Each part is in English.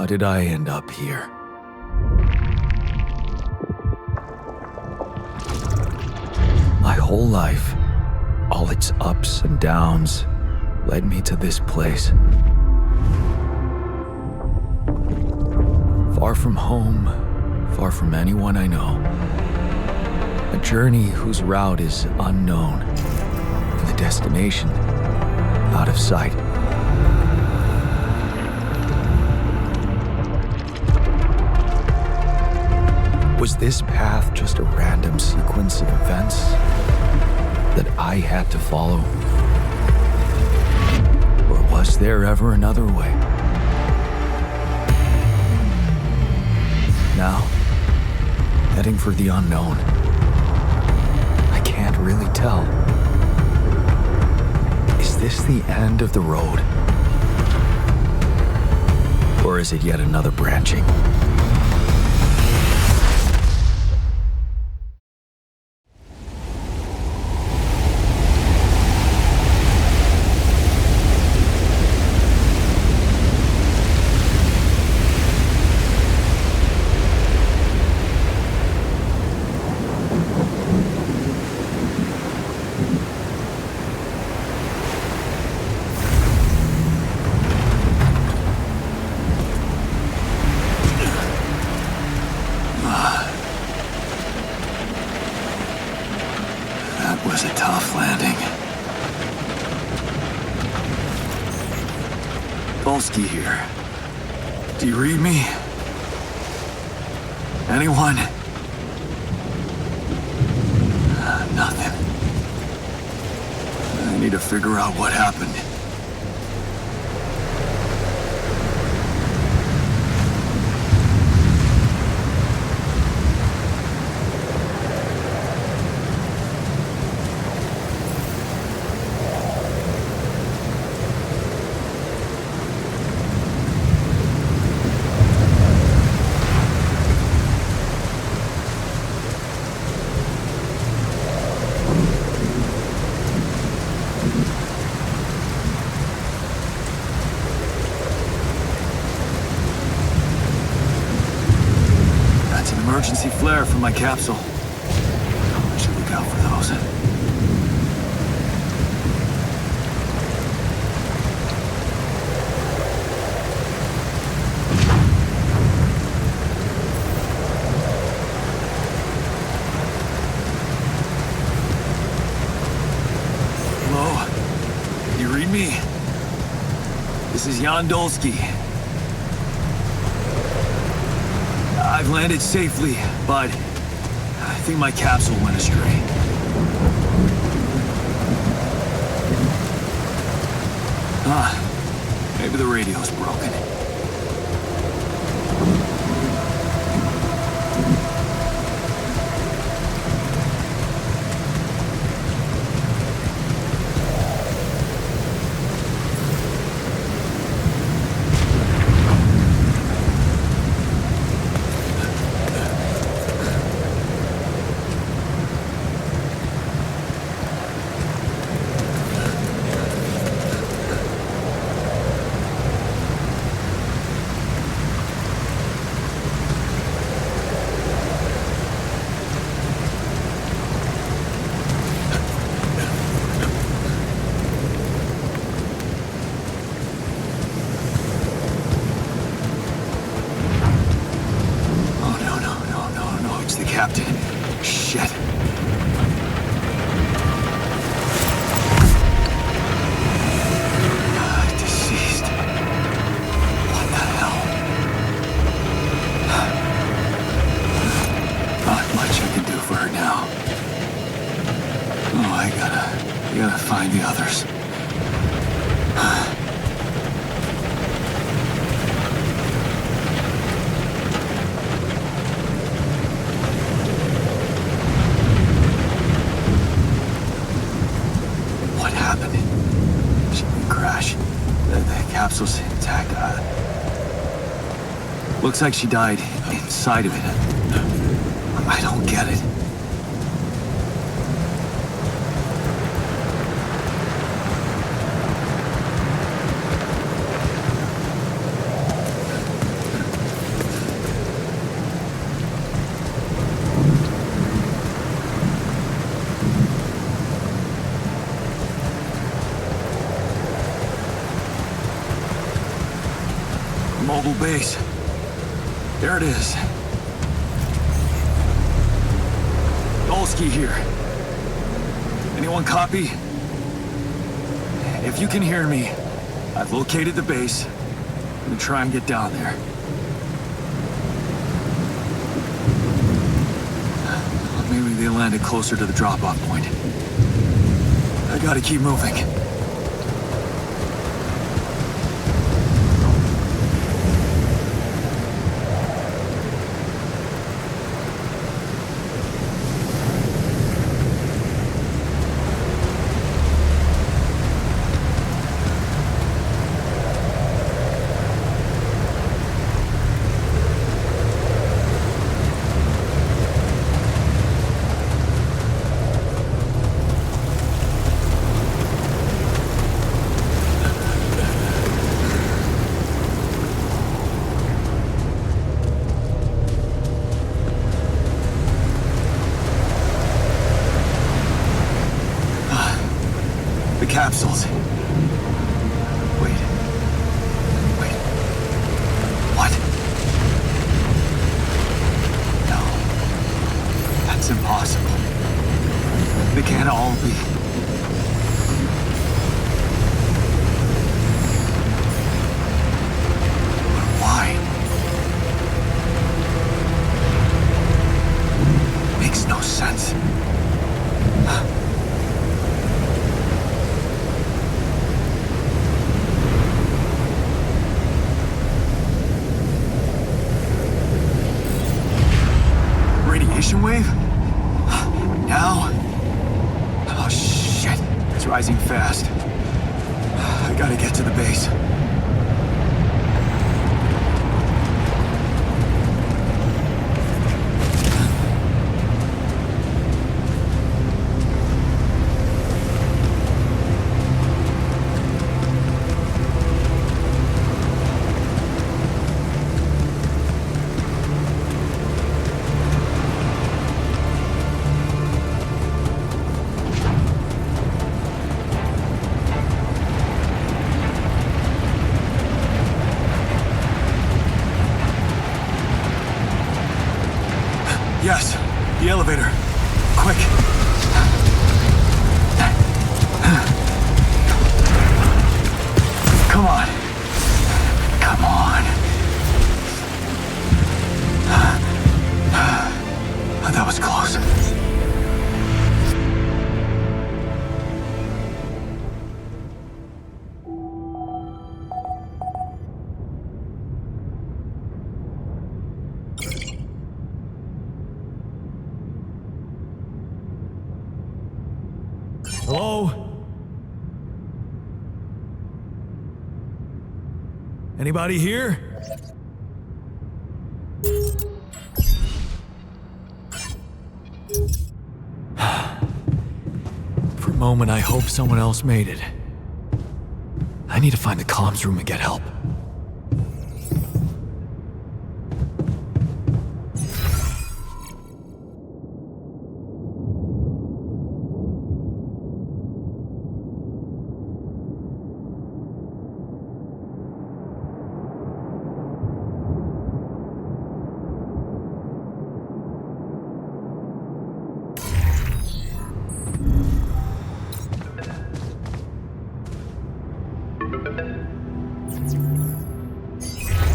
did I end up here? My whole life, all its ups and downs, led me to this place. Far from home, far from anyone I know. A journey whose route is unknown, and the destination out of sight. Was this path just a random sequence of events that I had to follow? Or was there ever another way? Now, heading for the unknown. I can't really tell. Is this the end of the road? Or is it yet another branching? Was a tough landing. Polsky here. Do you read me? Anyone? Nothing. I need to figure out what happened. Emergency flare from my capsule. I should look out for those. Hello? Can you read me? This is Jan Dolsky. I've landed safely, but I think my capsule went astray. Maybe the radio's broken. Captain. Shit. Deceased. What the hell? Not much I can do for her now. Oh, I gotta find the others. Capsule's intact. Looks like she died inside of it. I don't get it. mobile base. There it is. Dolsky here. Anyone copy? If you can hear me, I've located the base. I'm gonna try and get down there. Maybe they landed closer to the drop-off point. I gotta keep moving. Capsules. Wait. What? No. That's impossible. They can't all be. But why? Makes no sense. Wave? Now? Oh shit, it's rising fast. I gotta get to the base. Yes, the elevator. Quick. Come on. Come on. That was close. Hello? Anybody here? For a moment, I hope someone else made it. I need to find the comms room and get help.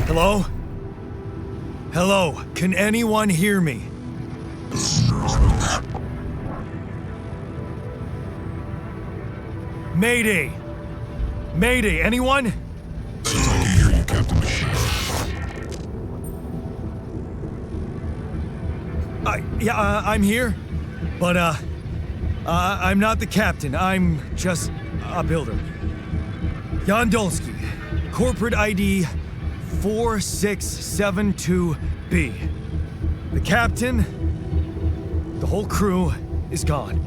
Hello? Hello? Can anyone hear me? Mayday! Mayday, anyone? Since I can hear you, Captain Machine. I'm here. But, I'm not the captain. I'm just a builder. Jan Dolsky, corporate ID 4672B. The captain, the whole crew is gone.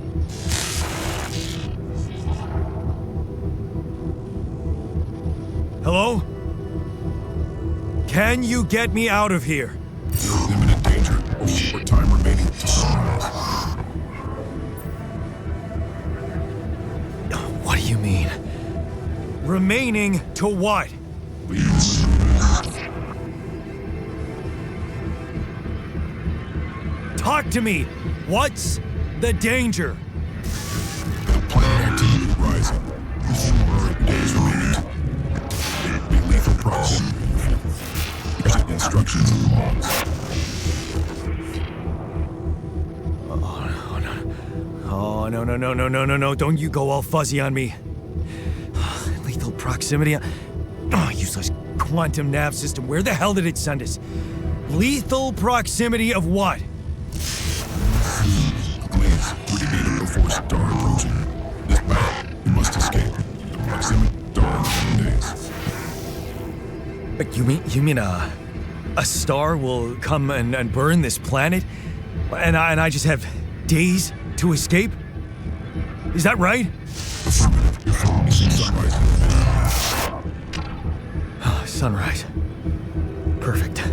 Hello? Can you get me out of here? You're in imminent danger. Only short time remaining to sunrise. What do you mean? Remaining to what? Please. Talk to me! What's the danger? The planet activity rising. 4 days remaining. Be lethal proximity. Exit instructions and logs. Oh, no, don't you go all fuzzy on me. Lethal proximity. Oh, useless quantum nav system. Where the hell did it send us? Lethal proximity of what? Please, liquidated before star approaching. This battle, you must escape. The proximity star in 7 days. But you mean a star will come and burn this planet? And I just have days to escape? Is that right? Affirmative. You see sunrise. Sunrise. Perfect.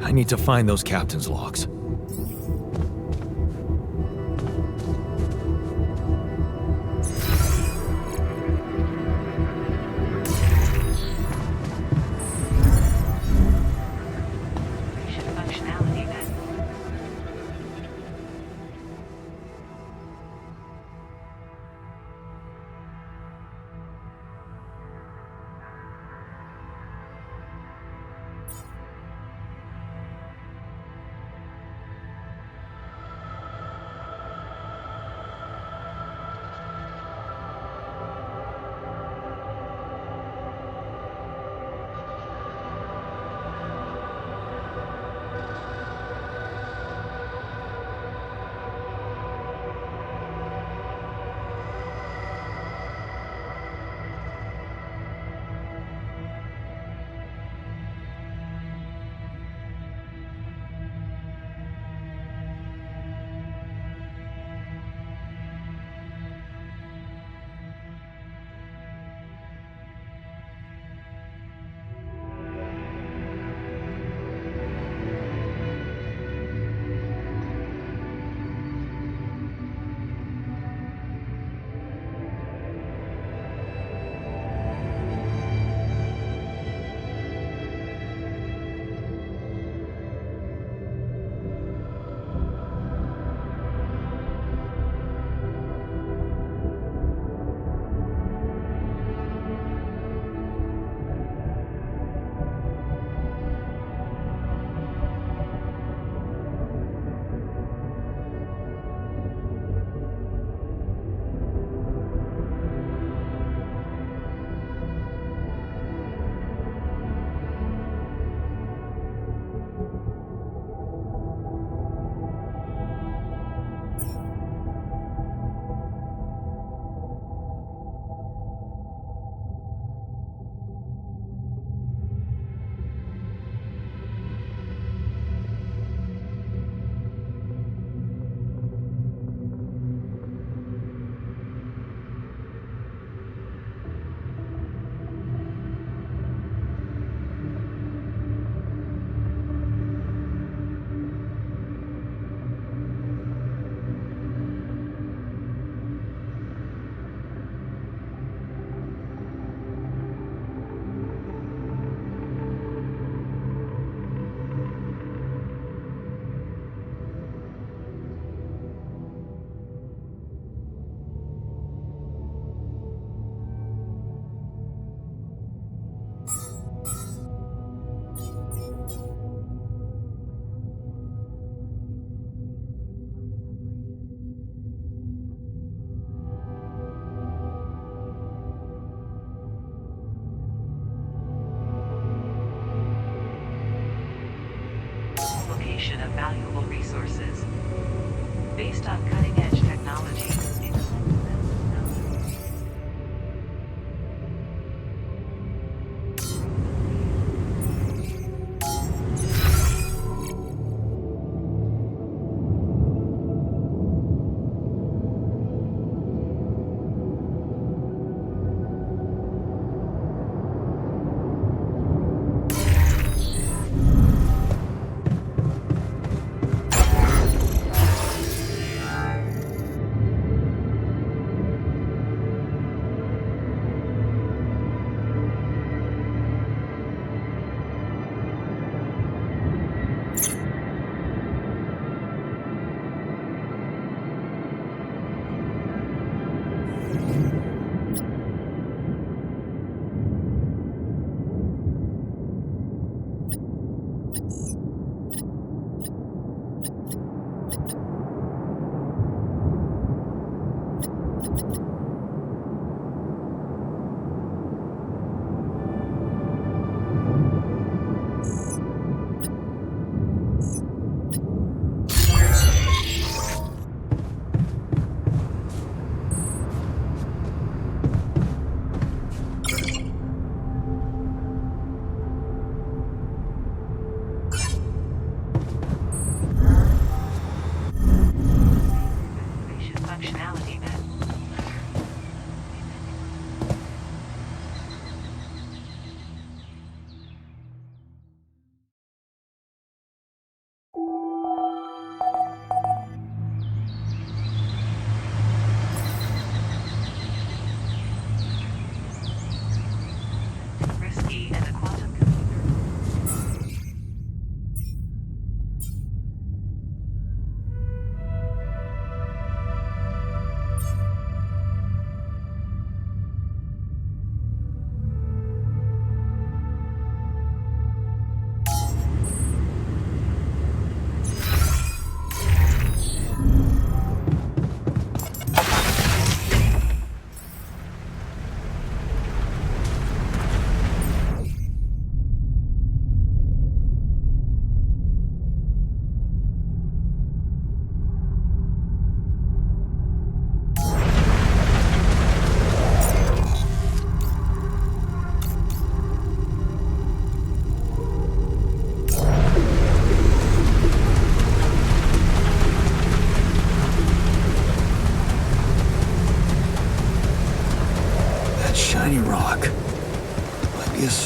I need to find those captain's logs. Functionality then. Location of valuable resources. Based on cutting-edge technology.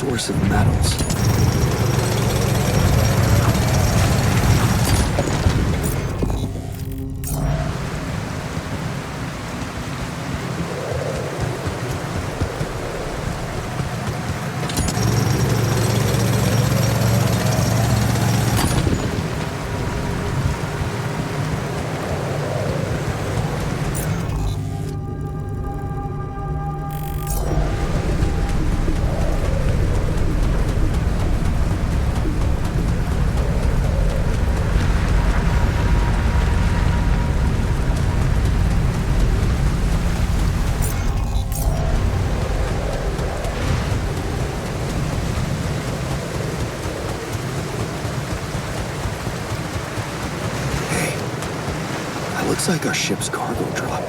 source of metals. Looks like our ship's cargo drop.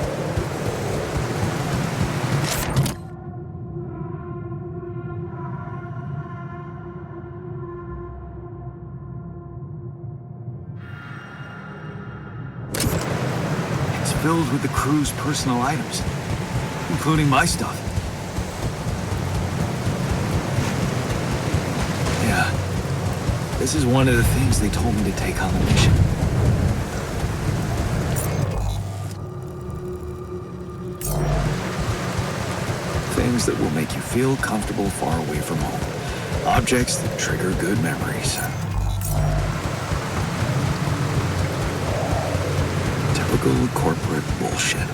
It's filled with the crew's personal items, including my stuff. Yeah, this is one of the things they told me to take on the mission. Things that will make you feel comfortable far away from home. Objects that trigger good memories. Typical corporate bullshit.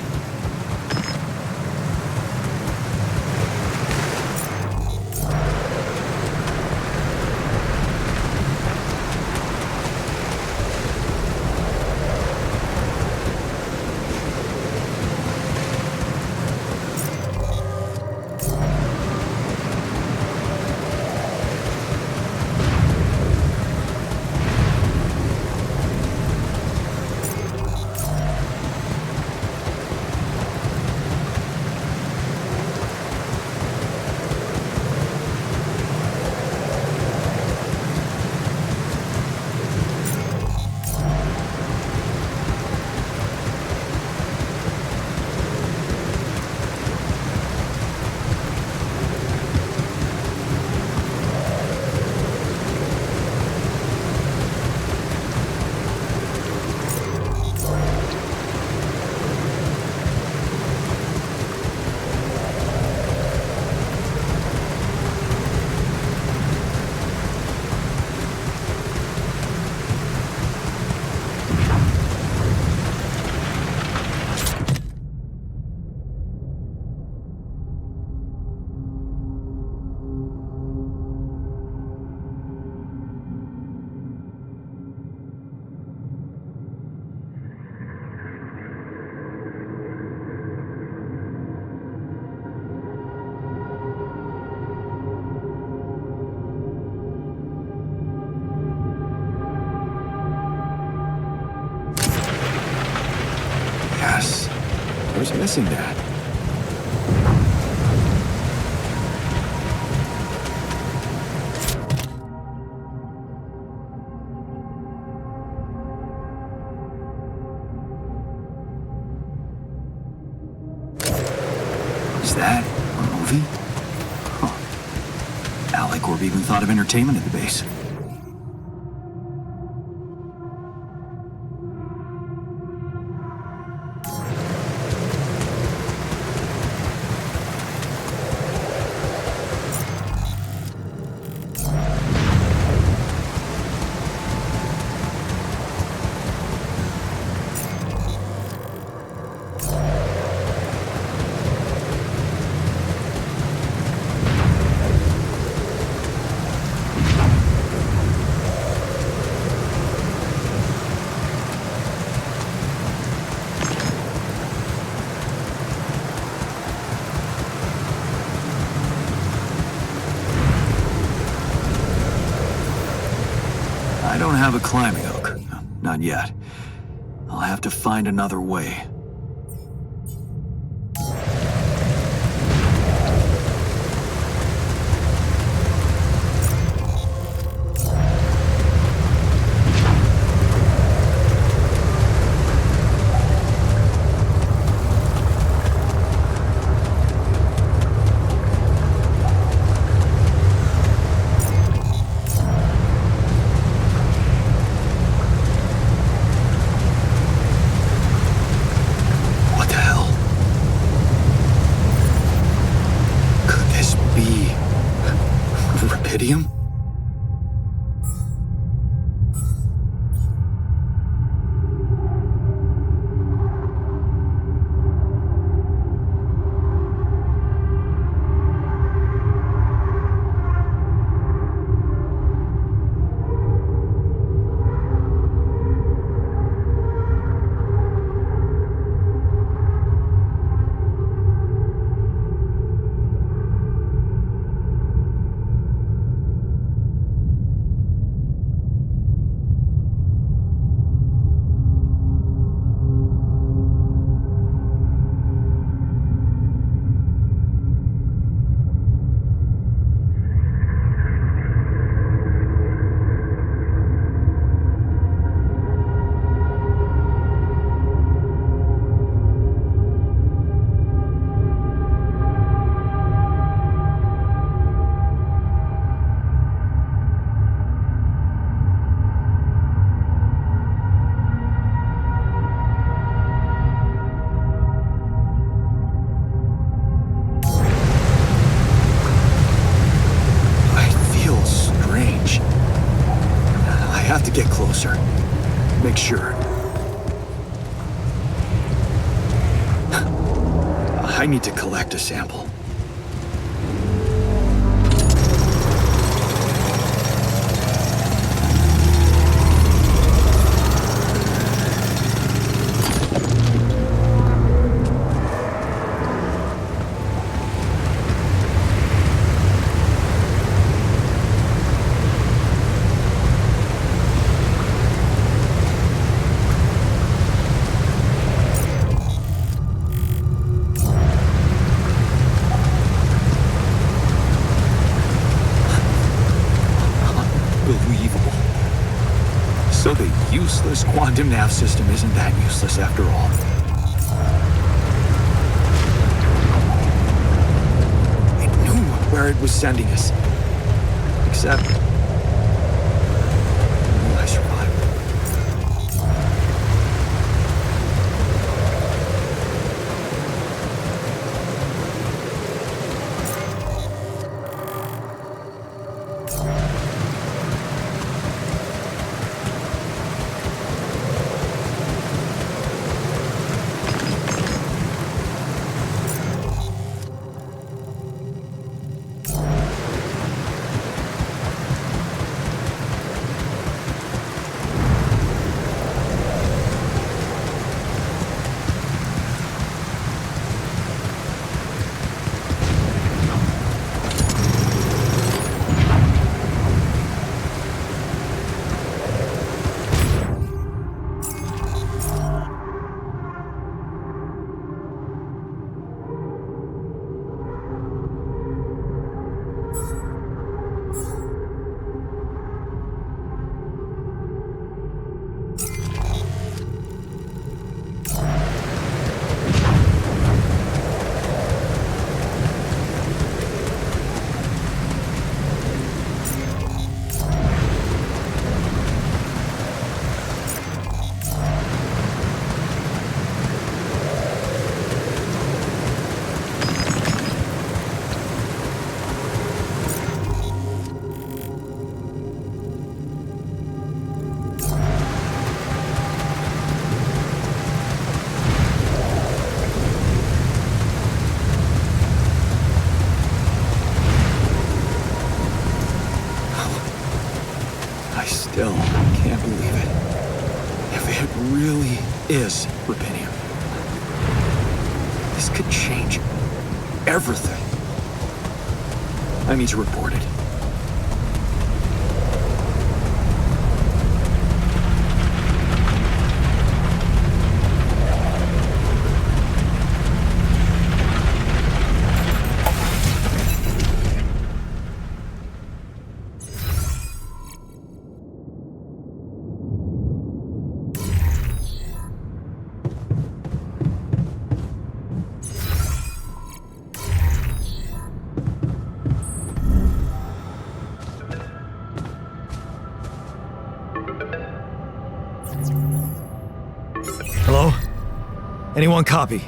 Yes. I was missing that. Is that a movie? Huh. Alicorp even thought of entertainment at the base. I don't have a climbing hook. Not yet. I'll have to find another way. Get closer. Make sure. I need to collect a sample. Unbelievable. So the useless quantum nav system isn't that useless after all. It knew where it was sending us. Except... I survived. I still can't believe it. If it really is rubidium, this could change everything. I need to report it. Hello? Anyone copy?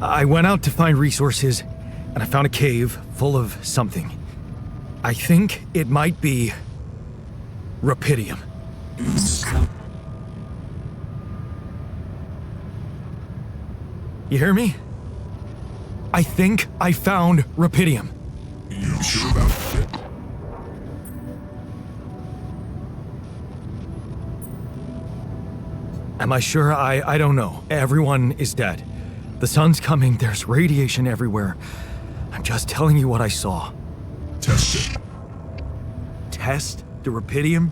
I went out to find resources, and I found a cave full of something. I think it might be... rubidium. You hear me? I think I found rubidium. You sure about it? Am I sure? I don't know. Everyone is dead. The sun's coming, there's radiation everywhere. I'm just telling you what I saw. Test it. Test the rubidium?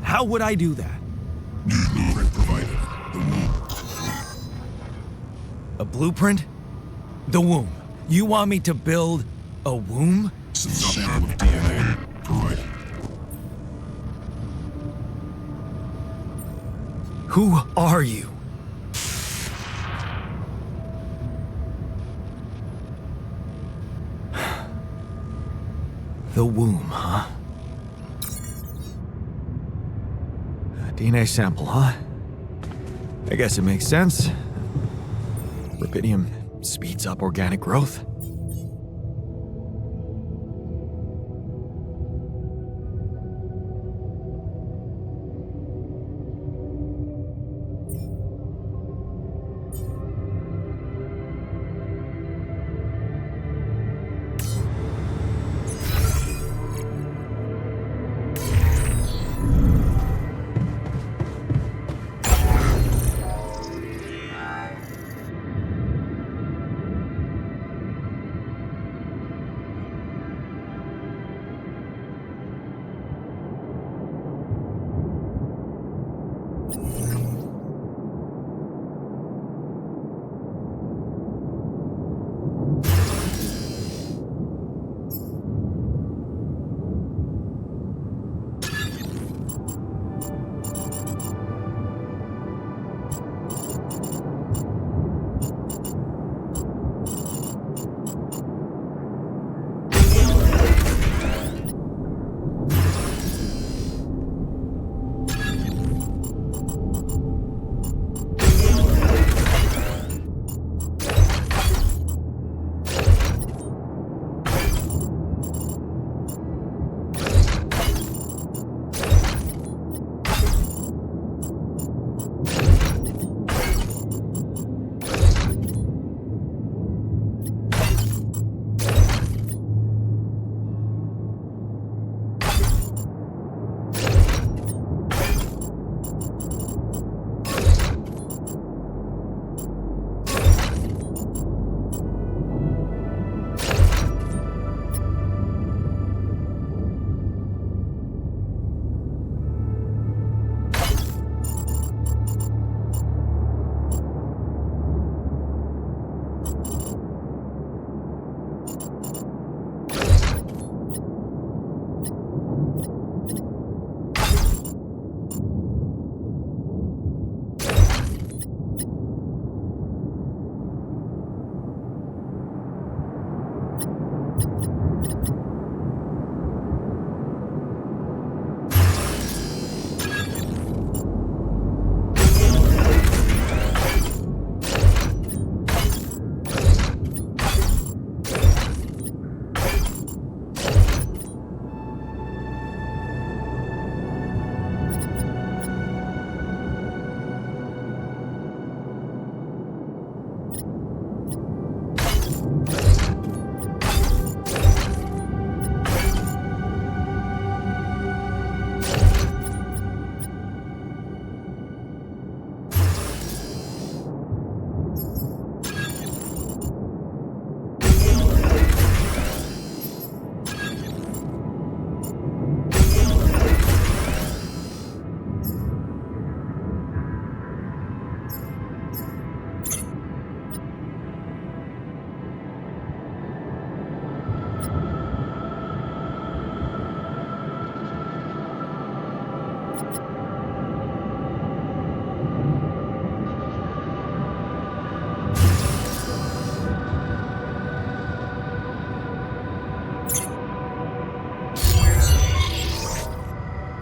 How would I do that? New blueprint provided. The womb. A blueprint? The womb. You want me to build a womb? Some sample of DNA provided. Who are you? The womb, huh? A DNA sample, huh? I guess it makes sense. Rubidium speeds up organic growth.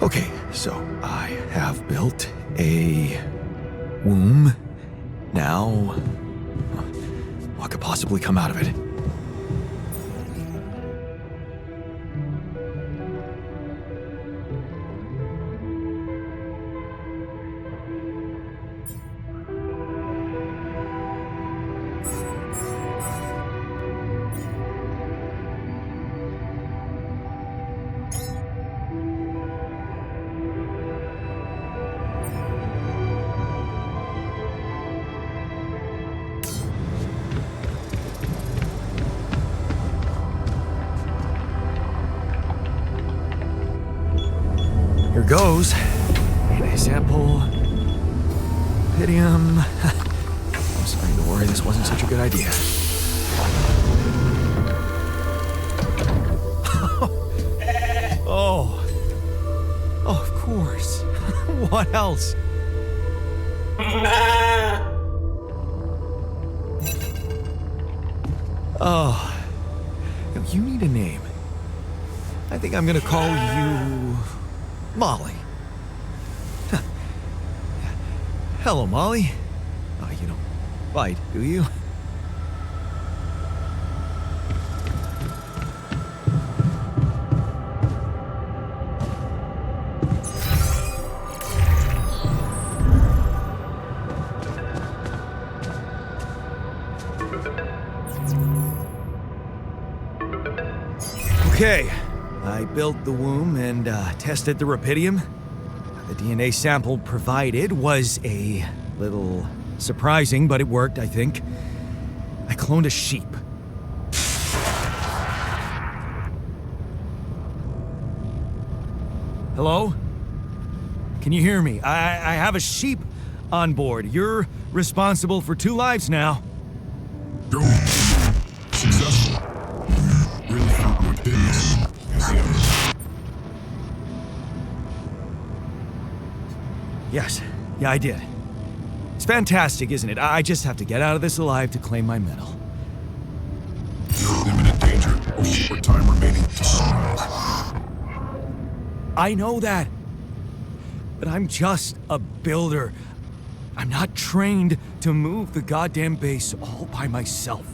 Okay, so I have built a womb. Now, what could possibly come out of it? Here goes. DNA sample. Pydium. I'm starting to worry this wasn't such a good idea. Oh. Oh, of course. What else? Oh. You need a name. I think I'm gonna call you Molly. Hello, Molly. Oh, you don't bite, do you? Okay, I built the womb and tested the rapidium. The DNA sample provided was a little surprising, but it worked, I think. I cloned a sheep. Hello? Can you hear me? I have a sheep on board. You're responsible for 2 lives now. Go. Successful. Really found my business. Yes. Yeah, I did. It's fantastic, isn't it? I just have to get out of this alive to claim my medal. You're in imminent danger. Or short time remaining to sunrise. I know that. But I'm just a builder. I'm not trained to move the goddamn base all by myself.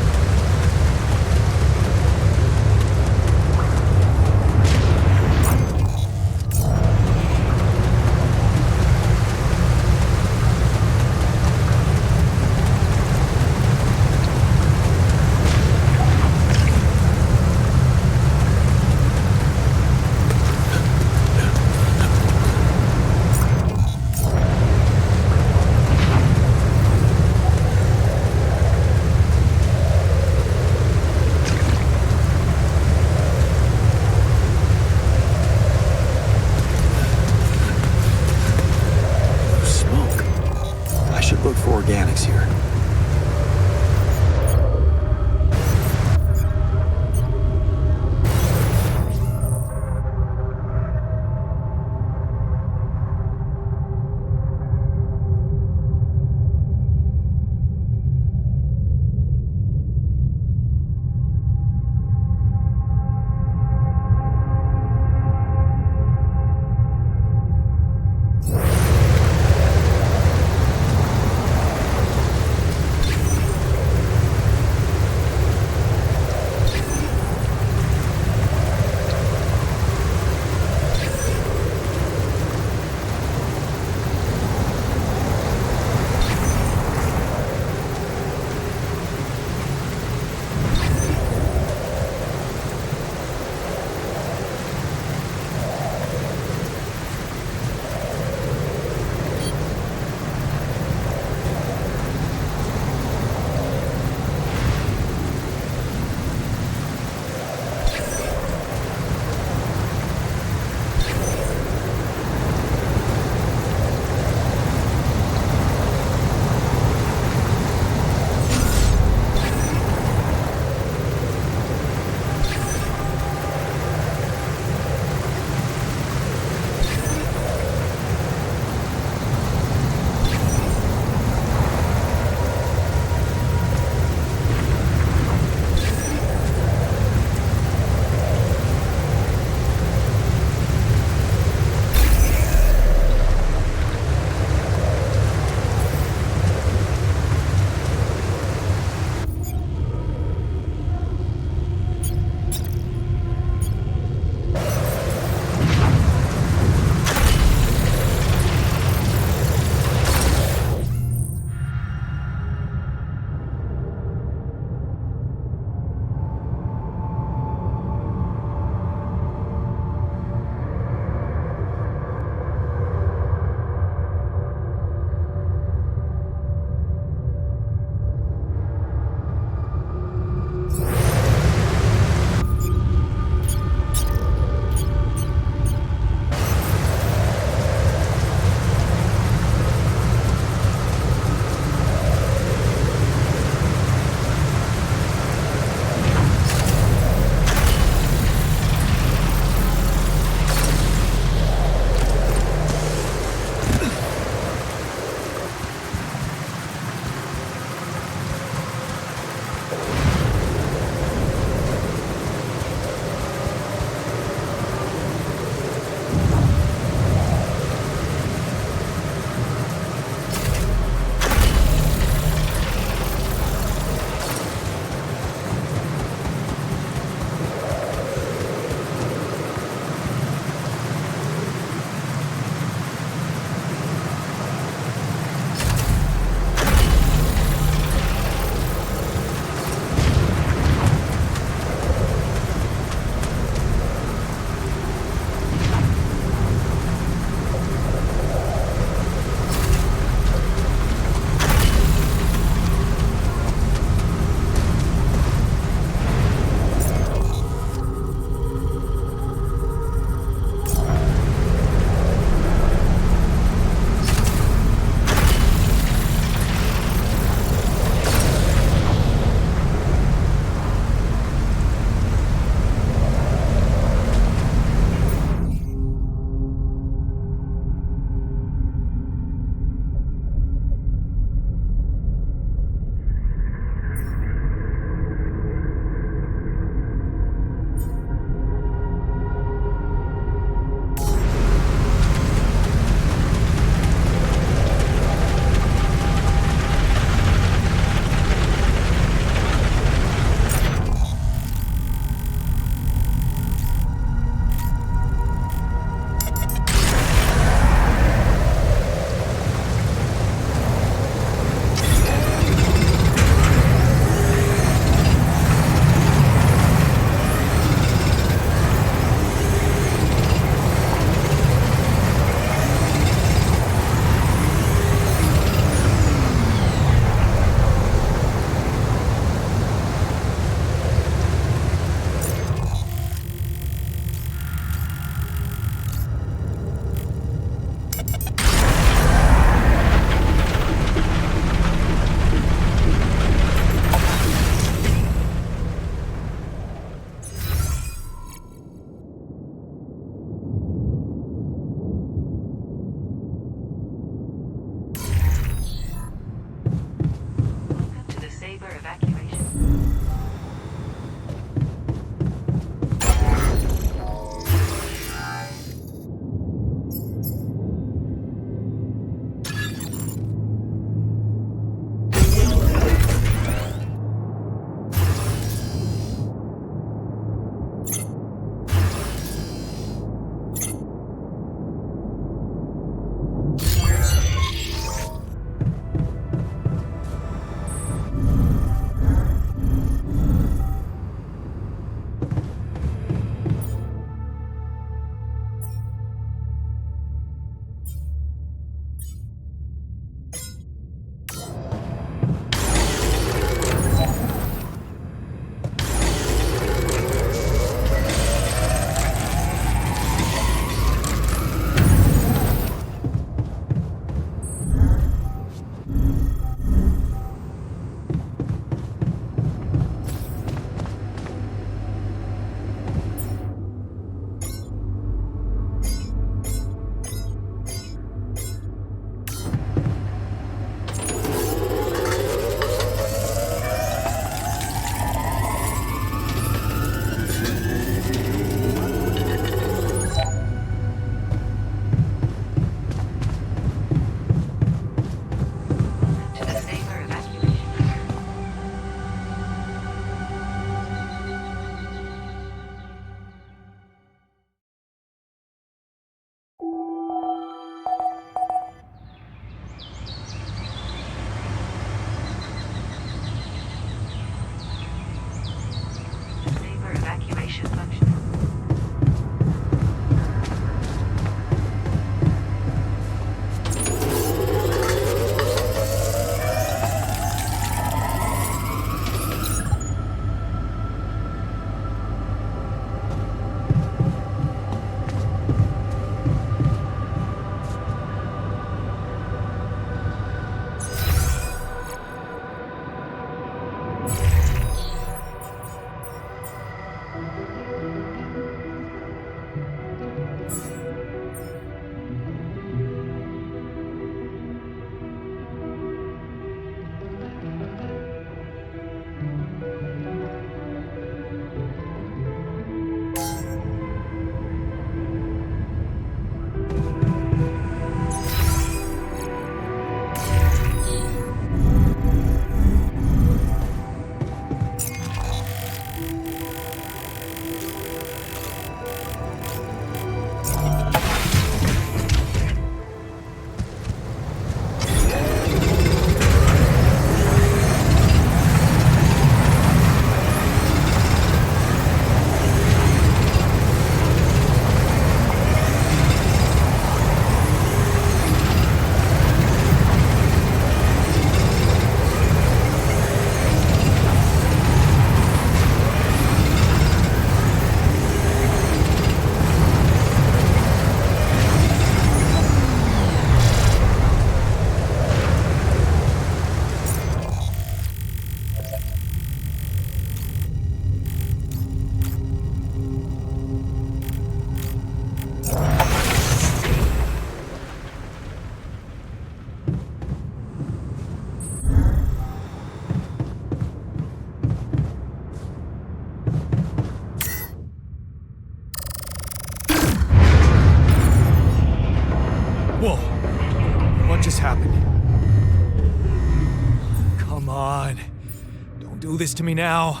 Don't do this to me now.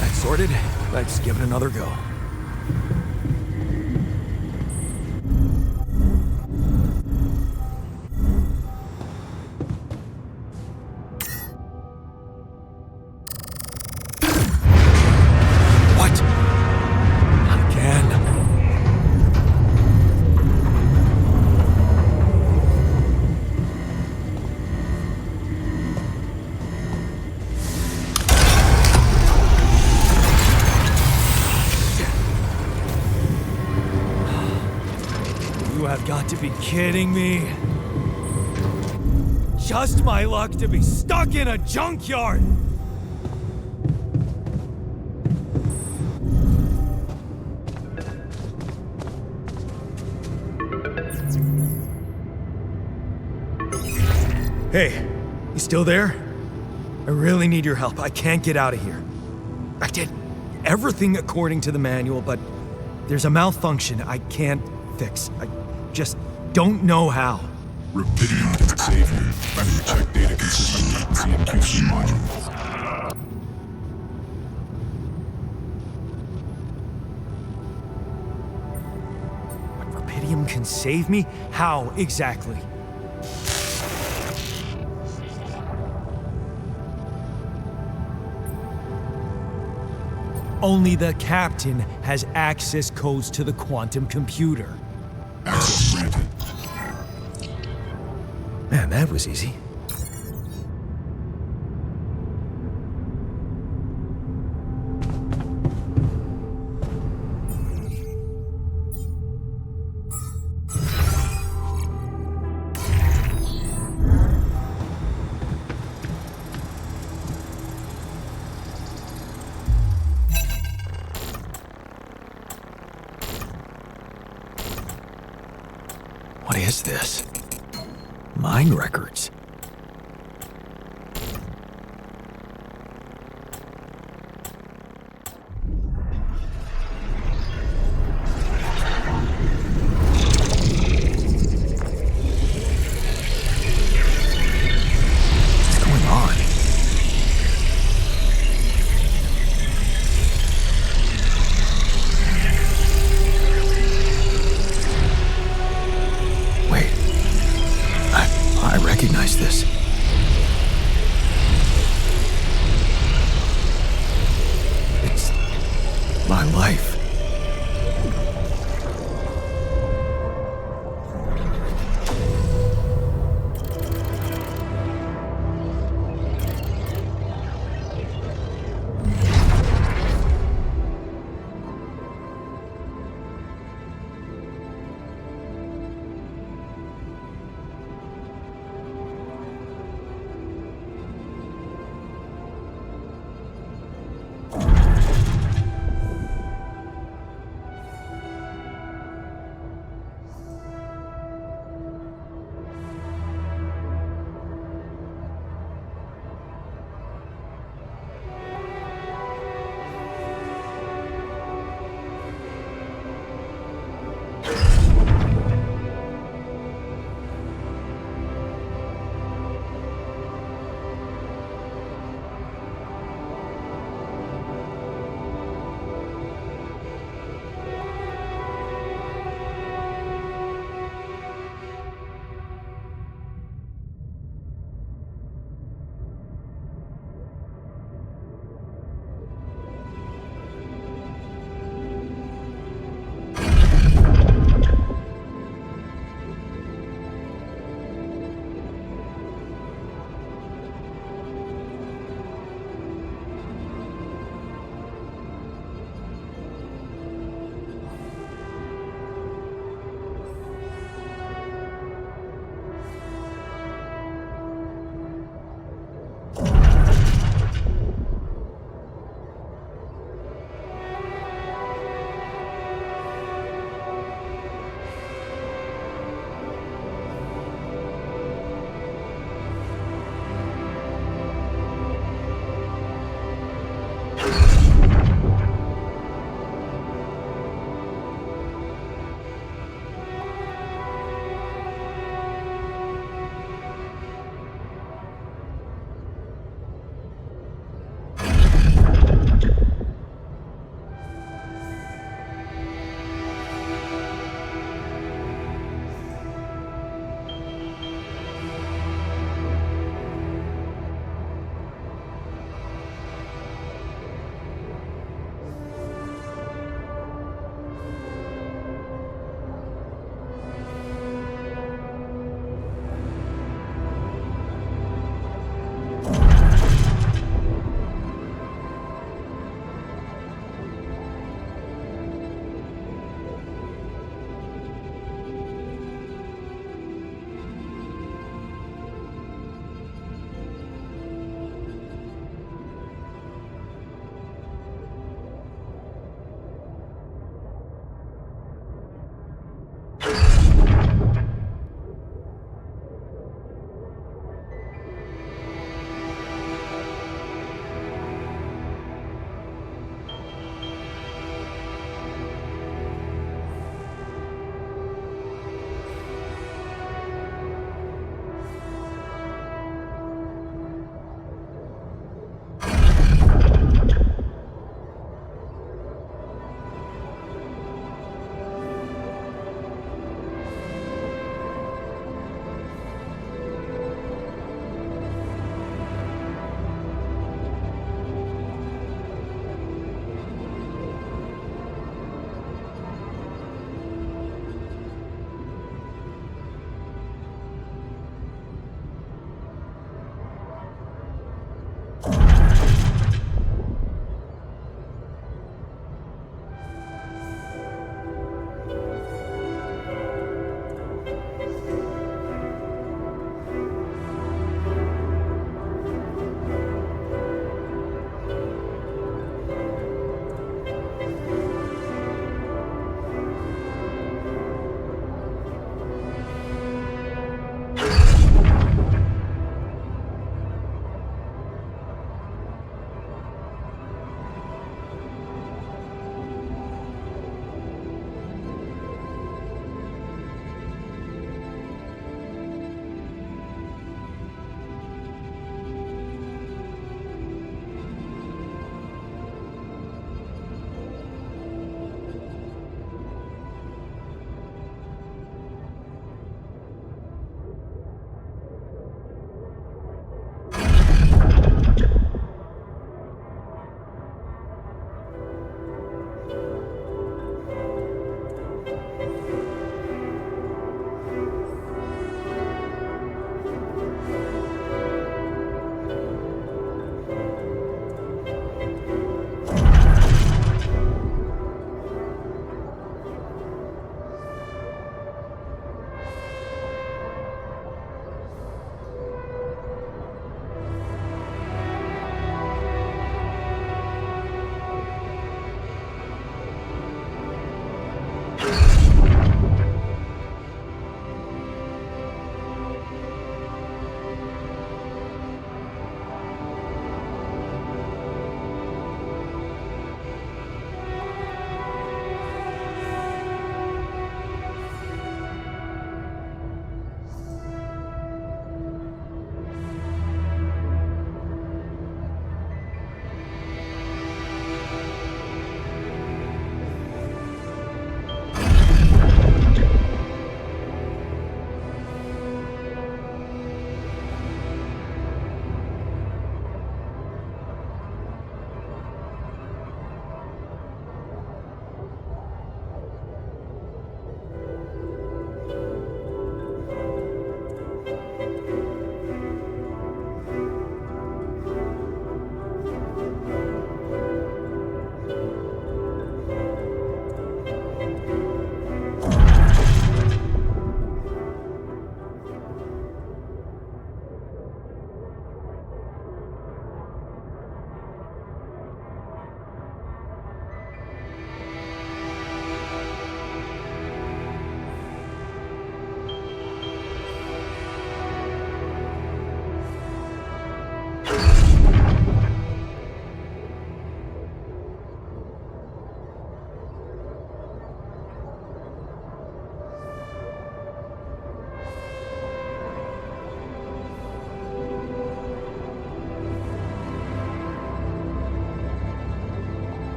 That's sorted. Let's give it another go. What? Not again. You have got to be kidding me. Just my luck to be stuck in a junkyard. Hey, you still there? I really need your help. I can't get out of here. I did everything according to the manual, but there's a malfunction I can't fix. I just don't know how. Rapidium can save you. I've checked data consistency and QC modules. Rapidium can save me? How exactly? Only the captain has access codes to the quantum computer. Access granted. Man, that was easy. What is this? Mine records. What's going on? Wait. I recognize this. It's my life.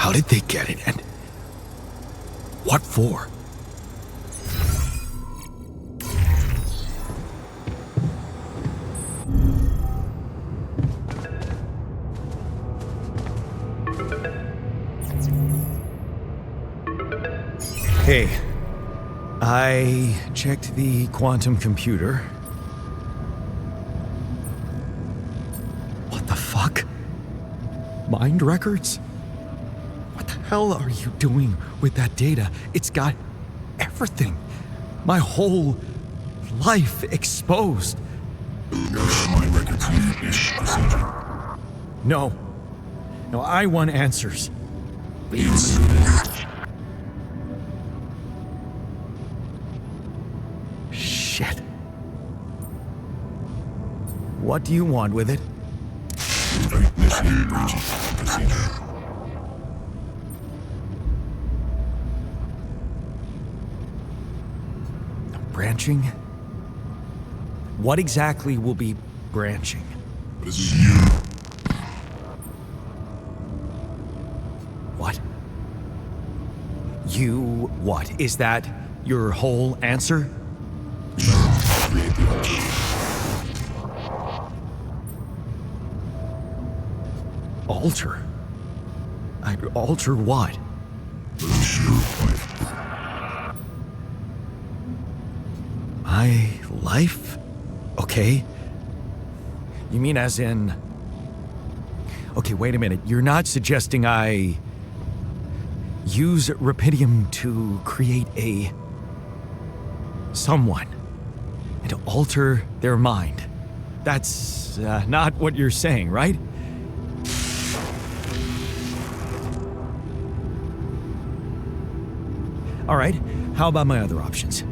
How did they get it, and what for? Hey, I checked the quantum computer. What the fuck? Mind records? What the hell are you doing with that data? It's got everything. My whole life exposed. My records need this procedure. No. No, I want answers. Please. Shit. What do you want with it? Initiate breaching procedure. Branching? What exactly will be branching? This is you. What? You what? Is that your whole answer? Create the altar. Alter? I'd alter what? Lose your life. My life? Okay. You mean as in... Okay, wait a minute. You're not suggesting I use rupidium to create a... someone and to alter their mind. That's not what you're saying, right? All right, how about my other options?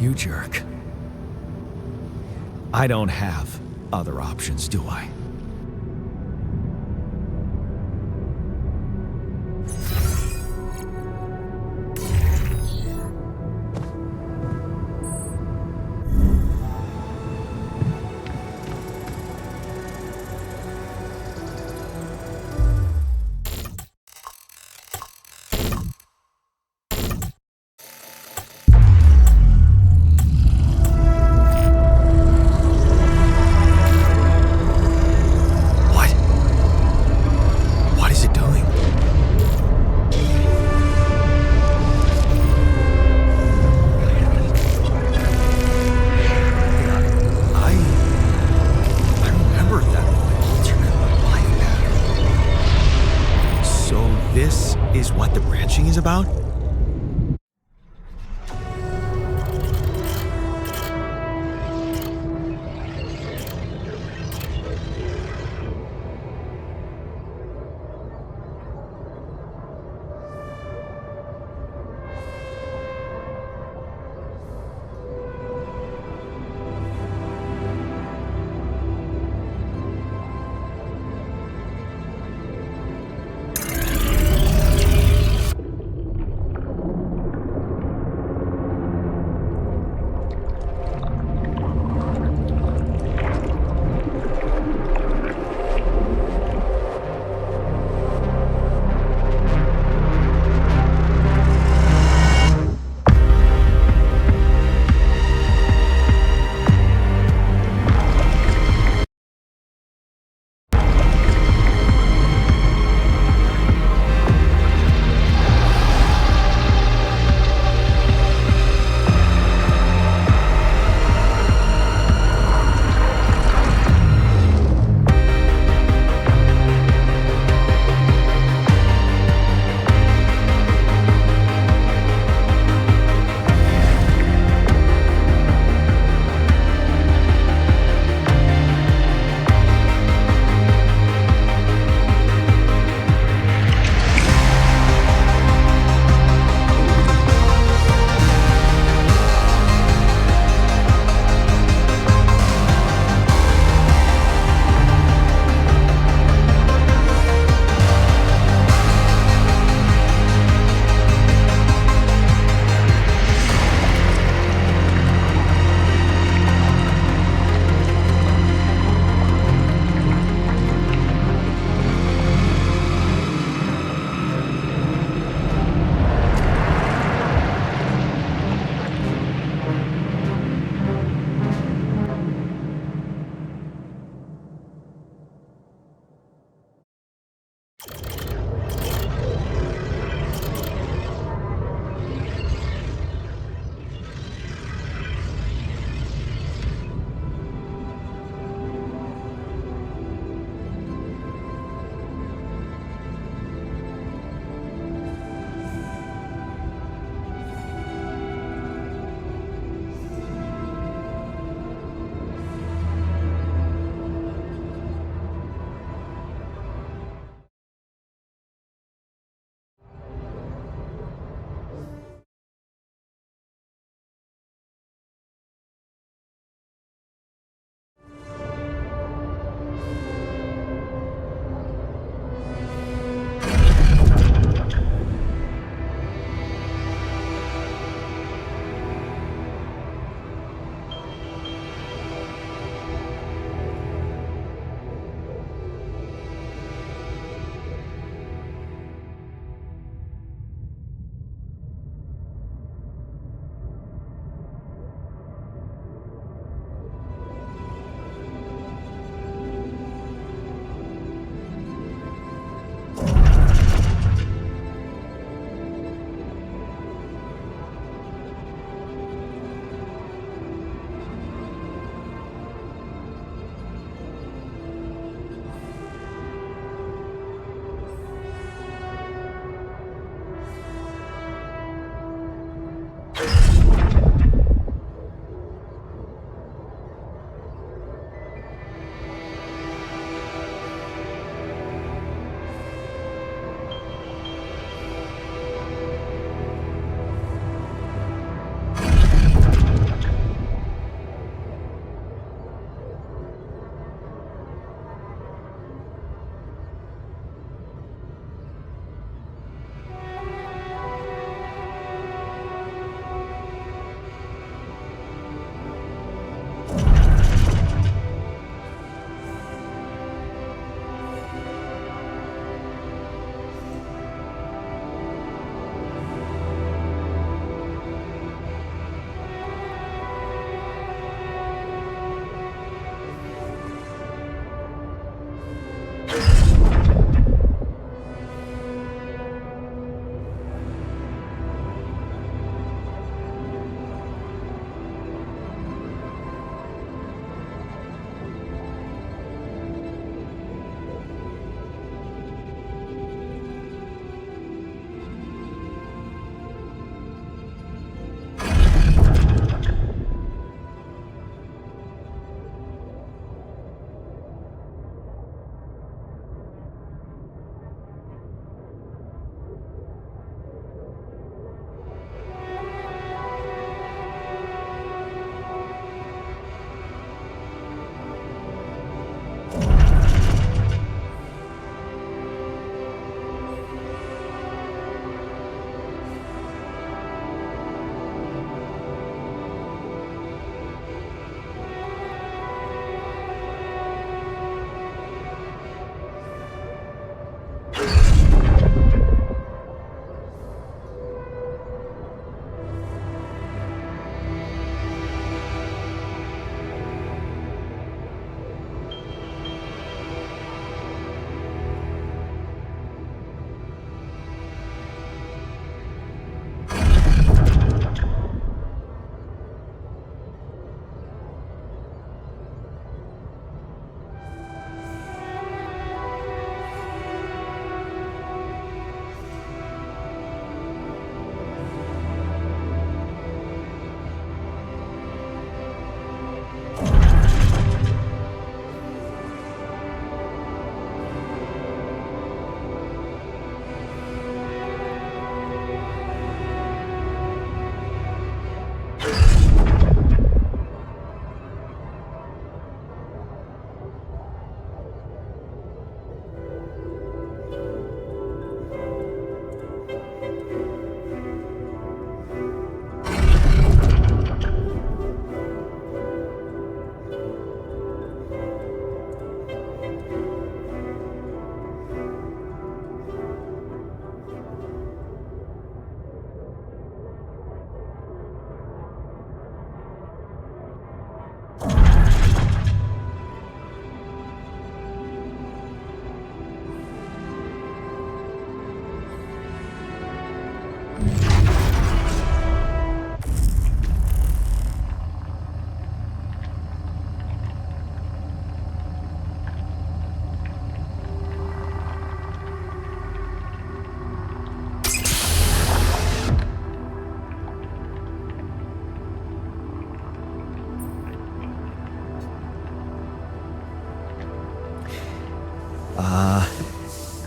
You jerk. I don't have other options, do I? What is it doing? I remember that alternate life pattern. So this is what the branching is about?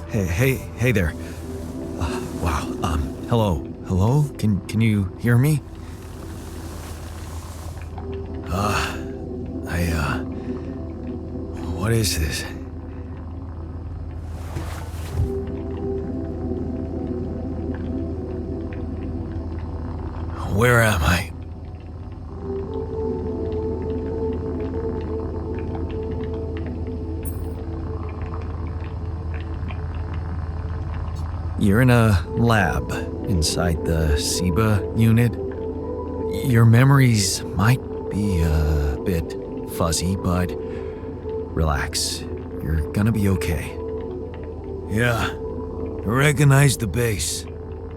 Hey there. Wow, hello? Can you hear me? What is this? Where am I? You're in a lab inside the SIBA unit. Your memories might be a bit fuzzy, but relax. You're gonna be okay. Yeah, I recognize the base,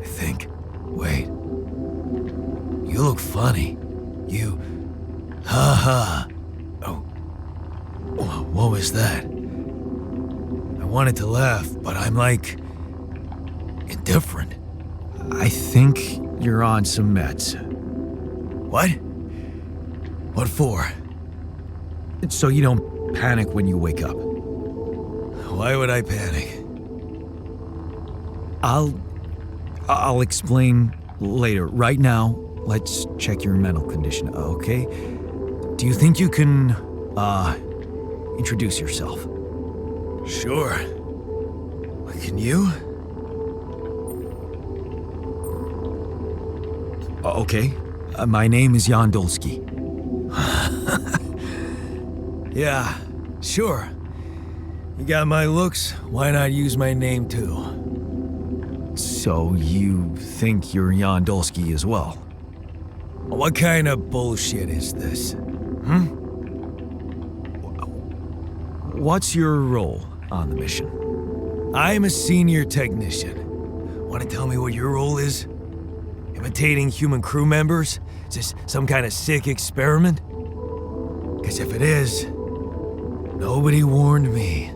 I think. Wait. You look funny. Ha. Oh. What was that? I wanted to laugh, but I'm like... indifferent. I think you're on some meds. What? What for? So you don't panic when you wake up. Why would I panic? I'll explain later. Right now, let's check your mental condition, okay? Do you think you can, introduce yourself? Sure. Can you? Okay. My name is Jan Dolsky. Yeah, sure. You got my looks, why not use my name too? So you think you're Jan Dolsky as well? What kind of bullshit is this? What's your role on the mission? I'm a senior technician. Want to tell me what your role is? Imitating human crew members? Is this some kind of sick experiment? Because if it is, nobody warned me.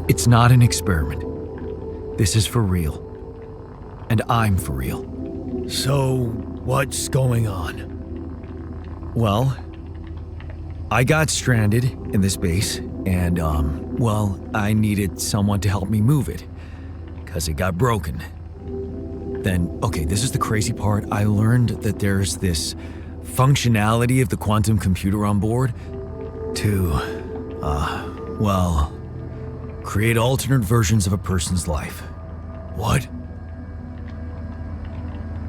It's not an experiment. This is for real. And I'm for real. So, what's going on? Well, I got stranded in this base, and, I needed someone to help me move it, because it got broken. Then, okay, this is the crazy part. I learned that there's this functionality of the quantum computer on board to, create alternate versions of a person's life. What?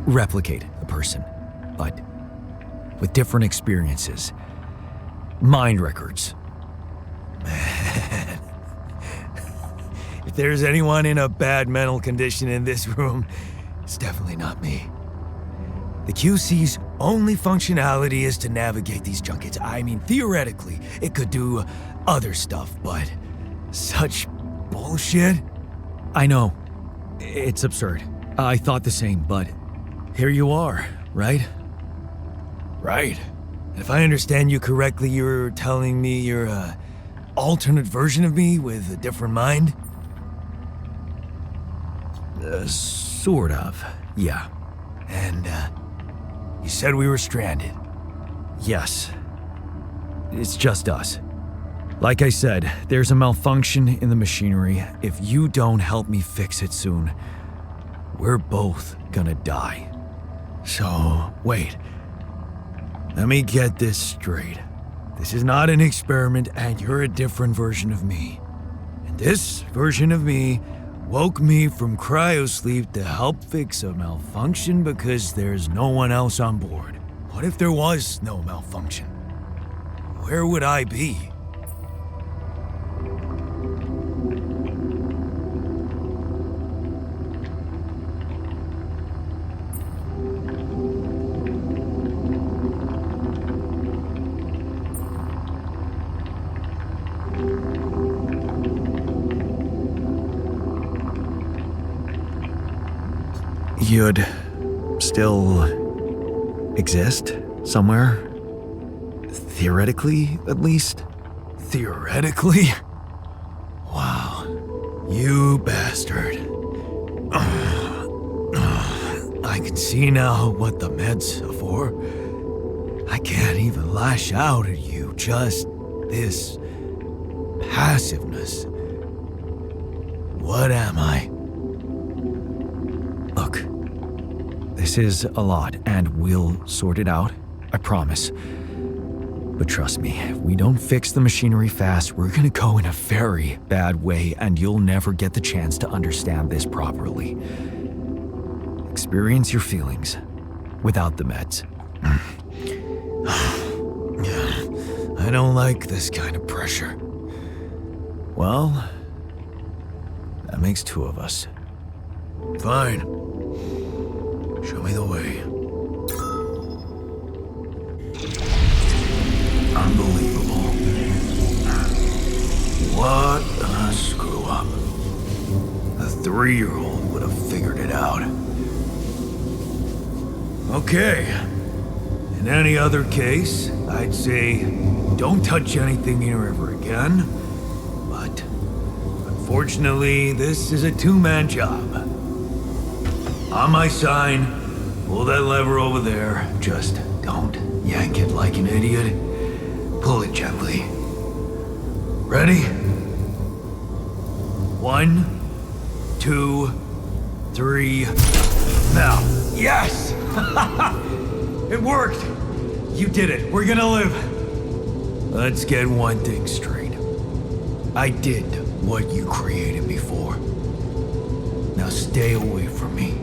Replicate a person, but with different experiences. Mind records. Man. If there's anyone in a bad mental condition in this room, it's definitely not me. The QC's only functionality is to navigate these junkets. I mean, theoretically, it could do other stuff, but such bullshit? I know. It's absurd. I thought the same, but here you are, right? Right. If I understand you correctly, you're telling me you're an alternate version of me with a different mind? Sort of, yeah. And, you said we were stranded. Yes. It's just us. Like I said, there's a malfunction in the machinery. If you don't help me fix it soon, we're both gonna die. So, wait. Let me get this straight. This is not an experiment, and you're a different version of me. And this version of me woke me from cryosleep to help fix a malfunction because there's no one else on board. What if there was no malfunction? Where would I be? You'd still exist somewhere? Theoretically, at least? Theoretically? Wow. You bastard. I can see now what the meds are for. I can't even lash out at you, just this passiveness. What am I? Look, this is a lot, and we'll sort it out, I promise. But trust me, if we don't fix the machinery fast, we're gonna go in a very bad way, and you'll never get the chance to understand this properly. Experience your feelings without the meds. I don't like this kind of pressure. Well, that makes two of us. Fine. Show me the way. Unbelievable. What a screw up. A 3-year-old would have figured it out. Okay. In any other case, I'd say don't touch anything here ever again. But unfortunately, this is a two-man job. On my sign, pull that lever over there. Just don't yank it like an idiot. Pull it gently. Ready? 1, 2, 3. Now. Yes! It worked! You did it. We're gonna live. Let's get one thing straight. I did what you created me for. Now stay away from me.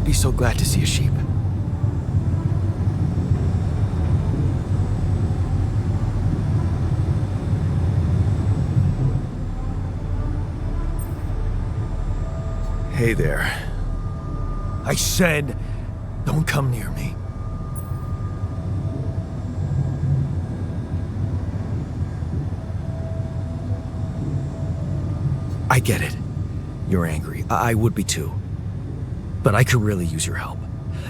not be so glad to see a sheep. Hey there. I said, don't come near me. I get it. You're angry. I would be too. But I could really use your help.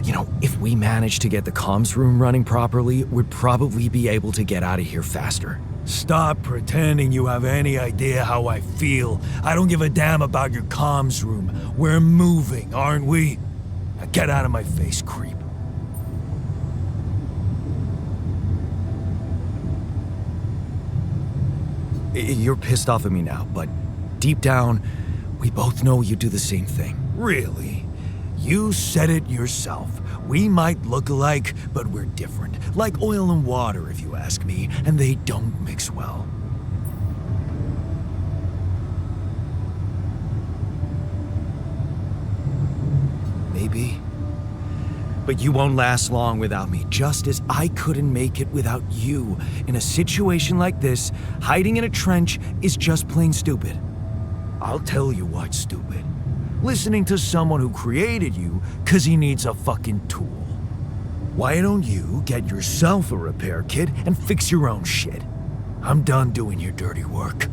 You know, if we manage to get the comms room running properly, we'd probably be able to get out of here faster. Stop pretending you have any idea how I feel. I don't give a damn about your comms room. We're moving, aren't we? Now get out of my face, creep. You're pissed off at me now, but deep down, we both know you do the same thing. Really? You said it yourself. We might look alike, but we're different. Like oil and water, if you ask me, and they don't mix well. Maybe. But you won't last long without me, just as I couldn't make it without you. In a situation like this, hiding in a trench is just plain stupid. I'll tell you what's stupid. Listening to someone who created you 'cause he needs a fucking tool. Why don't you get yourself a repair kit and fix your own shit? I'm done doing your dirty work.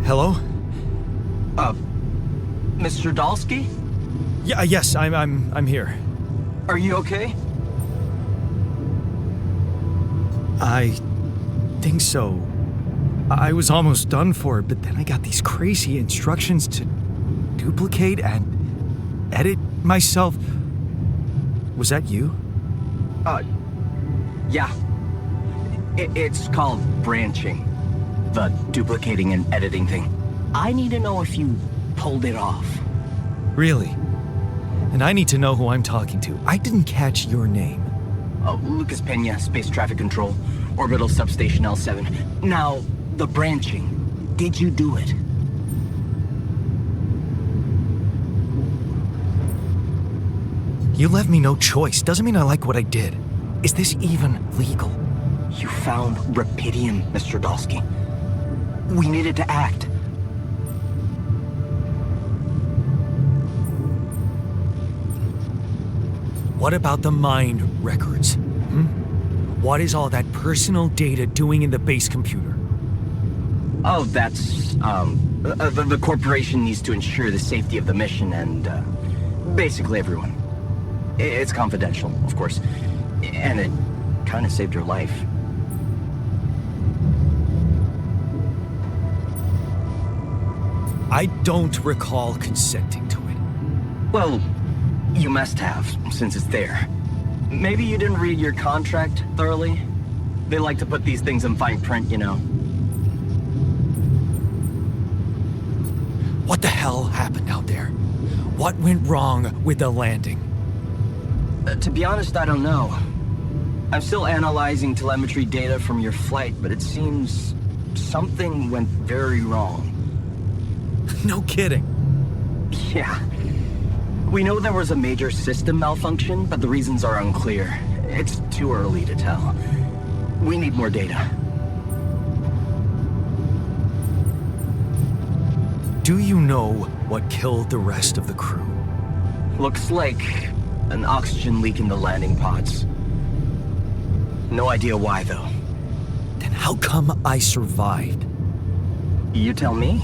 Hello? Mr. Dalsky? Yeah, yes, I'm here. Are you okay? I think so. I was almost done for it, but then I got these crazy instructions to duplicate and edit myself. Was that you? Yeah. It's called branching. The duplicating and editing thing. I need to know if you pulled it off. Really? And I need to know who I'm talking to. I didn't catch your name. Lucas Pena, Space Traffic Control, Orbital Substation L7. Now, the branching. Did you do it? You left me no choice. Doesn't mean I like what I did. Is this even legal? You found Rapidium, Mr. Dalsky. We needed to act. What about the mind records? What is all that personal data doing in the base computer? Oh, that's, the corporation needs to ensure the safety of the mission and, basically everyone. It's confidential, of course. And it kind of saved your life. I don't recall consenting to it. Well, you must have, since it's there. Maybe you didn't read your contract thoroughly? They like to put these things in fine print, you know. What the hell happened out there? What went wrong with the landing? To be honest, I don't know. I'm still analyzing telemetry data from your flight, but it seems something went very wrong. No kidding. Yeah. We know there was a major system malfunction, but the reasons are unclear. It's too early to tell. We need more data. Do you know what killed the rest of the crew? Looks like an oxygen leak in the landing pods. No idea why, though. Then how come I survived? You tell me?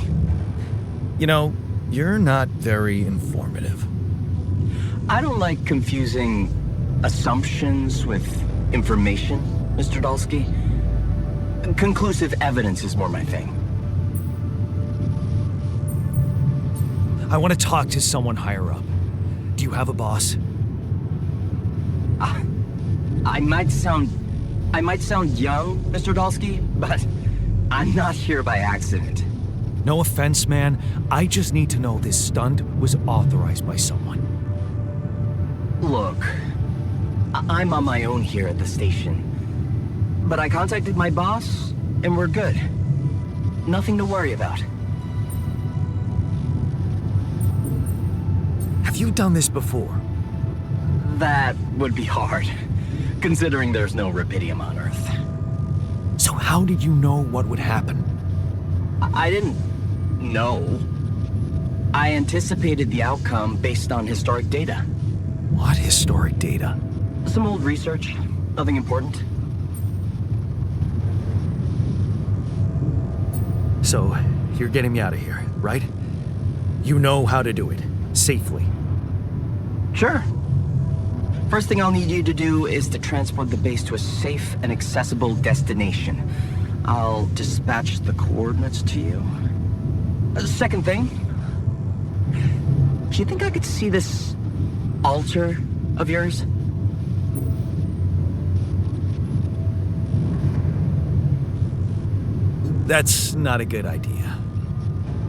You know, you're not very informative. I don't like confusing assumptions with information, Mr. Dalsky. Conclusive evidence is more my thing. I want to talk to someone higher up. Do you have a boss? I might sound young, Mr. Dalsky, but I'm not here by accident. No offense, man. I just need to know this stunt was authorized by someone. Look, I'm on my own here at the station. But I contacted my boss, and we're good. Nothing to worry about. Have you done this before? That would be hard, considering there's no rubidium on Earth. So how did you know what would happen? I didn't know. I anticipated the outcome based on historic data. What historic data? Some old research, nothing important. So, you're getting me out of here, right? You know how to do it, safely. Sure. First thing I'll need you to do is to transport the base to a safe and accessible destination. I'll dispatch the coordinates to you. Second thing, do you think I could see this altar of yours? That's not a good idea.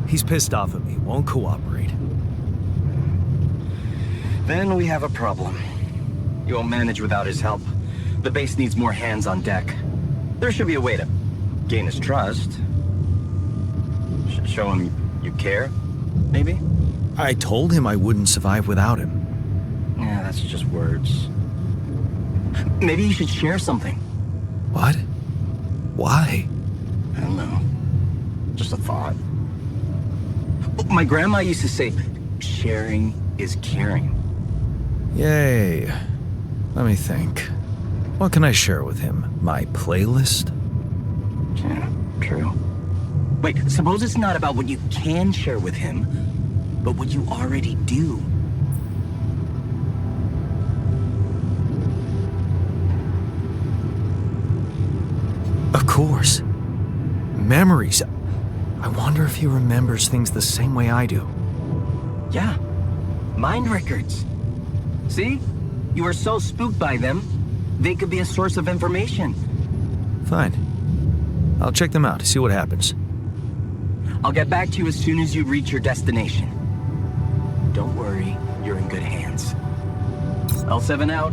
He's pissed off at me, won't cooperate. Then we have a problem. You won't manage without his help. The base needs more hands on deck. There should be a way to gain his trust. Show him you care, maybe? I told him I wouldn't survive without him. Yeah, that's just words. Maybe you should share something. What? Why? I don't know. Just a thought. My grandma used to say, sharing is caring. Yay. Let me think. What can I share with him? My playlist? Yeah, true. Wait, suppose it's not about what you can share with him, but what you already do. Of course. Memories. I wonder if he remembers things the same way I do. Yeah, mind records. See? You were so spooked by them, they could be a source of information. Fine. I'll check them out, see what happens. I'll get back to you as soon as you reach your destination. Don't worry, you're in good hands. L7 out.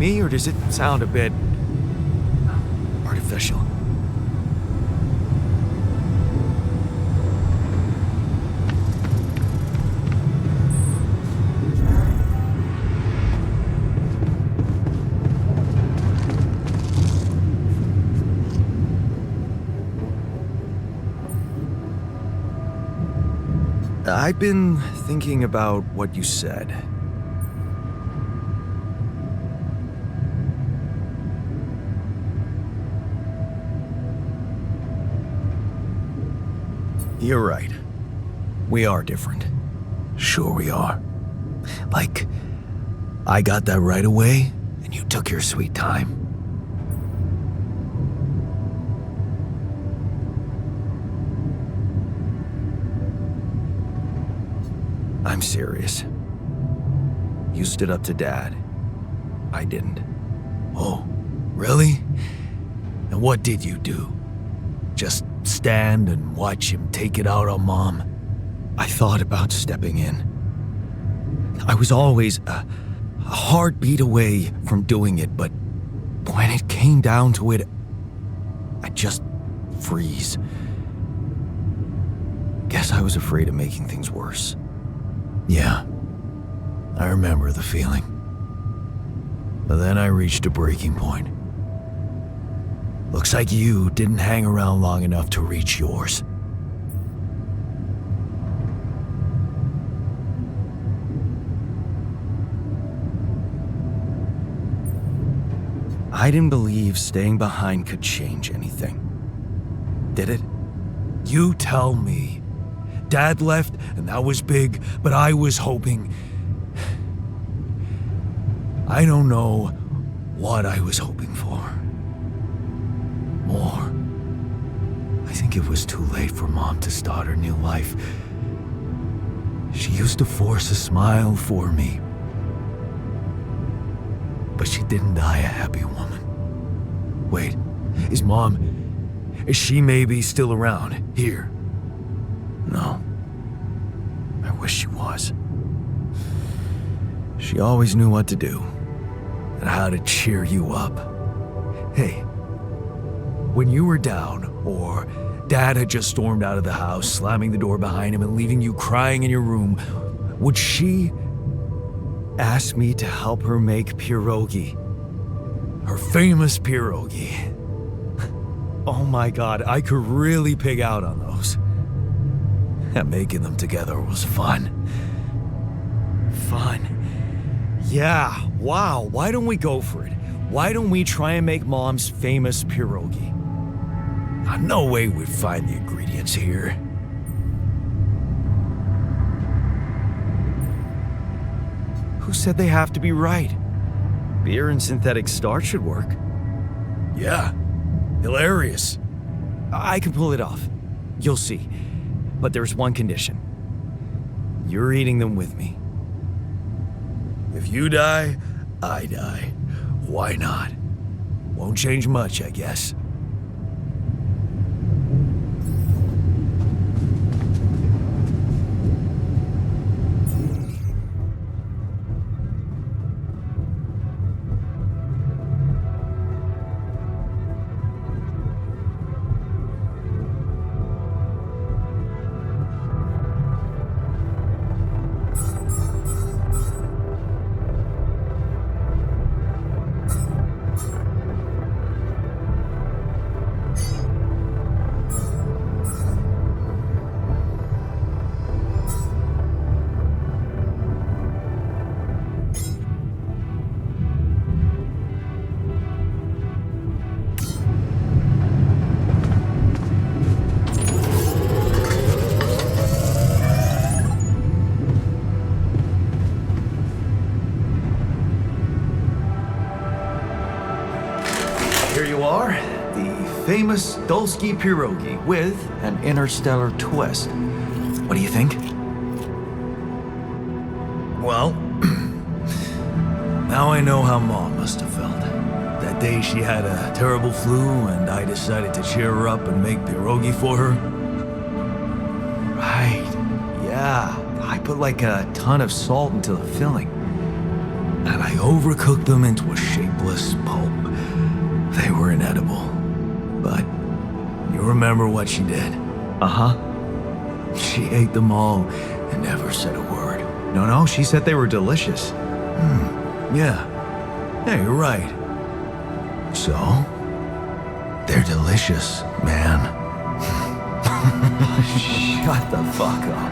me, or does it sound a bit artificial? I've been thinking about what you said. You're right. We are different. Sure we are. Like, I got that right away, and you took your sweet time. I'm serious. You stood up to Dad. I didn't. Oh, really? And what did you do? Just stand and watch him take it out on Mom? I thought about stepping in. I was always a heartbeat away from doing it, but when it came down to it, I'd just freeze. Guess I was afraid of making things worse. Yeah, I remember the feeling. But then I reached a breaking point. Looks like you didn't hang around long enough to reach yours. I didn't believe staying behind could change anything. Did it? You tell me. Dad left, and that was big, but I was hoping... I don't know what I was hoping for. More. I think it was too late for Mom to start her new life. She used to force a smile for me. But she didn't die a happy woman. Wait, is she maybe still around, here? No. I wish she was. She always knew what to do, and how to cheer you up. Hey, when you were down, or Dad had just stormed out of the house, slamming the door behind him and leaving you crying in your room, would she ask me to help her make pierogi? Her famous pierogi. Oh my God, I could really pig out on those. And making them together was fun. Fun. Yeah, wow, why don't we go for it? Why don't we try and make Mom's famous pierogi? No way we'd find the ingredients here. Who said they have to be right? Beer and synthetic starch should work. Yeah, hilarious. I can pull it off. You'll see. But there's one condition. You're eating them with me. If you die, I die. Why not? Won't change much, I guess. Here you are, the famous Dulski pierogi with an interstellar twist. What do you think? Well, now I know how Mom must have felt. That day she had a terrible flu and I decided to cheer her up and make pierogi for her. Right, yeah. I put like a ton of salt into the filling. and I overcooked them into a shapeless pulp. They were inedible. But you remember what she did? Uh-huh. She ate them all and never said a word. No, she said they were delicious. Yeah. Yeah, you're right. So, they're delicious, man. Shut the fuck up.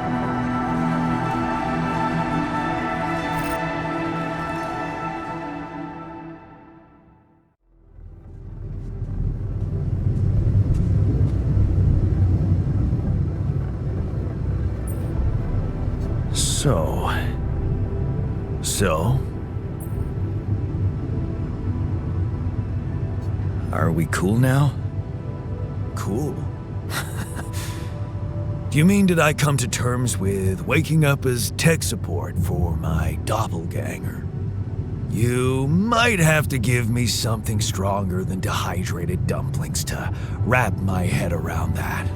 So? Are we cool now? Cool? Do you mean did I come to terms with waking up as tech support for my doppelganger? You might have to give me something stronger than dehydrated dumplings to wrap my head around that.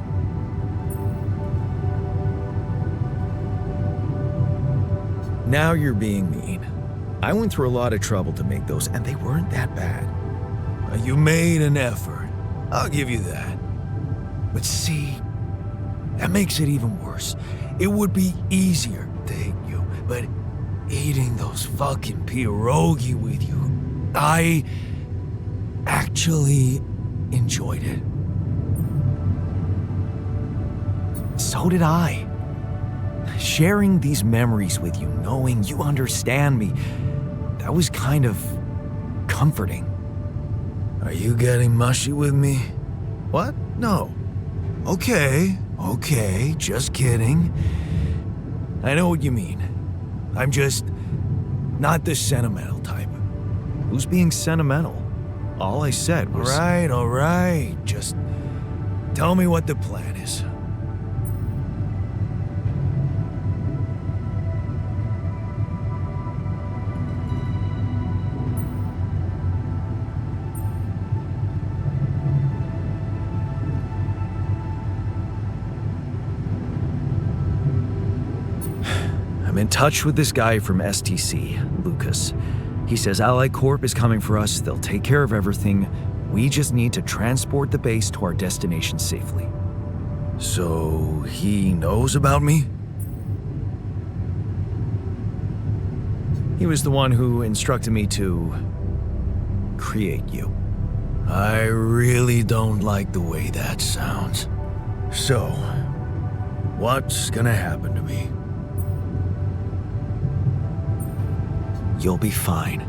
Now you're being mean. I went through a lot of trouble to make those, and they weren't that bad. You made an effort. I'll give you that. But see, that makes it even worse. It would be easier to hate you, but eating those fucking pierogi with you, I actually enjoyed it. So did I. Sharing these memories with you, knowing you understand me, that was kind of comforting. Are you getting mushy with me? What? No. Okay, just kidding. I know what you mean. I'm just not the sentimental type. Who's being sentimental? All I said was... All right. Just tell me what the plan is. I'm in touch with this guy from STC, Lucas. He says Ally Corp is coming for us. They'll take care of everything. We just need to transport the base to our destination safely. So he knows about me? He was the one who instructed me to create you. I really don't like the way that sounds. So, what's gonna happen to me? You'll be fine.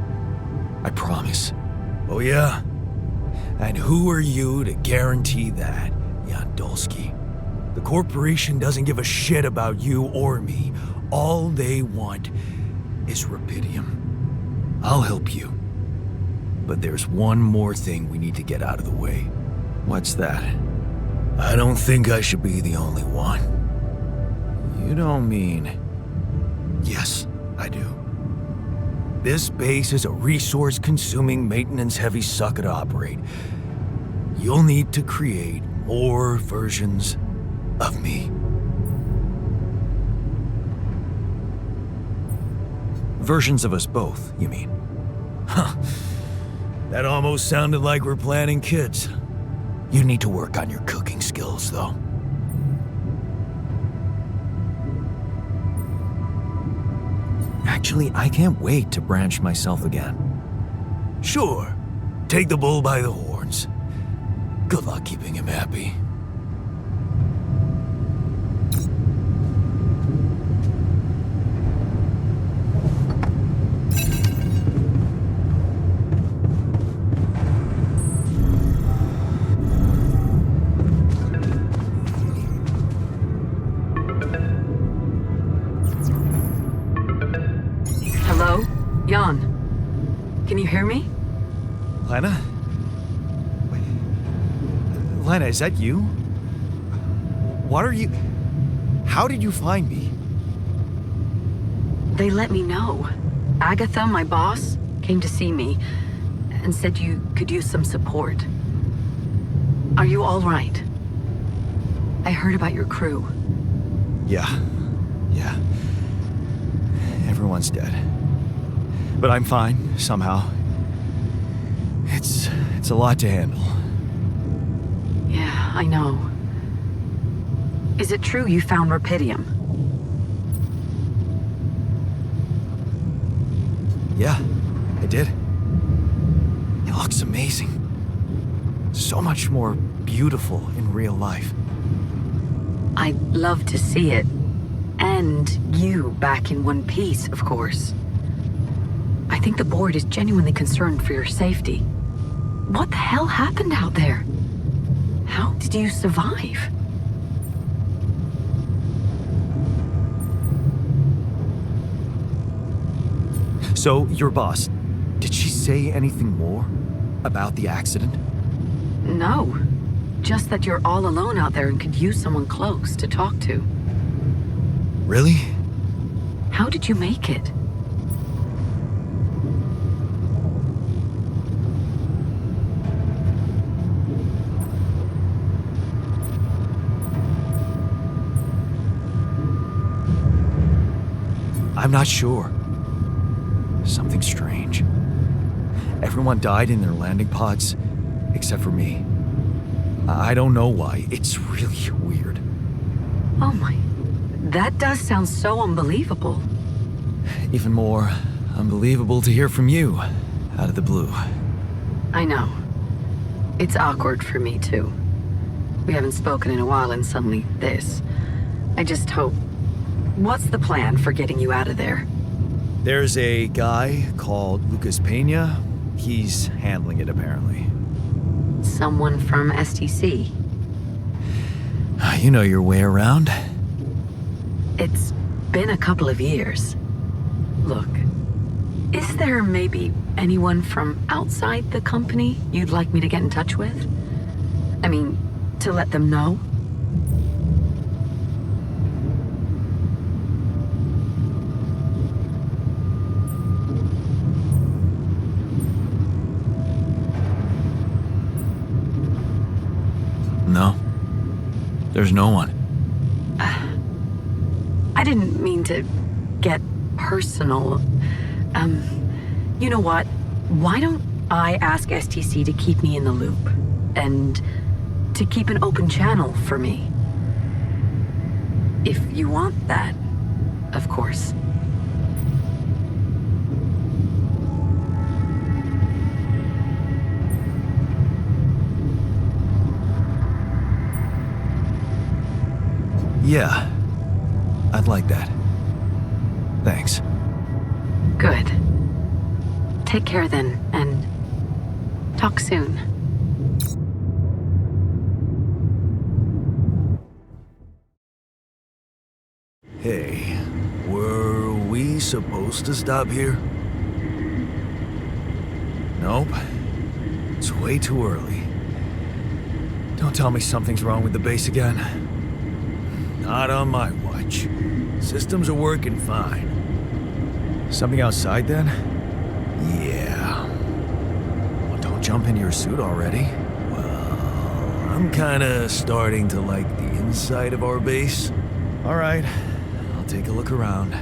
I promise. Oh yeah? And who are you to guarantee that, Yandolski? The corporation doesn't give a shit about you or me. All they want is rubidium. I'll help you. But there's one more thing we need to get out of the way. What's that? I don't think I should be the only one. You don't mean... Yes, I do. This base is a resource-consuming, maintenance-heavy sucker to operate. You'll need to create more versions of me. Versions of us both, you mean? Huh. That almost sounded like we're planning kids. You need to work on your cooking skills, though. Actually, I can't wait to branch myself again. Sure. Take the bull by the horns. Good luck keeping him happy. Jan, can you hear me? Lena? Wait. Lena, is that you? What are you... How did you find me? They let me know. Agatha, my boss, came to see me and said you could use some support. Are you all right? I heard about your crew. Yeah. Everyone's dead. but I'm fine, somehow. It's a lot to handle. Yeah, I know. Is it true you found Rapidium? Yeah, I did. It looks amazing. So much more beautiful in real life. I'd love to see it. And you back in one piece, of course. I think the board is genuinely concerned for your safety. What the hell happened out there? How did you survive? So, your boss, did she say anything more about the accident? No. Just that you're all alone out there and could use someone close to talk to. Really? How did you make it? I'm not sure. Something strange. Everyone died in their landing pods, except for me. I don't know why. It's really weird. Oh my. That does sound so unbelievable. Even more unbelievable to hear from you, out of the blue. I know. It's awkward for me, too. We haven't spoken in a while and suddenly this. I just hope... What's the plan for getting you out of there? There's a guy called Lucas Pena. He's handling it, apparently. Someone from STC. You know your way around. It's been a couple of years. Look, is there maybe anyone from outside the company you'd like me to get in touch with? I mean, to let them know? No. There's no one. I didn't mean to get personal. You know what? Why don't I ask STC to keep me in the loop? And to keep an open channel for me? If you want that, of course. Yeah. I'd like that. Thanks. Good. Take care then, and talk soon. Hey, were we supposed to stop here? Nope. It's way too early. Don't tell me something's wrong with the base again. Not on my watch. Systems are working fine. Something outside then? Yeah. Well, don't jump into your suit already. Well, I'm kinda starting to like the inside of our base. All right. I'll take a look around.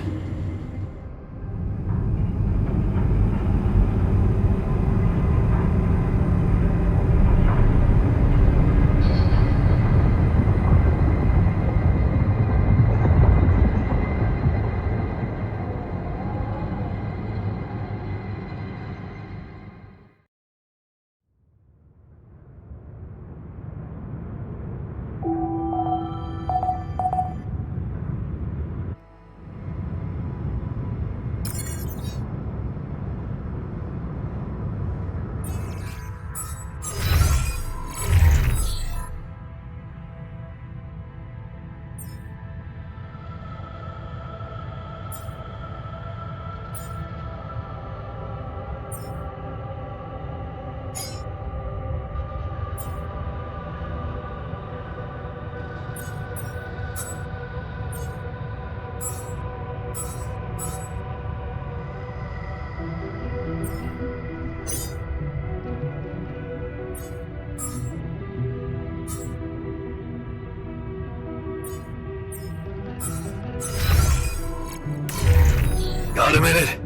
Got a minute?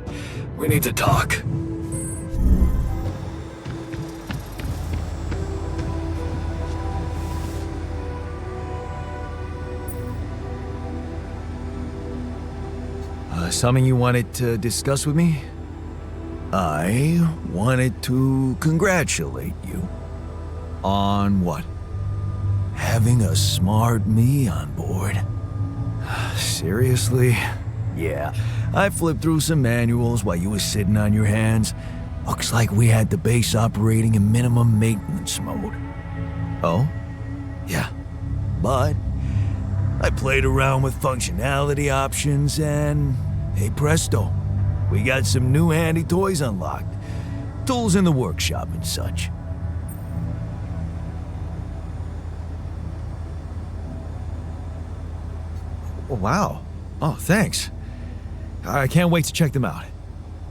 We need to talk. Something you wanted to discuss with me? I wanted to congratulate you. On what? Having a smart me on board. Seriously? Yeah, I flipped through some manuals while you was sitting on your hands. Looks like we had the base operating in minimum maintenance mode. Oh? Yeah, but I played around with functionality options and, hey presto, we got some new handy toys unlocked. Tools in the workshop and such. Wow. Oh, thanks. I can't wait to check them out.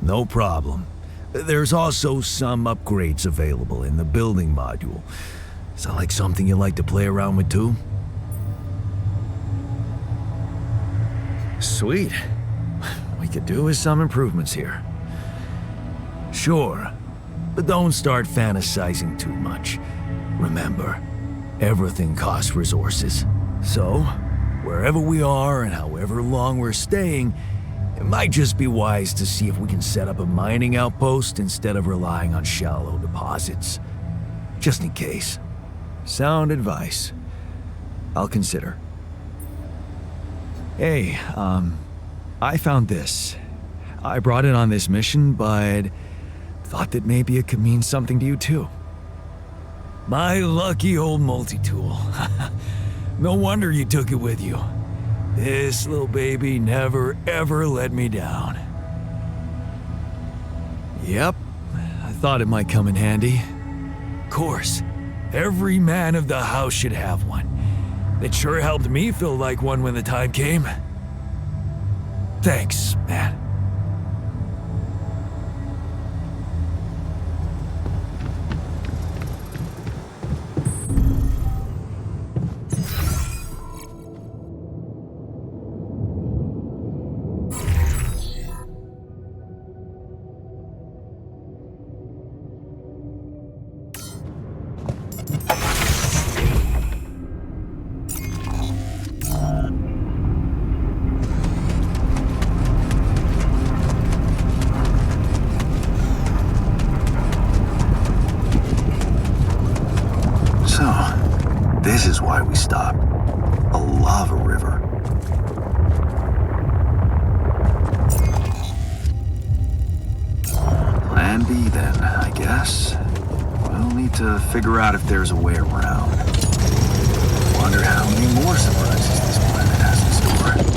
No problem. There's also some upgrades available in the building module. Sound like something you like to play around with too? Sweet. We could do with some improvements here. Sure, but don't start fantasizing too much. Remember, everything costs resources. So, wherever we are and however long we're staying, it might just be wise to see if we can set up a mining outpost instead of relying on shallow deposits. Just in case. Sound advice. I'll consider. Hey, I found this. I brought it on this mission, but thought that maybe it could mean something to you too. My lucky old multi-tool. No wonder you took it with you. This little baby never ever let me down. Yep, I thought it might come in handy. Of course, every man of the house should have one. It sure helped me feel like one when the time came. Thanks, man. This is why we stopped. A lava river. Plan B then, I guess. We'll need to figure out if there's a way around. Wonder how many more surprises this planet has in store.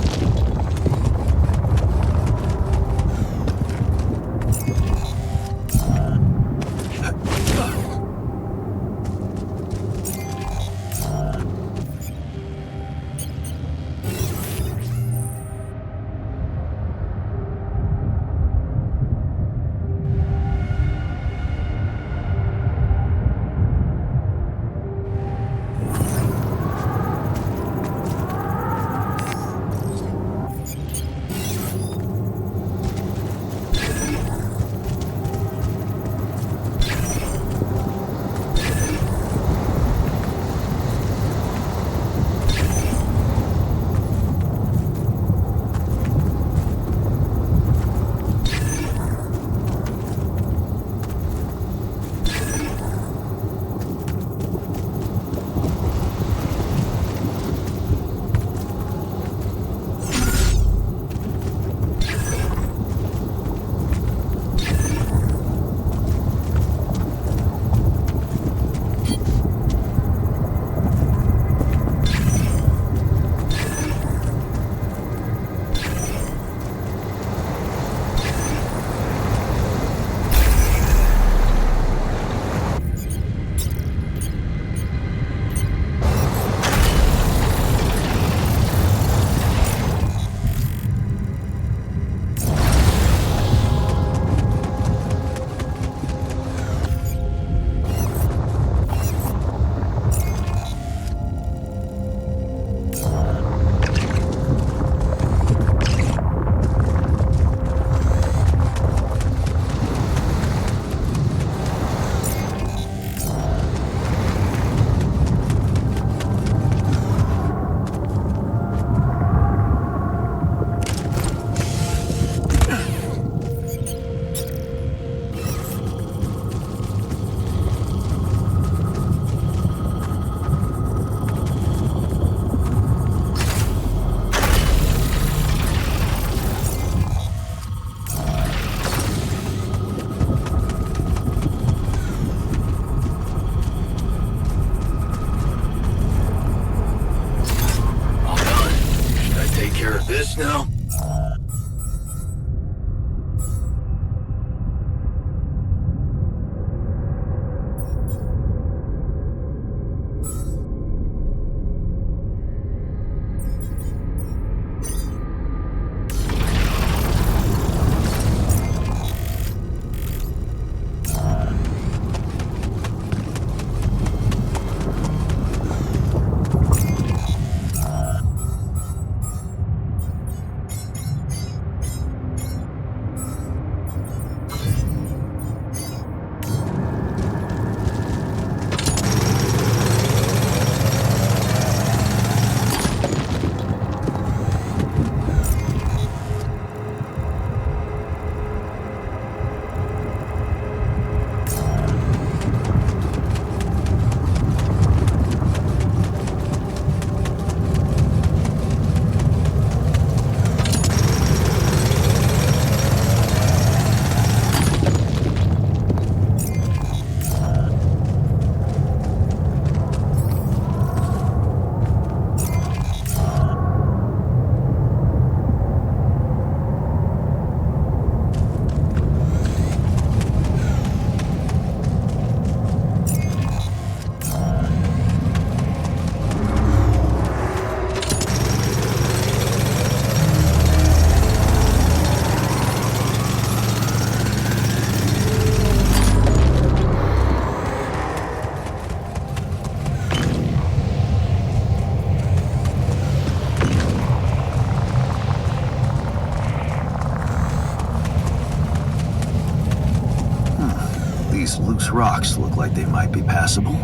These loose rocks look like they might be passable.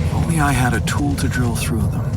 If only I had a tool to drill through them.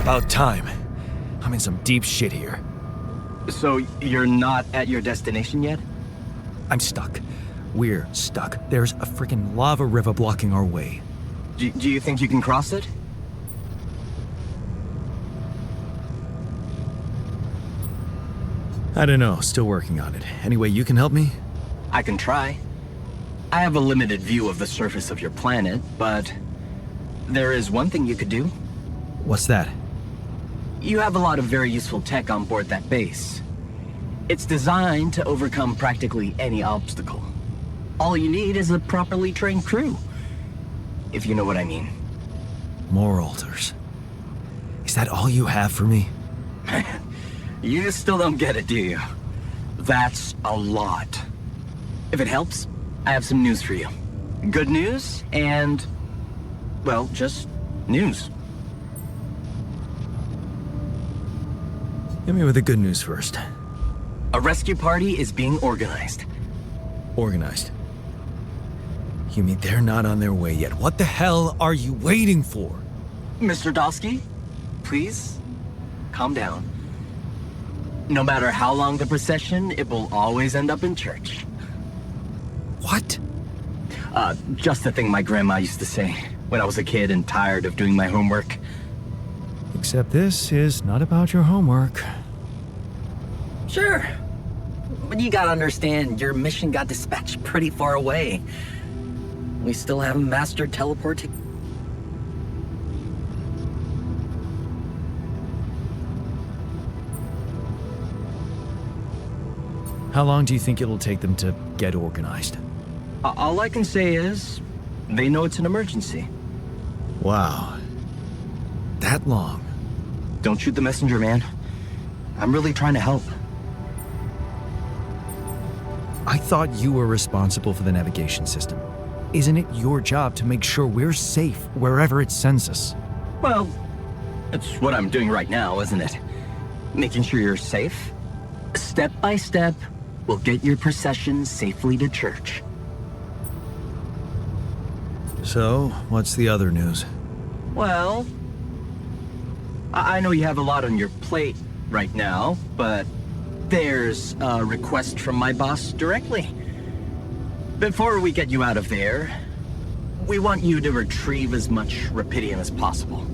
About time. I'm in some deep shit here. So you're not at your destination yet? I'm stuck. We're stuck. There's a freaking lava river blocking our way. Do you think you can cross it? I don't know, still working on it. Anyway, you can help me? I can try. I have a limited view of the surface of your planet, but there is one thing you could do. What's that? You have a lot of very useful tech on board that base. It's designed to overcome practically any obstacle. All you need is a properly trained crew, if you know what I mean. More altars. Is that all you have for me? You still don't get it, do you? That's a lot. If it helps, I have some news for you. Good news and, well, just news. Hit me with the good news first. A rescue party is being organized. Organized. You mean they're not on their way yet? What the hell are you waiting for? Mr. Dosky, please, calm down. No matter how long the procession, it will always end up in church. What? Just the thing my grandma used to say when I was a kid and tired of doing my homework. Except this is not about your homework. Sure. But you gotta understand, your mission got dispatched pretty far away. We still haven't mastered teleporting. How long do you think it'll take them to get organized? All I can say is, they know it's an emergency. Wow. That long? Don't shoot the messenger, man. I'm really trying to help. I thought you were responsible for the navigation system. Isn't it your job to make sure we're safe wherever it sends us? Well, that's what I'm doing right now, isn't it? Making sure you're safe. Step by step, we'll get your procession safely to church. So, what's the other news? Well, I know you have a lot on your plate right now, but there's a request from my boss directly. Before we get you out of there, we want you to retrieve as much Rapidium as possible.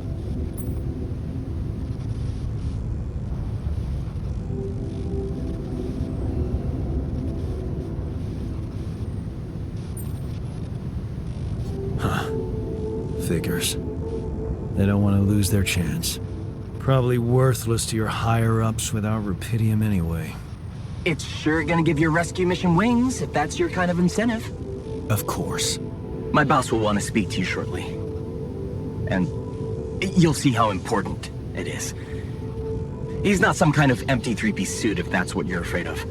Figures. They don't want to lose their chance. Probably worthless to your higher-ups without Rapidium anyway. It's sure gonna give your rescue mission wings, if that's your kind of incentive. Of course. My boss will want to speak to you shortly. And you'll see how important it is. He's not some kind of empty three-piece suit, if that's what you're afraid of.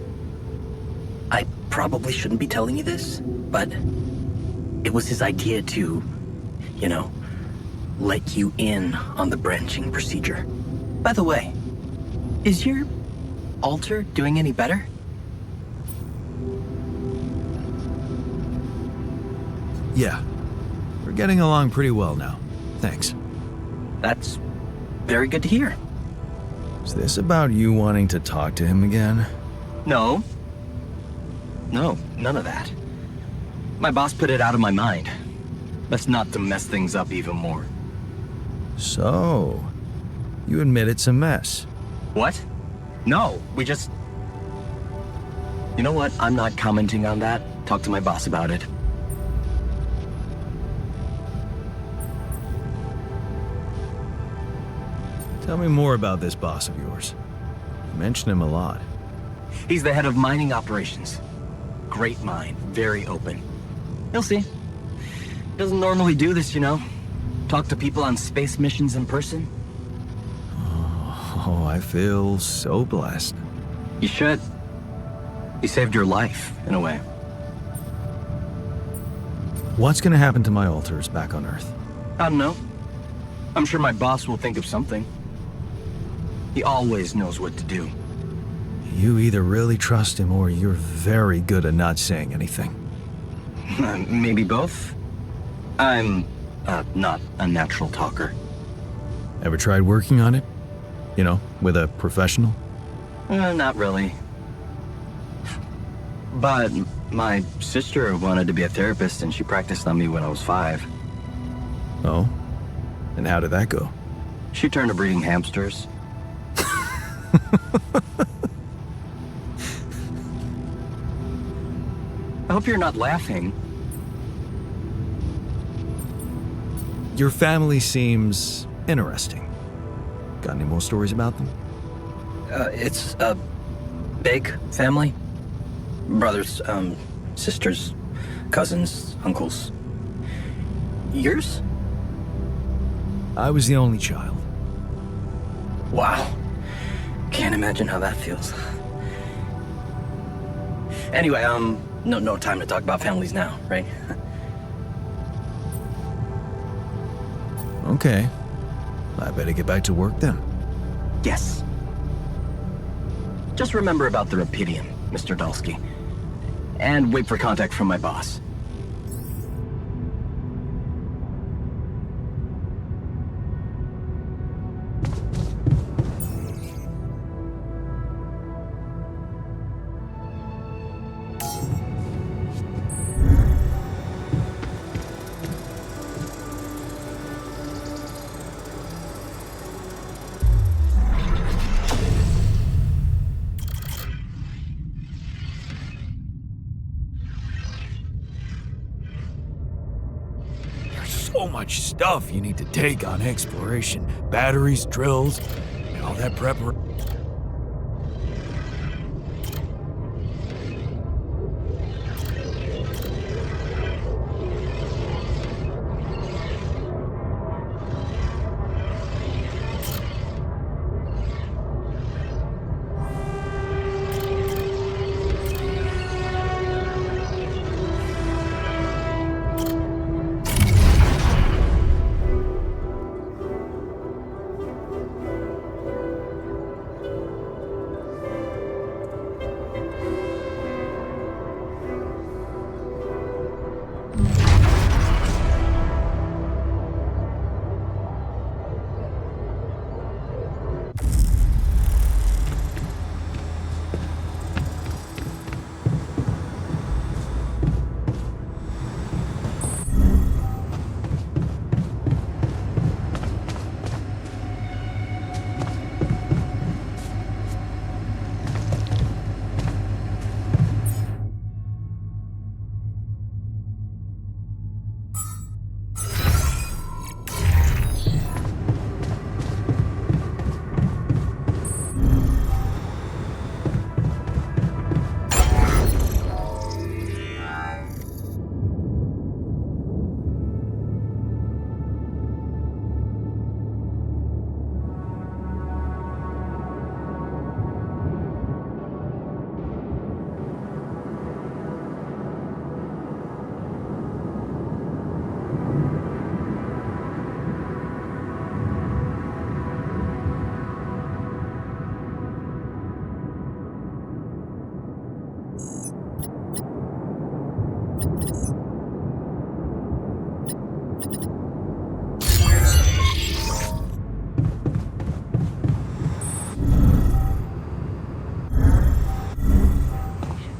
I probably shouldn't be telling you this, but it was his idea to, let you in on the branching procedure. By the way, is your altar doing any better? Yeah. We're getting along pretty well now. Thanks. That's very good to hear. Is this about you wanting to talk to him again? No, none of that. My boss put it out of my mind. That's not to mess things up even more. So, you admit it's a mess. What? No, we just... You know what? I'm not commenting on that. Talk to my boss about it. Tell me more about this boss of yours. You mention him a lot. He's the head of mining operations. Great mind, very open. You'll see. Doesn't normally do this, Talk to people on space missions in person. Oh, I feel so blessed. You should. He saved your life, in a way. What's gonna happen to my altars back on Earth? I don't know. I'm sure my boss will think of something. He always knows what to do. You either really trust him or you're very good at not saying anything. Maybe both? I'm not a natural talker. Ever tried working on it? You know, with a professional? Not really. But my sister wanted to be a therapist and she practiced on me when I was 5. Oh? And how did that go? She turned to breeding hamsters. I hope you're not laughing. Your family seems interesting. Got any more stories about them? It's a big family. Brothers, sisters, cousins, uncles. Yours? I was the only child. Wow. Can't imagine how that feels. Anyway, no time to talk about families now, right? Okay. I better get back to work then. Yes. Just remember about the Rapidium, Mr. Dalsky. And wait for contact from my boss. So much stuff you need to take on exploration. Batteries, drills, and all that preparation.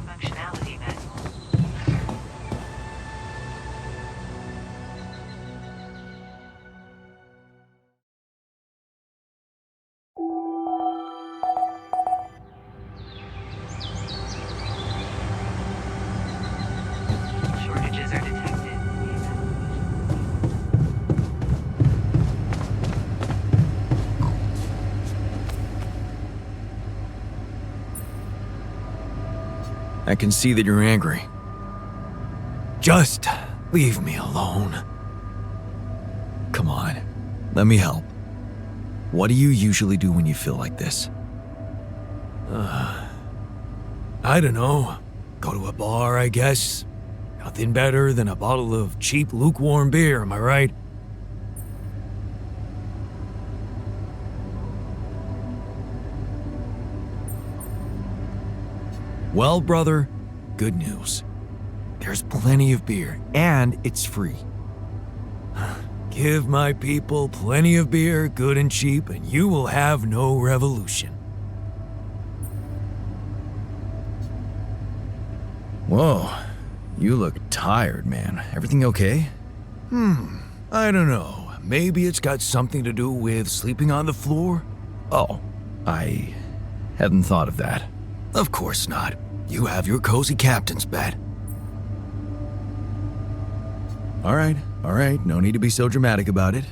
Functionality met. Shortages are detected. I can see that you're angry. Just leave me alone. Come on, let me help. What do you usually do when you feel like this? I don't know. Go to a bar, I guess. Nothing better than a bottle of cheap, lukewarm beer, am I right? Well, brother, good news. There's plenty of beer, and it's free. Give my people plenty of beer, good and cheap, and you will have no revolution. Whoa, you look tired, man. Everything okay? I don't know. Maybe it's got something to do with sleeping on the floor? Oh, I hadn't thought of that. Of course not. You have your cozy captain's bed. All right, no need to be so dramatic about it.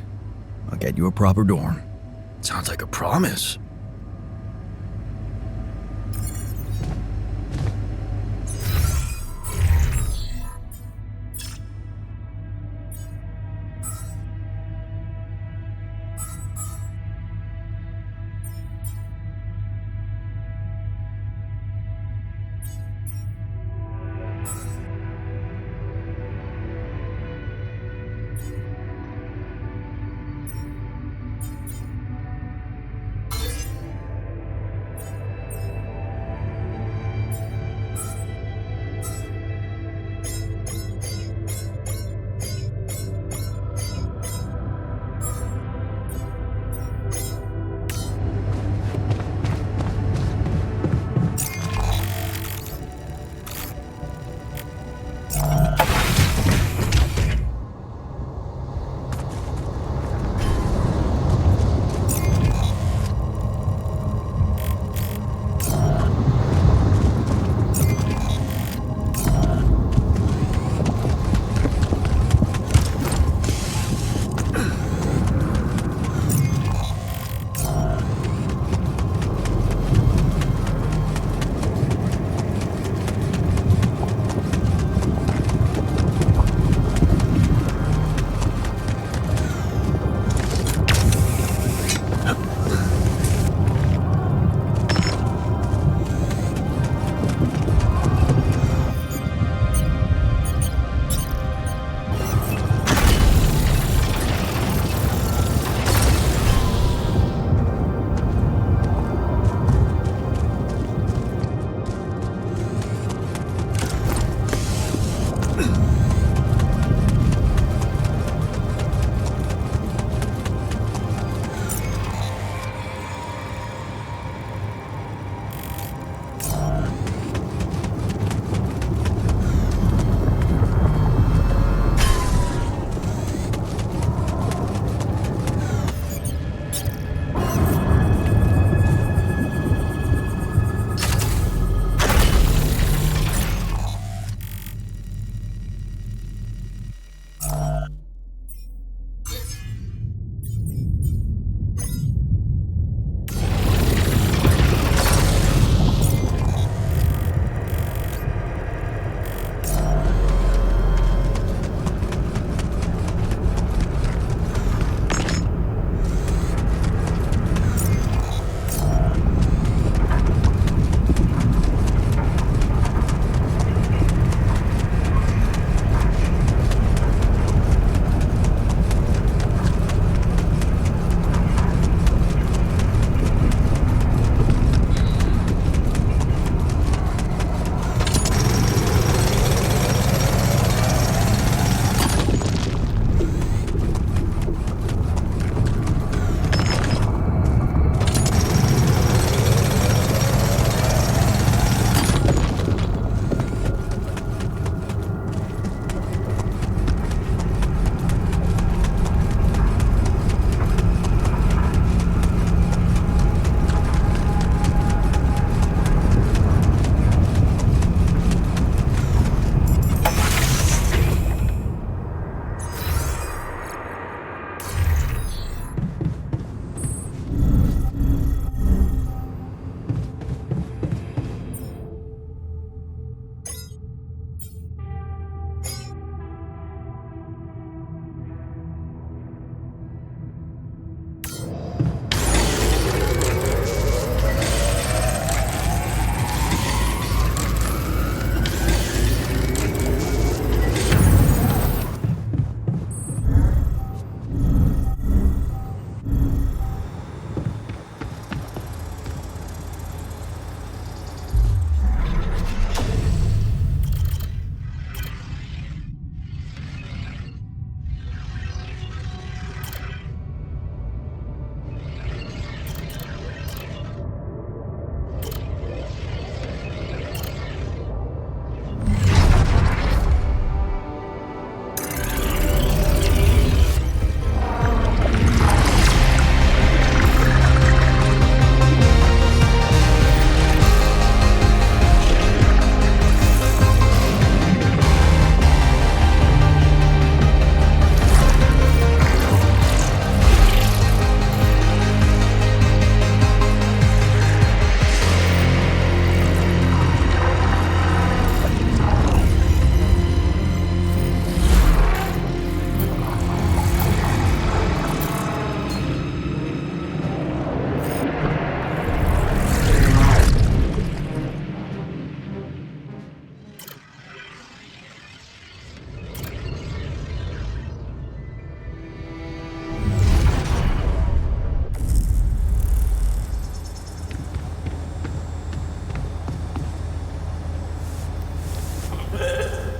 I'll get you a proper dorm. Sounds like a promise.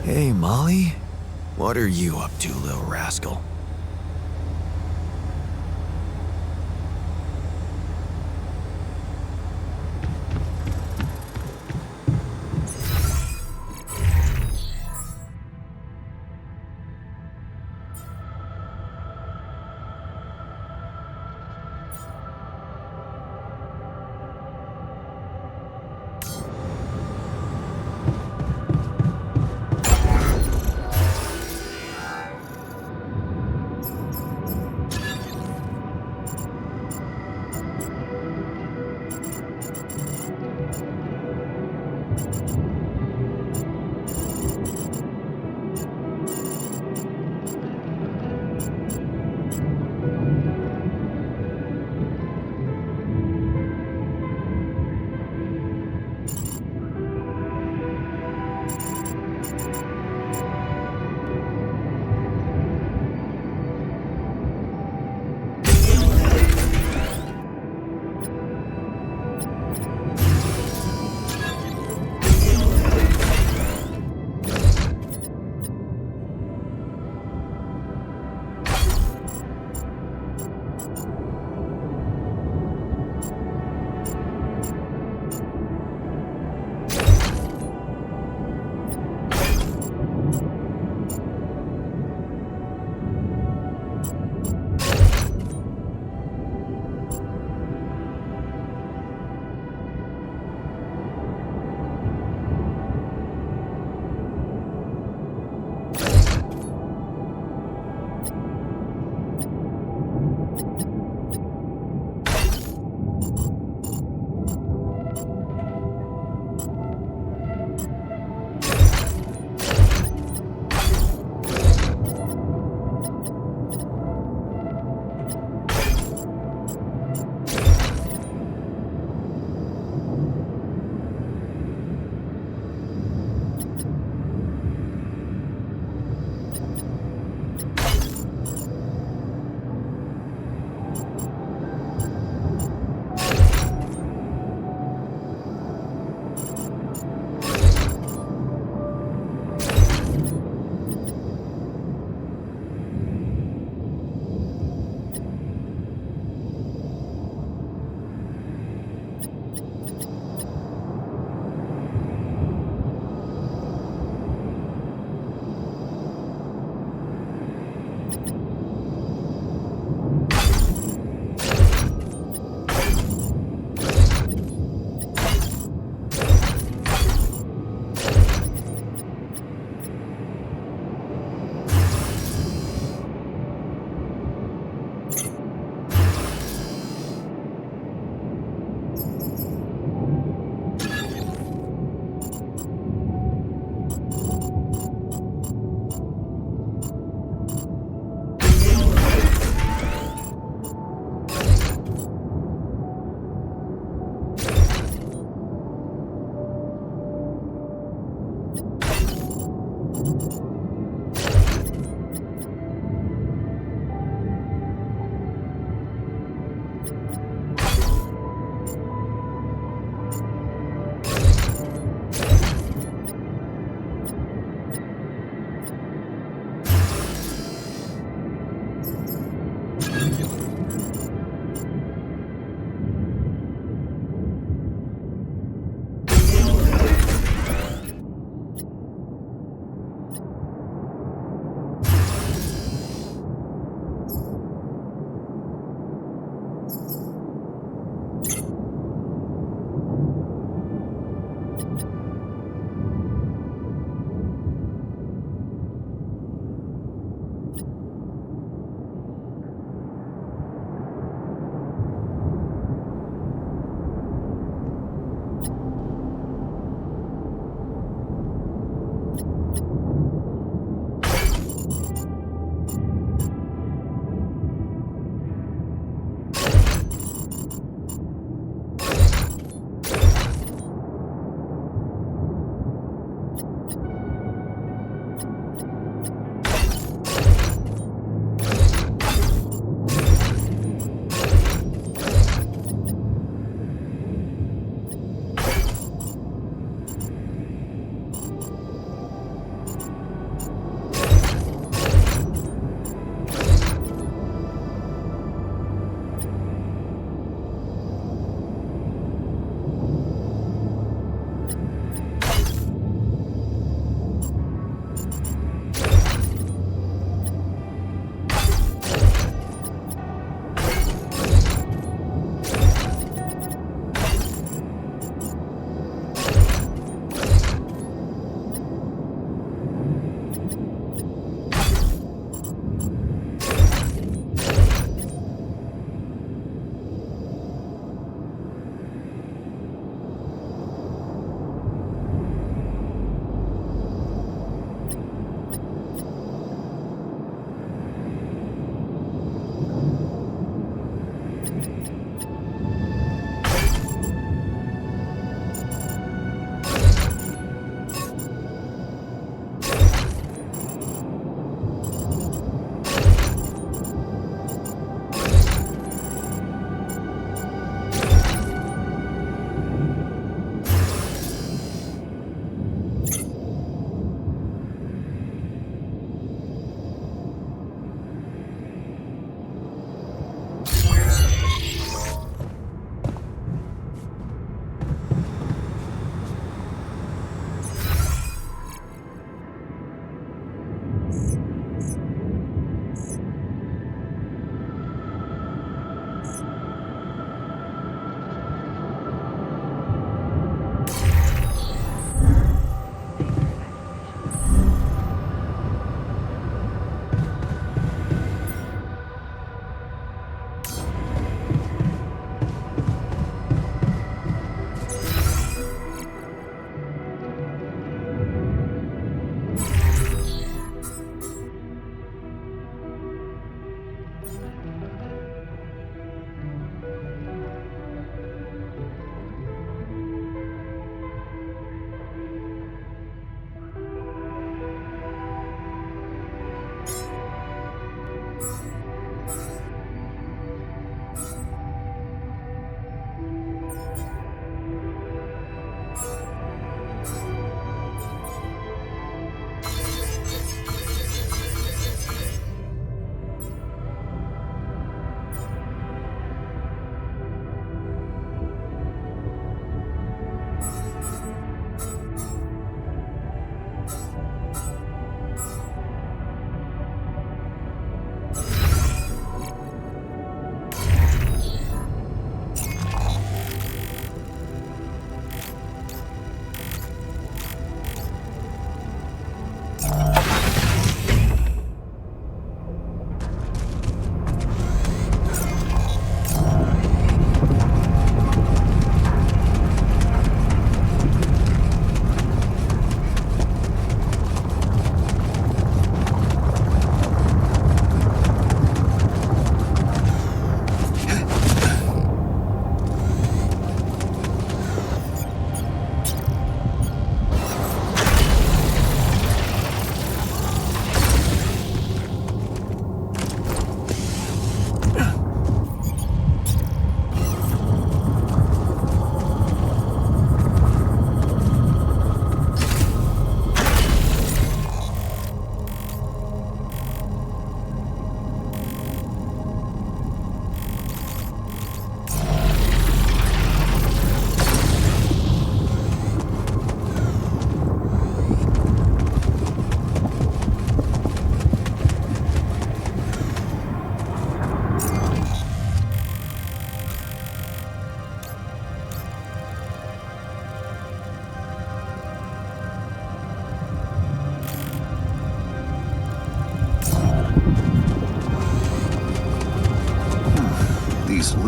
Hey, Molly. What are you up to, little rascal?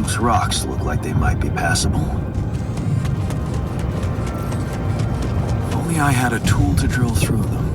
Loose rocks look like they might be passable. If only I had a tool to drill through them.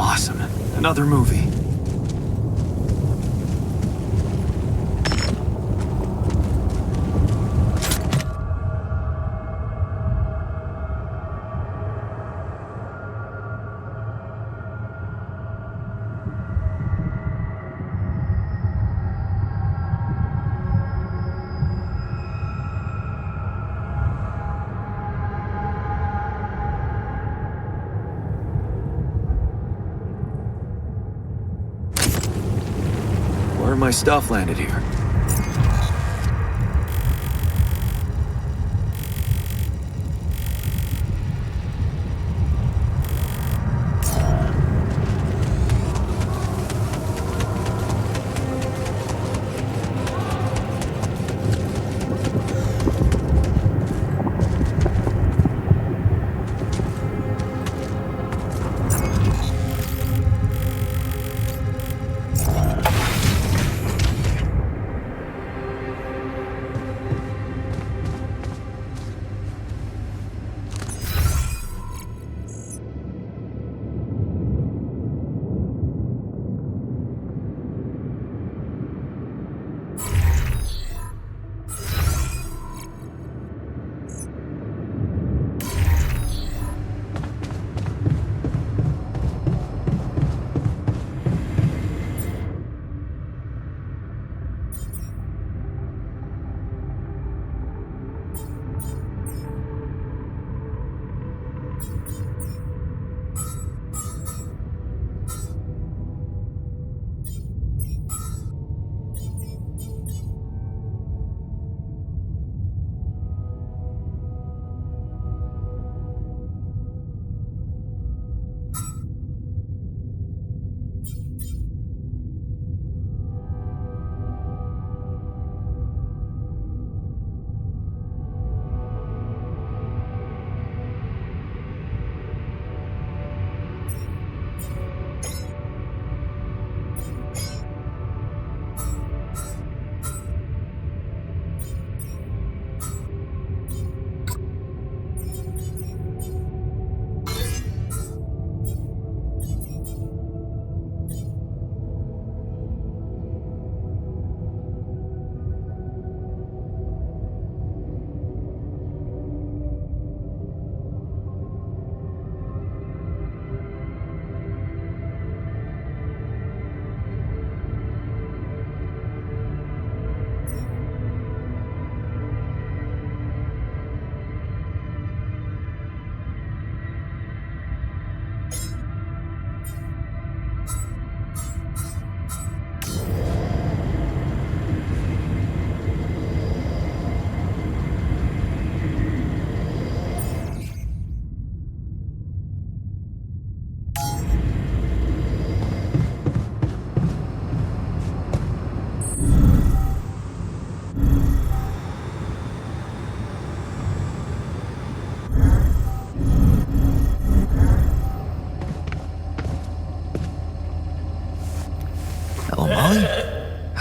Awesome. Another movie. Where my stuff landed here.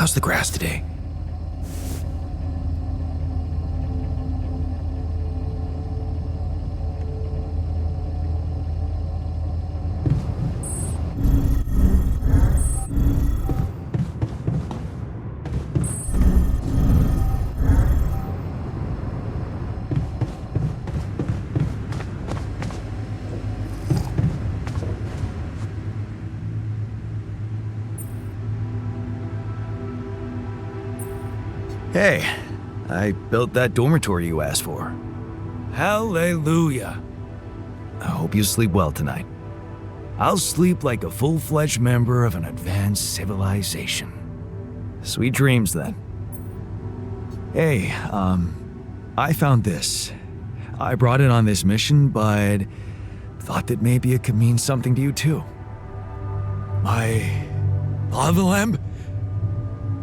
How's the grass today? Hey, I built that dormitory you asked for. Hallelujah. I hope you sleep well tonight. I'll sleep like a full-fledged member of an advanced civilization. Sweet dreams, then. Hey, I found this. I brought it on this mission, but thought that maybe it could mean something to you, too. My lava lamp?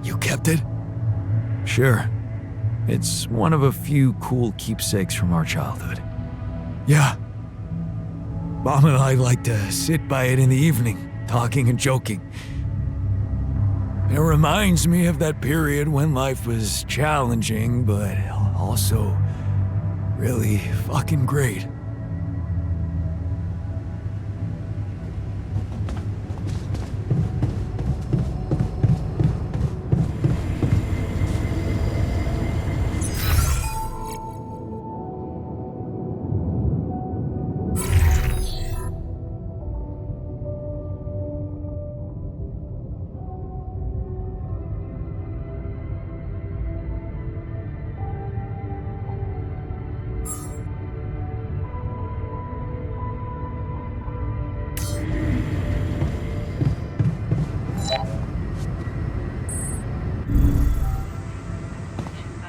You kept it? Sure. It's one of a few cool keepsakes from our childhood. Yeah. Mom and I like to sit by it in the evening, talking and joking. It reminds me of that period when life was challenging, but also really fucking great.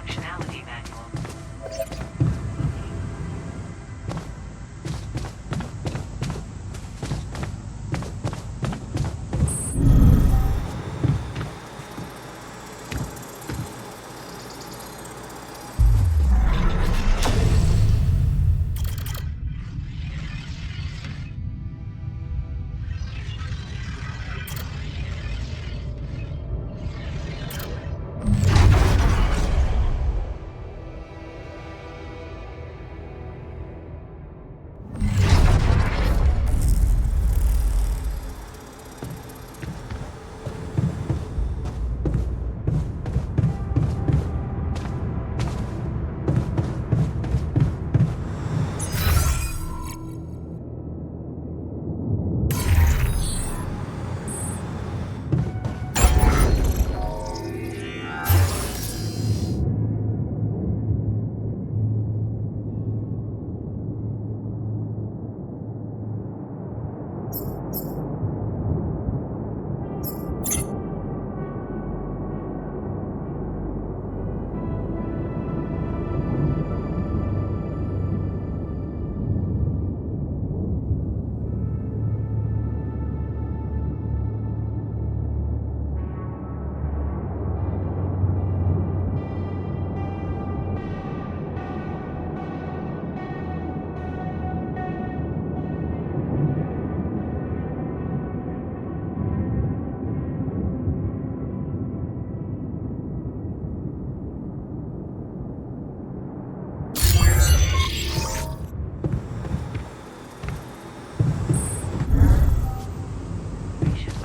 Functionality manual.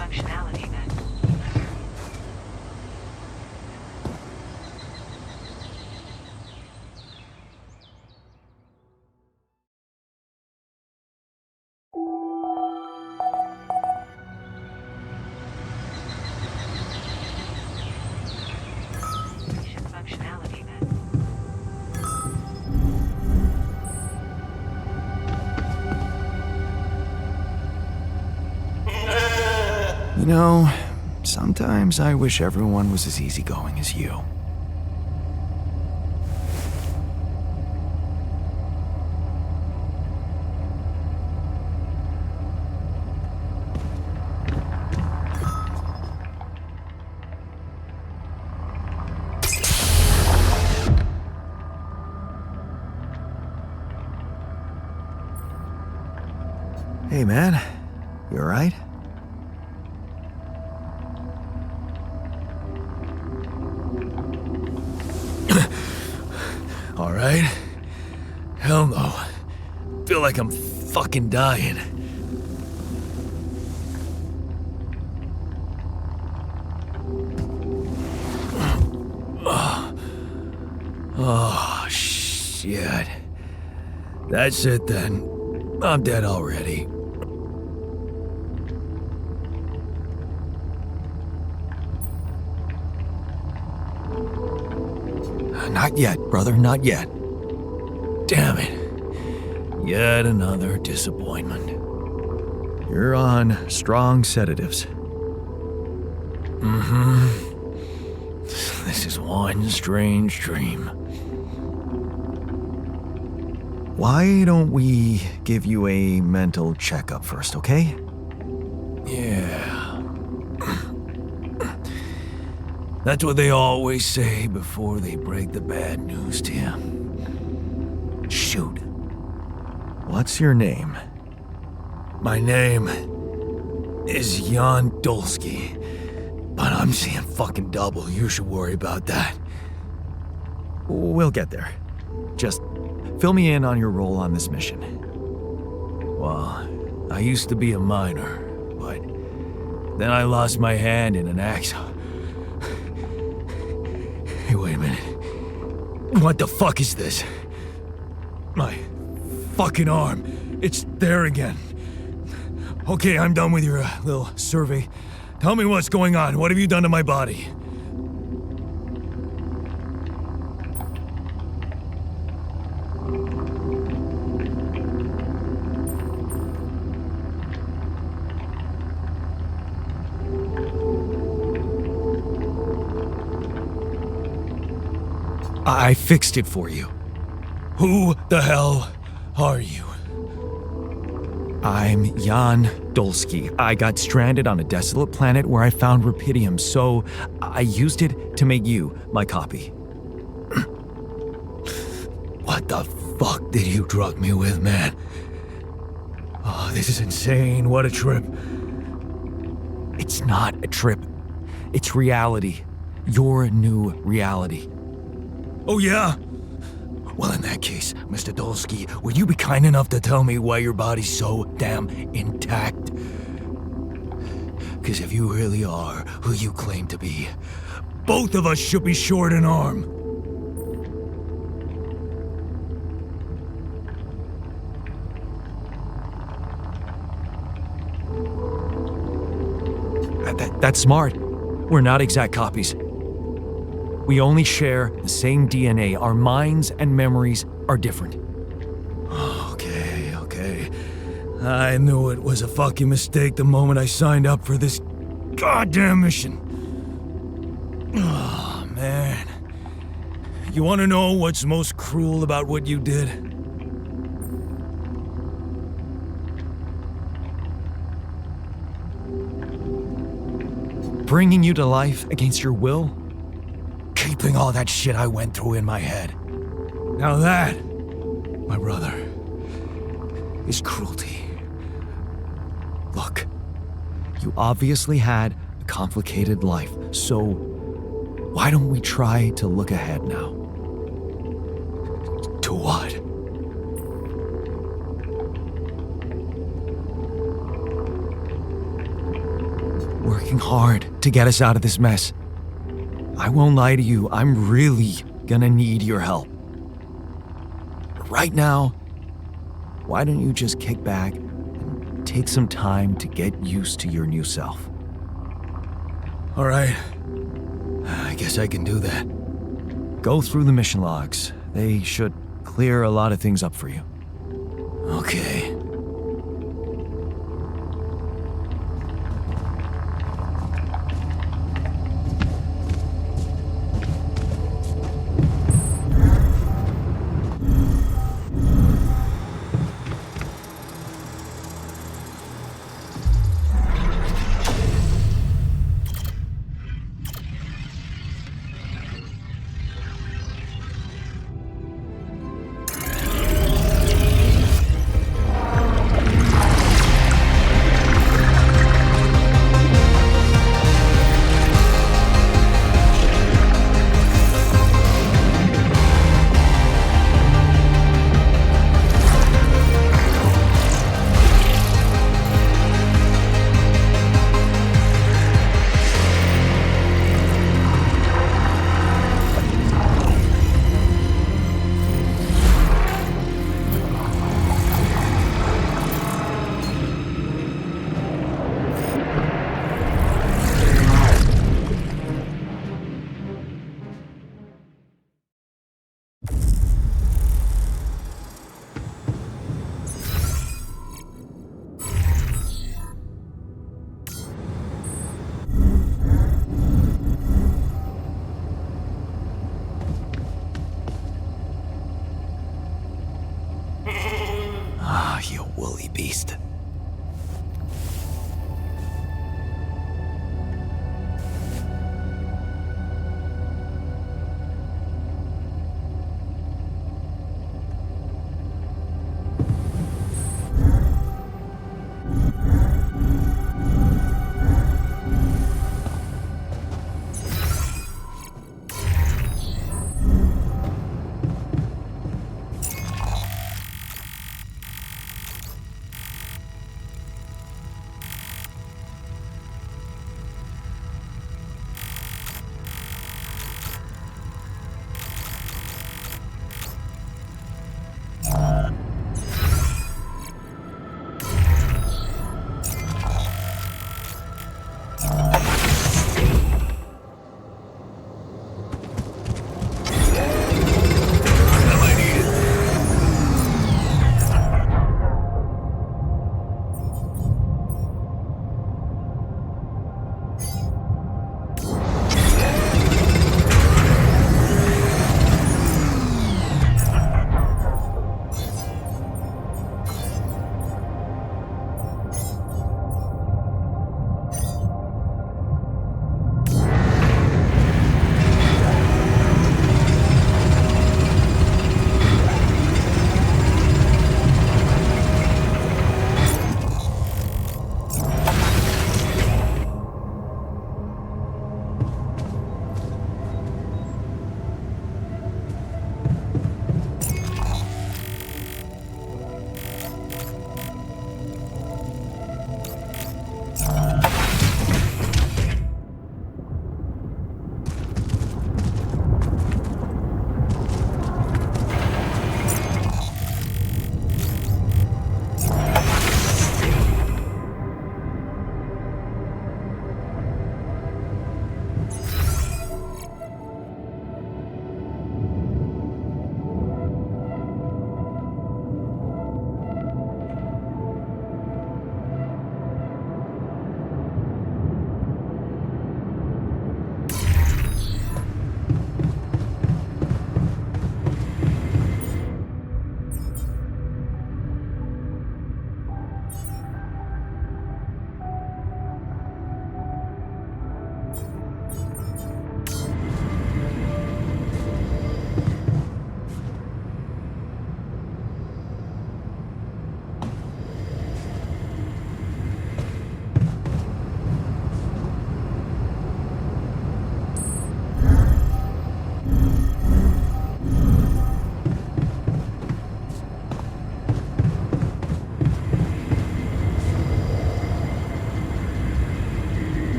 Functionality manual. Functionality manual. You know, sometimes I wish everyone was as easygoing as you. Hey, man. You alright? All right? Hell no. Feel like I'm fucking dying. Oh, shit. That's it then. I'm dead already. Not yet, brother, not yet. Damn it. Yet another disappointment. You're on strong sedatives. This is one strange dream. Why don't we give you a mental checkup first, okay? Yeah. That's what they always say before they break the bad news to you. Shoot. What's your name? My name is Jan Dolsky, but I'm seeing fucking double. You should worry about that. We'll get there. Just fill me in on your role on this mission. Well, I used to be a miner, but then I lost my hand in an accident. Hey, wait a minute. What the fuck is this? My fucking arm. It's there again. Okay, I'm done with your little survey. Tell me what's going on. What have you done to my body? I fixed it for you. Who the hell are you? I'm Jan Dolsky. I got stranded on a desolate planet where I found rupidium, so I used it to make you my copy. What the fuck did you drug me with, man? Oh, this is insane. What a trip. It's not a trip. It's reality. Your new reality. Oh, yeah? Well, in that case, Mr. Dolsky, would you be kind enough to tell me why your body's so damn intact? Because if you really are who you claim to be, both of us should be short an arm. That's smart. We're not exact copies. We only share the same DNA. Our minds and memories are different. Okay. I knew it was a fucking mistake the moment I signed up for this goddamn mission. Oh, man. You want to know what's most cruel about what you did? Bringing you to life against your will? Keeping all that shit I went through in my head. Now that, my brother, is cruelty. Look, you obviously had a complicated life, so why don't we try to look ahead now? To what? Working hard to get us out of this mess. I won't lie to you, I'm really gonna need your help. Right now, why don't you just kick back and take some time to get used to your new self? All right. I guess I can do that. Go through the mission logs. They should clear a lot of things up for you. Okay. woolly beast.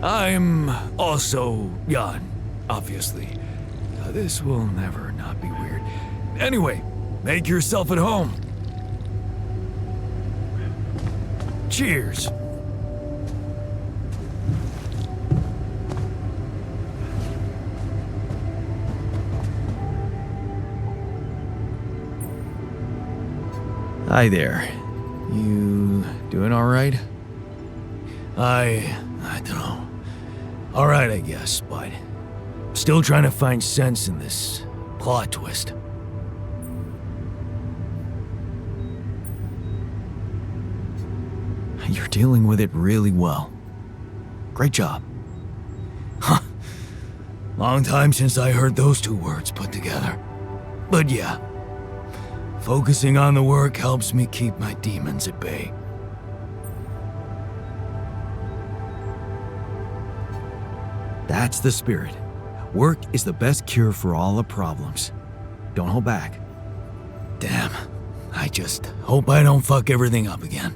I'm also Jan, obviously. This will never not be weird. Anyway, make yourself at home. Cheers. Hi there. You doing all right? I don't know. All right, I guess, but still trying to find sense in this plot twist. You're dealing with it really well. Great job. Long time since I heard those two words put together. But yeah, focusing on the work helps me keep my demons at bay. That's the spirit. Work is the best cure for all the problems. Don't hold back. Damn, I just hope I don't fuck everything up again.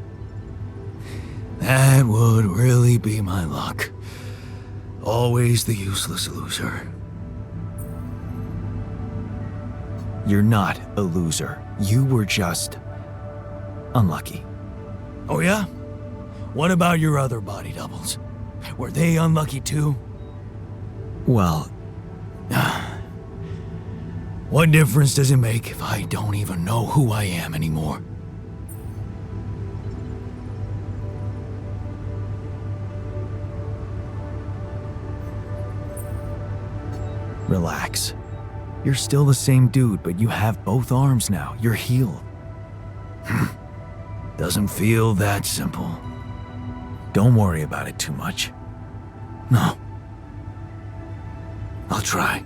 That would really be my luck. Always the useless loser. You're not a loser. You were just unlucky. Oh yeah? What about your other body doubles? Were they unlucky too? Well, what difference does it make if I don't even know who I am anymore? relax. You're still the same dude, but you have both arms now. You're healed. Doesn't feel that simple. Don't worry about it too much. No. I'll try.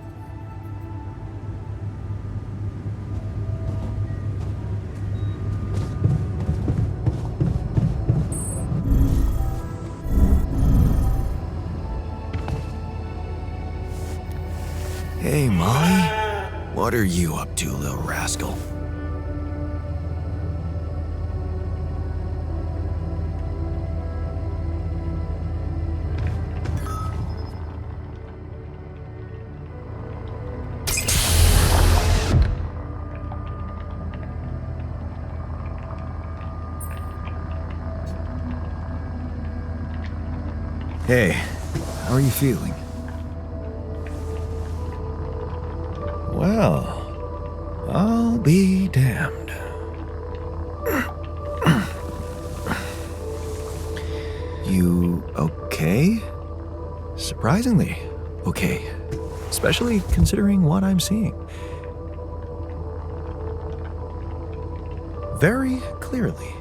Hey, Molly. What are you up to, little rascal? Hey, how are you feeling? Well, I'll be damned. You okay? Surprisingly okay. Especially considering what I'm seeing. Very clearly.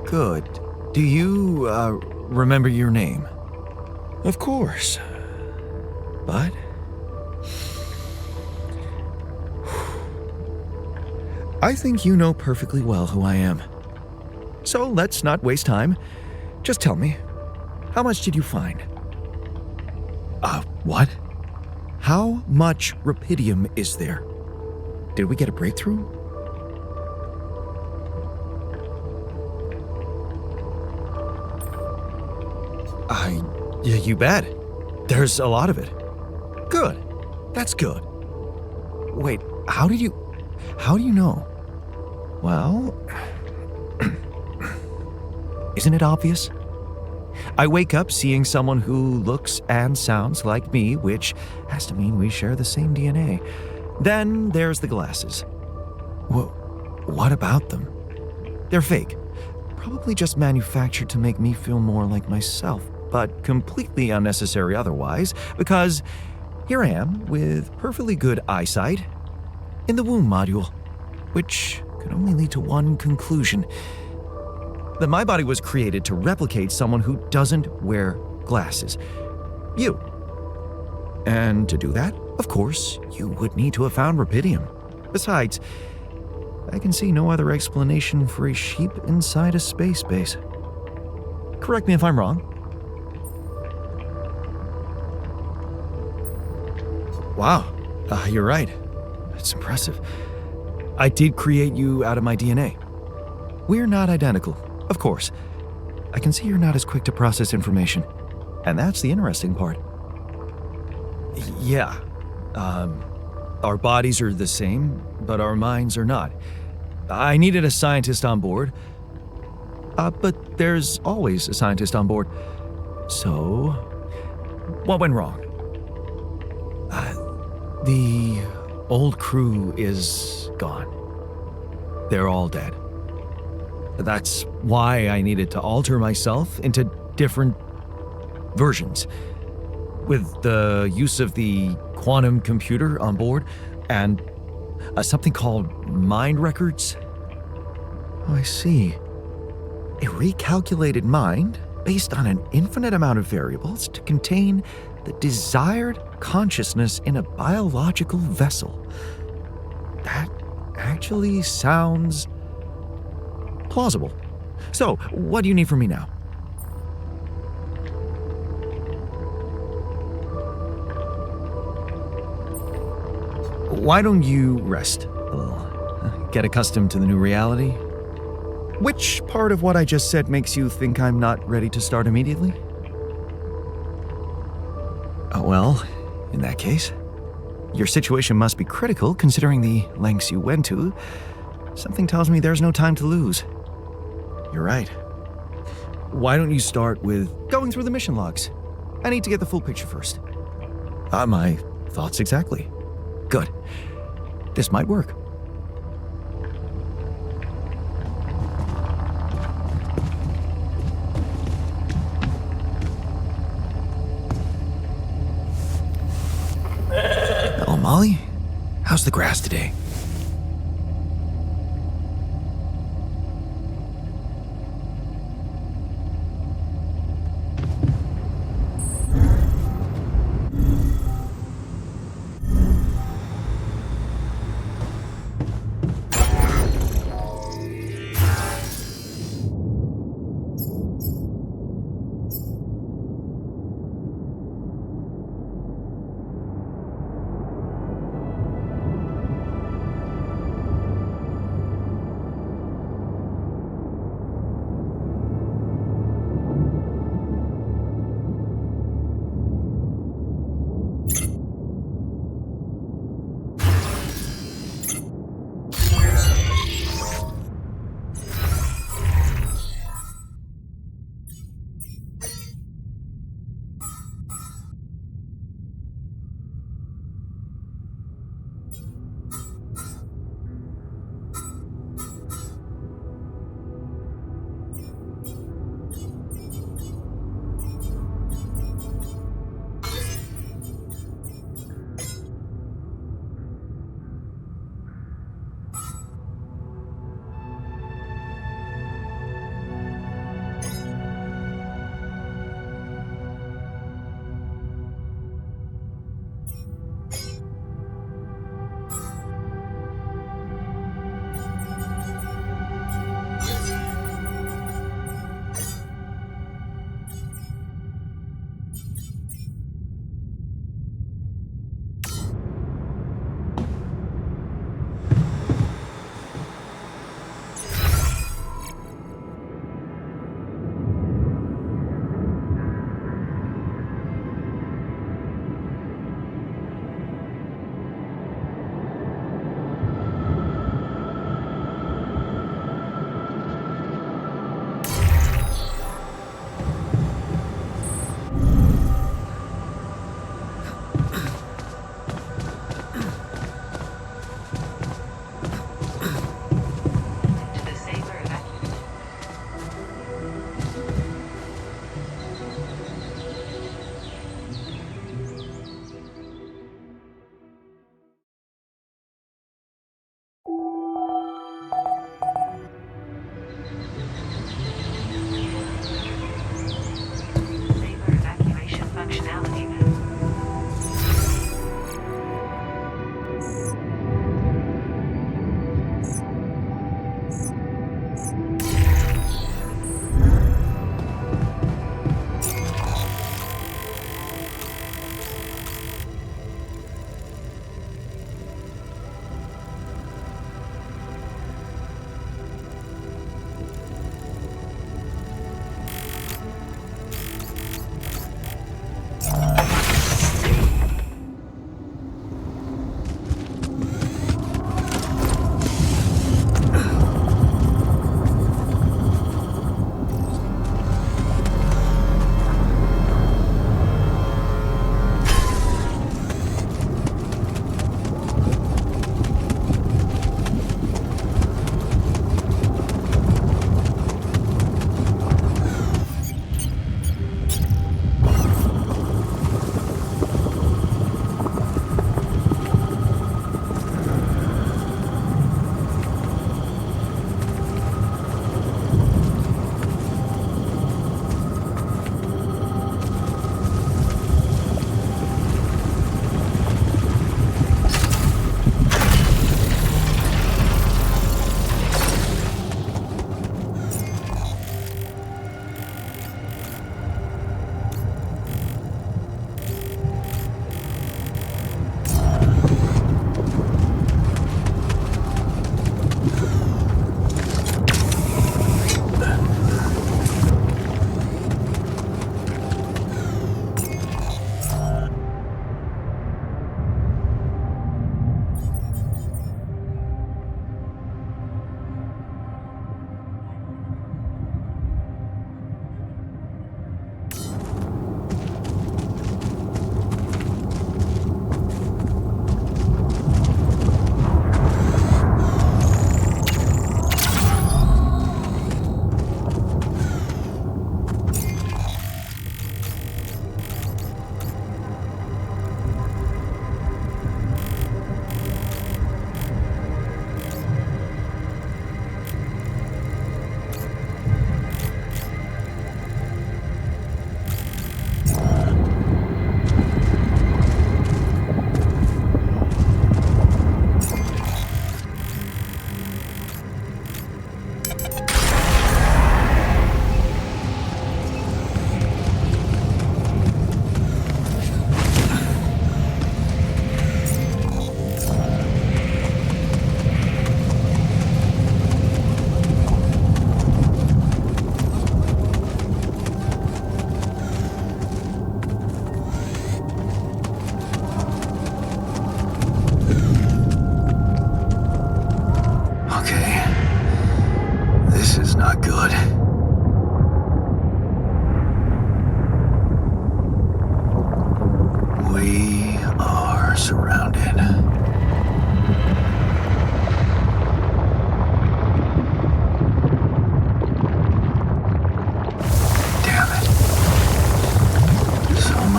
Good. Do you, remember your name? Of course. But... I think you know perfectly well who I am. So let's not waste time. Just tell me, how much did you find? What? How much rupidium is there? Did we get a breakthrough? Yeah, you bet. There's a lot of it. Good. That's good. Wait, how do you know? Well, isn't it obvious? I wake up seeing someone who looks and sounds like me, which has to mean we share the same DNA. Then there's the glasses. What about them? They're fake. Probably just manufactured to make me feel more like myself, but completely unnecessary otherwise, because here I am with perfectly good eyesight in the womb module, which can only lead to one conclusion: that my body was created to replicate someone who doesn't wear glasses. You. And to do that, of course, you would need to have found rupidium. Besides, I can see no other explanation for a sheep inside a space base. Correct me if I'm wrong. Wow, you're right. That's impressive. I did create you out of my DNA. We're not identical, of course. I can see you're not as quick to process information. And that's the interesting part. Yeah. Our bodies are the same, but our minds are not. I needed a scientist on board. But there's always a scientist on board. So, what went wrong? The old crew is gone. They're all dead. That's why I needed to alter myself into different versions. With the use of the quantum computer on board and something called mind records. Oh, I see. A recalculated mind based on an infinite amount of variables to contain the desired consciousness in a biological vessel. That actually sounds plausible. So, what do you need from me now? Why don't you rest a little? Get accustomed to the new reality? Which part of what I just said makes you think I'm not ready to start immediately? Well, in that case, your situation must be critical considering the lengths you went to. Something tells me there's no time to lose. You're right. Why don't you start with going through the mission logs? I need to get the full picture first. My thoughts exactly. Good. This might work. Hello, Molly. How's the grass today?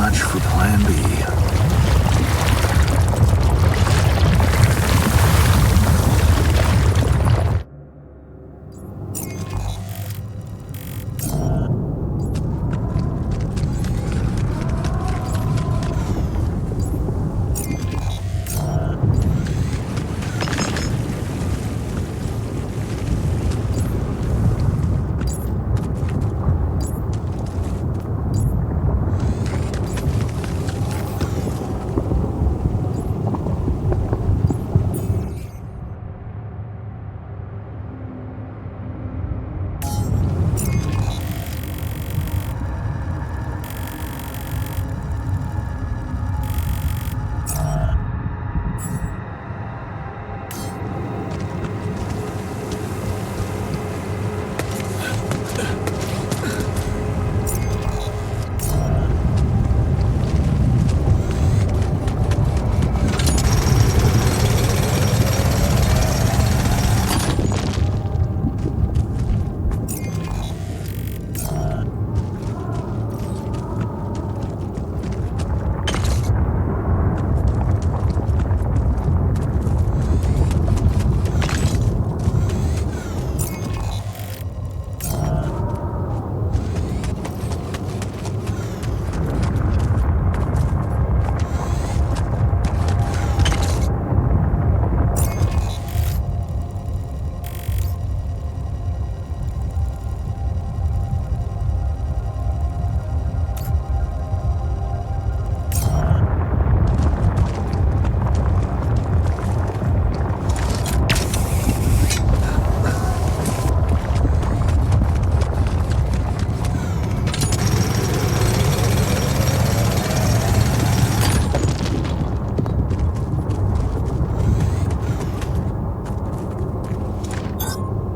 much for Plan B.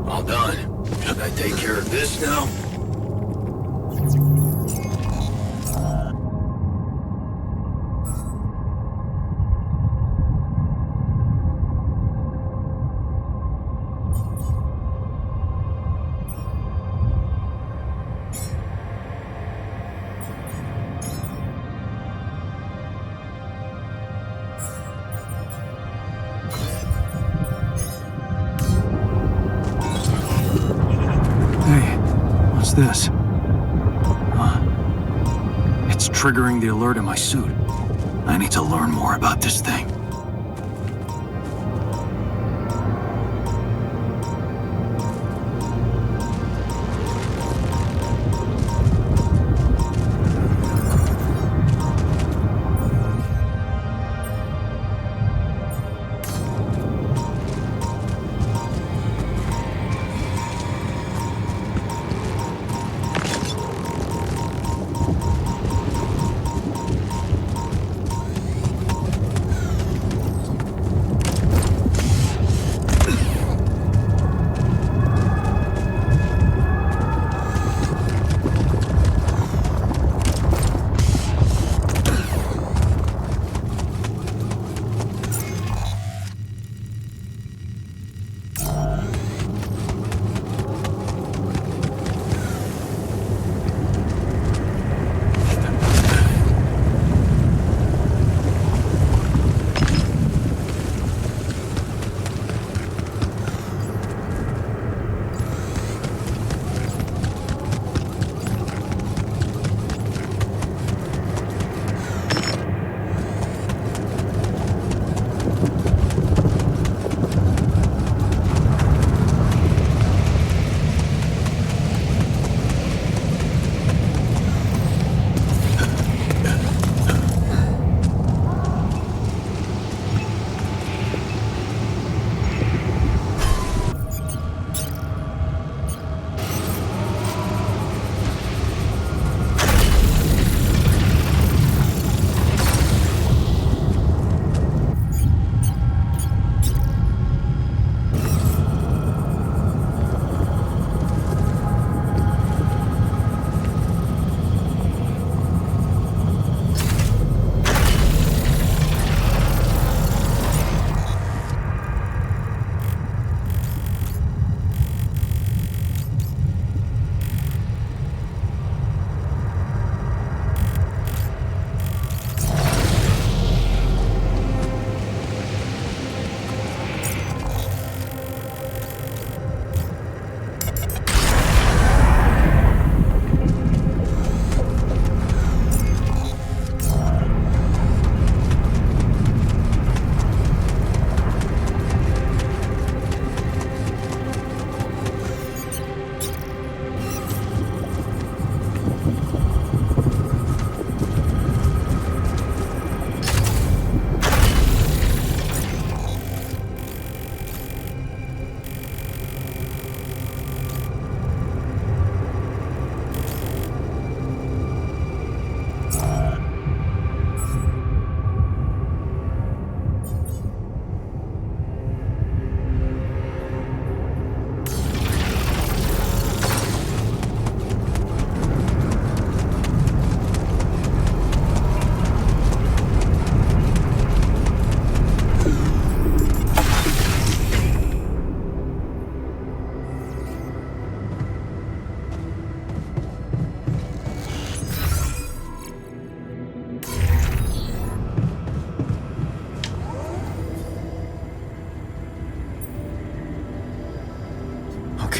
All done. Should I take care of this now? Hey, what's this? It's triggering the alert in my suit. I need to learn more about this thing.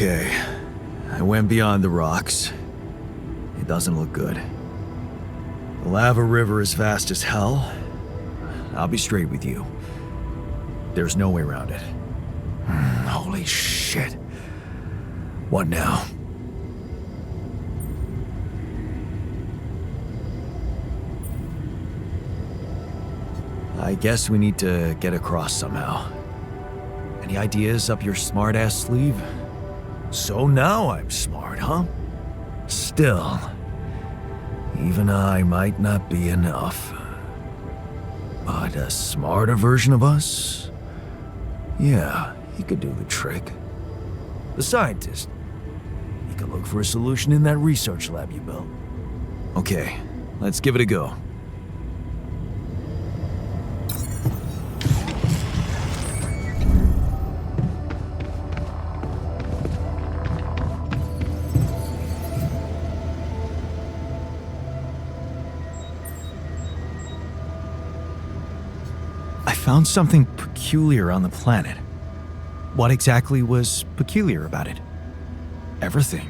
Okay, I went beyond the rocks. It doesn't look good. The lava river is fast as hell. I'll be straight with you. There's no way around it. Holy shit. What now? I guess we need to get across somehow. Any ideas up your smart-ass sleeve? So now I'm smart, huh? Still, even I might not be enough. But a smarter version of us? Yeah, he could do the trick. The scientist. He could look for a solution in that research lab you built. Okay, let's give it a go. I found something peculiar on the planet. What exactly was peculiar about it? Everything.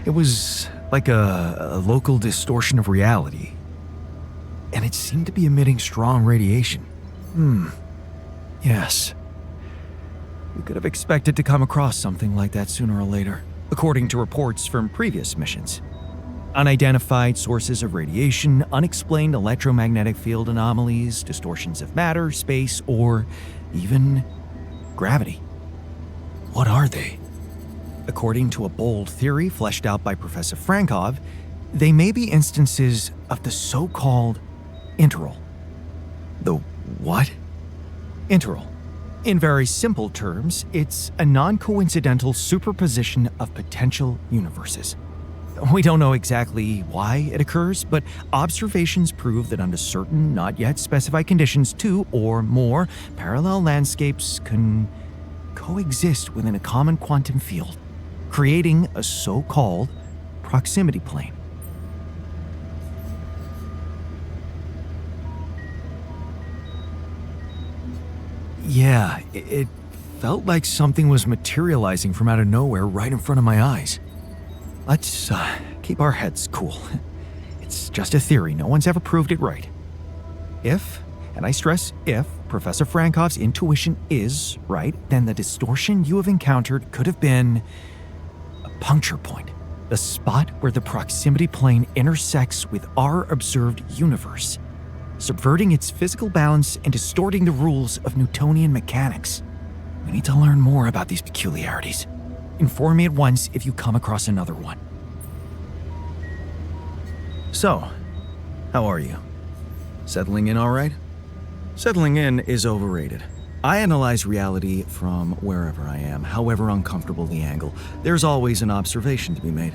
It was like a local distortion of reality. And it seemed to be emitting strong radiation. Yes. We could have expected to come across something like that sooner or later, according to reports from previous missions. Unidentified sources of radiation, unexplained electromagnetic field anomalies, distortions of matter, space, or even gravity. What are they? According to a bold theory fleshed out by Professor Frankov, they may be instances of the so-called interval. The what? Interval. In very simple terms, it's a non-coincidental superposition of potential universes. We don't know exactly why it occurs, but observations prove that under certain, not yet specified conditions, two or more parallel landscapes can coexist within a common quantum field, creating a so-called proximity plane. Yeah, it felt like something was materializing from out of nowhere right in front of my eyes. Let's keep our heads cool. It's just a theory. No one's ever proved it right. If, and I stress if, Professor Frankov's intuition is right, then the distortion you have encountered could have been a puncture point, the spot where the proximity plane intersects with our observed universe, subverting its physical balance and distorting the rules of Newtonian mechanics. We need to learn more about these peculiarities. Inform me at once if you come across another one. So, how are you? Settling in all right? Settling in is overrated. I analyze reality from wherever I am, however uncomfortable the angle. There's always an observation to be made.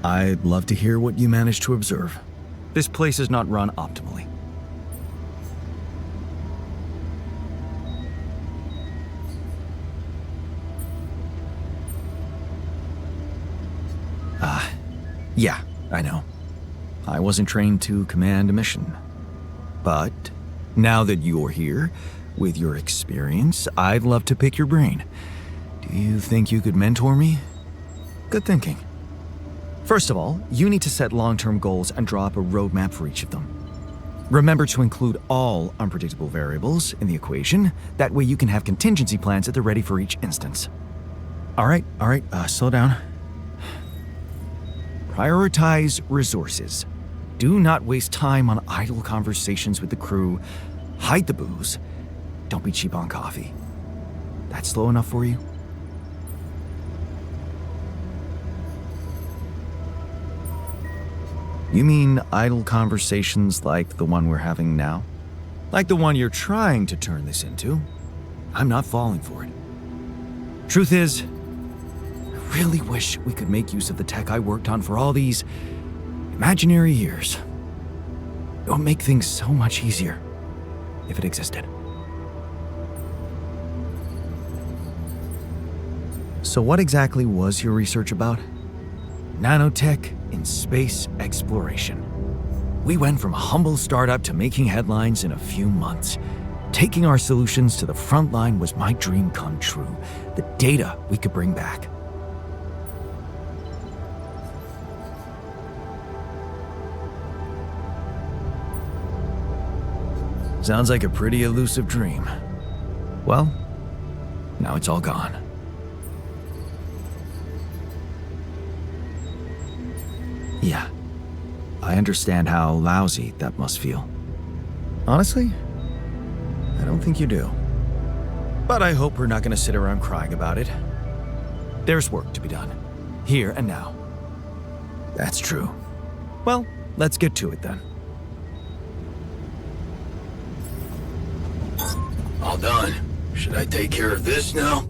I'd love to hear what you managed to observe. This place is not run optimally. Yeah, I know. I wasn't trained to command a mission. But now that you're here, with your experience, I'd love to pick your brain. Do you think you could mentor me? Good thinking. First of all, you need to set long-term goals and draw up a roadmap for each of them. Remember to include all unpredictable variables in the equation. That way you can have contingency plans at the ready for each instance. All right, slow down. Prioritize resources. Do not waste time on idle conversations with the crew. Hide the booze. Don't be cheap on coffee. That slow enough for you? You mean idle conversations like the one we're having now? Like the one you're trying to turn this into? I'm not falling for it. Truth is, I really wish we could make use of the tech I worked on for all these imaginary years. It would make things so much easier if it existed. So what exactly was your research about? Nanotech in space exploration. We went from a humble startup to making headlines in a few months. Taking our solutions to the front line was my dream come true. The data we could bring back. Sounds like a pretty elusive dream. Well, now it's all gone. Yeah, I understand how lousy that must feel. Honestly, I don't think you do. But I hope we're not gonna sit around crying about it. There's work to be done, here and now. That's true. Well, let's get to it then. All done. Should I take care of this now?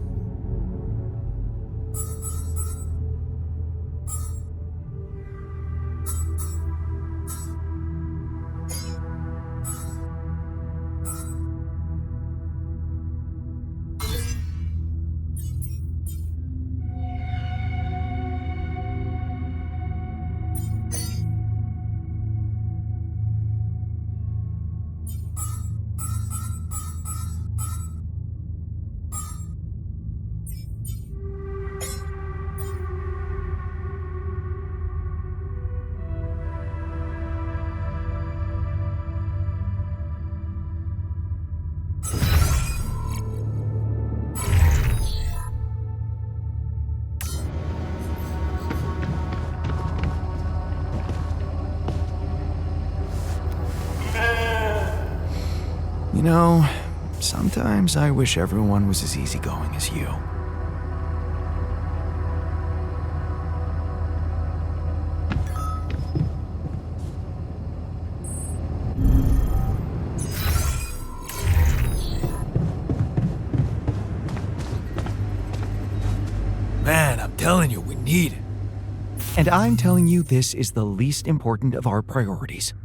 You know, sometimes I wish everyone was as easygoing as you. Man, I'm telling you, we need it. And I'm telling you this is the least important of our priorities.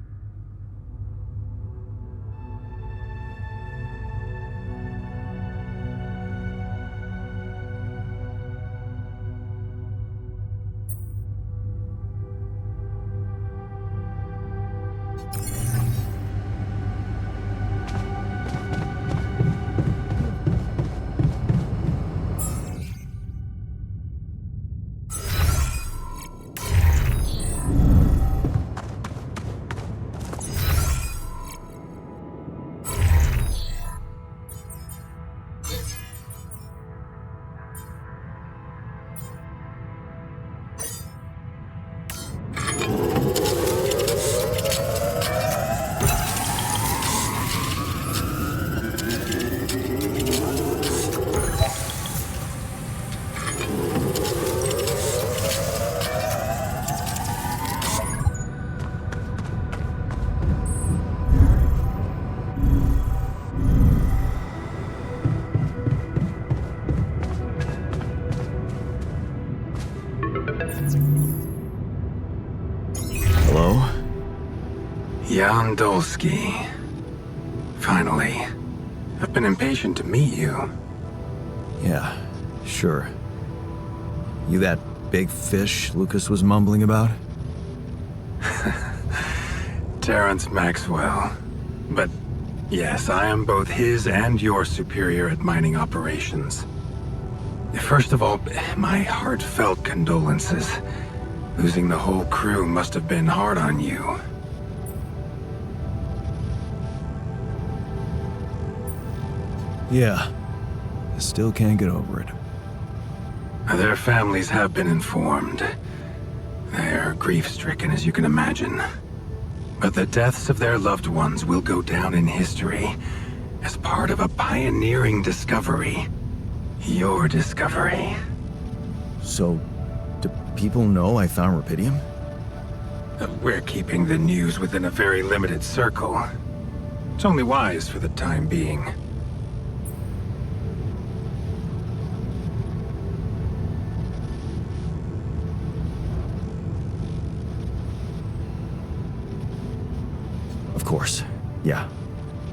Hello? Jan Dolsky. Finally. I've been impatient to meet you. Yeah, sure. You that big fish Lucas was mumbling about? Terrence Maxwell. But yes, I am both his and your superior at mining operations. First of all, my heartfelt condolences. Losing the whole crew must have been hard on you. Yeah. I still can't get over it. Their families have been informed. They're grief-stricken, as you can imagine. But the deaths of their loved ones will go down in history as part of a pioneering discovery. Your discovery. So, do people know I found rupidium? We're keeping the news within a very limited circle. It's only wise for the time being. Of course. Yeah.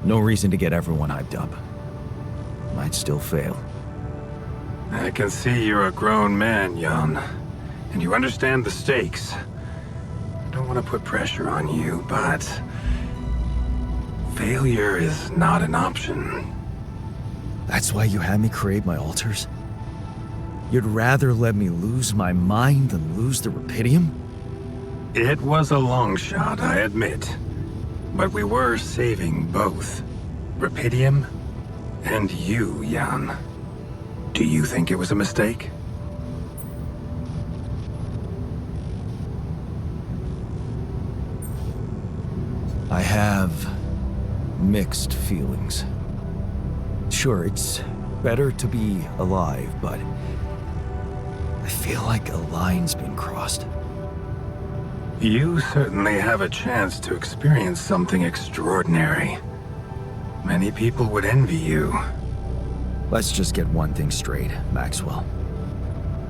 No reason to get everyone hyped up. Might still fail. I can see you're a grown man, Jan. And you understand the stakes. I don't want to put pressure on you, but... Failure is not an option. That's why you had me create my altars? You'd rather let me lose my mind than lose the Rapidium? It was a long shot, I admit. But we were saving both. Rapidium and you, Jan. Do you think it was a mistake? I have mixed feelings. Sure, it's better to be alive, but I feel like a line's been crossed. You certainly have a chance to experience something extraordinary. Many people would envy you. Let's just get one thing straight, Maxwell.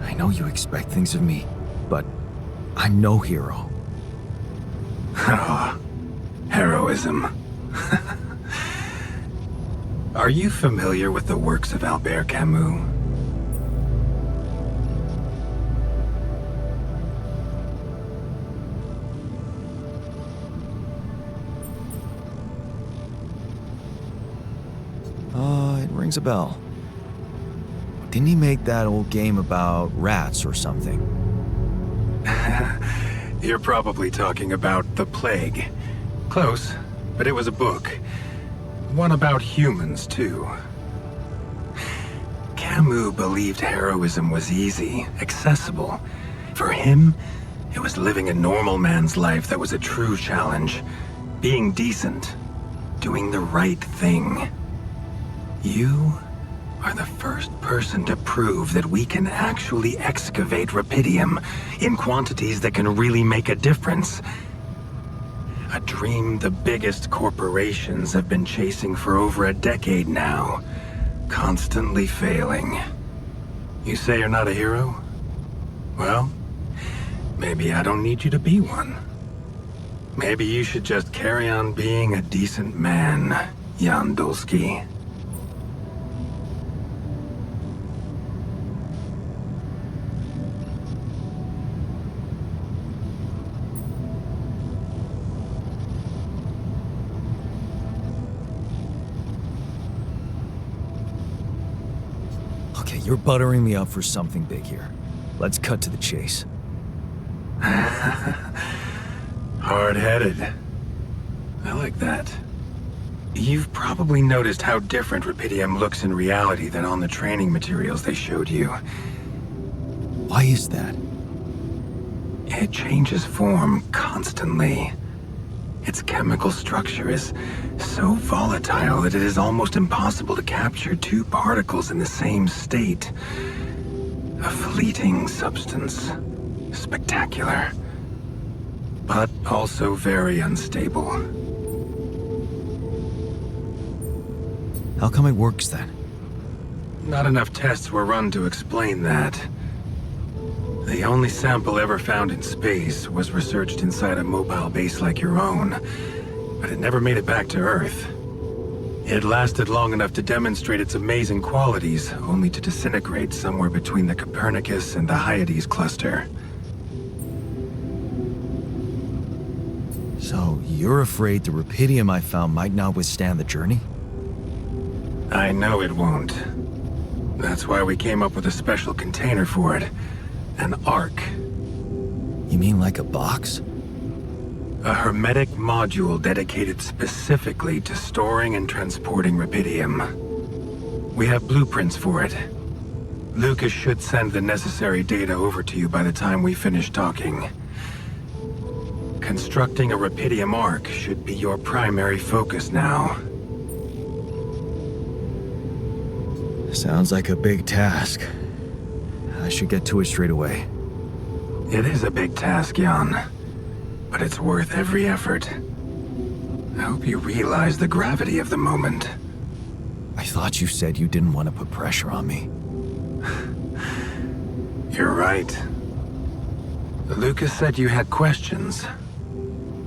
I know you expect things of me, but I'm no hero. Ah, heroism. Are you familiar with the works of Albert Camus? It rings a bell. Didn't he make that old game about rats or something? You're probably talking about The Plague. Close, but it was a book. One about humans, too. Camus believed heroism was easy, accessible. For him, it was living a normal man's life that was a true challenge. Being decent. Doing the right thing. You are the first person to prove that we can actually excavate Rapidium in quantities that can really make a difference. A dream the biggest corporations have been chasing for over a decade now, constantly failing. You say you're not a hero? Well, maybe I don't need you to be one. Maybe you should just carry on being a decent man, Jan Dulski. Okay, you're buttering me up for something big here. Let's cut to the chase. Hard-headed. I like that. You've probably noticed how different Rapidium looks in reality than on the training materials they showed you. Why is that? It changes form constantly. Its chemical structure is so volatile that it is almost impossible to capture two particles in the same state. A fleeting substance. Spectacular. But also very unstable. How come it works then? Not enough tests were run to explain that. The only sample ever found in space was researched inside a mobile base like your own, but it never made it back to Earth. It lasted long enough to demonstrate its amazing qualities, only to disintegrate somewhere between the Copernicus and the Hyades cluster. So, you're afraid the Rapidium I found might not withstand the journey? I know it won't. That's why we came up with a special container for it. An Ark. You mean like a box? A hermetic module dedicated specifically to storing and transporting Rapidium. We have blueprints for it. Lucas should send the necessary data over to you by the time we finish talking. Constructing a Rapidium Ark should be your primary focus now. Sounds like a big task. I should get to it straight away. It is a big task, Jan. But it's worth every effort. I hope you realize the gravity of the moment. I thought you said you didn't want to put pressure on me. You're right. Lucas said you had questions.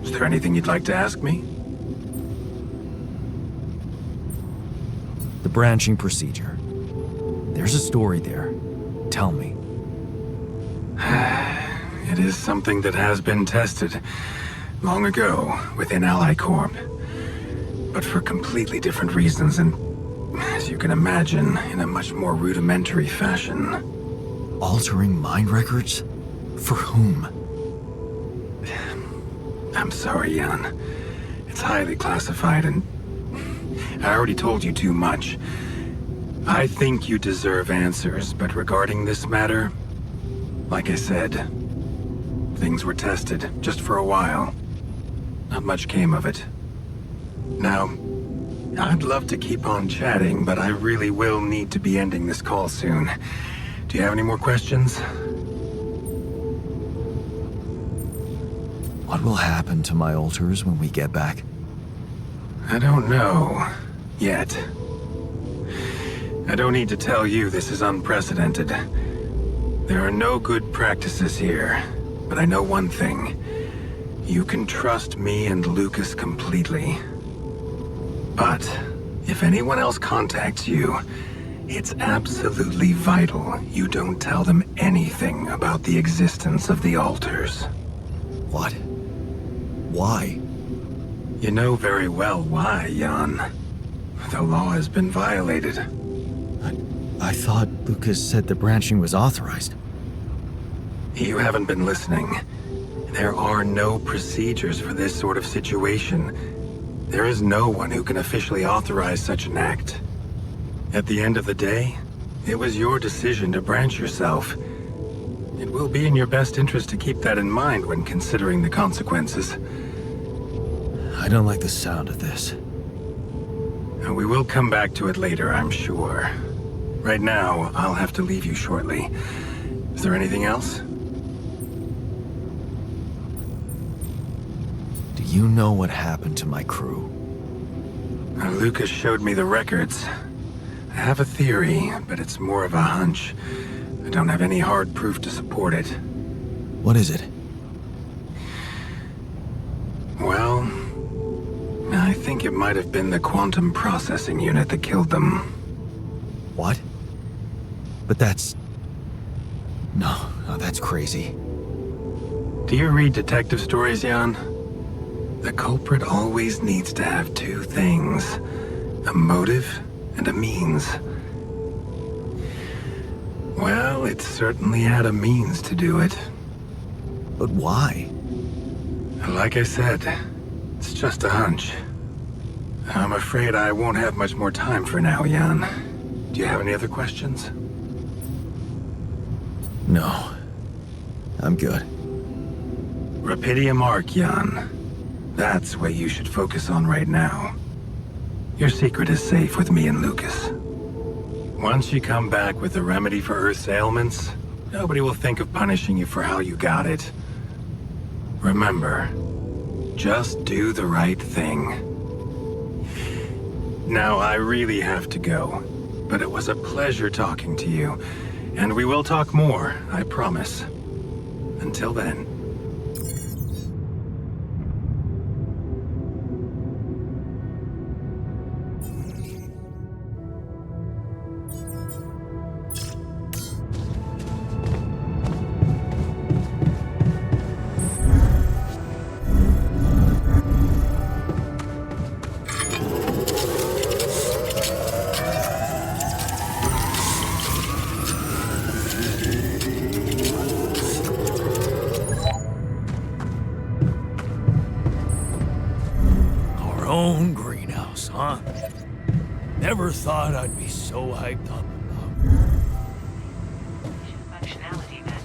Is there anything you'd like to ask me? The branching procedure. There's a story there. Tell me. It is something that has been tested long ago within Ally Corp. but for completely different reasons and, as you can imagine, in a much more rudimentary fashion. Altering mind records? For whom? I'm sorry, Jan. It's highly classified and I already told you too much. I think you deserve answers, but regarding this matter, like I said, things were tested just for a while. Not much came of it. Now, I'd love to keep on chatting, but I really will need to be ending this call soon. Do you have any more questions? What will happen to my alters when we get back? I don't know. Yet. I don't need to tell you this is unprecedented. There are no good practices here, but I know one thing. You can trust me and Lucas completely. But if anyone else contacts you, it's absolutely vital you don't tell them anything about the existence of the alters. What? Why? You know very well why, Jan. The law has been violated. I thought Lucas said the branching was authorized. You haven't been listening. There are no procedures for this sort of situation. There is no one who can officially authorize such an act. At the end of the day, it was your decision to branch yourself. It will be in your best interest to keep that in mind when considering the consequences. I don't like the sound of this. And we will come back to it later, I'm sure. Right now, I'll have to leave you shortly. Is there anything else? Do you know what happened to my crew? Lucas showed me the records. I have a theory, but it's more of a hunch. I don't have any hard proof to support it. What is it? Well, I think it might have been the quantum processing unit that killed them. What? But that's... No, that's crazy. Do you read detective stories, Jan? The culprit always needs to have two things. A motive and a means. Well, it certainly had a means to do it. But why? Like I said, it's just a hunch. I'm afraid I won't have much more time for now, Jan. Do you have any other questions? No. I'm good. Rapidium Arc, Jan. That's what you should focus on right now. Your secret is safe with me and Lucas. Once you come back with a remedy for Earth's ailments, nobody will think of punishing you for how you got it. Remember, just do the right thing. Now, I really have to go, but it was a pleasure talking to you, and we will talk more, I promise. Until then. Our own greenhouse, huh? Never thought I'd be so hyped up about. Functionality then.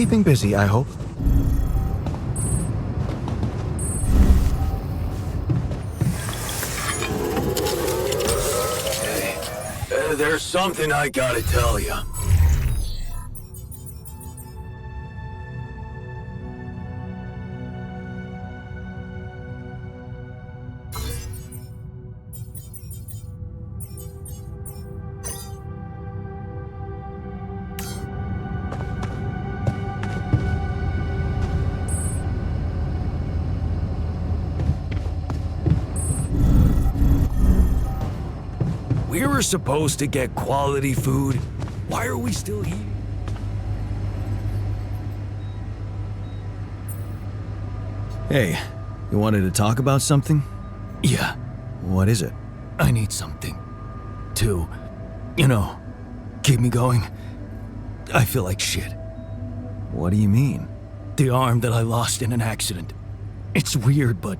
Keeping busy, I hope. Hey, there's something I gotta tell you. We were supposed to get quality food. Why are we still eating? Hey, you wanted to talk about something? Yeah, What is it? I need something to, keep me going. I feel like shit. What do you mean? The arm that I lost in an accident. It's weird, but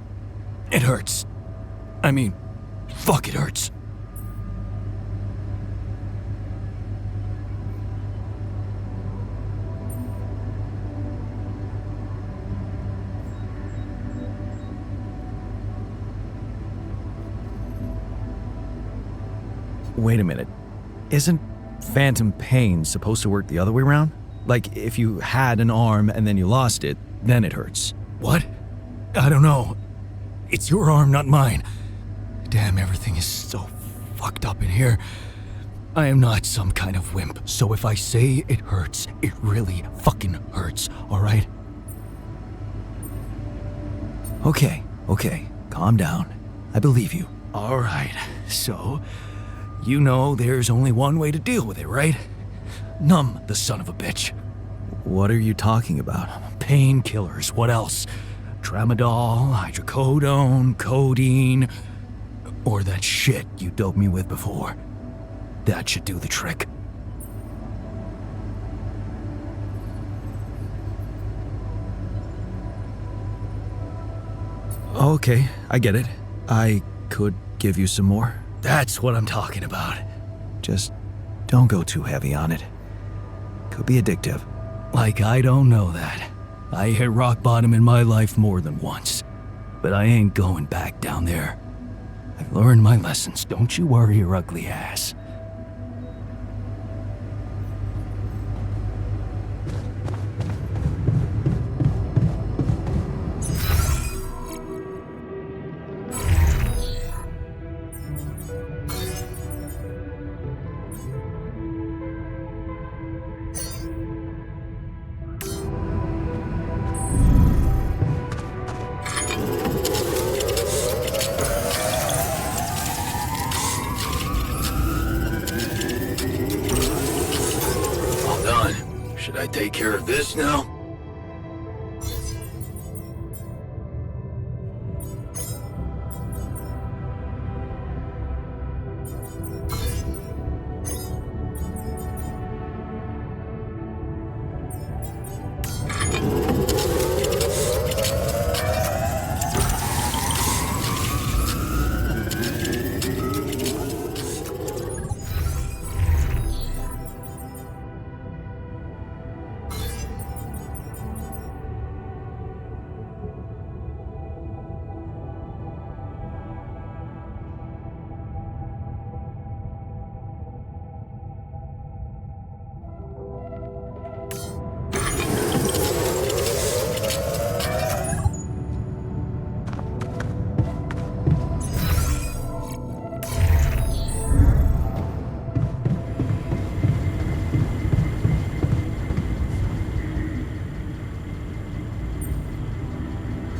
it hurts. I mean, fuck, it hurts. Wait a minute. Isn't phantom pain supposed to work the other way around? Like, if you had an arm and then you lost it, then it hurts. What? I don't know. It's your arm, not mine. Damn, everything is so fucked up in here. I am not some kind of wimp, so if I say it hurts, it really fucking hurts, alright? Okay, calm down. I believe you. Alright, so, you know there's only one way to deal with it, right? Numb the son of a bitch. What are you talking about? Painkillers, what else? Tramadol, hydrocodone, codeine, or that shit you doped me with before. That should do the trick. Okay, I get it. I could give you some more. That's what I'm talking about. Just don't go too heavy on it. Could be addictive. Like I don't know that. I hit rock bottom in my life more than once. But I ain't going back down there. I've learned my lessons, don't you worry your ugly ass. Should I take care of this now?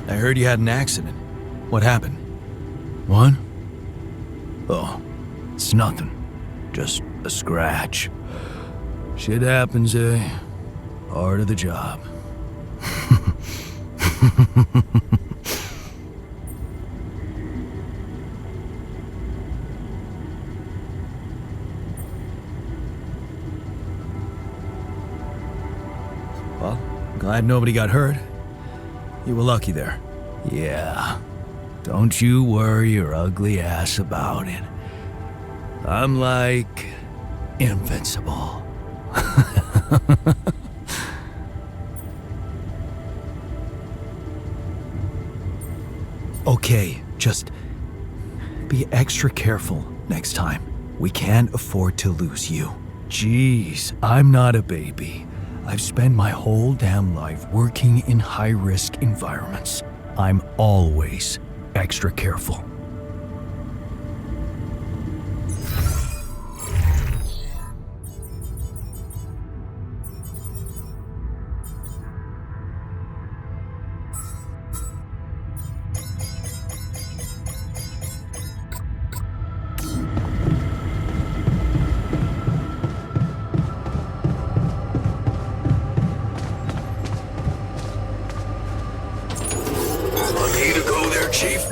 I heard you had an accident. What happened? What? Oh, it's nothing. Just a scratch. Shit happens, eh? Part of the job. Well, glad nobody got hurt. You were lucky there. Yeah. Don't you worry your ugly ass about it. I'm like invincible. Okay, just be extra careful next time. We can't afford to lose you. Jeez, I'm not a baby. I've spent my whole damn life working in high-risk environments. I'm always extra careful. Lucky to go there, Chief.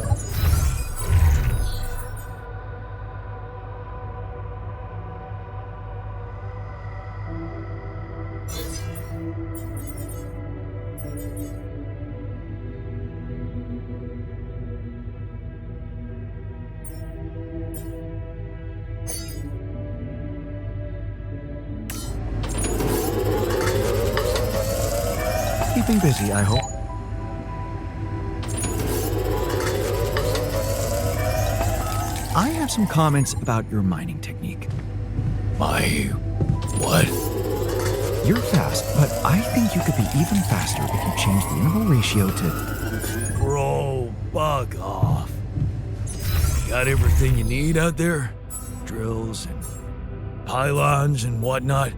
Keeping busy, I hope. I have some comments about your mining technique. My... what? You're fast, but I think you could be even faster if you change the interval ratio to... Bro, bug off. You got everything you need out there? Drills and pylons and whatnot?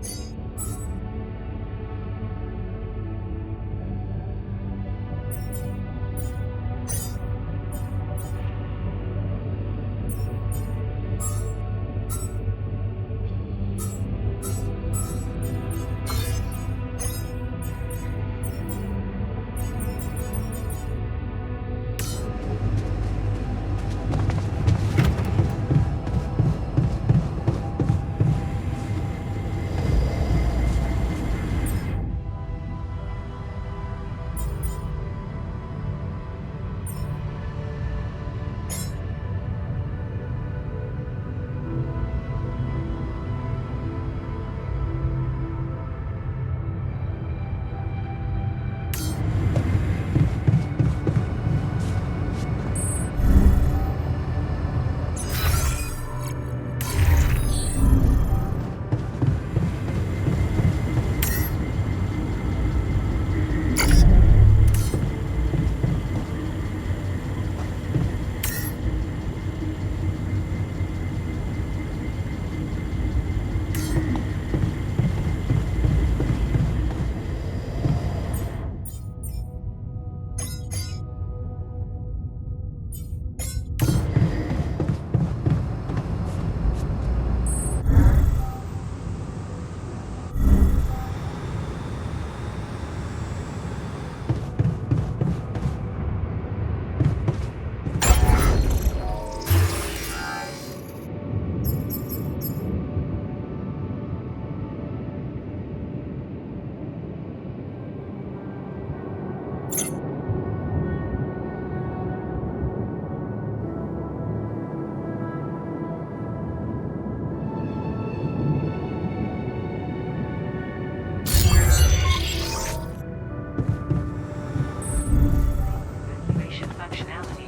Evacuation functionality.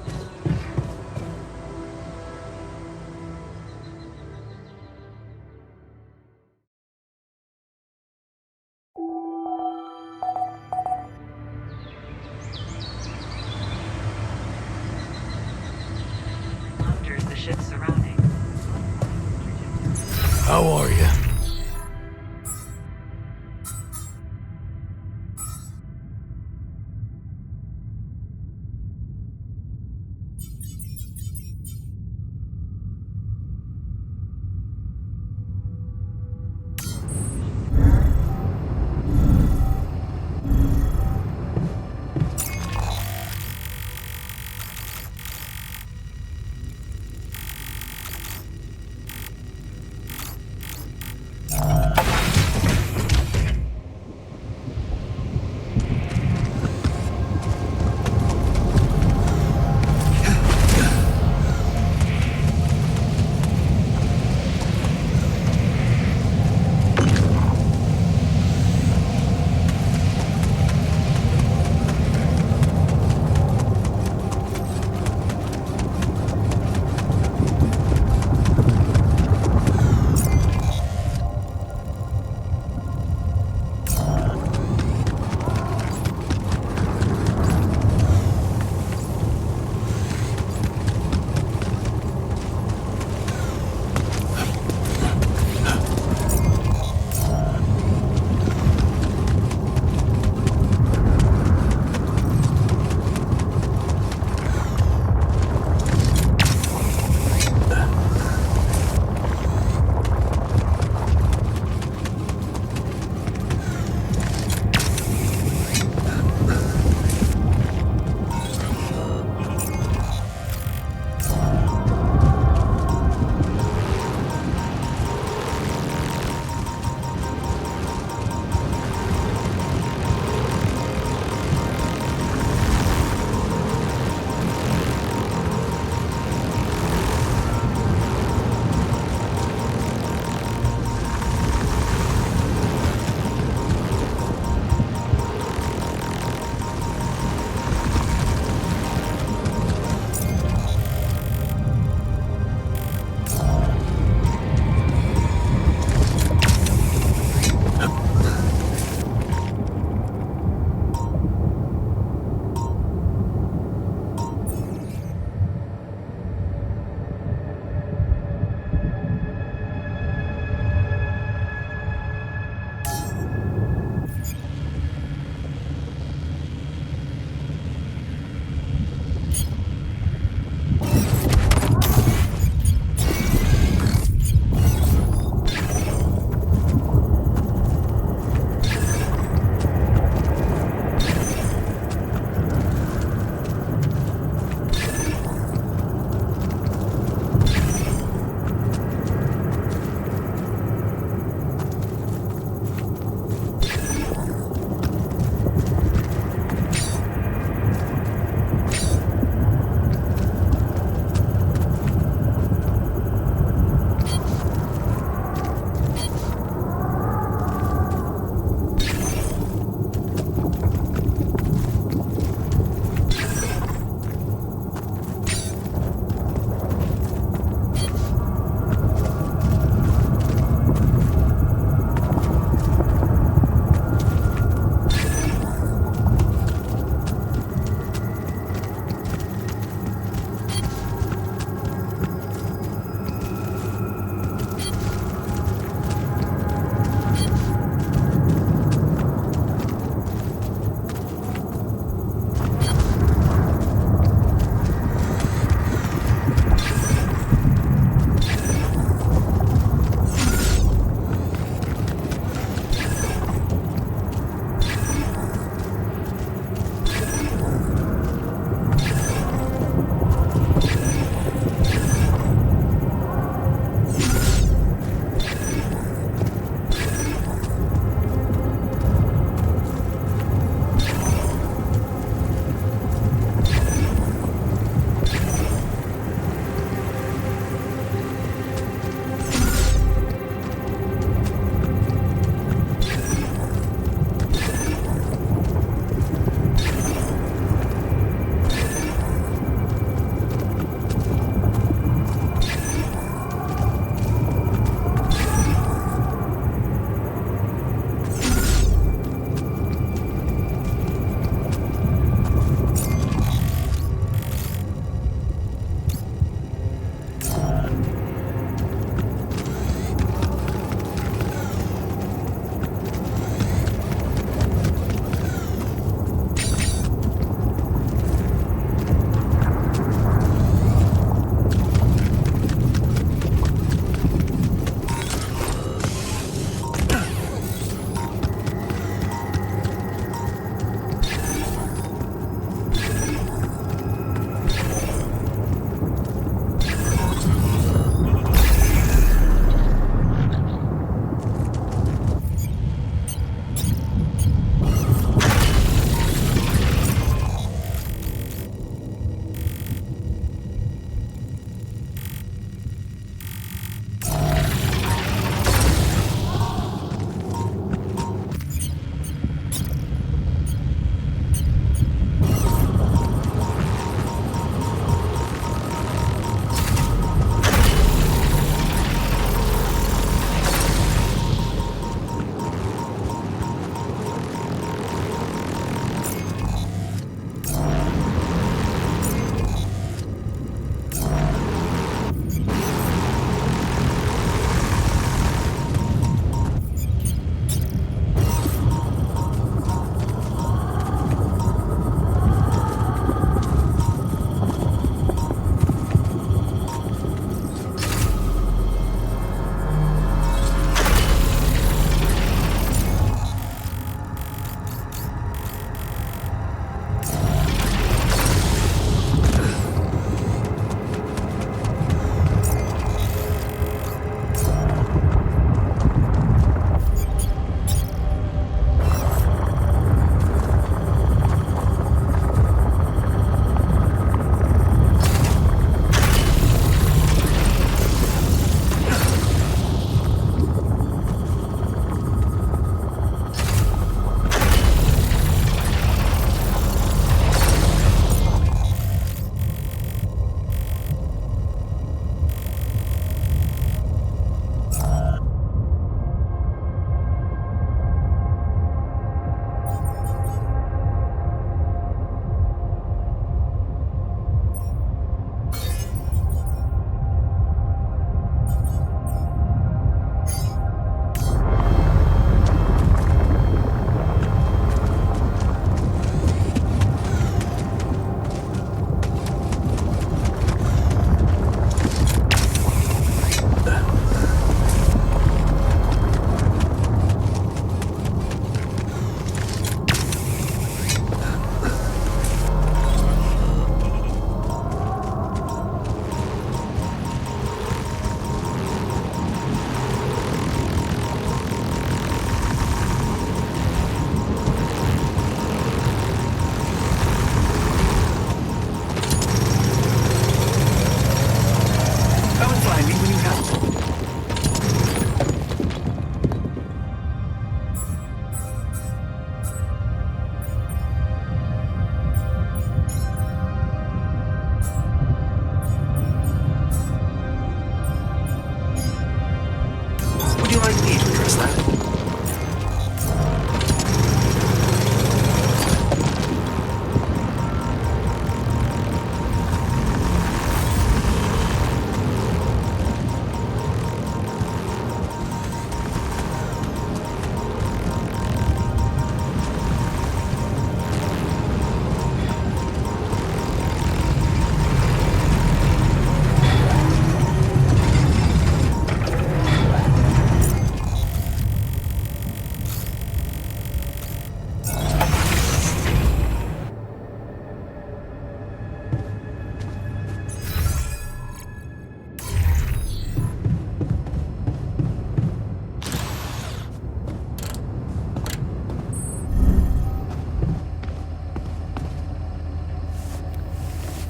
Monitors the ship's surroundings. How are you?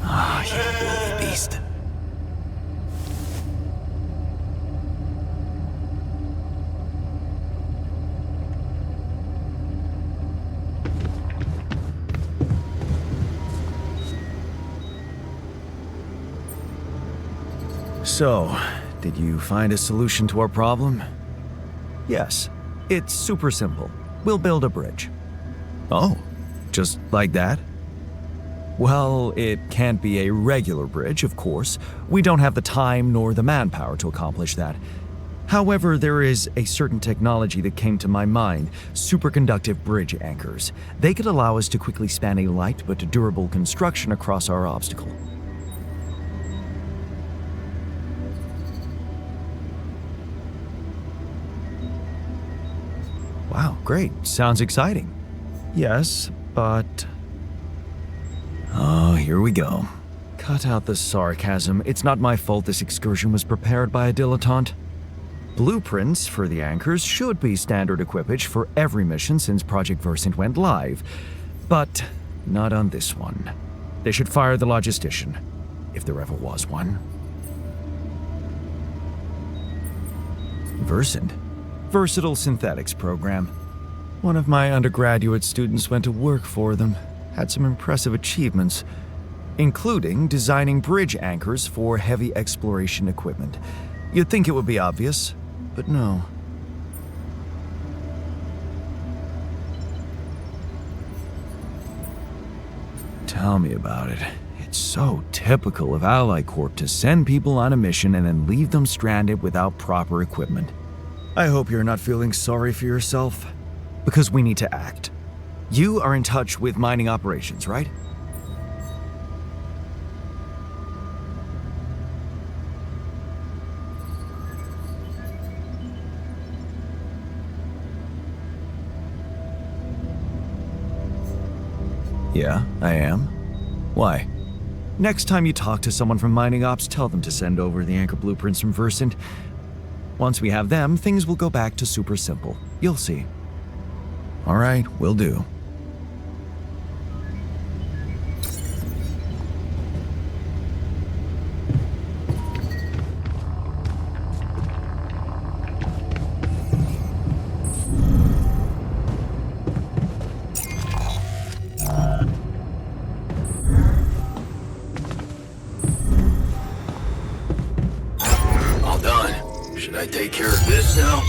Ah, you woolly beast. So, did you find a solution to our problem? Yes. It's super simple. We'll build a bridge. Oh, just like that? Well, it can't be a regular bridge, of course. We don't have the time nor the manpower to accomplish that. However, there is a certain technology that came to my mind, superconductive bridge anchors. They could allow us to quickly span a light but durable construction across our obstacle. Wow, great. Sounds exciting. Yes, but... Oh, here we go. Cut out the sarcasm. It's not my fault this excursion was prepared by a dilettante. Blueprints for the anchors should be standard equipage for every mission since Project Versant went live, but not on this one. They should fire the logistician, if there ever was one. Versant? Versatile Synthetics program. One of my undergraduate students went to work for them, had some impressive achievements, including designing bridge anchors for heavy exploration equipment. You'd think it would be obvious, but no. Tell me about it. It's so typical of Ally Corp to send people on a mission and then leave them stranded without proper equipment. I hope you're not feeling sorry for yourself, because we need to act. You are in touch with mining operations, right? Yeah, I am. Why? Next time you talk to someone from mining ops, tell them to send over the anchor blueprints from Versant. Once we have them, things will go back to super simple. You'll see. All right, will do. All done. Should I take care of this now?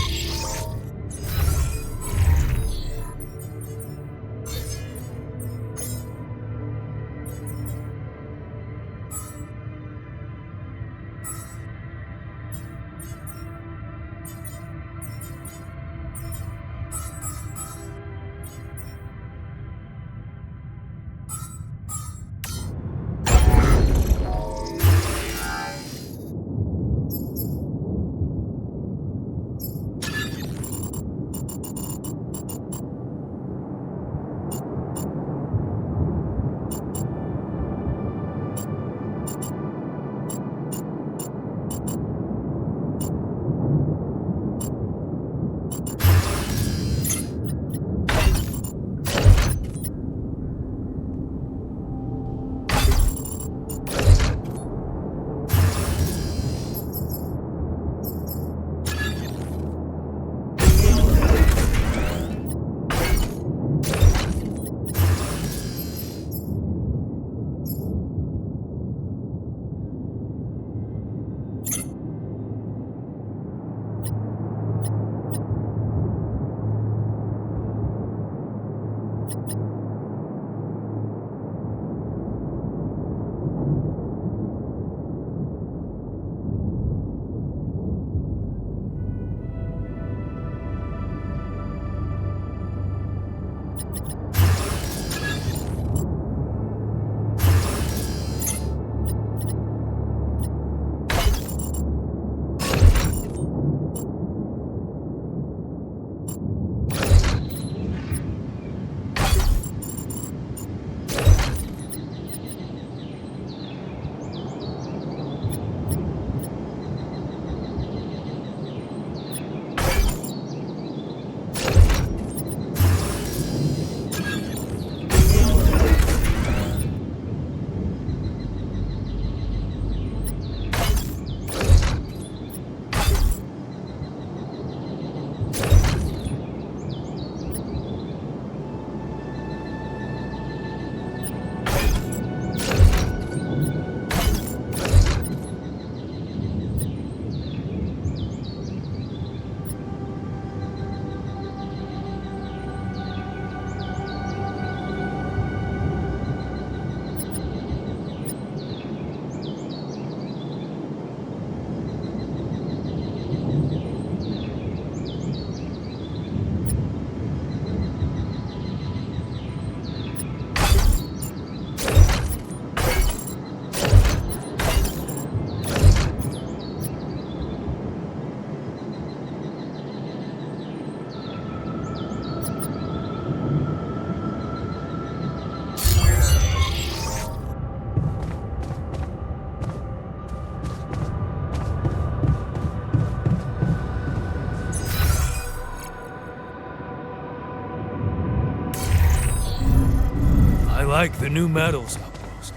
The new metal's outpost.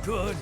Good.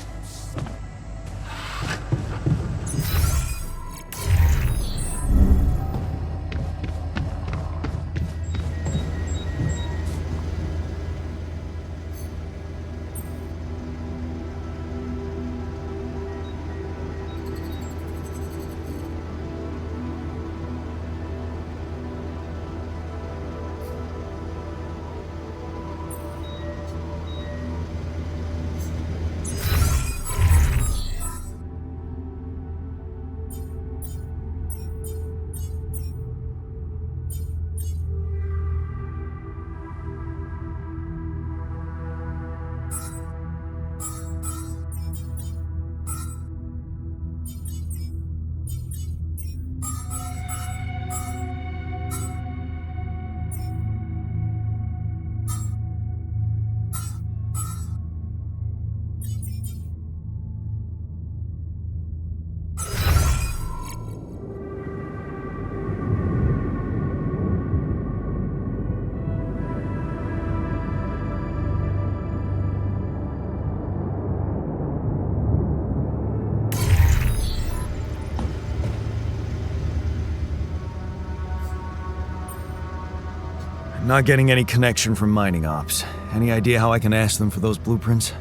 Not getting any connection from mining ops. Any idea how I can ask them for those blueprints?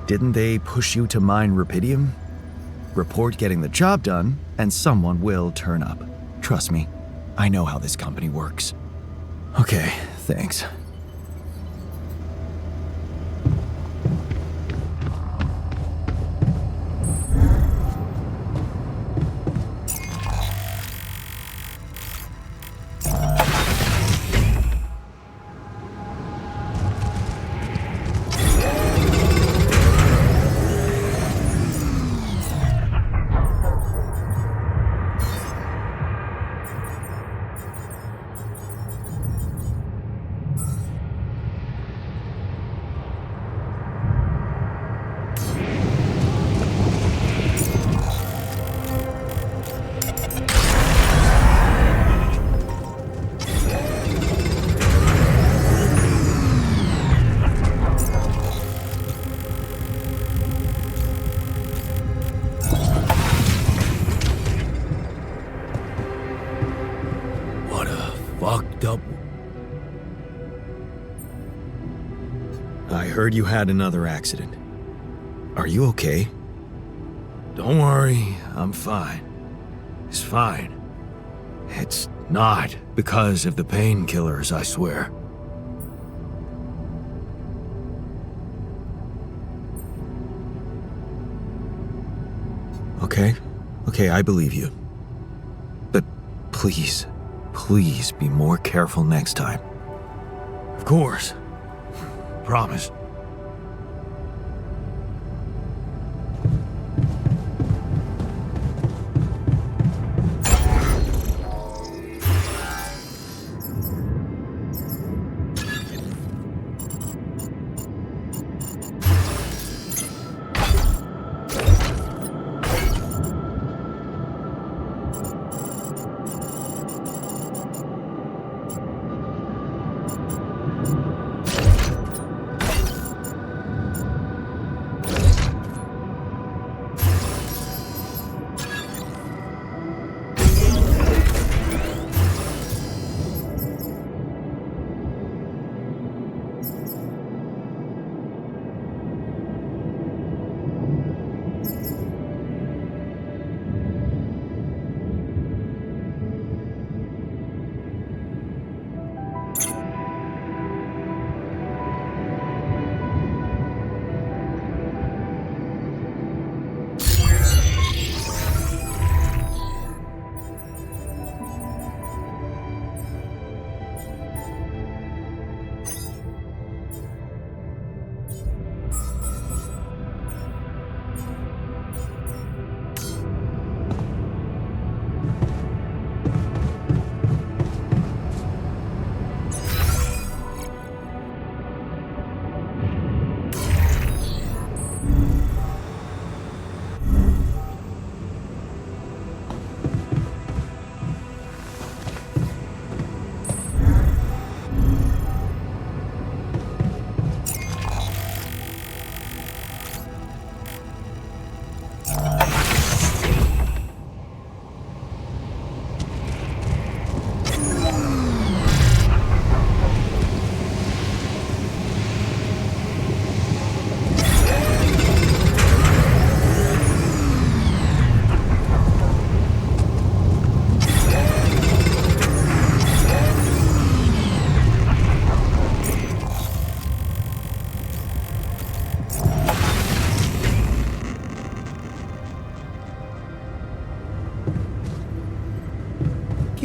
Didn't they push you to mine rupidium? Report getting the job done, and someone will turn up. Trust me, I know how this company works. Okay, thanks. Fucked up. I heard you had another accident. Are you okay? Don't worry, I'm fine. It's fine. It's not because of the painkillers, I swear. Okay, I believe you. But please be more careful next time. Of course. Promise.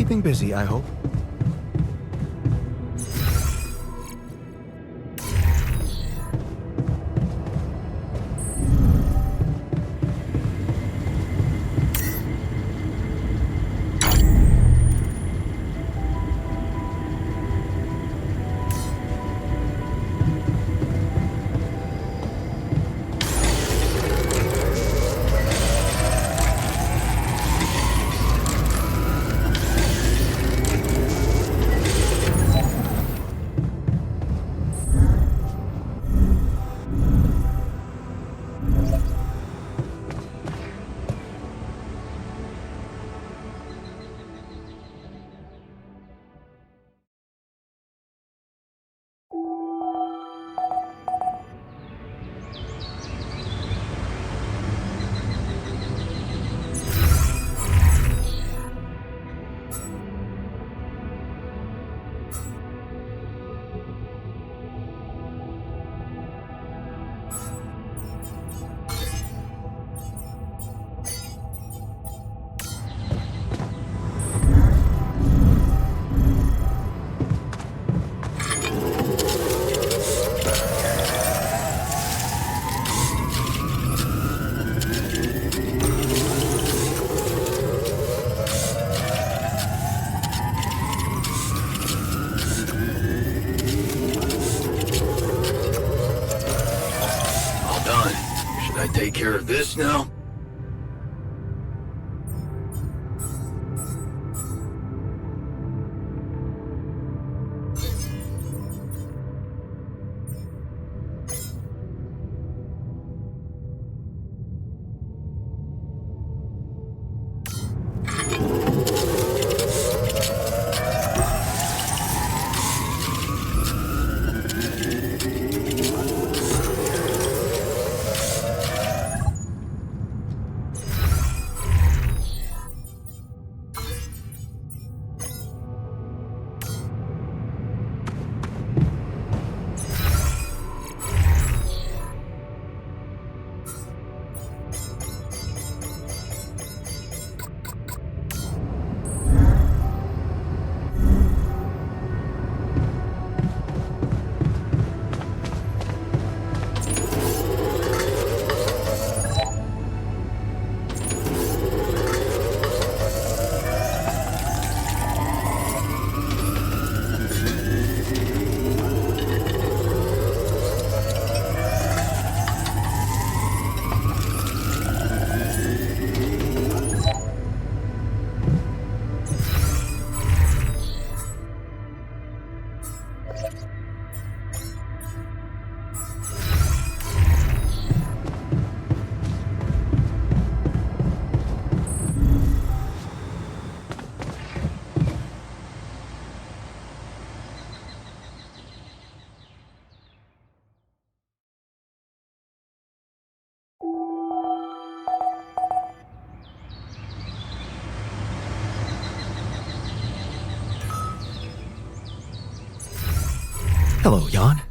Keeping busy, I hope. Take care of this now? Hello, Jan.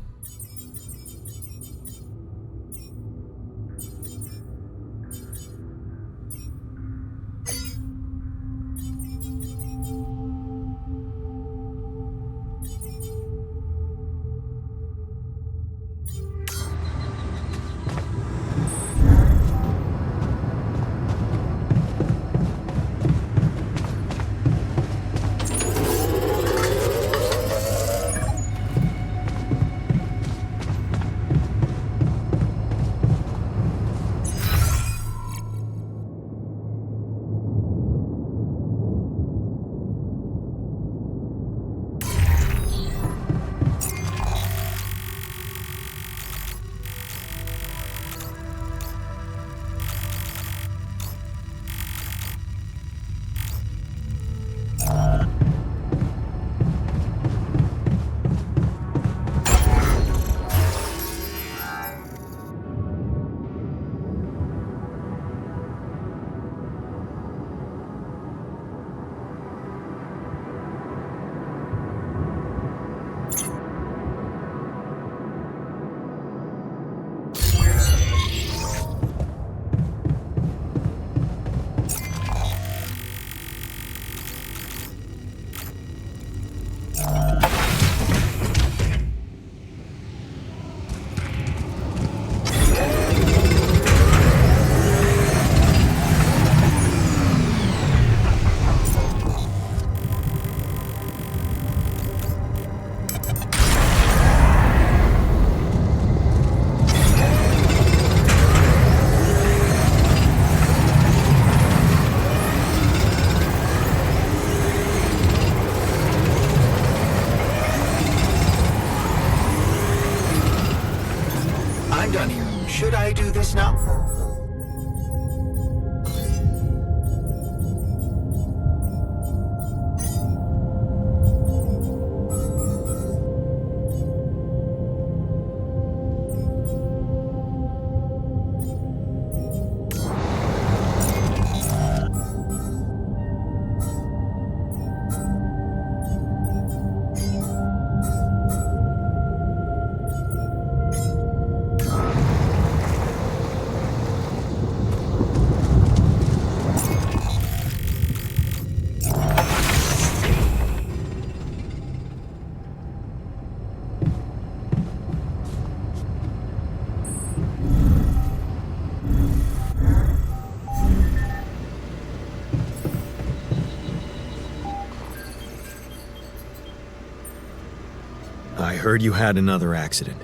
heard you had another accident.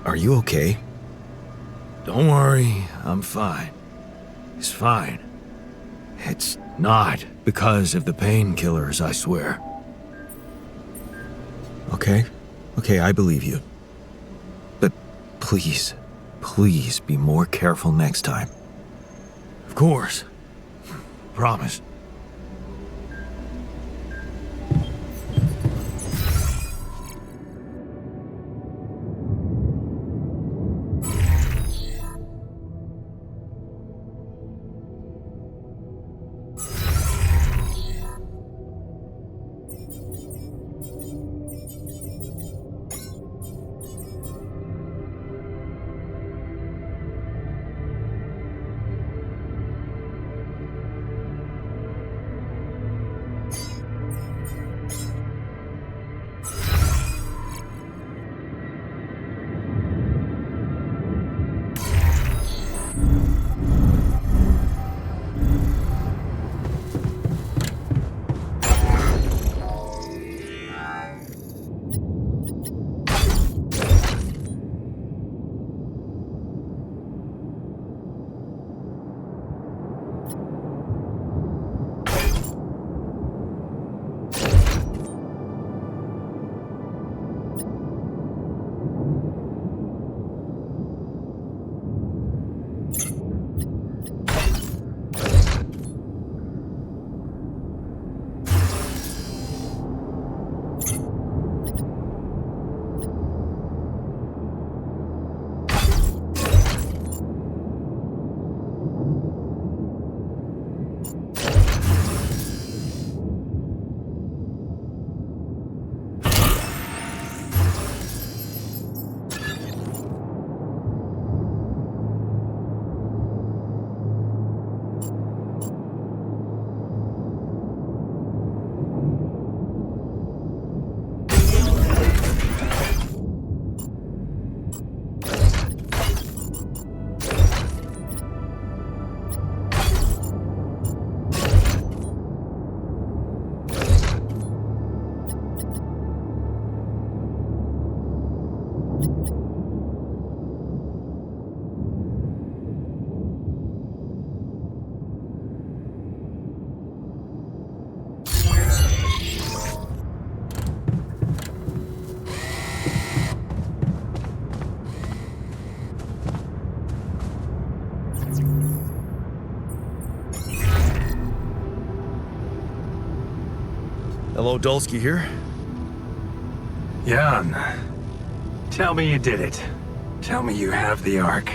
Are you okay? Don't worry, I'm fine. It's fine. It's not because of the painkillers, I swear. Okay, I believe you. But please be more careful next time. Of course. Promise. Hello, Dulski here. Jan, tell me you did it. Tell me you have the Ark.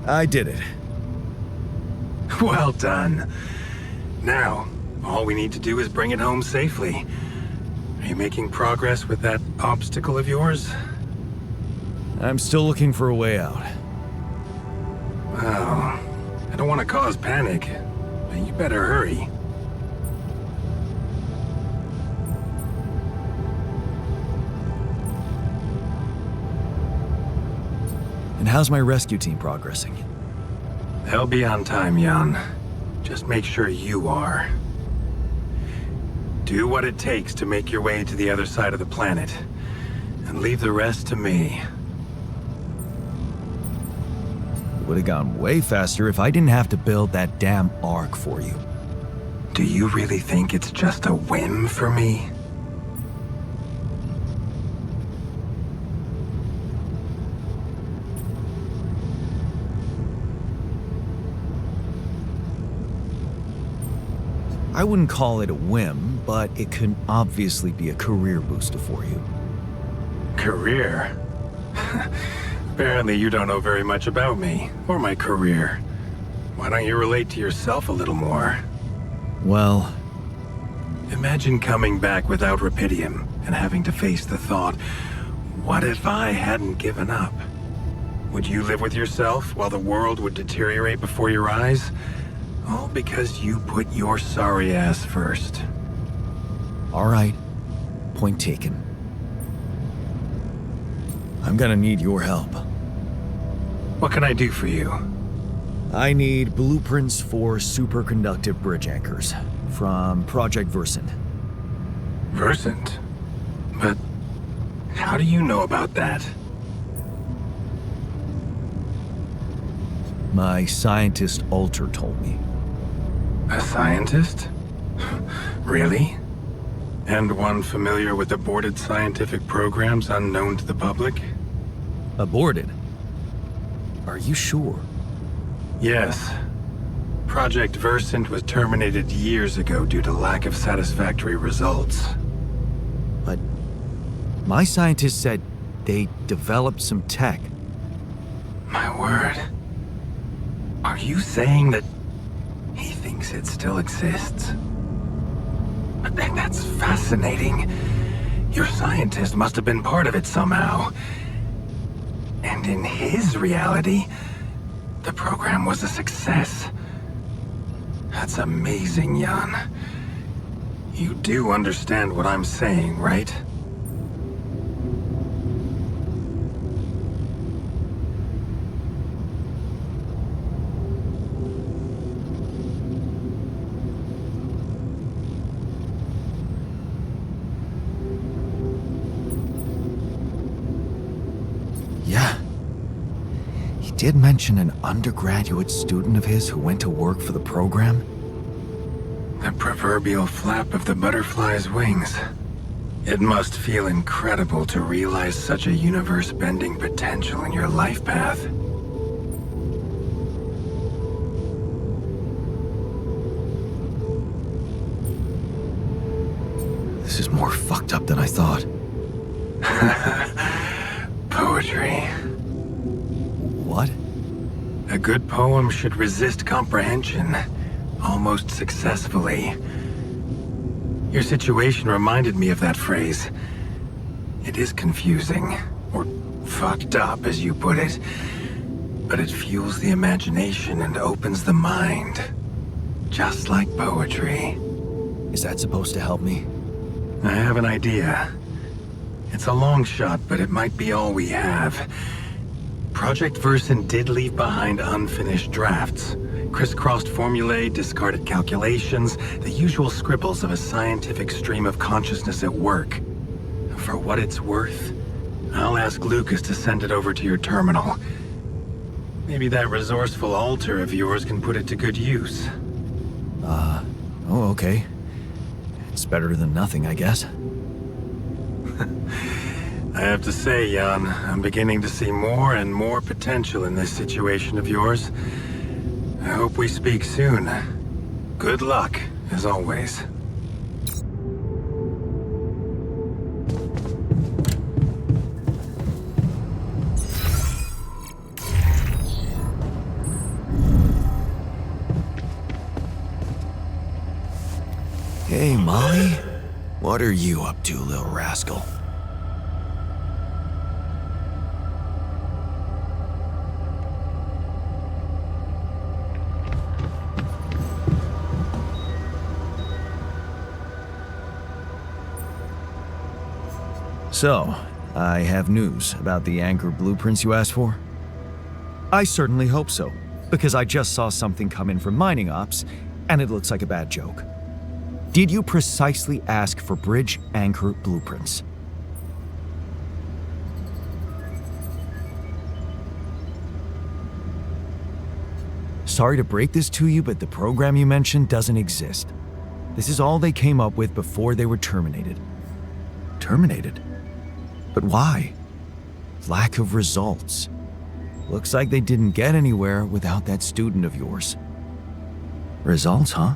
I did it. Well done. Now, all we need to do is bring it home safely. Are you making progress with that obstacle of yours? I'm still looking for a way out. Well, I don't want to cause panic, but you better hurry. And how's my rescue team progressing? They'll be on time, Jan. Just make sure you are. Do what it takes to make your way to the other side of the planet, and leave the rest to me. It would have gone way faster if I didn't have to build that damn Ark for you. Do you really think it's just a whim for me? I wouldn't call it a whim, but it could obviously be a career booster for you. Career? Apparently you don't know very much about me, or my career. Why don't you relate to yourself a little more? Well, imagine coming back without Rapidium, and having to face the thought, what if I hadn't given up? Would you live with yourself while the world would deteriorate before your eyes? All because you put your sorry ass first. all right. Point taken. I'm gonna need your help. What can I do for you? I need blueprints for superconductive bridge anchors from Project Versant. Versant? But How do you know about that? My scientist Alter told me. A scientist? Really? And one familiar with aborted scientific programs unknown to the public? Aborted? Are you sure? Yes. Project Versant was terminated years ago due to lack of satisfactory results. But my scientist said they developed some tech. My word. Are you saying that he thinks it still exists? That's fascinating. Your scientist must have been part of it somehow. And in his reality, the program was a success. That's amazing, Jan. You do understand what I'm saying, right? Yeah. He did mention an undergraduate student of his who went to work for the program. The proverbial flap of the butterfly's wings. It must feel incredible to realize such a universe-bending potential in your life path. This is more fucked up than I thought. Poetry. What? A good poem should resist comprehension, almost successfully. Your situation reminded me of that phrase. It is confusing, or fucked up as you put it, but it fuels the imagination and opens the mind. Just like poetry. Is that supposed to help me? I have an idea. It's a long shot, but it might be all we have. Project Versant did leave behind unfinished drafts. Crisscrossed formulae, discarded calculations, the usual scribbles of a scientific stream of consciousness at work. For what it's worth, I'll ask Lucas to send it over to your terminal. Maybe that resourceful altar of yours can put it to good use. Oh, okay. It's better than nothing, I guess. I have to say, Jan, I'm beginning to see more and more potential in this situation of yours. I hope we speak soon. Good luck, as always. Hey, Molly. What are you up to, little rascal? So, I have news about the Anchor blueprints you asked for? I certainly hope so, because I just saw something come in from mining ops, and it looks like a bad joke. Did you precisely ask for bridge anchor blueprints? Sorry to break this to you, but the program you mentioned doesn't exist. This is all they came up with before they were terminated. Terminated? But why? Lack of results. Looks like they didn't get anywhere without that student of yours. Results, huh?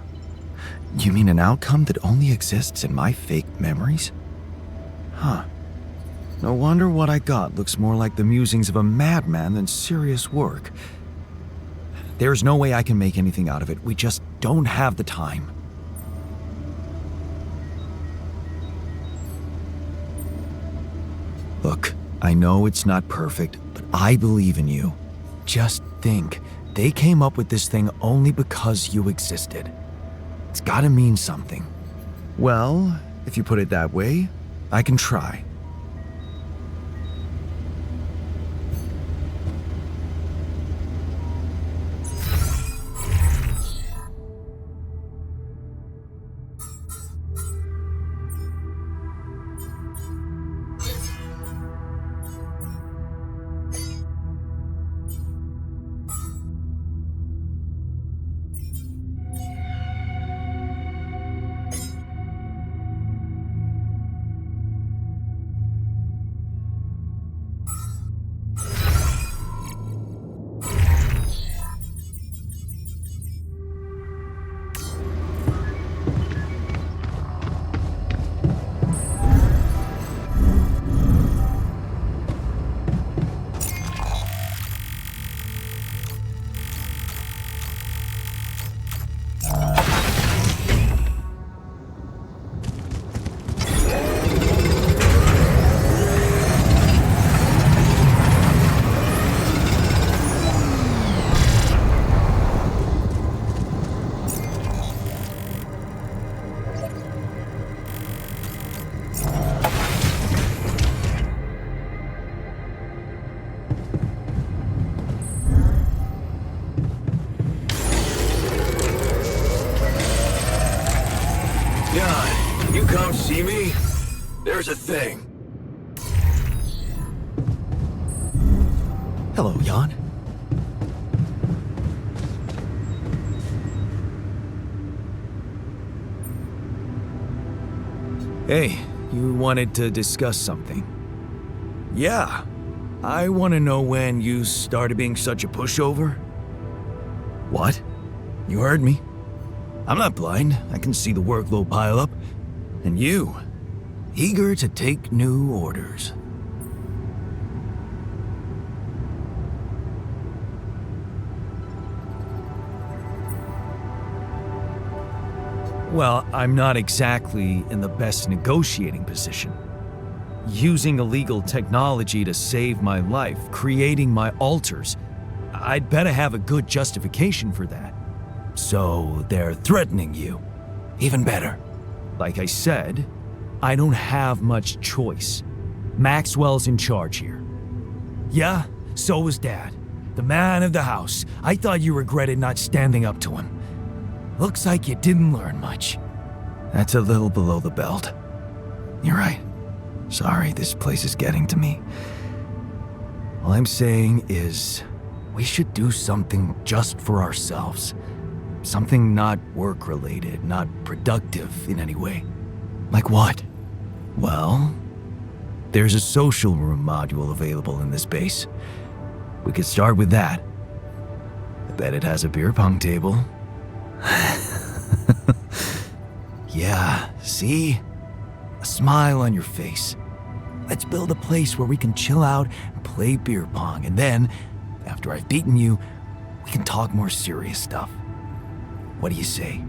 You mean an outcome that only exists in my fake memories? Huh. No wonder what I got looks more like the musings of a madman than serious work. There's no way I can make anything out of it. We just don't have the time. Look, I know it's not perfect, but I believe in you. Just think, they came up with this thing only because you existed. It's gotta mean something. Well, if you put it that way, I can try. see me? There's a thing. Hello, Jan. Hey, you wanted to discuss something. Yeah. I want to know when you started being such a pushover. What? You heard me. I'm not blind. I can see the workload pile up. And you, eager to take new orders. Well, I'm not exactly in the best negotiating position. Using illegal technology to save my life, creating my altars, I'd better have a good justification for that. So they're threatening you. Even better. Like I said, I don't have much choice. Maxwell's in charge here. Yeah, so was Dad. The man of the house. I thought you regretted not standing up to him. Looks like you didn't learn much. That's a little below the belt. You're right. Sorry, this place is getting to me. All I'm saying is, we should do something just for ourselves. Something not work-related, not productive in any way. Like what? Well, there's a social room module available in this base. We could start with that. I bet it has a beer pong table. Yeah, see? A smile on your face. Let's build a place where we can chill out and play beer pong, and then, after I've beaten you, we can talk more serious stuff. What do you say?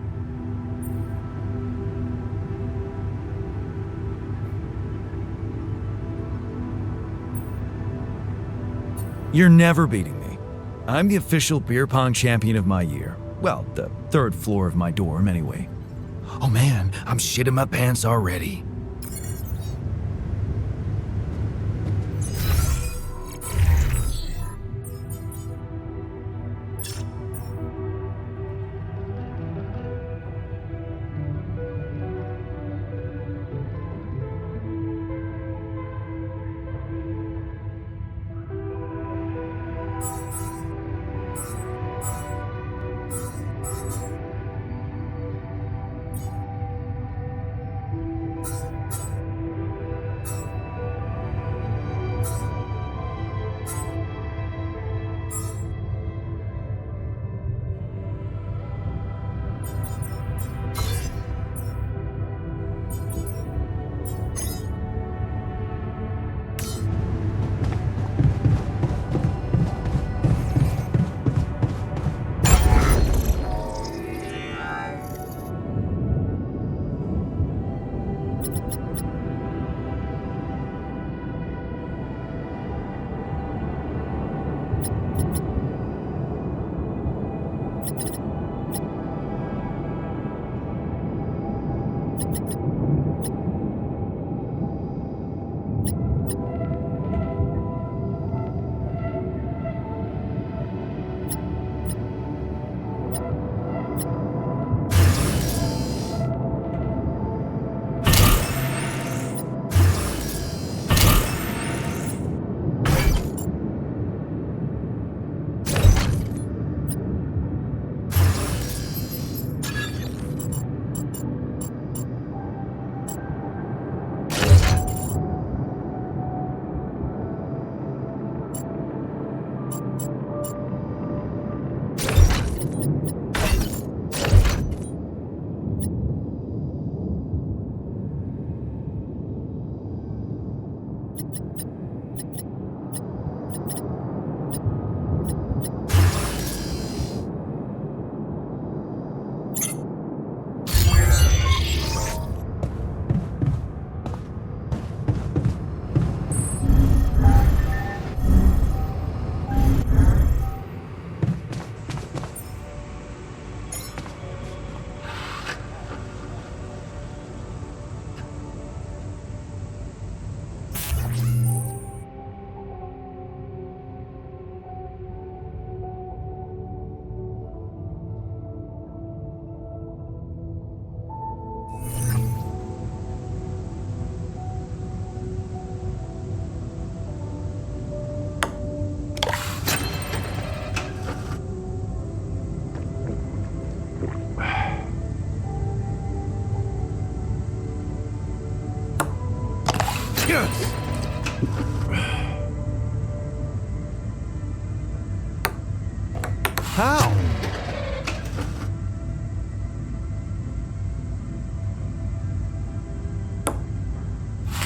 You're never beating me. I'm the official beer pong champion of my year. Well, the third floor of my dorm, anyway. Oh man, I'm shitting my pants already.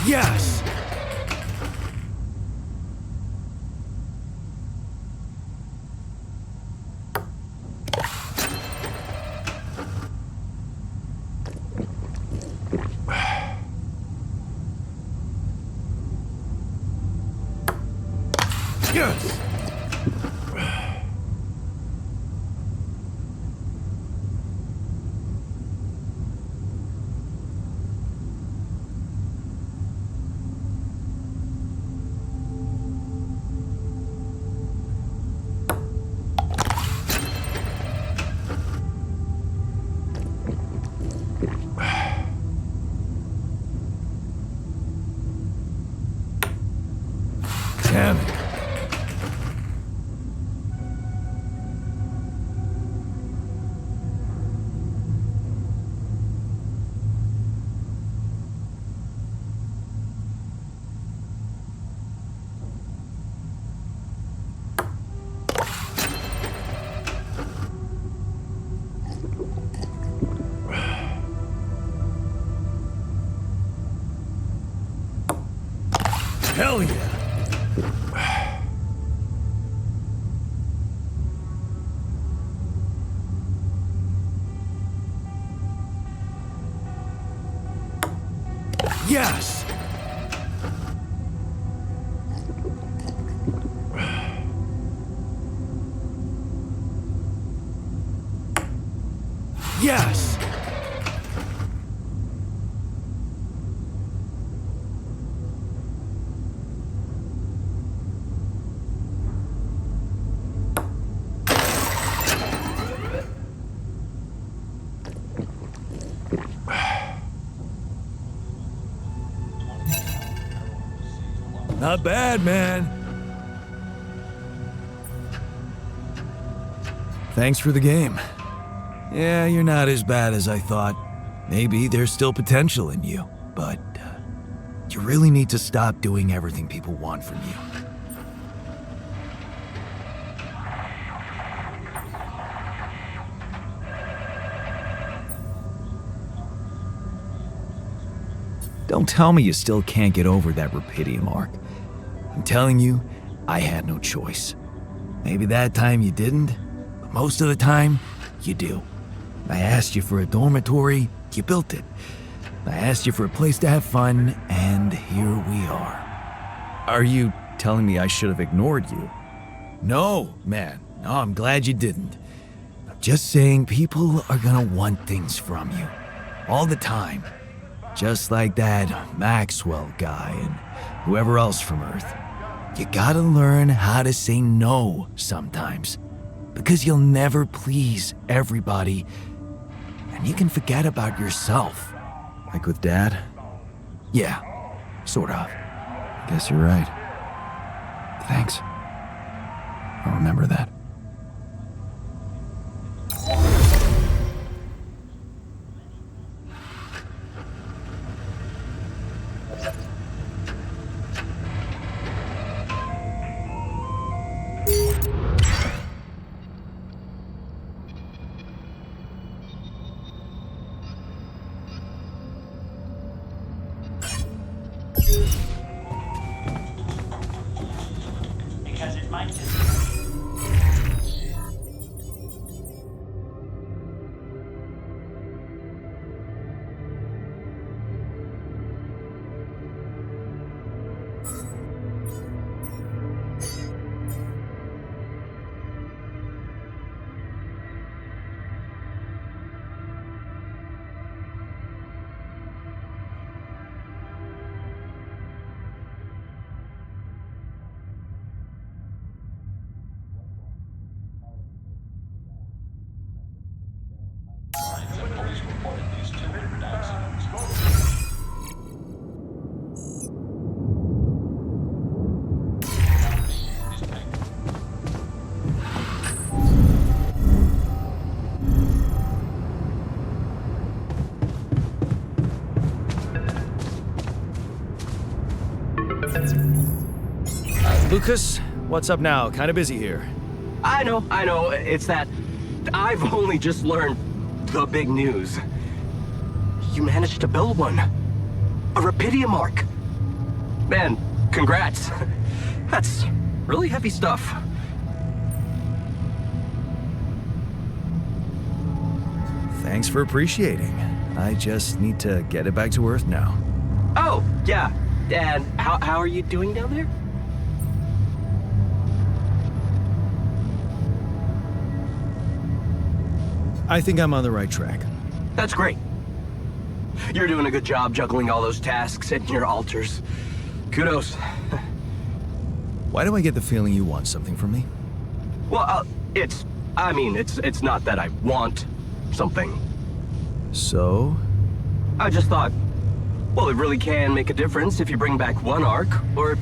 Yes! Yes! Damn it. Hell yeah! Yes! Yes! Not bad, man. Thanks for the game. Yeah, you're not as bad as I thought. Maybe there's still potential in you, but you really need to stop doing everything people want from you. Don't tell me you still can't get over that Rapidium arc. I'm telling you, I had no choice. Maybe that time you didn't, but most of the time, you do. I asked you for a dormitory, you built it. I asked you for a place to have fun, and here we are. Are you telling me I should have ignored you? No, man. No, I'm glad you didn't. I'm just saying people are gonna want things from you. All the time. Just like that Maxwell guy and whoever else from Earth. You gotta learn how to say no sometimes. Because you'll never please everybody. And you can forget about yourself. Like with Dad? Yeah, sort of. Guess you're right. Thanks. I'll remember that. Because it might just... Lucas, what's up now? Kinda busy here. I know. It's that I've only just learned the big news. You managed to build one. A Rapidium arc. Man, congrats. That's really heavy stuff. Thanks for appreciating. I just need to get it back to Earth now. Oh, yeah. And how are you doing down there? I think I'm on the right track. That's great. You're doing a good job juggling all those tasks and your altars. Kudos. Why do I get the feeling you want something from me? Well, it's not that I want something. So? I just thought, well, it really can make a difference if you bring back one arc, or,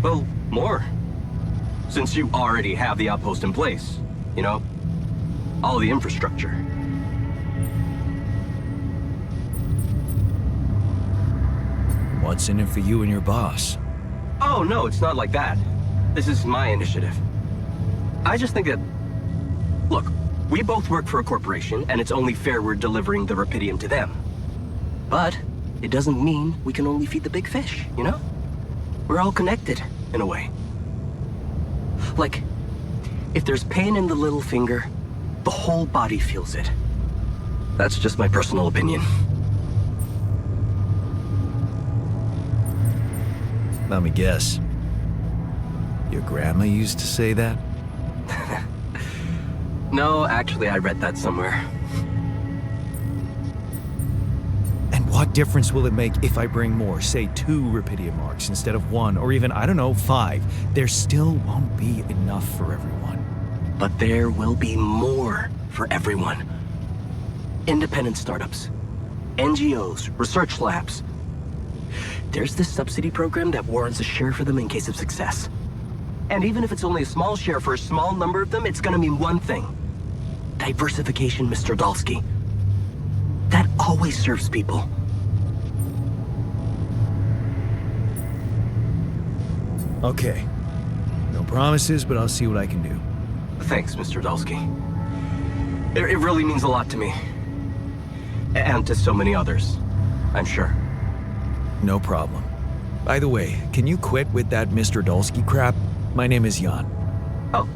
well, more. Since you already have the outpost in place, you know? All the infrastructure. What's in it for you and your boss? Oh, no, it's not like that. This is my initiative. I just think that... Look, we both work for a corporation, and it's only fair we're delivering the Rapidium to them. But it doesn't mean we can only feed the big fish, you know? We're all connected, in a way. Like, if there's pain in the little finger, the whole body feels it. That's just my personal opinion. Let me guess. Your grandma used to say that? No, actually, I read that somewhere. And what difference will it make if I bring more, say 2 Rapidium arcs instead of 1, or even, I don't know, 5? There still won't be enough for everyone. But there will be more for everyone. Independent startups, NGOs, research labs. There's this subsidy program that warrants a share for them in case of success. And even if it's only a small share for a small number of them, it's gonna mean one thing. Diversification, Mr. Dalsky. That always serves people. Okay. No promises, but I'll see what I can do. Thanks, Mr. Dalsky. It really means a lot to me. And to so many others, I'm sure. No problem. By the way, can you quit with that Mr. Dolsky crap? My name is Jan. Oh.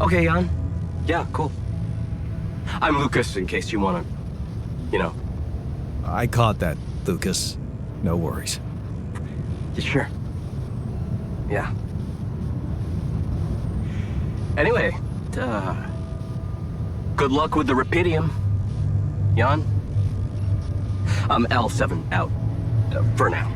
Okay, Jan. Yeah, cool. I'm Lucas, in case you wanna, you know. I caught that, Lucas. No worries. You sure? Yeah. Anyway, good luck with the Rapidium, Jan. I'm L7 out, for now.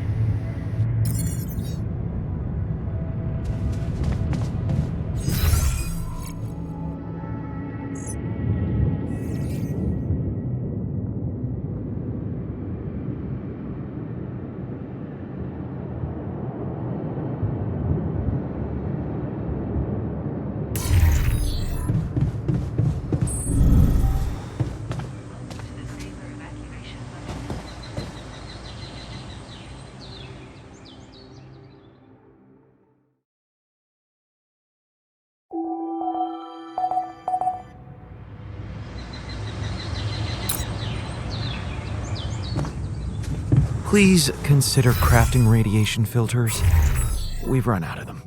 To the safer evacuation button. Please consider crafting radiation filters. We've run out of them.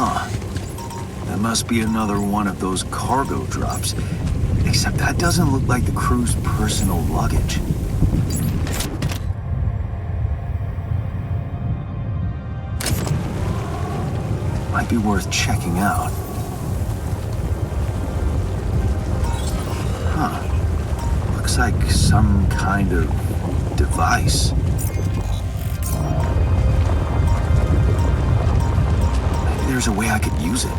That must be another one of those cargo drops. Except that doesn't look like the crew's personal luggage. Might be worth checking out. Looks like some kind of device. Maybe there's a way I could use it.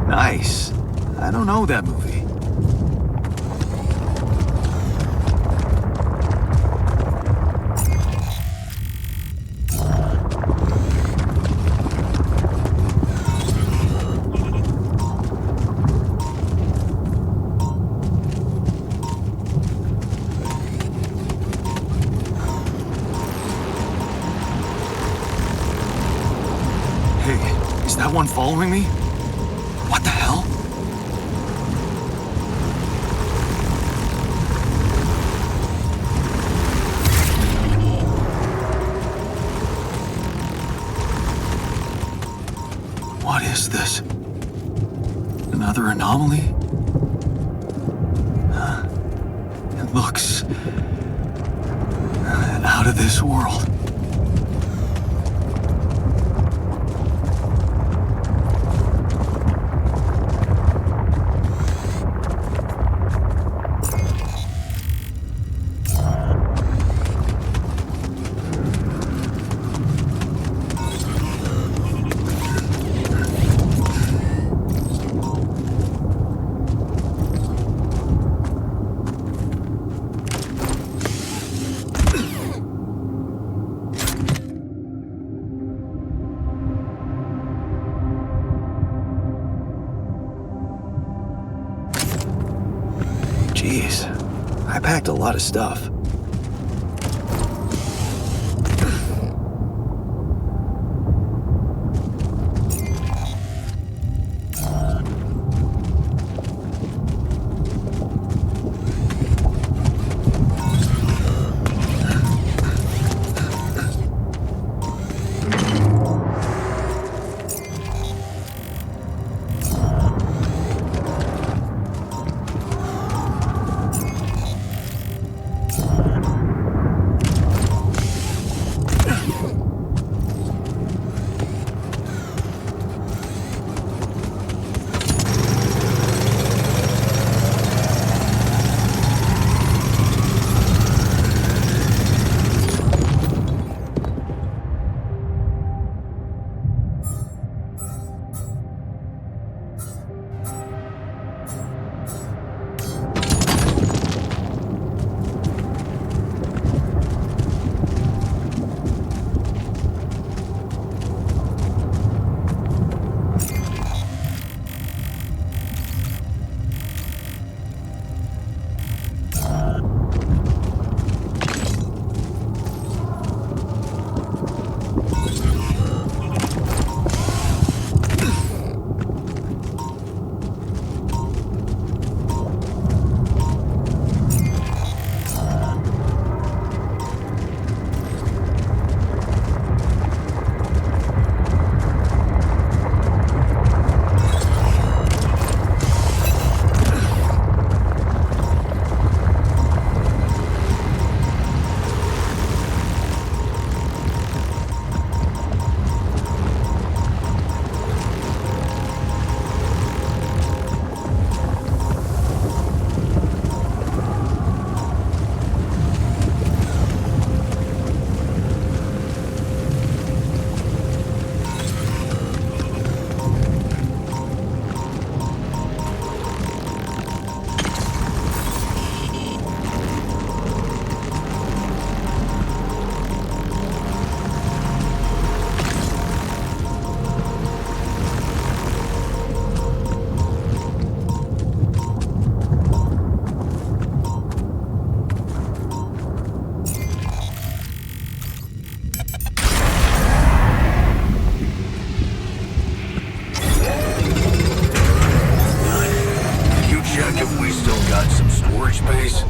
Nice. I don't know that movie. Hey, is that one following me? What the hell? What is this? Another anomaly? It looks out of this world. Jeez, I packed a lot of stuff. still got some storage space?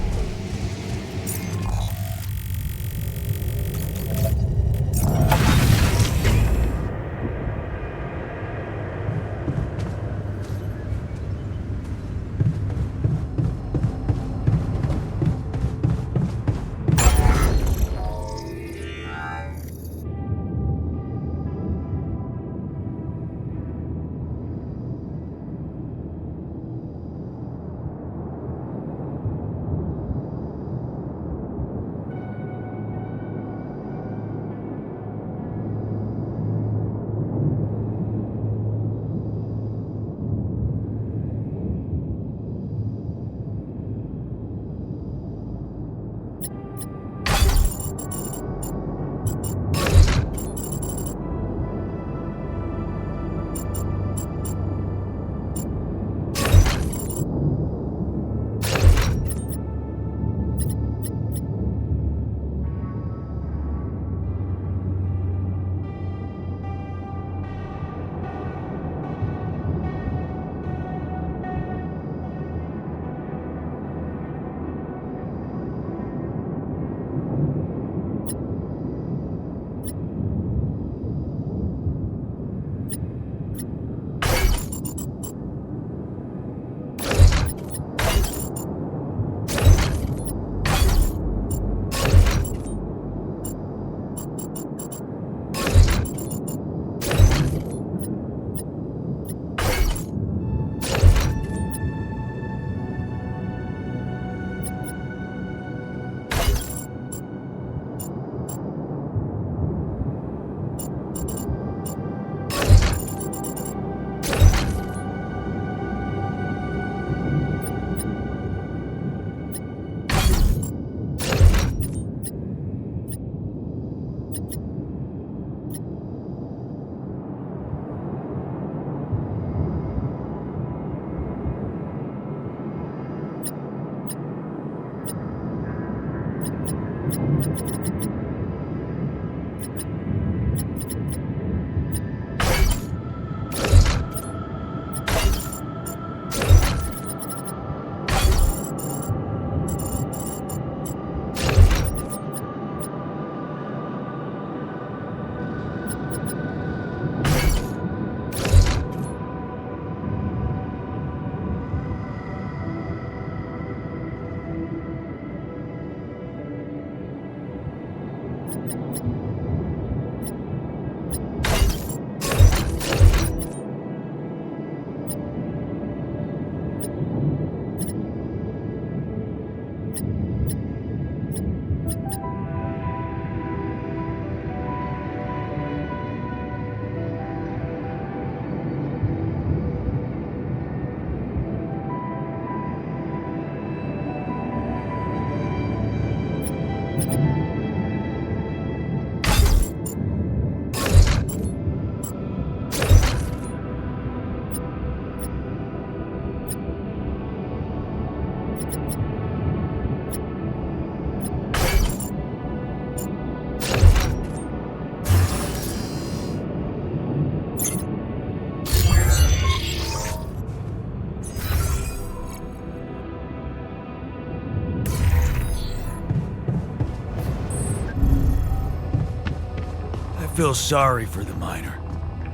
I feel sorry for the miner.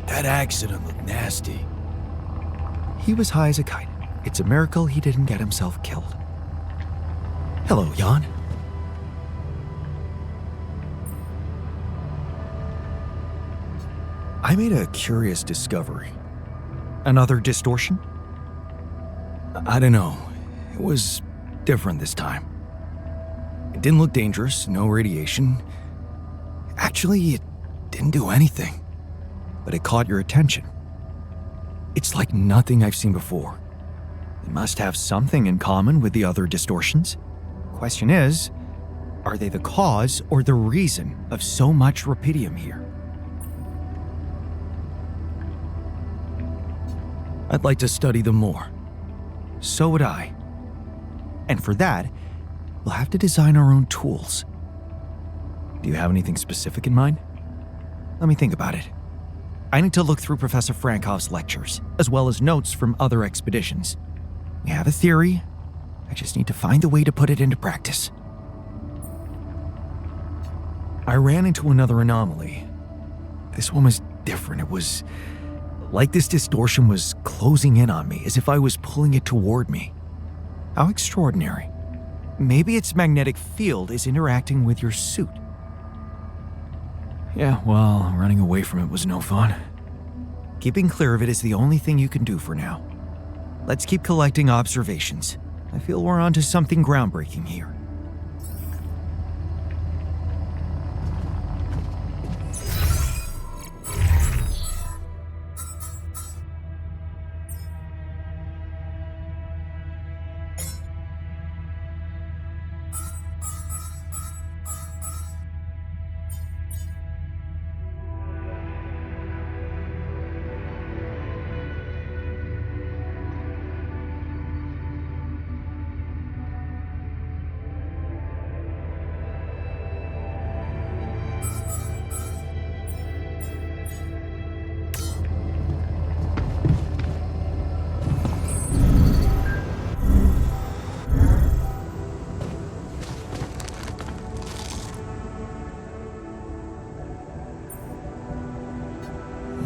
That accident looked nasty. He was high as a kite. It's a miracle he didn't get himself killed. Hello, Jan. I made a curious discovery. Another distortion? I don't know. It was different this time. It didn't look dangerous, no radiation. Actually, it didn't do anything. But it caught your attention. It's like nothing I've seen before. It must have something in common with the other distortions. Question is, are they the cause or the reason of so much rupidium here? I'd like to study them more. So would I. And for that, we'll have to design our own tools. Do you have anything specific in mind? Let me think about it. I need to look through Professor Frankov's lectures, as well as notes from other expeditions. We have a theory, I just need to find a way to put it into practice. I ran into another anomaly. This one was different. It was like this distortion was closing in on me, as if I was pulling it toward me. How extraordinary. Maybe its magnetic field is interacting with your suit. Yeah, well, running away from it was no fun. Keeping clear of it is the only thing you can do for now. Let's keep collecting observations. I feel we're onto something groundbreaking here.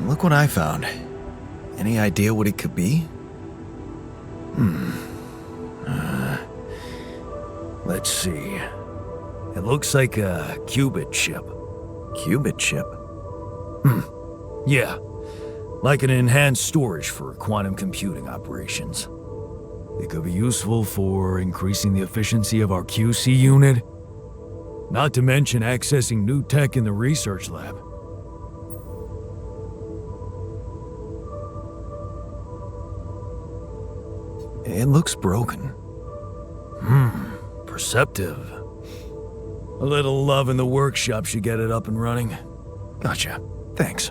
Look what I found. Any idea what it could be? Let's see. It looks like a qubit chip. Qubit chip? Yeah. Like an enhanced storage for quantum computing operations. It could be useful for increasing the efficiency of our QC unit. Not to mention accessing new tech in the research lab. It looks broken. Perceptive. A little love in the workshop should get it up and running. Gotcha. Thanks.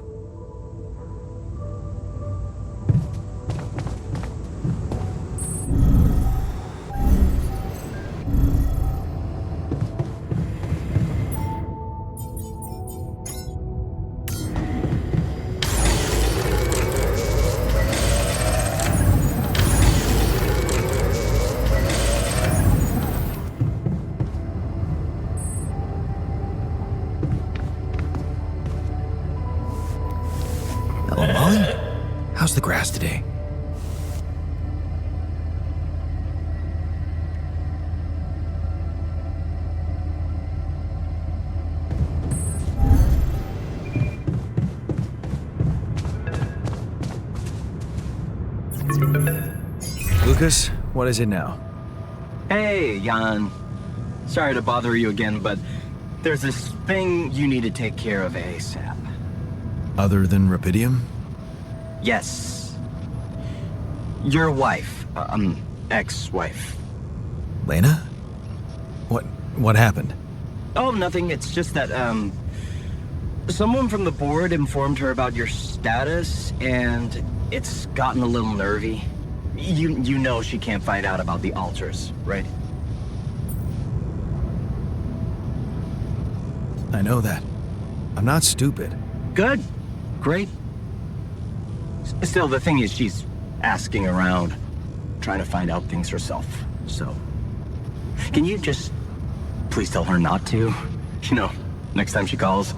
Hello, Molly. How's the grass today? Lucas, what is it now? Hey, Jan. Sorry to bother you again, but there's this thing you need to take care of ASAP. Other than Rapidium? Yes. Your wife, ex-wife. Lena? What happened? Oh, nothing. It's just that, someone from the board informed her about your status, and it's gotten a little nervy. You know she can't find out about the altars, right? I know that. I'm not stupid. Good. Great. Still, the thing is, she's asking around, trying to find out things herself, so... Can you just please tell her not to? You know, next time she calls.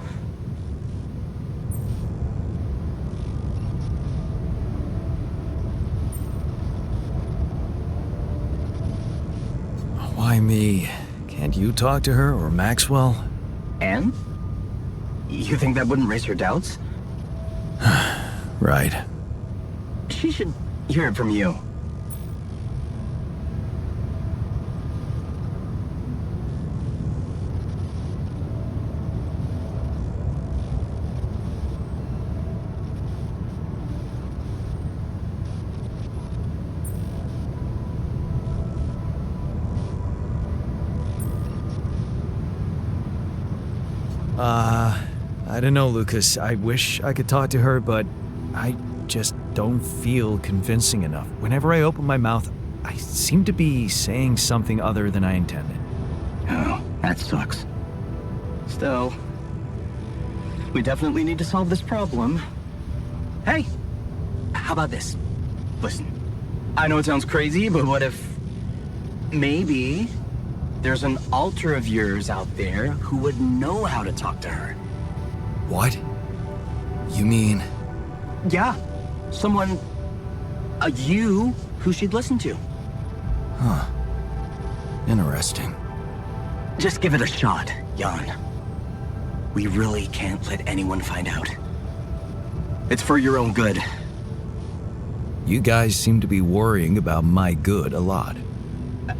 Why me? Can't you talk to her or Maxwell? And? You think that wouldn't raise her doubts? Right. She should hear it from you. I don't know, Lucas. I wish I could talk to her, but I just don't feel convincing enough. Whenever I open my mouth, I seem to be saying something other than I intended. Oh, that sucks. Still, we definitely need to solve this problem. Hey, how about this? Listen, I know it sounds crazy, but what if maybe there's an alter of yours out there who would know how to talk to her. What? You mean... Yeah, someone, you, who she'd listen to. Huh. Interesting. Just give it a shot, Jan. We really can't let anyone find out. It's for your own good. You guys seem to be worrying about my good a lot.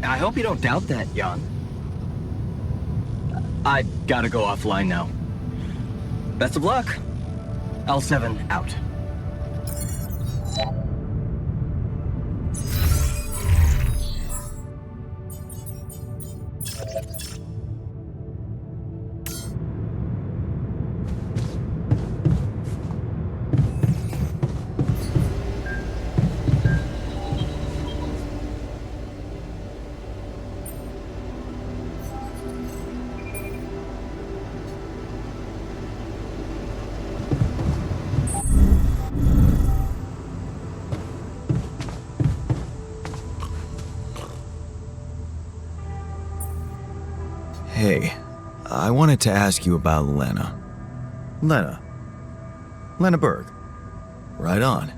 I hope you don't doubt that, Jan. I gotta go offline now. Best of luck. L7 out. Hey, I wanted to ask you about Lena. Lena Berg. Right on.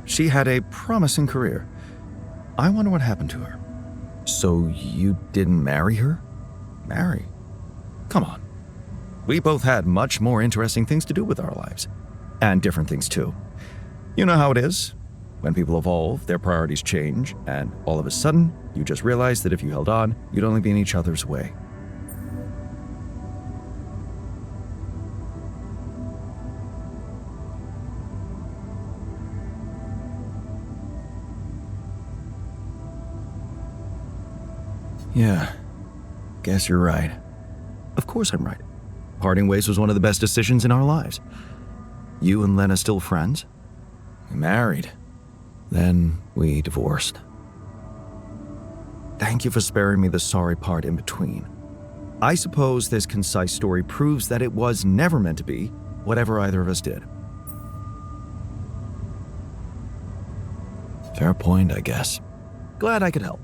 She had a promising career. I wonder what happened to her. So you didn't marry her? Marry? Come on. We both had much more interesting things to do with our lives. And different things too. You know how it is. When people evolve, their priorities change, and all of a sudden, you just realize that if you held on, you'd only be in each other's way. Yeah, guess you're right. Of course I'm right. Parting ways was one of the best decisions in our lives. You and Lena still friends? We married. Then we divorced. Thank you for sparing me the sorry part in between. I suppose this concise story proves that it was never meant to be, whatever either of us did. Fair point, I guess. Glad I could help.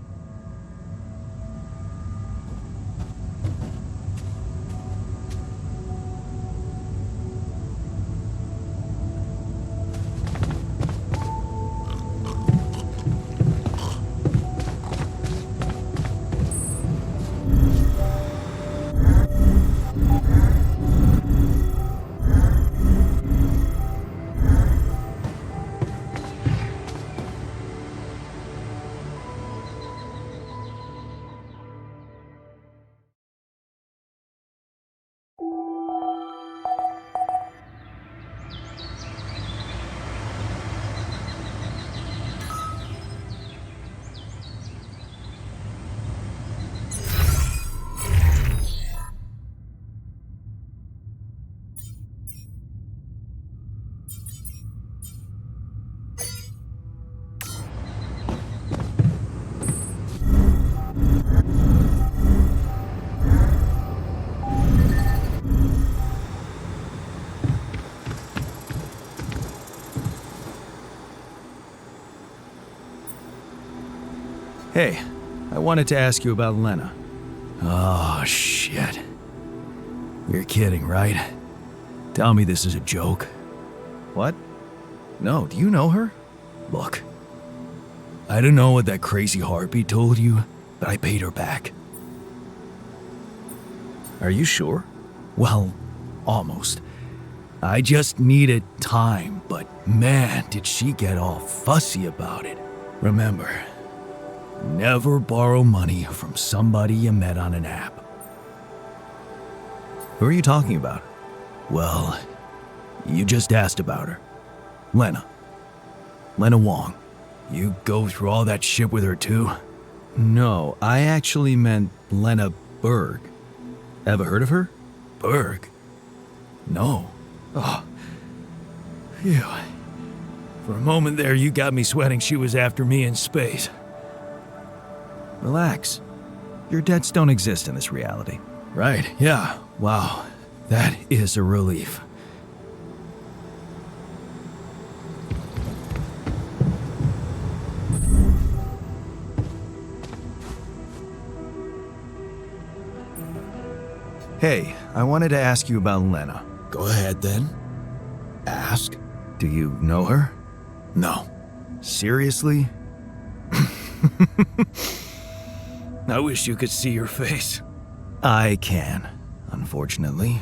Hey, I wanted to ask you about Lena. Oh, shit. You're kidding, right? Tell me this is a joke. What? No, do you know her? Look, I don't know what that crazy heartbeat told you, but I paid her back. Are you sure? Well, almost. I just needed time, but man, did she get all fussy about it. Remember, never borrow money from somebody you met on an app. Who are you talking about? Well, you just asked about her. Lena Wong. You go through all that shit with her too? No, I actually meant Lena Berg. Ever heard of her? Berg? No. Oh. Phew. For a moment there, you got me sweating she was after me in space. Relax. Your debts don't exist in this reality. Right, yeah. Wow. That is a relief. Hey, I wanted to ask you about Lena. Go ahead then. Ask. Do you know her? No. Seriously? I wish you could see your face. I can, unfortunately.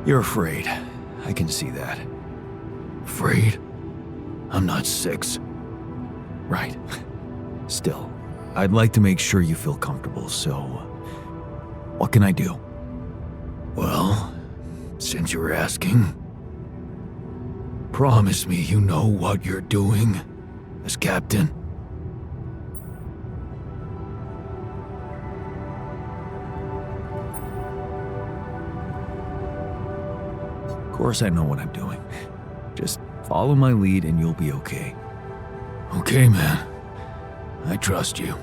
You're afraid. I can see that. Afraid? I'm not 6. Right. Still, I'd like to make sure you feel comfortable, so what can I do? Well, since you're asking, promise me you know what you're doing as captain. Of course I know what I'm doing. Just follow my lead and you'll be okay. Okay, man. I trust you.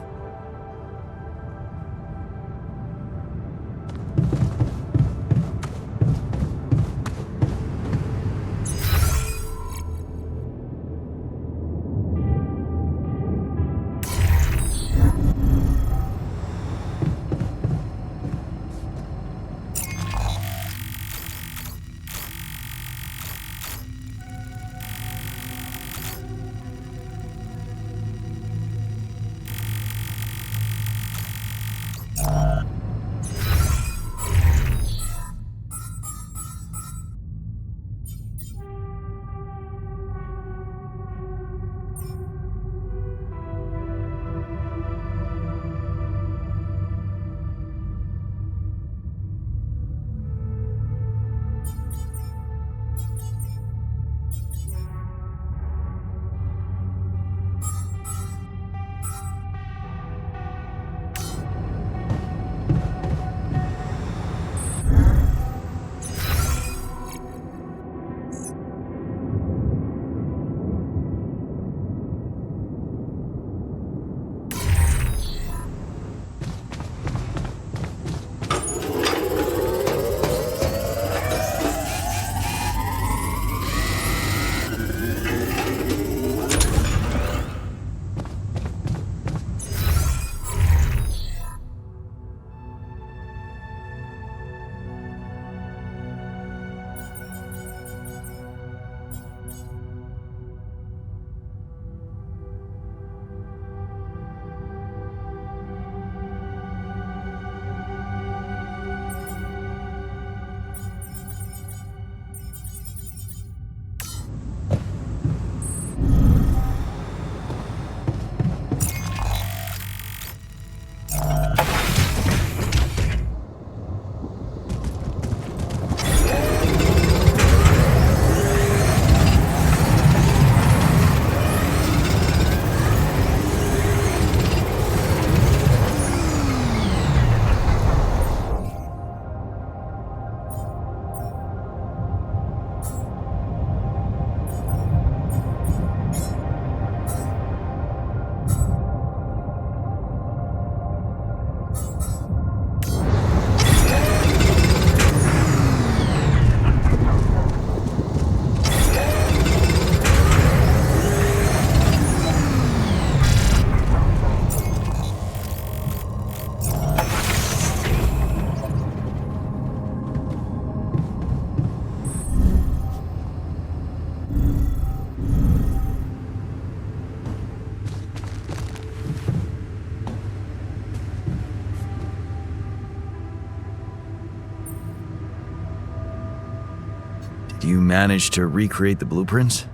You managed to recreate the blueprints?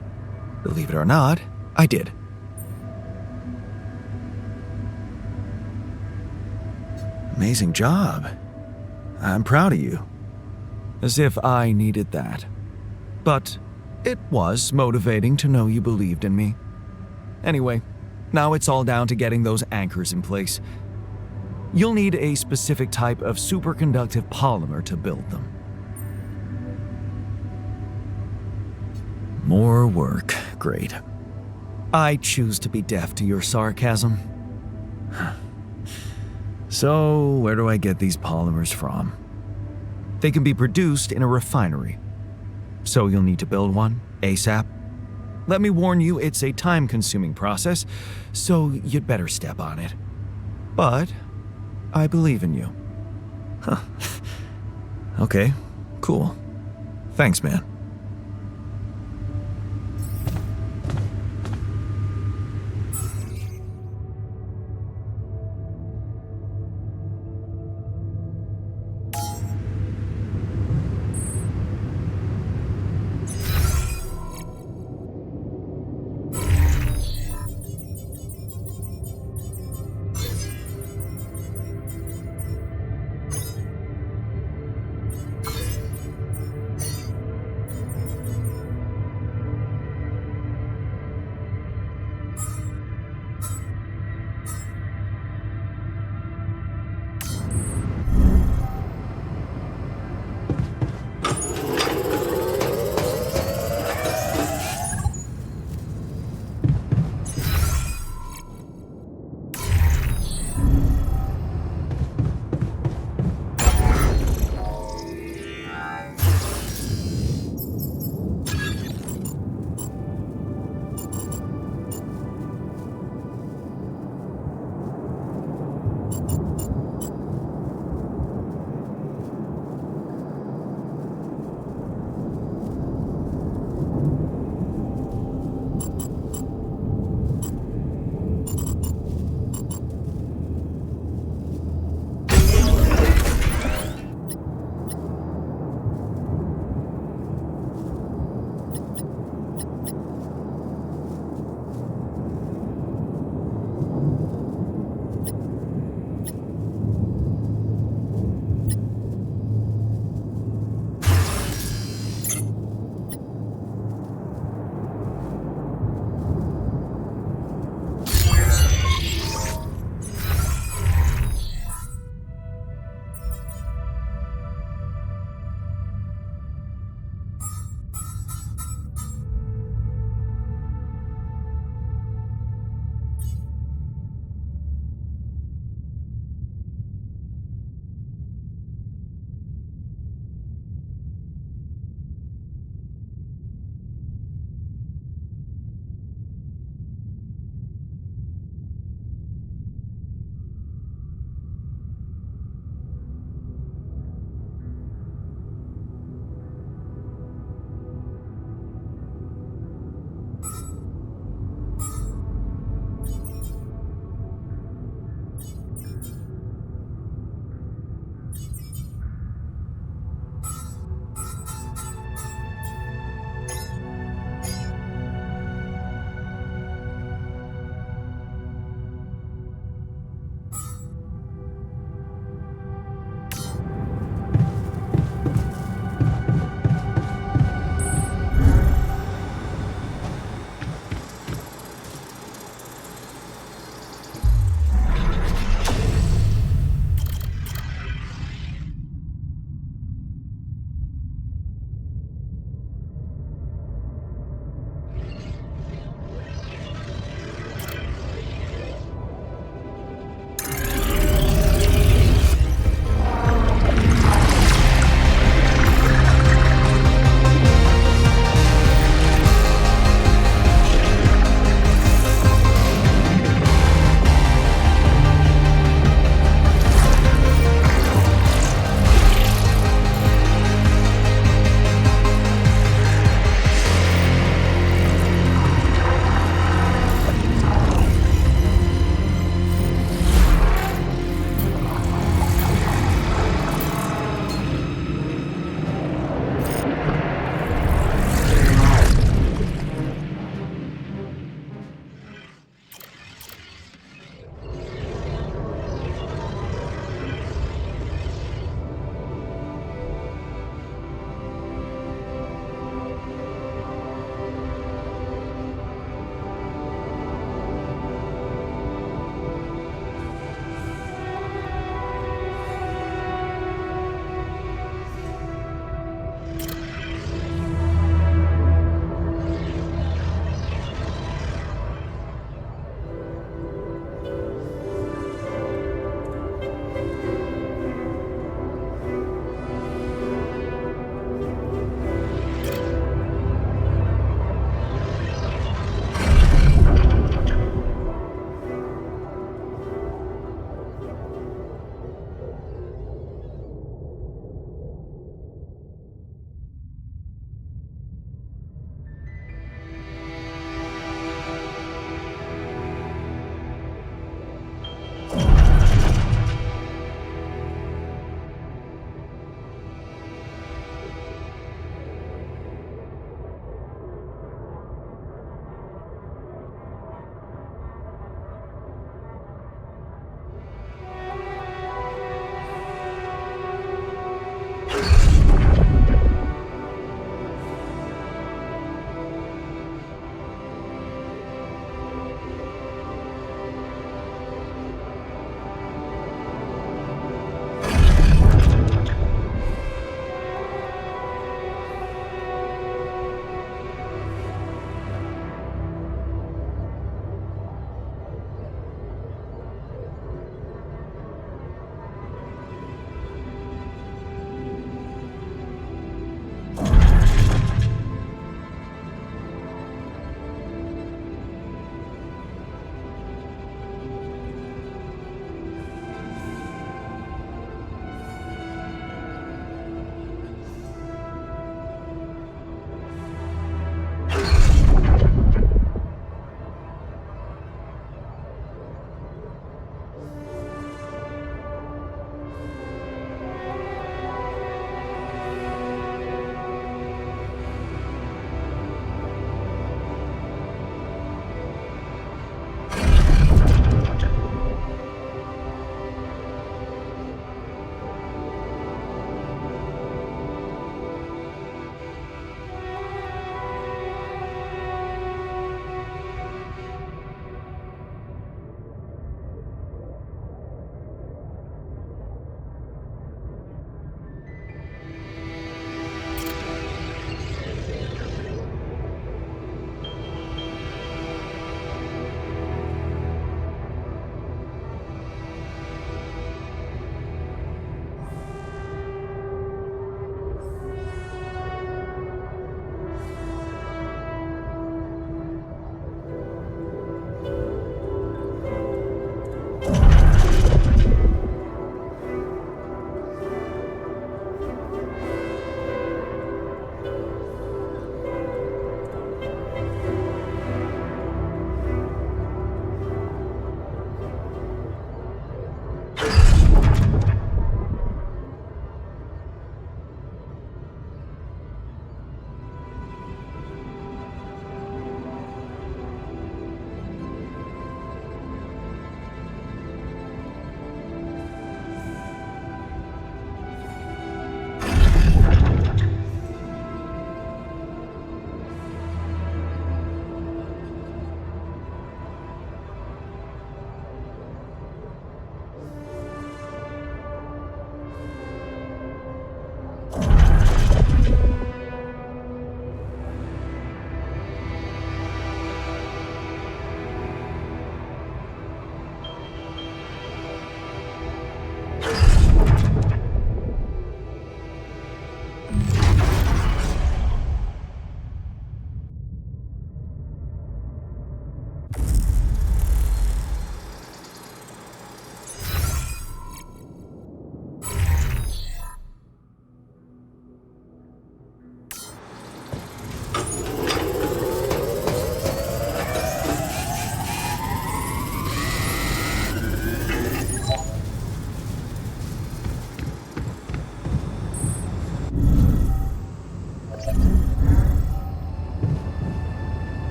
Believe it or not, I did. Amazing job. I'm proud of you. As if I needed that. But it was motivating to know you believed in me. Anyway, now it's all down to getting those anchors in place. You'll need a specific type of superconductive polymer to build them. More work. Great. I choose to be deaf to your sarcasm. So, where do I get these polymers from? They can be produced in a refinery. So you'll need to build one, ASAP. Let me warn you, it's a time-consuming process, so you'd better step on it. But I believe in you. Huh. Okay, cool. Thanks, man.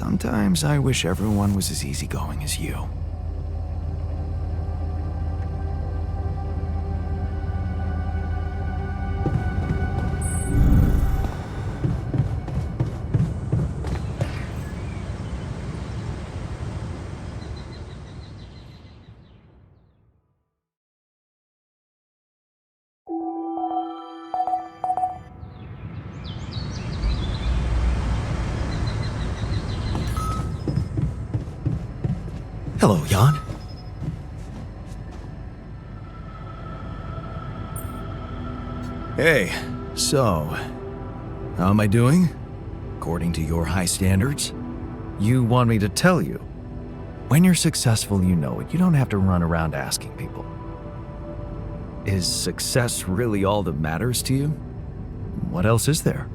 Sometimes I wish everyone was as easygoing as you. Hello, Jan. Hey, so, how am I doing? According to your high standards? You want me to tell you? When you're successful, you know it. You don't have to run around asking people. Is success really all that matters to you? What else is there?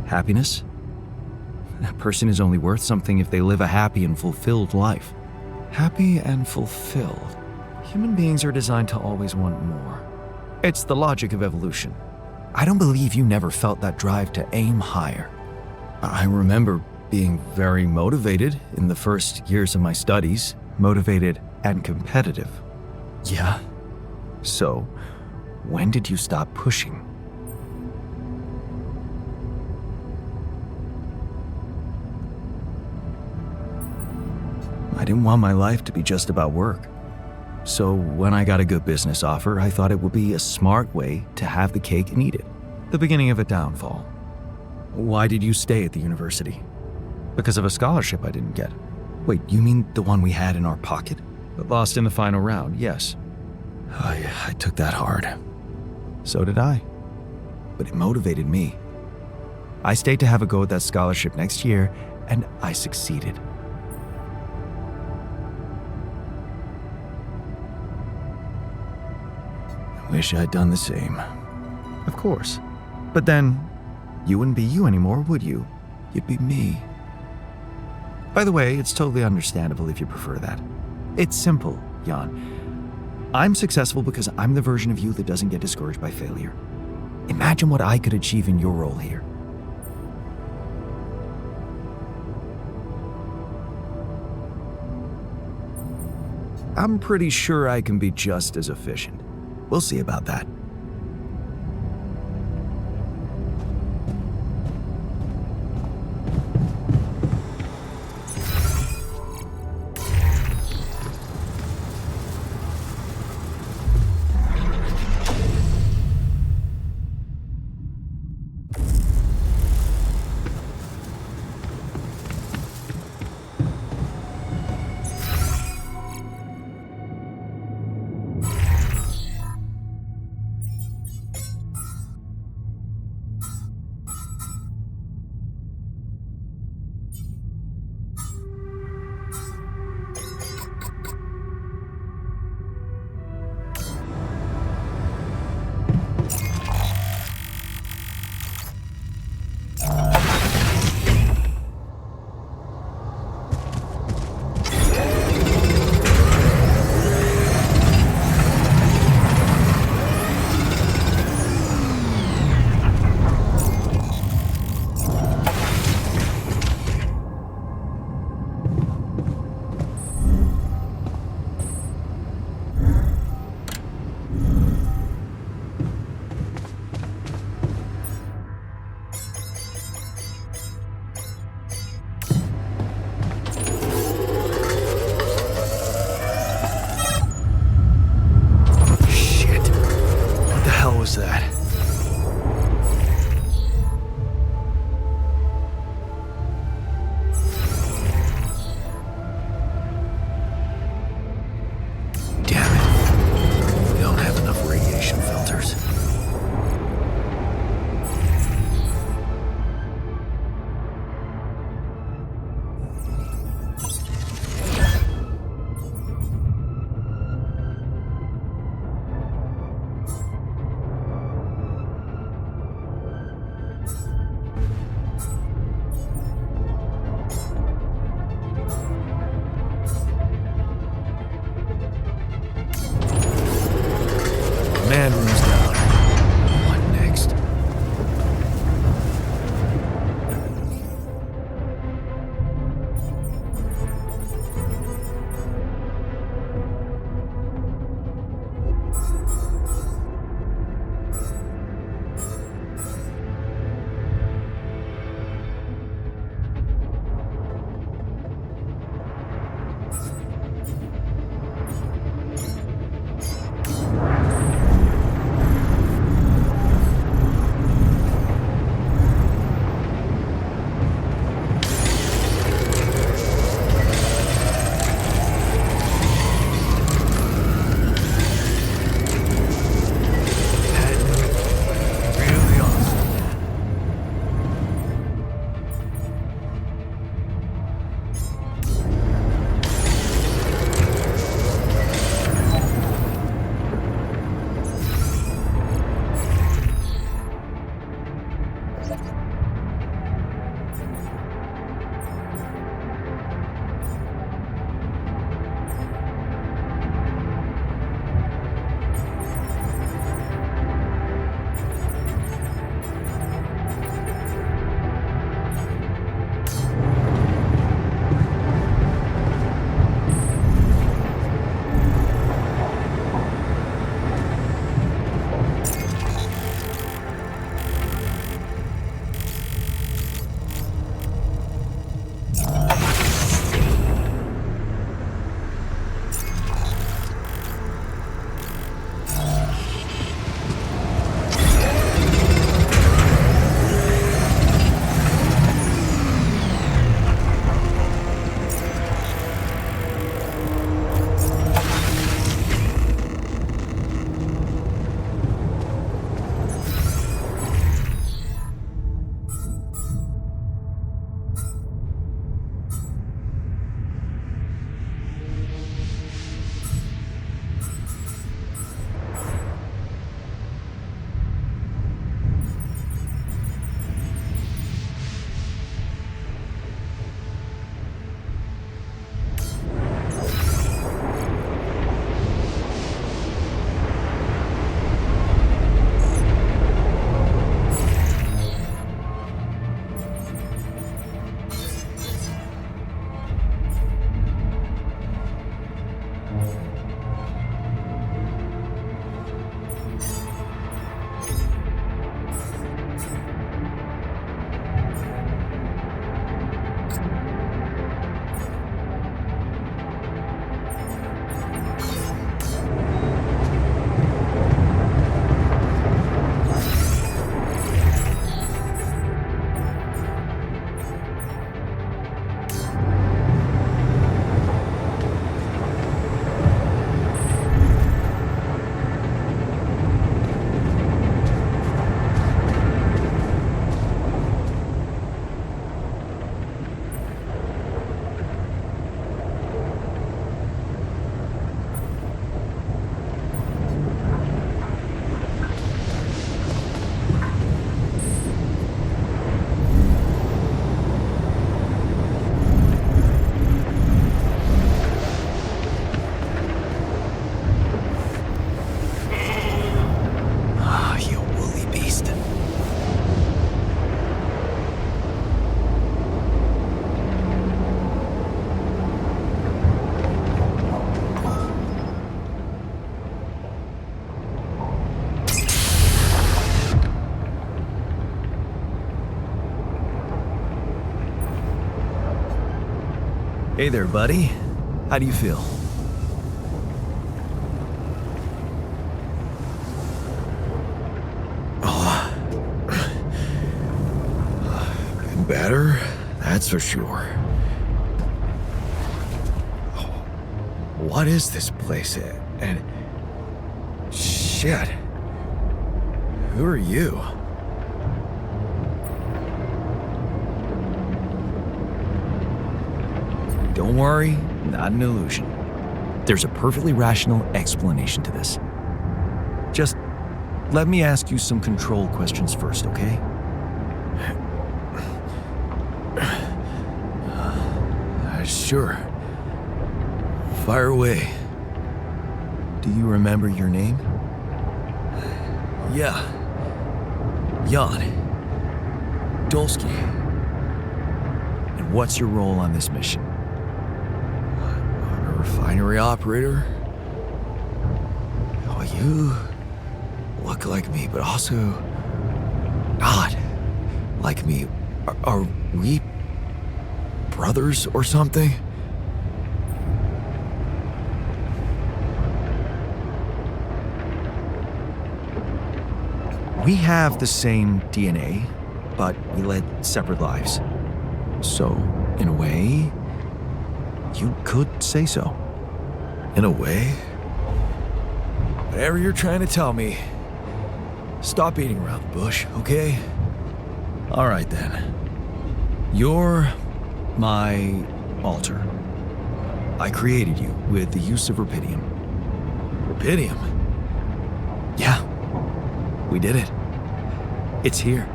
Happiness? A person is only worth something if they live a happy and fulfilled life. Happy and fulfilled. Human beings are designed to always want more. It's the logic of evolution. I don't believe you never felt that drive to aim higher. I remember being very motivated in the first years of my studies, motivated and competitive. Yeah? So, when did you stop pushing? I didn't want my life to be just about work. So when I got a good business offer, I thought it would be a smart way to have the cake and eat it. The beginning of a downfall. Why did you stay at the university? Because of a scholarship I didn't get. Wait, you mean the one we had in our pocket? But lost in the final round, yes. I took that hard. So did I. But it motivated me. I stayed to have a go at that scholarship next year, and I succeeded. Wish I'd done the same. Of course. But then, you wouldn't be you anymore, would you? You'd be me. By the way, it's totally understandable if you prefer that. It's simple, Jan. I'm successful because I'm the version of you that doesn't get discouraged by failure. Imagine what I could achieve in your role here. I'm pretty sure I can be just as efficient. We'll see about that. Command room's down. What next? Hey there, buddy. How do you feel? Better, that's for sure. What is this place? And shit. Who are you? Don't worry, not an illusion. There's a perfectly rational explanation to this. Just let me ask you some control questions first, okay? Sure. Fire away. Do you remember your name? Yeah. Jan. Dolsky. And what's your role on this mission? I'm a refinery operator. Oh, you look like me, but also not like me. Are we brothers or something? We have the same DNA, but we led separate lives. So, in a way, you could say so. In a way? Whatever you're trying to tell me, stop beating around the bush, okay? All right then. You're my alter. I created you with the use of Rapidium. Rapidium? Yeah, we did it. It's here.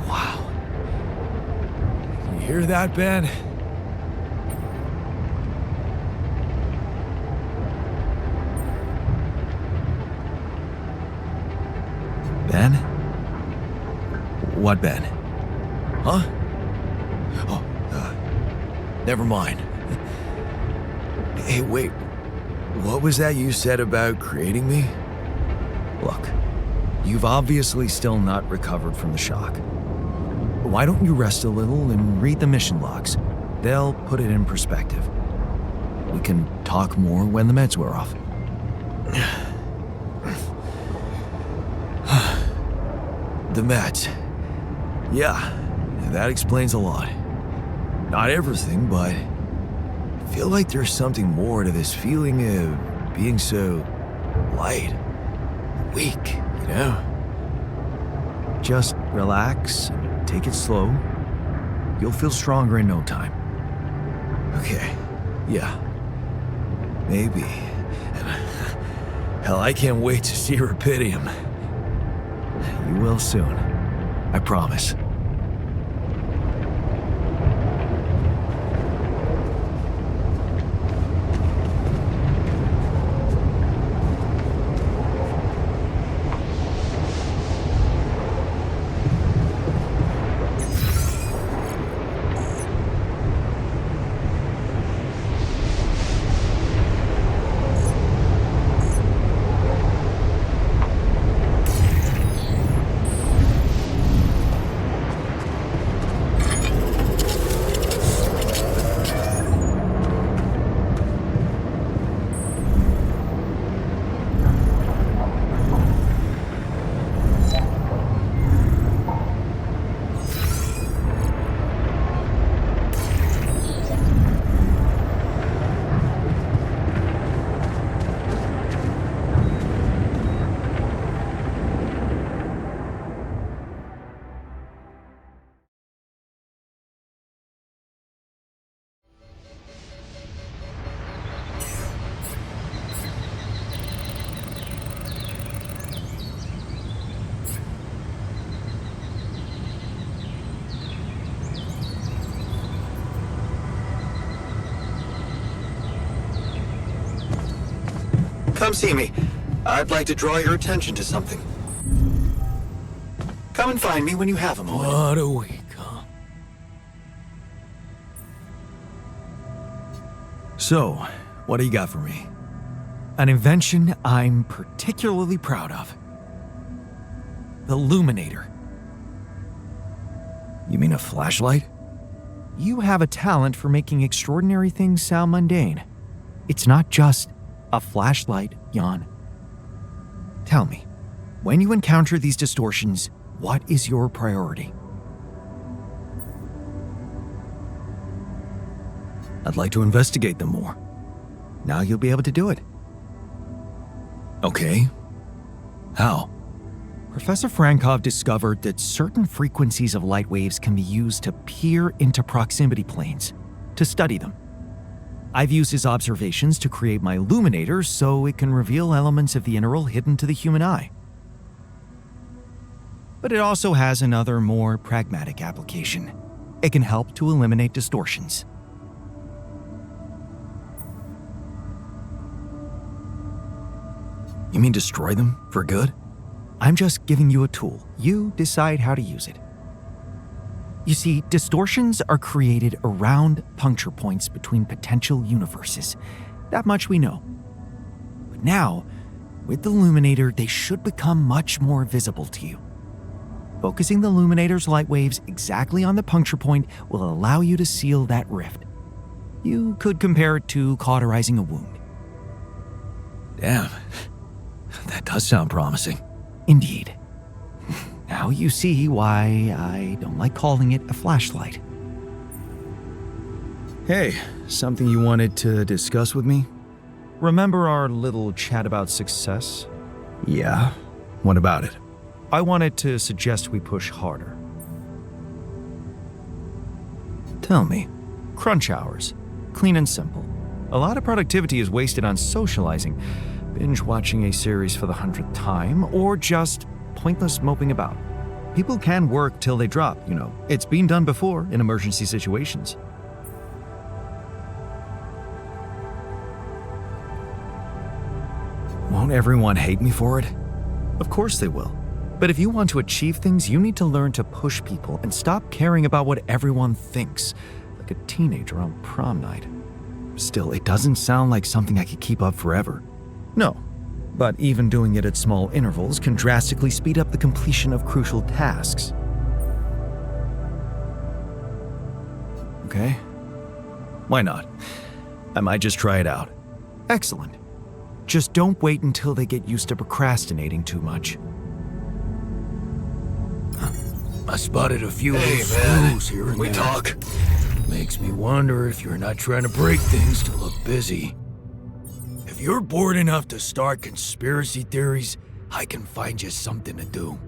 Wow. You hear that, Ben? Ben? What Ben? Huh? Oh, never mind. Hey, wait. What was that you said about creating me? Look, you've obviously still not recovered from the shock. Why don't you rest a little and read the mission logs? They'll put it in perspective. We can talk more when the meds wear off. The meds. Yeah, that explains a lot. Not everything, but I feel like there's something more to this feeling of being so light, weak, you know? Just relax and take it slow. You'll feel stronger in no time. Okay, yeah. Maybe. And, hell, I can't wait to see Rapidium. You will soon. I promise. Come see me. I'd like to draw your attention to something. Come and find me when you have a moment. What a week, huh? So, what do you got for me? An invention I'm particularly proud of. The Luminator. You mean a flashlight? You have a talent for making extraordinary things sound mundane. It's not just a flashlight, Jan. Tell me, when you encounter these distortions, what is your priority? I'd like to investigate them more. Now you'll be able to do it. Okay. How? Professor Frankov discovered that certain frequencies of light waves can be used to peer into proximity planes, to study them. I've used his observations to create my illuminator so it can reveal elements of the integral hidden to the human eye. But it also has another, more pragmatic application. It can help to eliminate distortions. You mean destroy them for good? I'm just giving you a tool. You decide how to use it. You see, distortions are created around puncture points between potential universes. That much we know. But now, with the illuminator, they should become much more visible to you. Focusing the illuminator's light waves exactly on the puncture point will allow you to seal that rift. You could compare it to cauterizing a wound. Damn. That does sound promising. Indeed. Now you see why I don't like calling it a flashlight. Hey, something you wanted to discuss with me? Remember our little chat about success? Yeah. What about it? I wanted to suggest we push harder. Tell me. Crunch hours. Clean and simple. A lot of productivity is wasted on socializing, binge watching a series for the 100th time, or just pointless moping about. People can work till they drop, you know. It's been done before in emergency situations. Won't everyone hate me for it? Of course they will. But if you want to achieve things, you need to learn to push people and stop caring about what everyone thinks, like a teenager on prom night. Still, it doesn't sound like something I could keep up forever. No, but even doing it at small intervals can drastically speed up the completion of crucial tasks. Okay. Why not? I might just try it out. Excellent. Just don't wait until they get used to procrastinating too much. I spotted a few little screws here and there. We talk. Makes me wonder if you're not trying to break things to look busy. If you're bored enough to start conspiracy theories, I can find you something to do.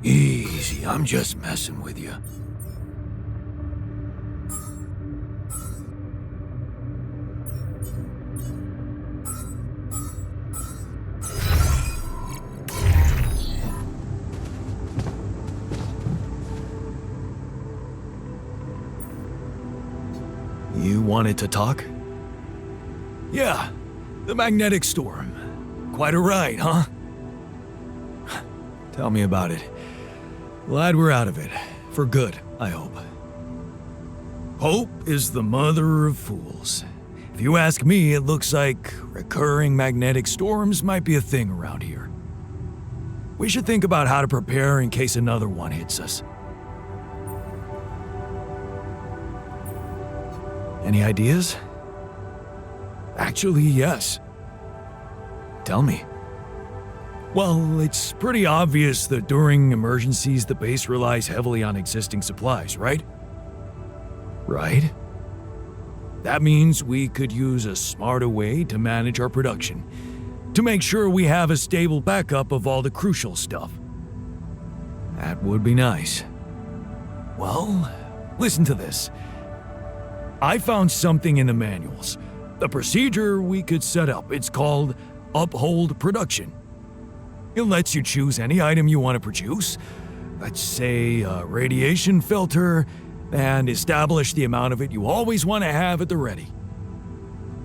Easy, I'm just messing with you. You wanted to talk? Yeah, the magnetic storm. Quite a ride, huh? Tell me about it. Glad we're out of it. For good, I hope. Hope is the mother of fools. If you ask me, it looks like recurring magnetic storms might be a thing around here. We should think about how to prepare in case another one hits us. Any ideas? Actually, yes. Tell me. Well, it's pretty obvious that during emergencies, the base relies heavily on existing supplies, right? Right? That means we could use a smarter way to manage our production, to make sure we have a stable backup of all the crucial stuff. That would be nice. Well, listen to this. I found something in the manuals. The procedure we could set up. It's called Uphold Production. It lets you choose any item you want to produce, let's say a radiation filter, and establish the amount of it you always want to have at the ready.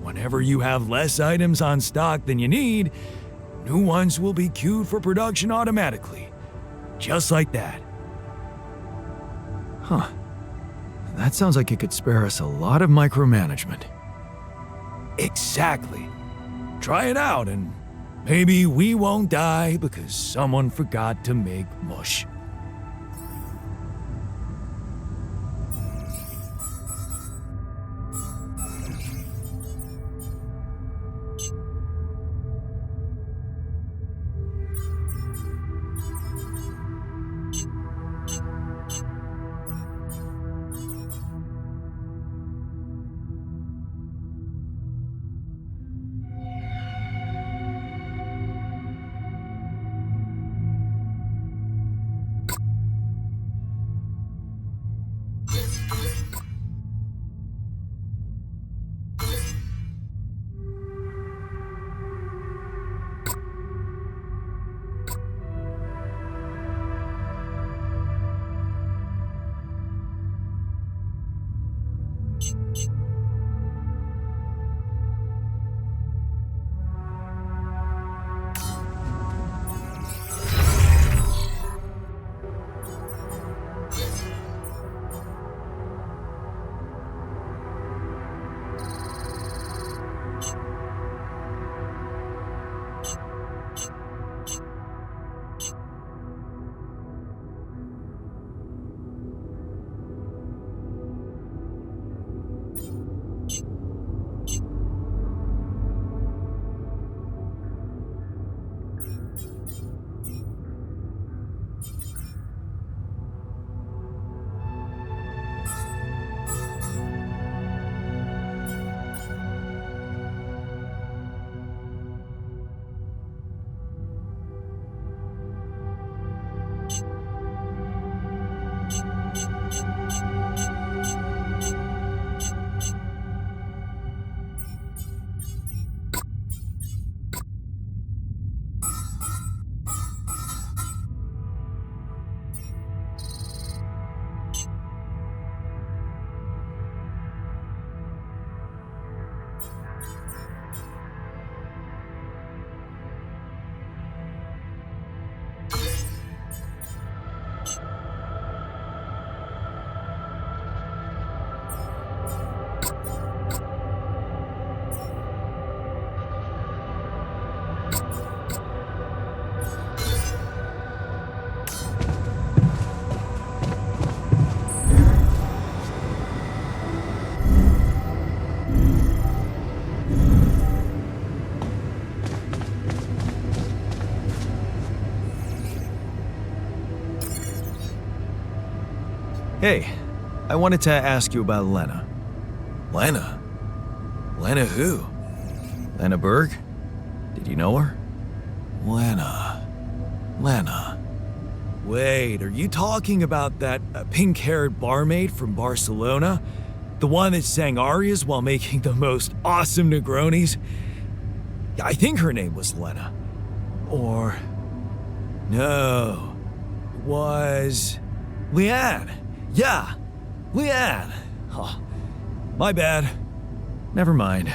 Whenever you have less items on stock than you need, new ones will be queued for production automatically. Just like that. Huh. That sounds like it could spare us a lot of micromanagement. Exactly. Try it out and maybe we won't die because someone forgot to make mush. Hey, I wanted to ask you about Lena. Lena? Lena who? Lena Berg? Did you know her? Lena. Wait, are you talking about that pink-haired barmaid from Barcelona? The one that sang arias while making the most awesome Negronis? Yeah, I think her name was Lena. Or... no. It was... Leanne. Yeah, Leanne. Oh, my bad. Never mind.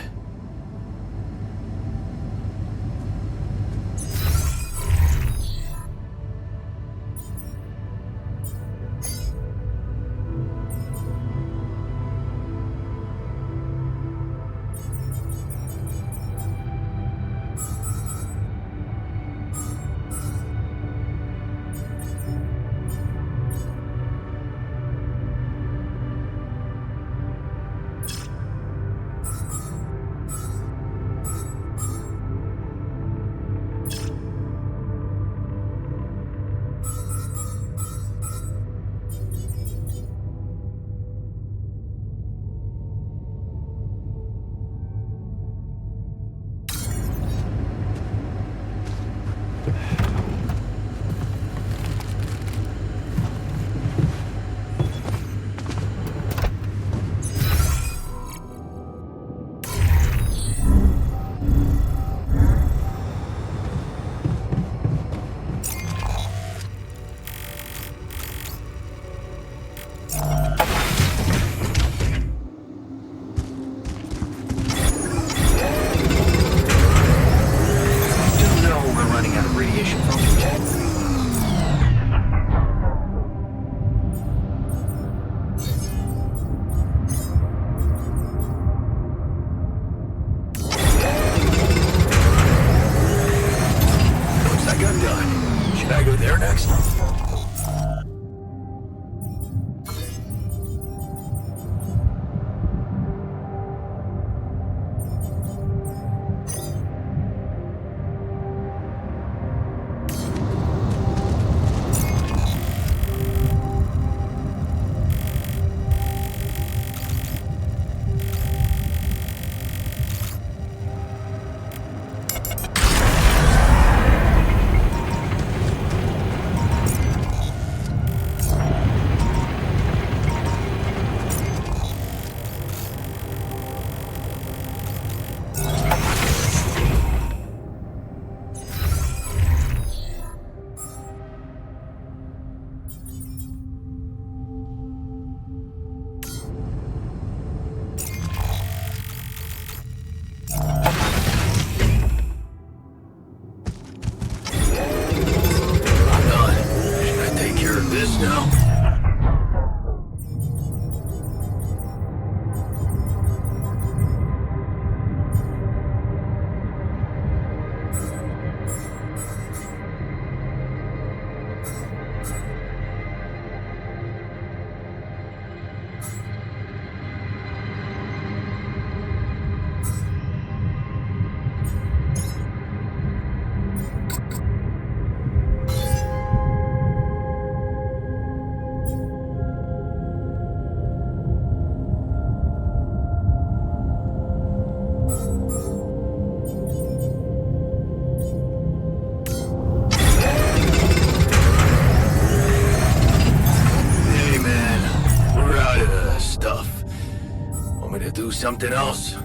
Something else?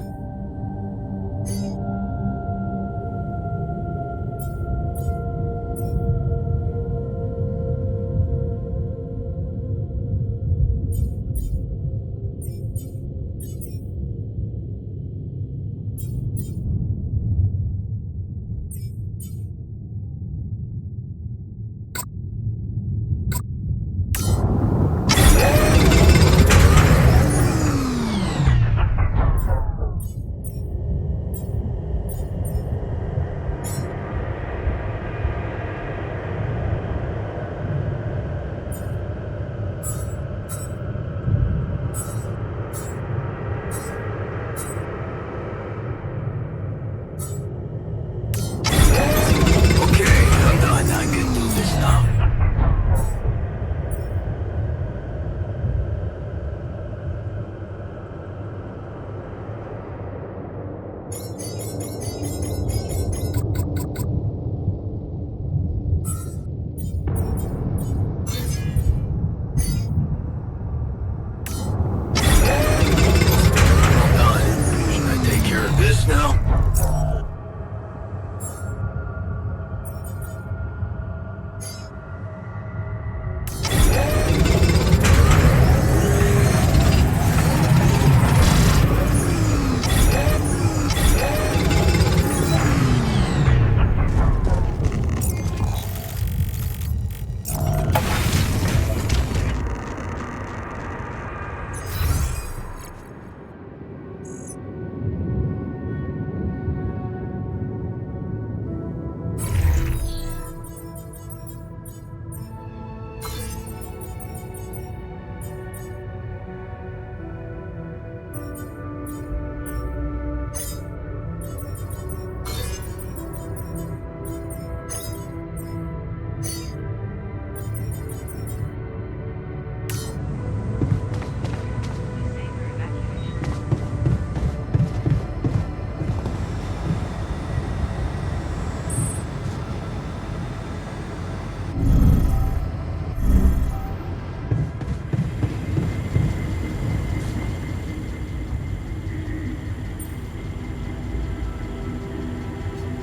Safer evacuation.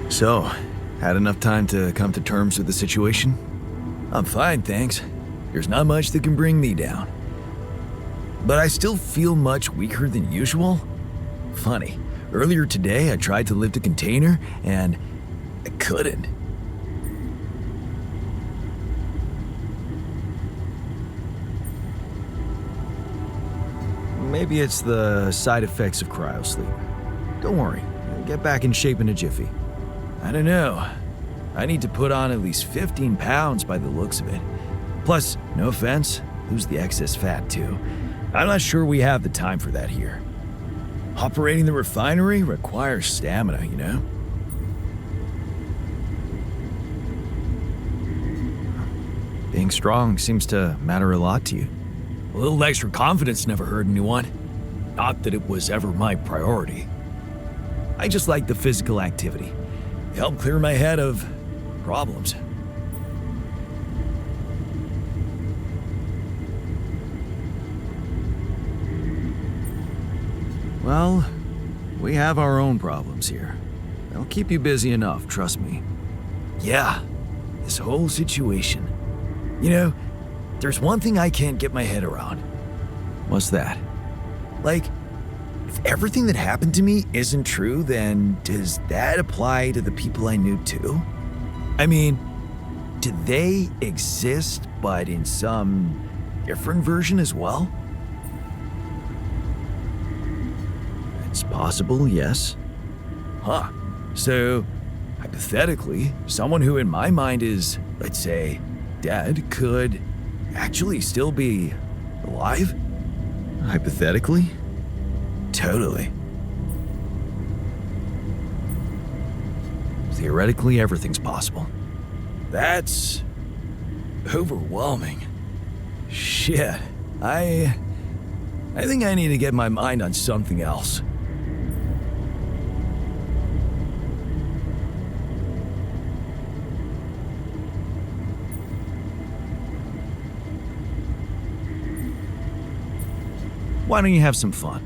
So, had enough time to come to terms with the situation? I'm fine, thanks. There's not much that can bring me down. But I still feel much weaker than usual. Funny, earlier today I tried to lift a container and I couldn't. Maybe it's the side effects of cryosleep. Don't worry, you'll get back in shape in a jiffy. I don't know. I need to put on at least 15 pounds by the looks of it. Plus, no offense, lose the excess fat too. I'm not sure we have the time for that here. Operating the refinery requires stamina, you know? Being strong seems to matter a lot to you. A little extra confidence never hurt anyone. Not that it was ever my priority. I just like the physical activity. It helped clear my head of problems. Well, we have our own problems here. They'll keep you busy enough, trust me. Yeah, this whole situation. You know, there's one thing I can't get my head around. What's that? Like, if everything that happened to me isn't true, then does that apply to the people I knew too? I mean, do they exist, but in some different version as well? It's possible, yes. Huh. So, hypothetically, someone who in my mind is, let's say, dead could actually still be alive? Hypothetically? Totally. Theoretically, everything's possible. That's overwhelming. Shit. I think I need to get my mind on something else. Why don't you have some fun?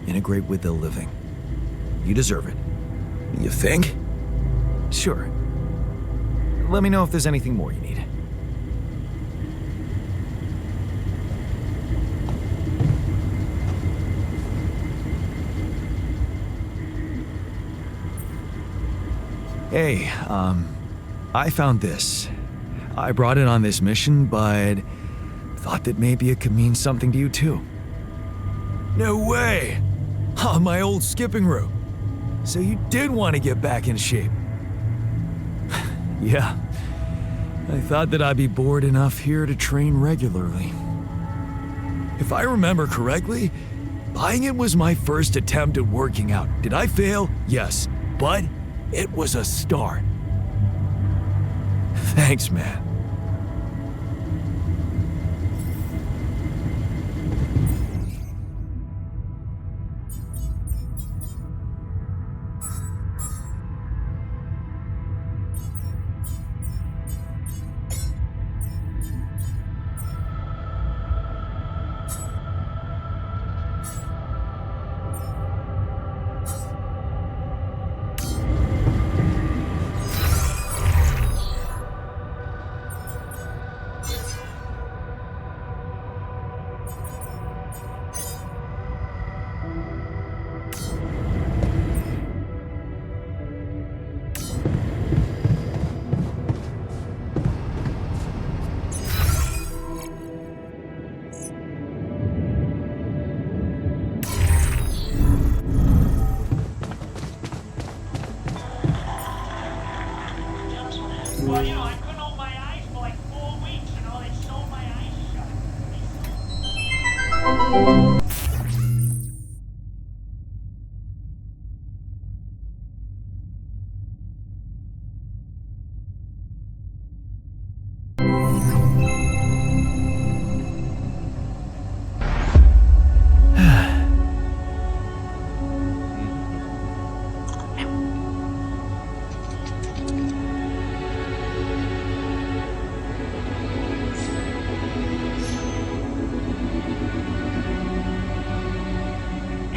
Integrate with the living. You deserve it. You think? Sure. Let me know if there's anything more you need. Hey, I found this. I brought it on this mission, but thought that maybe it could mean something to you too. No way! Huh, my old skipping rope. So you did want to get back in shape. Yeah. I thought that I'd be bored enough here to train regularly. If I remember correctly, buying it was my first attempt at working out. Did I fail? Yes. But it was a start. Thanks, man.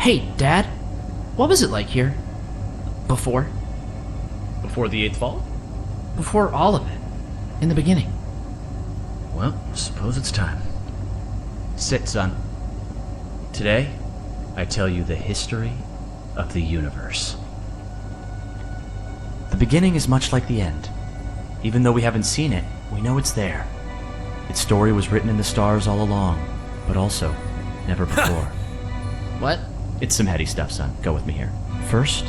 Hey, Dad, what was it like here? Before? Before the Eighth Fall? Before all of it. In the beginning. Well, suppose it's time. Sit, son. Today, I tell you the history of the universe. The beginning is much like the end. Even though we haven't seen it, we know it's there. Its story was written in the stars all along, but also never before. What? It's some heady stuff, son. Go with me here. First,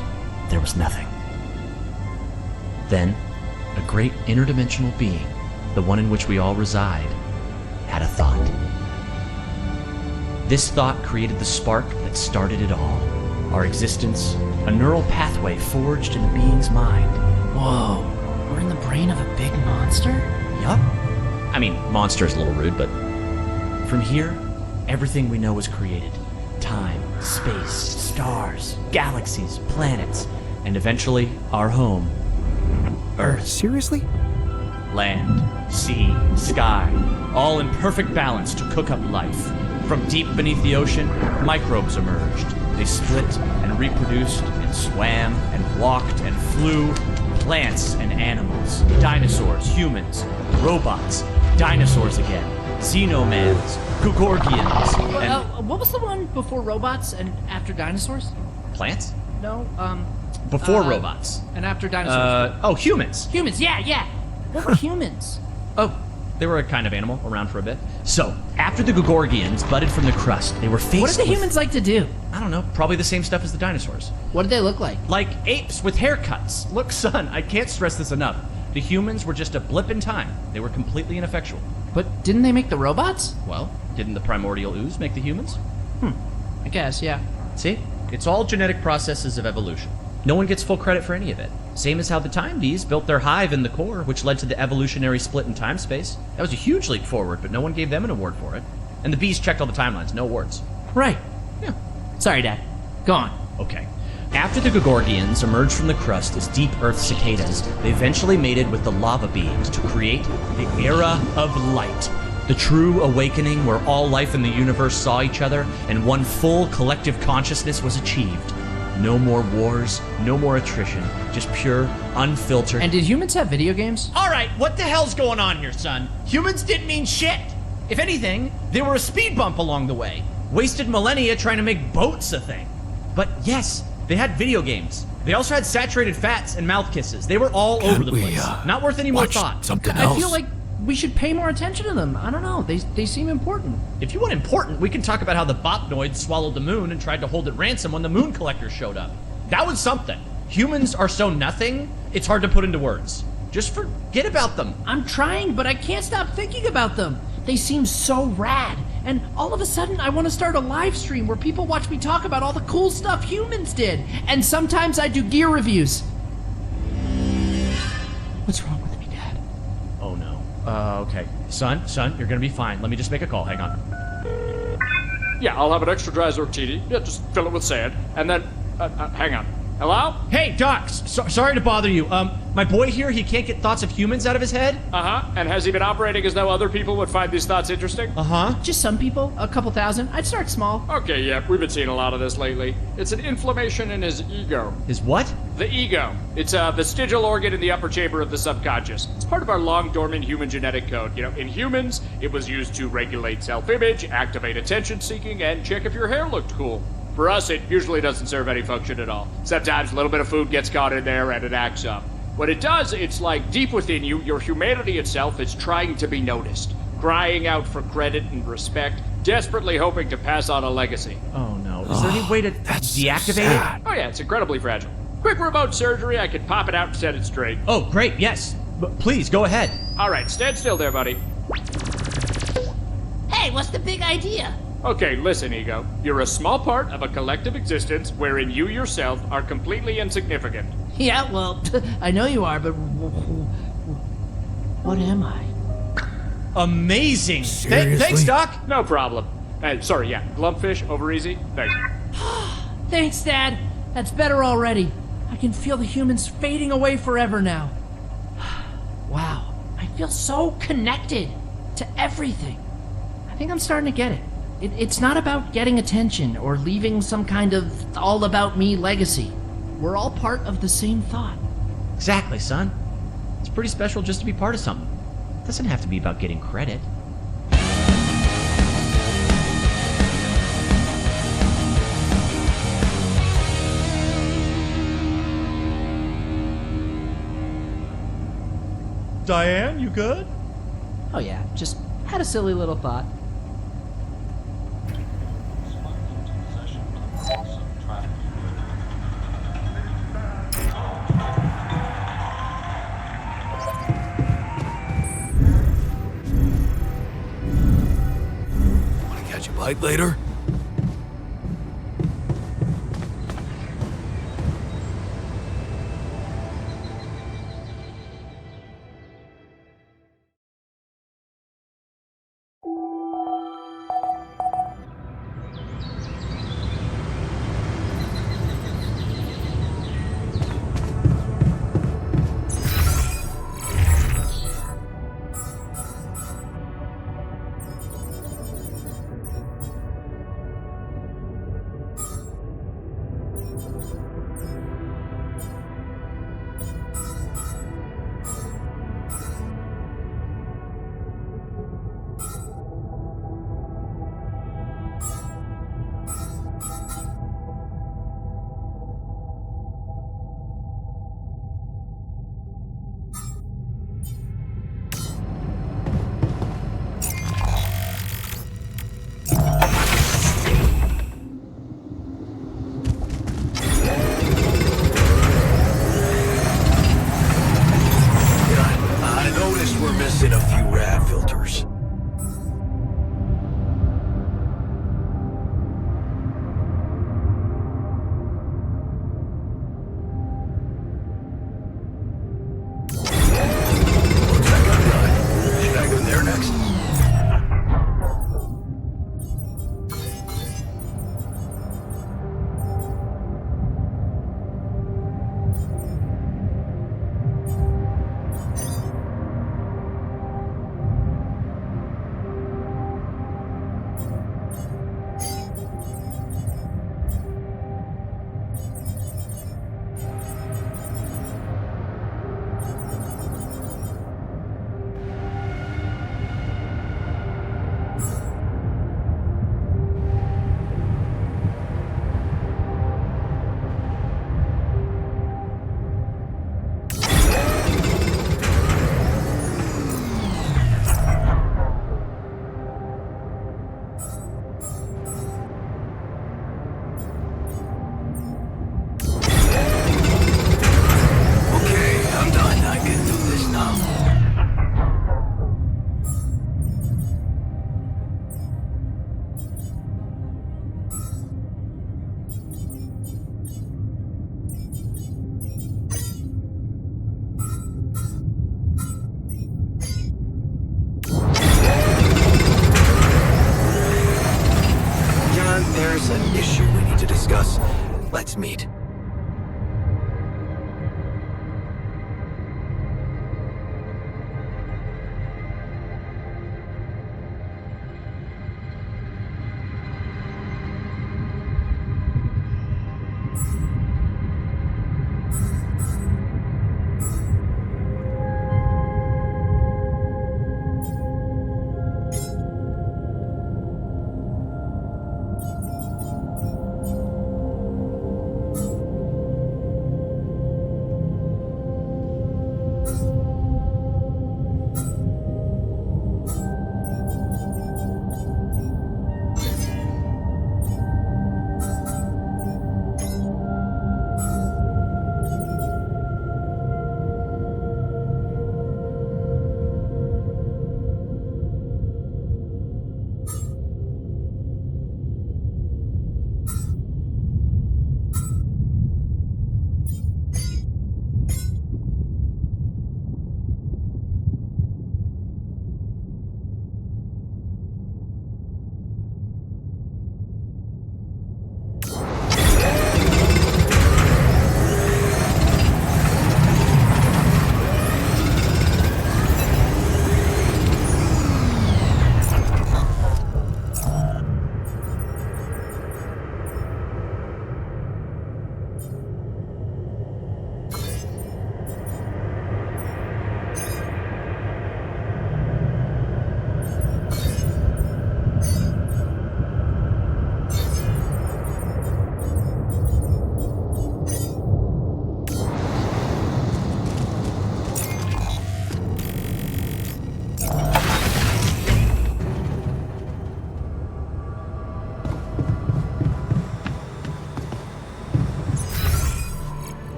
there was nothing. Then, a great interdimensional being, the one in which we all reside, had a thought. This thought created the spark that started it all. Our existence, a neural pathway forged in a being's mind. Whoa, we're in the brain of a big monster? Yup. I mean, monster is a little rude, but... From here, everything we know was created. Time, space, stars, galaxies, planets, and eventually, our home, Earth. Seriously? Land, sea, sky, all in perfect balance to cook up life. From deep beneath the ocean, microbes emerged. They split and reproduced and swam and walked and flew. Plants and animals, dinosaurs, humans, robots, dinosaurs again, xenomans, Gugorgians, and... what was the one before robots and after dinosaurs? Plants? No, Before robots. And after dinosaurs? Humans. Humans, yeah. What were humans? Oh, they were a kind of animal around for a bit. So, after the Gugorgians budded from the crust, they were faced What did the with... humans like to do? I don't know, probably the same stuff as the dinosaurs. What did they look like? Like apes with haircuts. Look, son, I can't stress this enough. The humans were just a blip in time. They were completely ineffectual. But didn't they make the robots? Well, didn't the primordial ooze make the humans? I guess, yeah. See? It's all genetic processes of evolution. No one gets full credit for any of it. Same as how the time bees built their hive in the core, which led to the evolutionary split in time-space. That was a huge leap forward, but no one gave them an award for it. And the bees checked all the timelines, no awards. Right. Yeah. Sorry, Dad. Go on. Okay. After the Gugorgians emerged from the crust as deep Earth cicadas, they eventually mated with the lava beings to create the Era of Light. The true awakening where all life in the universe saw each other and one full collective consciousness was achieved. No more wars, no more attrition, just pure, unfiltered... And did humans have video games? All right, what the hell's going on here, son? Humans didn't mean shit. If anything, they were a speed bump along the way. Wasted millennia trying to make boats a thing. But yes, they had video games. They also had saturated fats and mouth kisses. They were all over the place. Not worth any more thought. Something else. I feel like we should pay more attention to them. I don't know. They seem important. If you want important, we can talk about how the Botnoids swallowed the moon and tried to hold it ransom when the moon collectors showed up. That was something. Humans are so nothing, it's hard to put into words. Just forget about them. I'm trying, but I can't stop thinking about them. They seem so rad. And all of a sudden, I want to start a live stream where people watch me talk about all the cool stuff humans did. And sometimes I do gear reviews. What's wrong with me, Dad? Oh no. Okay. Son, you're gonna be fine. Let me just make a call. Hang on. Yeah, I'll have an extra dry Zortini. Yeah, just fill it with sand. And then, hang on. Hello? Hey, Doc. Sorry to bother you. My boy here, he can't get thoughts of humans out of his head. Uh-huh. And has he been operating as though other people would find these thoughts interesting? Uh-huh. Just some people, a couple thousand. I'd start small. Okay, yeah, we've been seeing a lot of this lately. It's an inflammation in his ego. His what? The ego. It's a vestigial organ in the upper chamber of the subconscious. It's part of our long-dormant human genetic code. You know, in humans, it was used to regulate self-image, activate attention-seeking, and check if your hair looked cool. For us, it usually doesn't serve any function at all. Sometimes a little bit of food gets caught in there and it acts up. What it does, it's like deep within you, your humanity itself is trying to be noticed, crying out for credit and respect, desperately hoping to pass on a legacy. Oh no. Is there any way to deactivate it? Oh yeah, it's incredibly fragile. Quick remote surgery, I could pop it out and set it straight. Oh, great, yes. But please, go ahead. All right, stand still there, buddy. Hey, what's the big idea? Okay, listen, Ego. You're a small part of a collective existence wherein you yourself are completely insignificant. Yeah, well, I know you are, but what am I? Amazing. Seriously? Thanks, Doc. No problem. Sorry, yeah, Glumpfish, over easy. Thanks. Thanks, Dad. That's better already. I can feel the humans fading away forever now. Wow, I feel so connected to everything. I think I'm starting to get it. It's not about getting attention or leaving some kind of all-about-me legacy. We're all part of the same thought. Exactly, son. It's pretty special just to be part of something. It doesn't have to be about getting credit. Diane, you good? Oh yeah, just had a silly little thought. Wanna catch a bite later? In a few rad filters. Looks like I'm done. Should I go there next? There's an issue we need to discuss. Let's meet.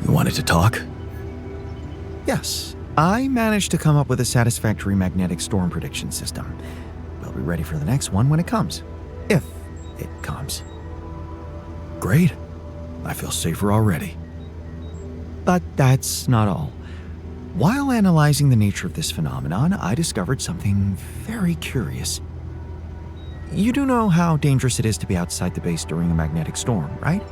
You wanted to talk? Yes, I managed to come up with a satisfactory magnetic storm prediction system. We'll be ready for the next one when it comes. If it comes. Great. I feel safer already. But that's not all. While analyzing the nature of this phenomenon, I discovered something very curious. You do know how dangerous it is to be outside the base during a magnetic storm, right?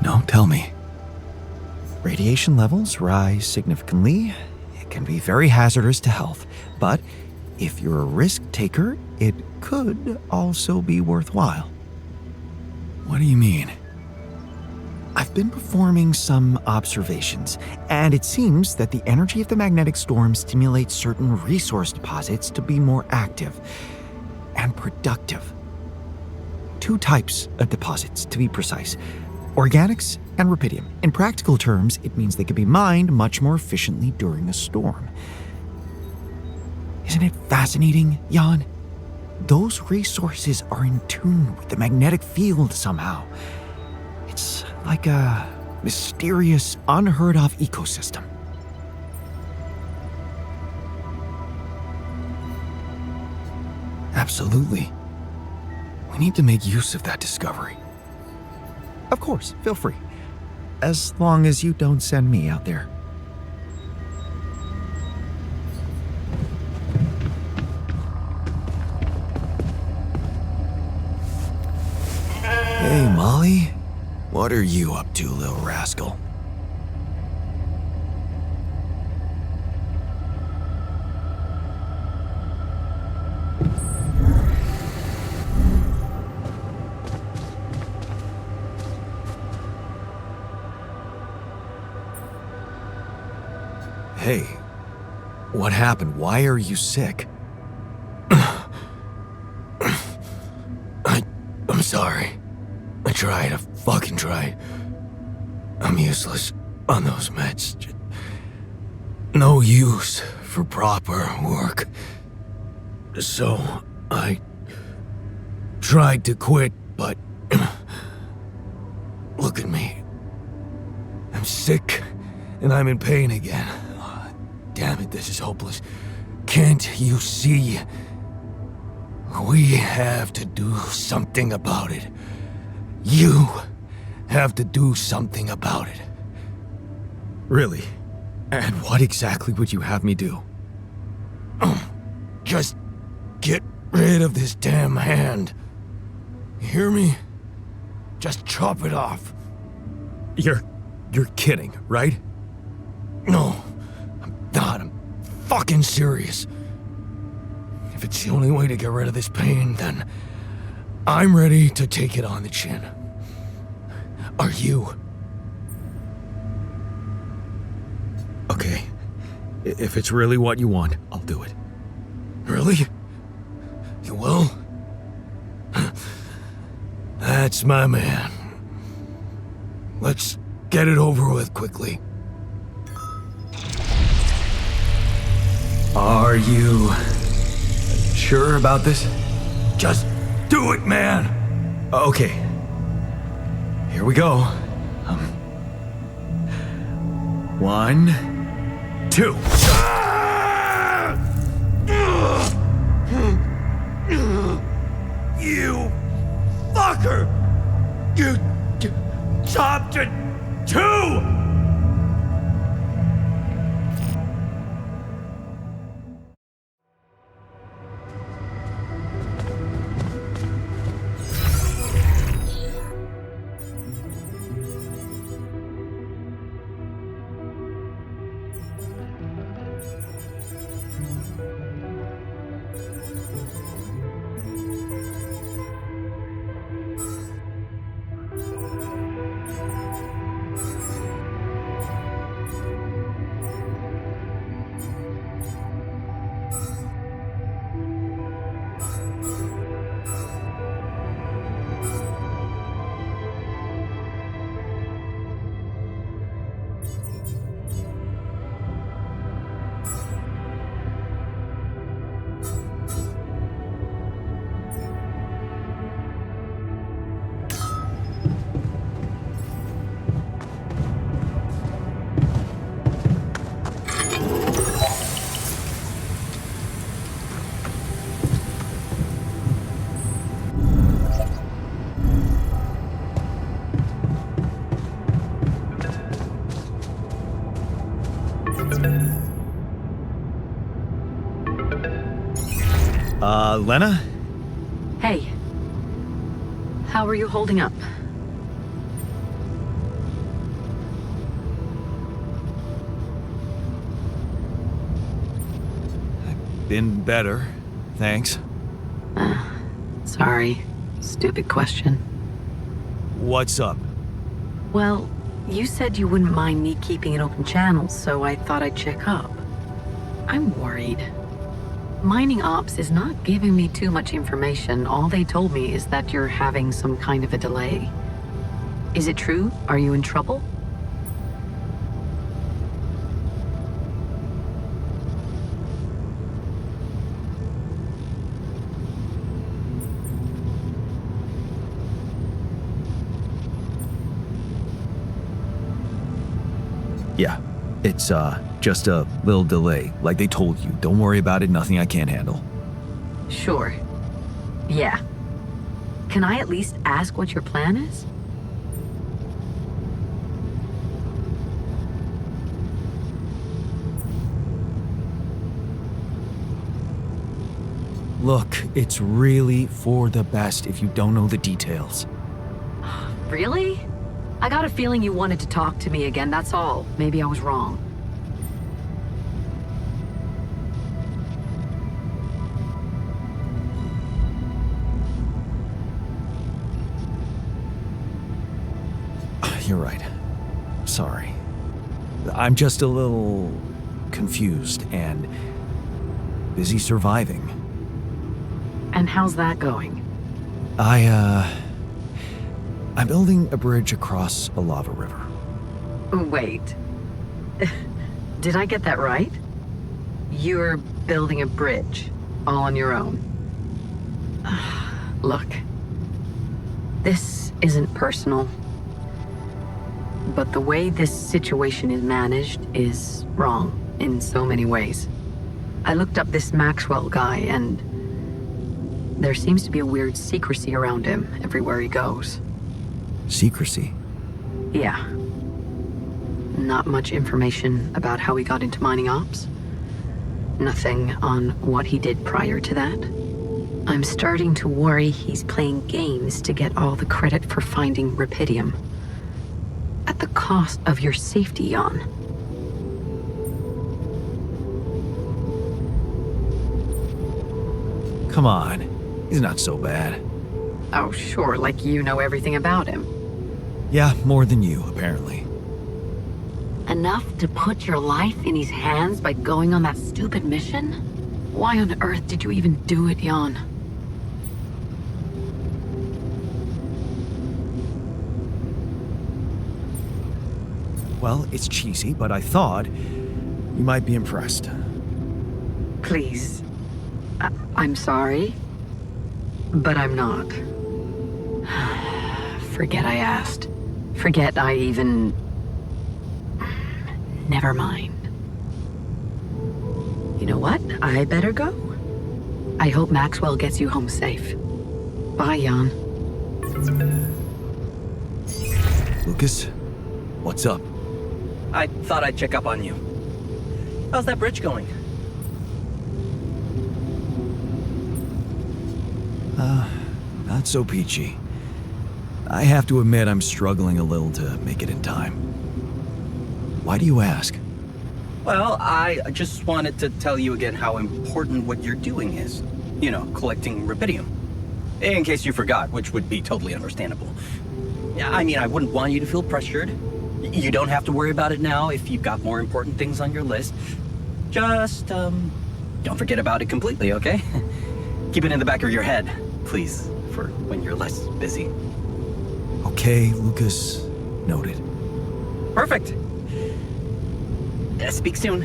No, tell me. Radiation levels rise significantly. It can be very hazardous to health, but if you're a risk taker, it could also be worthwhile. What do you mean? I've been performing some observations, and it seems that the energy of the magnetic storm stimulates certain resource deposits to be more active and productive. 2 types of deposits, to be precise: organics and rupidium. In practical terms, it means they can be mined much more efficiently during a storm. Isn't it fascinating, Jan? Those resources are in tune with the magnetic field somehow. It's like a mysterious, unheard-of ecosystem. Absolutely. We need to make use of that discovery. Of course, feel free. As long as you don't send me out there. Hey, Molly. What are you up to, little rascal? Hey, what happened? Why are you sick? I'm sorry. I fucking tried. I'm useless on those meds. No use for proper work. So, I tried to quit, but look at me. I'm sick, and I'm in pain again. Damn it, this is hopeless. Can't you see? We have to do something about it. You have to do something about it. Really? And what exactly would you have me do? Just get rid of this damn hand. You hear me? Just chop it off. You're kidding, right? No, I'm not. I'm fucking serious. If it's the only way to get rid of this pain, then I'm ready to take it on the chin. Are you? Okay. If it's really what you want, I'll do it. Really? You will? That's my man. Let's get it over with quickly. Are you sure about this? Just do it, man! Okay. Here we go. 1, 2. You fucker! You chopped it too! Lena? Hey. How are you holding up? Been better, thanks. Sorry. Stupid question. What's up? Well, you said you wouldn't mind me keeping an open channel, so I thought I'd check up. I'm worried. Mining Ops is not giving me too much information. All they told me is that you're having some kind of a delay. Is it true? Are you in trouble? Yeah, it's, just a little delay, like they told you. Don't worry about it, nothing I can't handle. Sure. Yeah. Can I at least ask what your plan is? Look, it's really for the best if you don't know the details. Really? I got a feeling you wanted to talk to me again, that's all. Maybe I was wrong. You're right. Sorry. I'm just a little confused and busy surviving. And how's that going? I'm building a bridge across a lava river. Wait. Did I get that right? You're building a bridge, all on your own. Look. This isn't personal. But the way this situation is managed is wrong in so many ways. I looked up this Maxwell guy, and there seems to be a weird secrecy around him everywhere he goes. Secrecy? Yeah. Not much information about how he got into mining ops. Nothing on what he did prior to that. I'm starting to worry he's playing games to get all the credit for finding Rapidium. At the cost of your safety, Jan. Come on. He's not so bad. Oh, sure, like you know everything about him. Yeah, more than you, apparently. Enough to put your life in his hands by going on that stupid mission? Why on earth did you even do it, Jan? Well, it's cheesy, but I thought you might be impressed. Please. I'm sorry, but I'm not. Forget I asked. Forget I even... Never mind. You know what? I better go. I hope Maxwell gets you home safe. Bye, Jan. Lucas, what's up? I thought I'd check up on you. How's that bridge going? Not so peachy. I have to admit I'm struggling a little to make it in time. Why do you ask? Well, I just wanted to tell you again how important what you're doing is. You know, collecting Rapidium. In case you forgot, which would be totally understandable. I mean, I wouldn't want you to feel pressured. You don't have to worry about it now if you've got more important things on your list. Just, don't forget about it completely, okay? Keep it in the back of your head, please, for when you're less busy. Okay, Lucas. Noted. Perfect. Speak soon.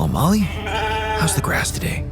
Oh, Molly? How's the grass today?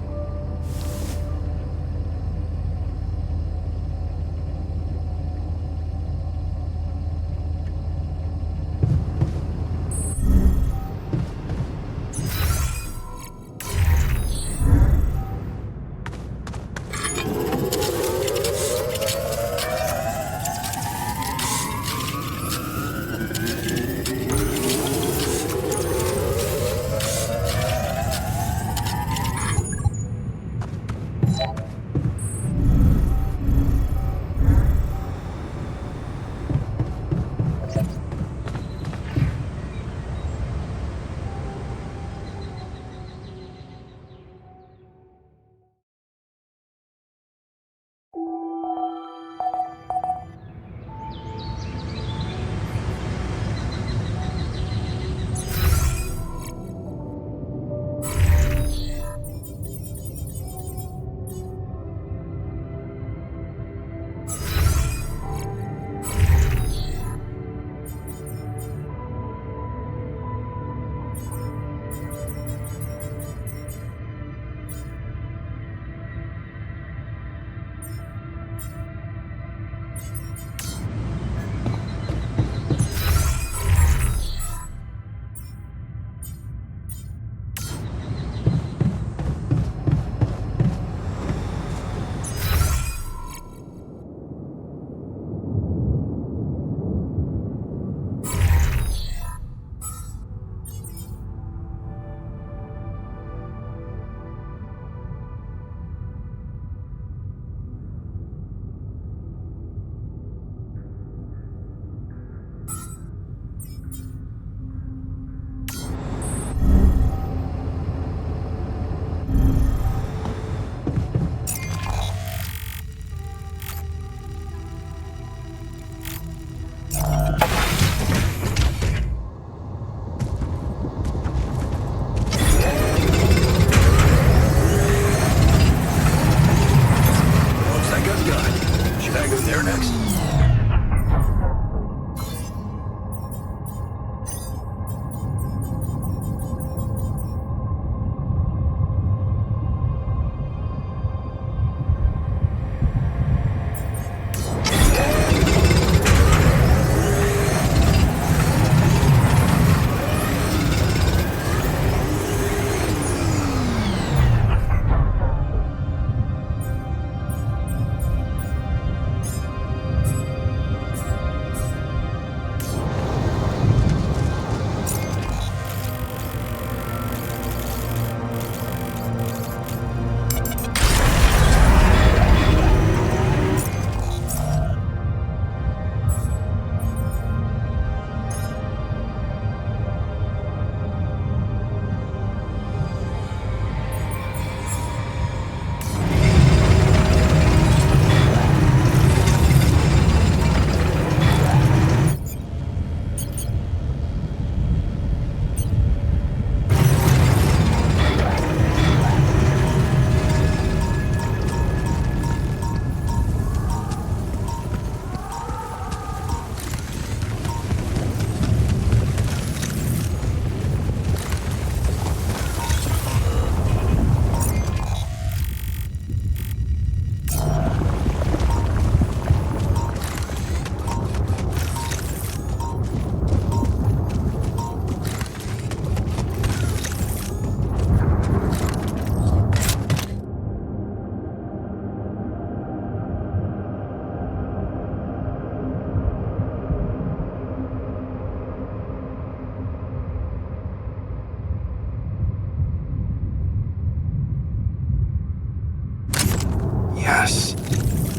Yes.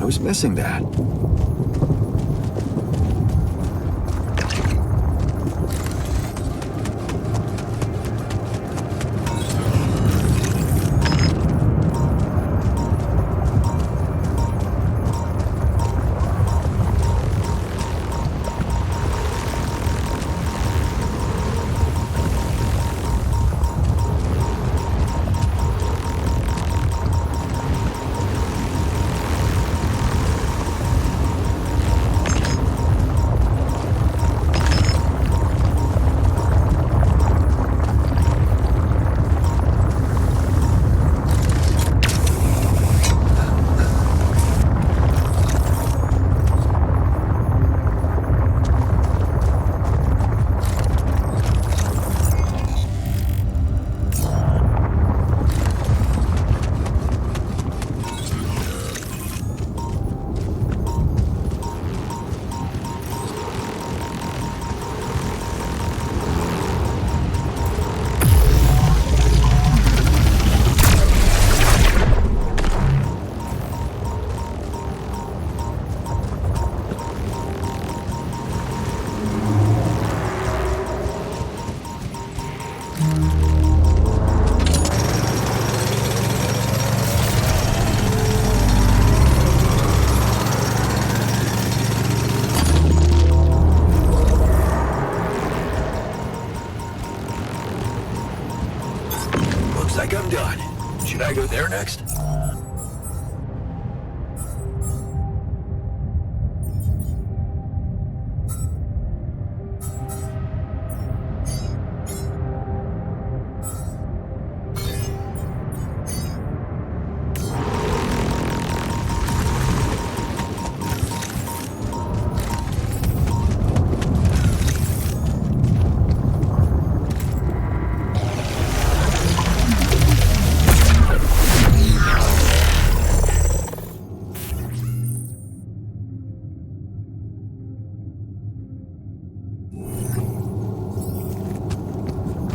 I was missing that. like I'm done. Should I go there next?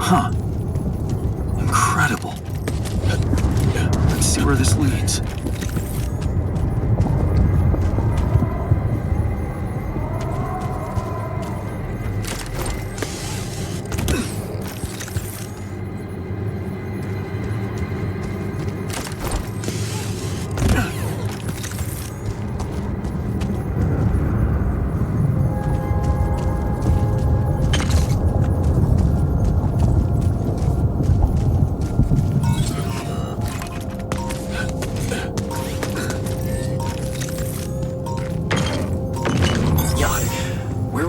Huh. Incredible. Let's see where this leads.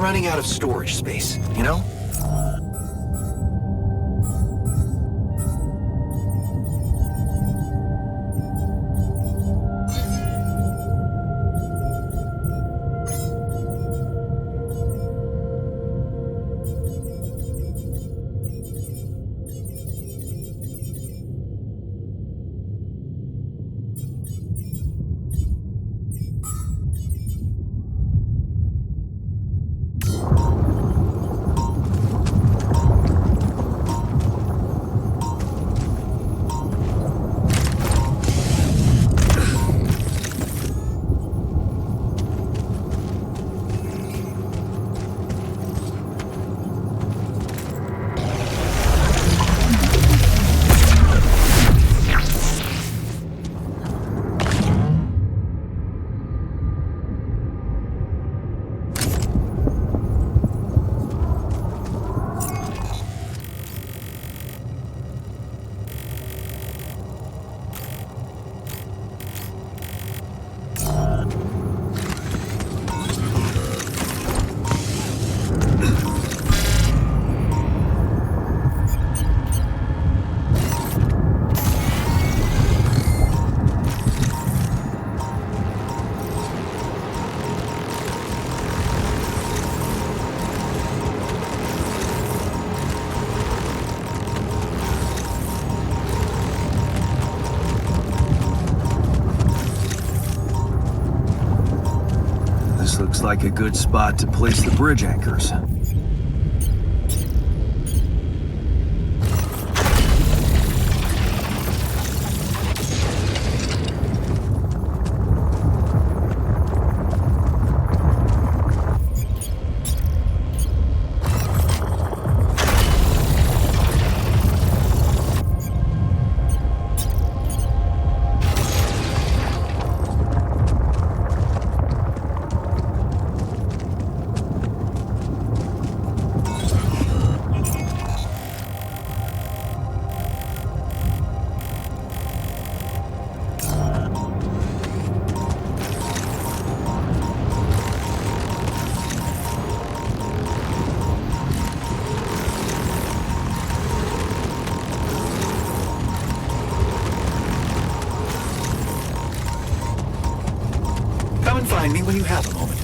Running out of storage space, you know? Looks like a good spot to place the bridge anchors. Come and find me when you have a moment.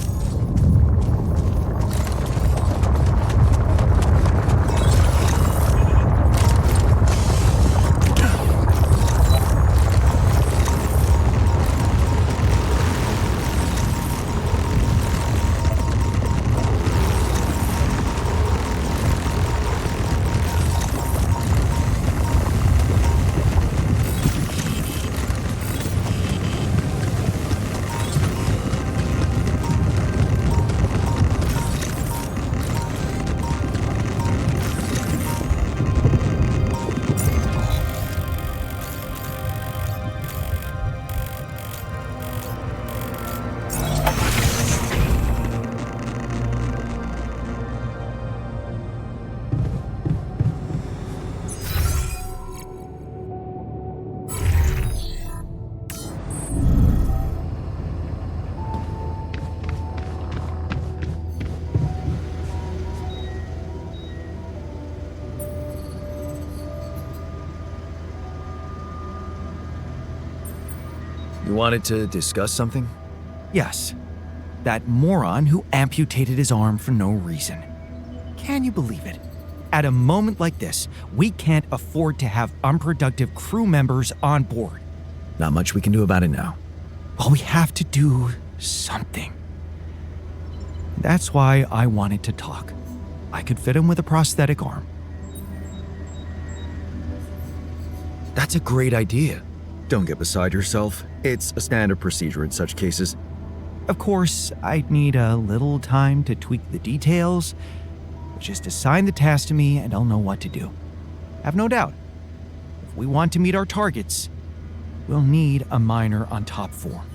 You wanted to discuss something? Yes. That moron who amputated his arm for no reason. Can you believe it? At a moment like this, we can't afford to have unproductive crew members on board. Not much we can do about it now. Well, we have to do something. That's why I wanted to talk. I could fit him with a prosthetic arm. That's a great idea. Don't get beside yourself. It's a standard procedure in such cases. Of course, I'd need a little time to tweak the details. Just assign the task to me and I'll know what to do. Have no doubt. If we want to meet our targets, we'll need a miner on top form.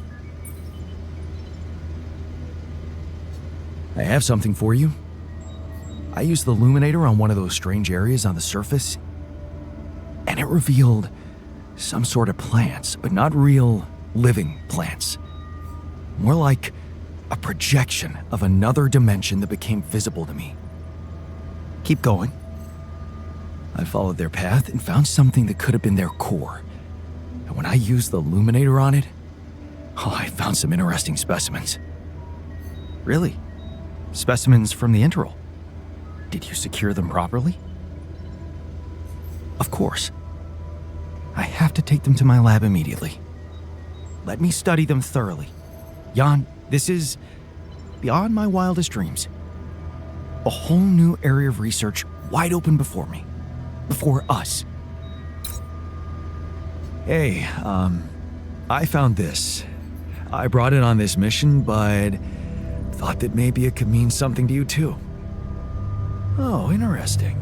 I have something for you. I used the illuminator on one of those strange areas on the surface, and it revealed some sort of plants, but not real living plants. More like a projection of another dimension that became visible to me. Keep going. I followed their path and found something that could have been their core. And when I used the illuminator on it, I found some interesting specimens. Really? Specimens from the interval? Did you secure them properly? Of course. I have to take them to my lab immediately. Let me study them thoroughly. Jan, this is beyond my wildest dreams. A whole new area of research wide open before me. Before us. Hey, I found this. I brought it on this mission, but thought that maybe it could mean something to you too. Oh, interesting.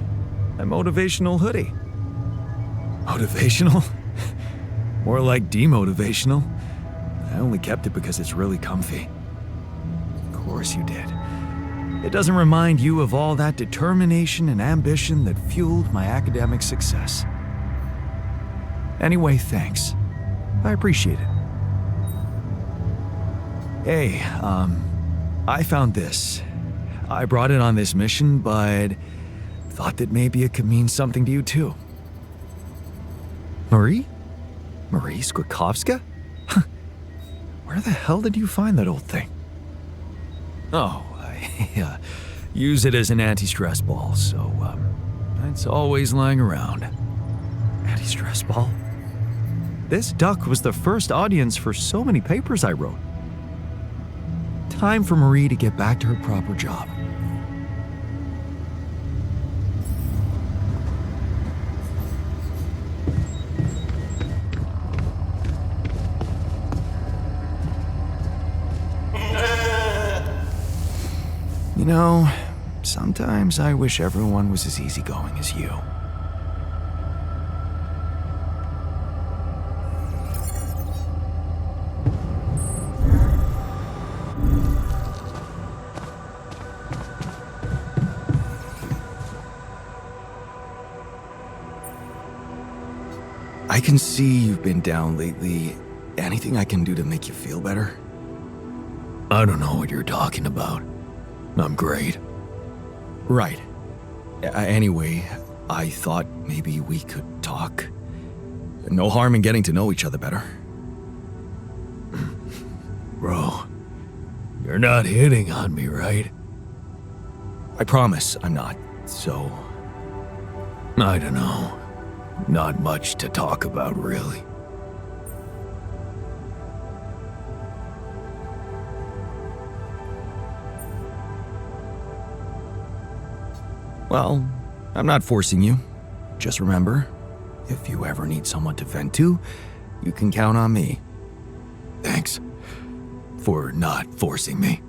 A motivational hoodie. Motivational? More like demotivational. I only kept it because it's really comfy. Of course you did. It doesn't remind you of all that determination and ambition that fueled my academic success. Anyway, thanks. I appreciate it. Hey, I found this. I brought it on this mission, but thought that maybe it could mean something to you too. Marie? Marie Skłodowska? Where the hell did you find that old thing? Oh, I use it as an anti-stress ball, so it's always lying around. Anti-stress ball? This duck was the first audience for so many papers I wrote. Time for Marie to get back to her proper job. You know, sometimes I wish everyone was as easygoing as you. I can see you've been down lately. Anything I can do to make you feel better? I don't know what you're talking about. I'm great. Right. Anyway, I thought maybe we could talk. No harm in getting to know each other better. Bro, you're not hitting on me, right? I promise I'm not, so... I don't know. Not much to talk about, really. Well, I'm not forcing you. Just remember, if you ever need someone to vent to, you can count on me. Thanks for not forcing me.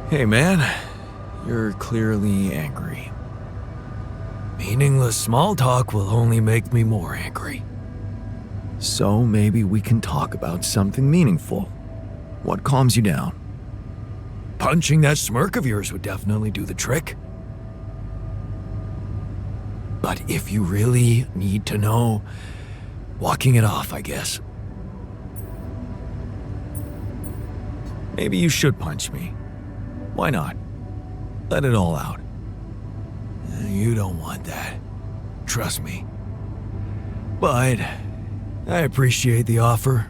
Hey man, you're clearly angry. Meaningless small talk will only make me more angry. So maybe we can talk about something meaningful. What calms you down? punching that smirk of yours would definitely do the trick. But if you really need to know, walking it off, I guess. Maybe you should punch me. Why not? Let it all out. You don't want that. Trust me. But I appreciate the offer.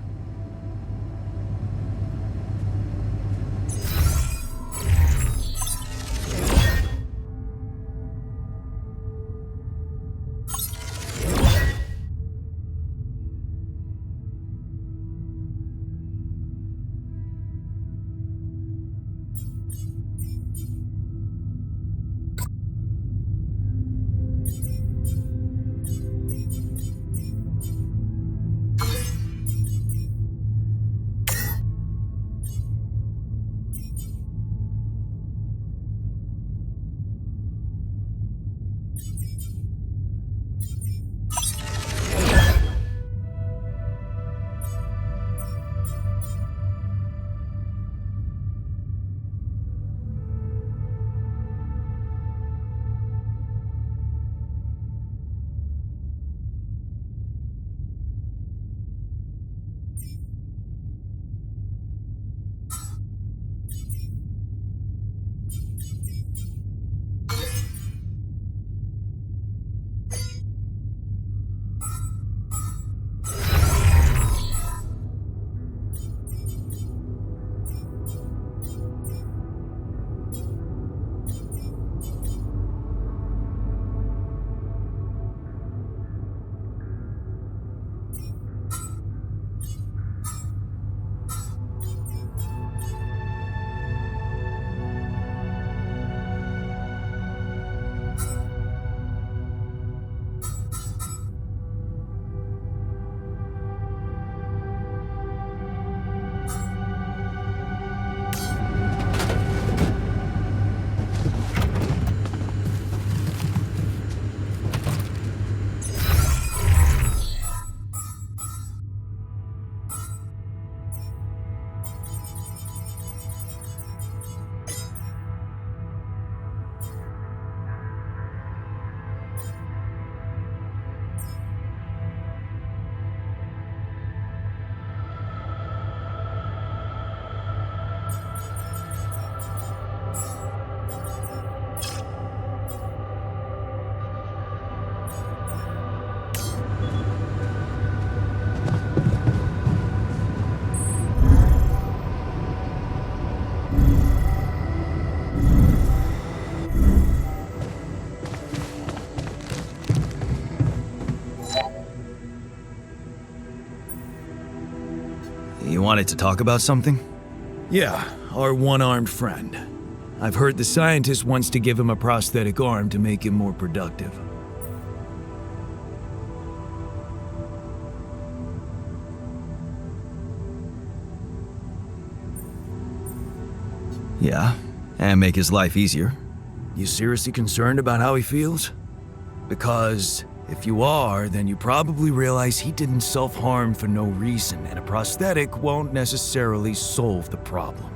You wanted to talk about something? Yeah, our one-armed friend. I've heard the scientist wants to give him a prosthetic arm to make him more productive. Yeah, and make his life easier. You seriously concerned about how he feels? Because if you are, then you probably realize he didn't self-harm for no reason, and a prosthetic won't necessarily solve the problem.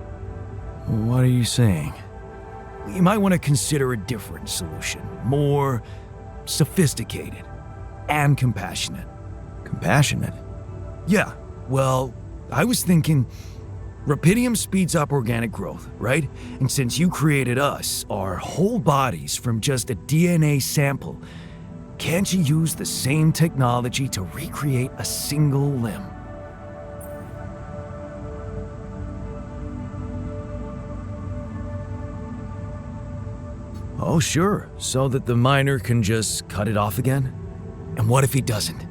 What are you saying? You might want to consider a different solution, more sophisticated and compassionate. Compassionate? Yeah, well, I was thinking Rapidium speeds up organic growth, right? And since you created us, our whole bodies from just a DNA sample, can't you use the same technology to recreate a single limb? Oh, sure, so that the miner can just cut it off again? And what if he doesn't?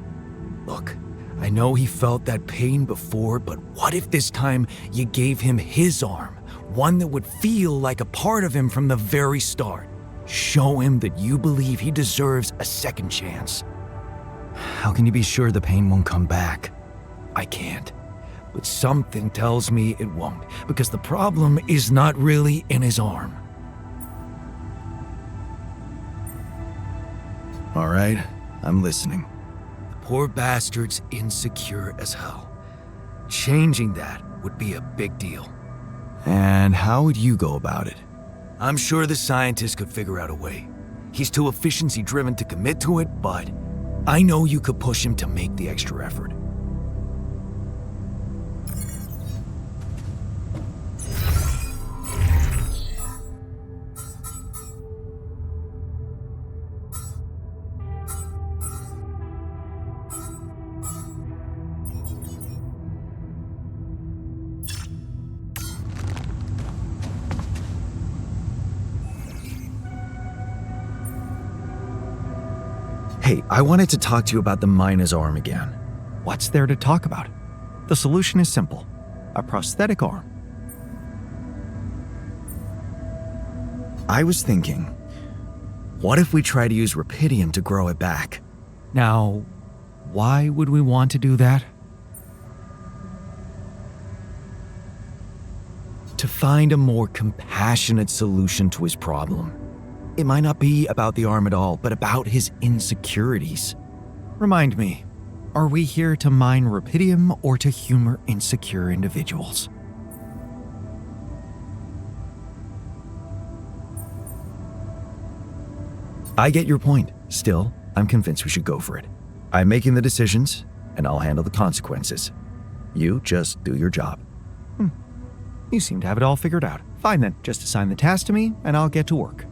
Look, I know he felt that pain before, but what if this time you gave him his arm? One that would feel like a part of him from the very start. Show him that you believe he deserves a second chance. How can you be sure the pain won't come back? I can't. But something tells me it won't, because the problem is not really in his arm. All right, I'm listening. The poor bastard's insecure as hell. Changing that would be a big deal. And how would you go about it? I'm sure the scientist could figure out a way. He's too efficiency-driven to commit to it, but I know you could push him to make the extra effort. Hey, I wanted to talk to you about the miner's arm again. What's there to talk about? The solution is simple. A prosthetic arm. I was thinking, what if we try to use rupidium to grow it back? Now, why would we want to do that? To find a more compassionate solution to his problem. It might not be about the arm at all, but about his insecurities. Remind me, are we here to mine rupidium or to humor insecure individuals? I get your point. Still, I'm convinced we should go for it. I'm making the decisions, and I'll handle the consequences. You just do your job. You seem to have it all figured out. Fine then, just assign the task to me, and I'll get to work.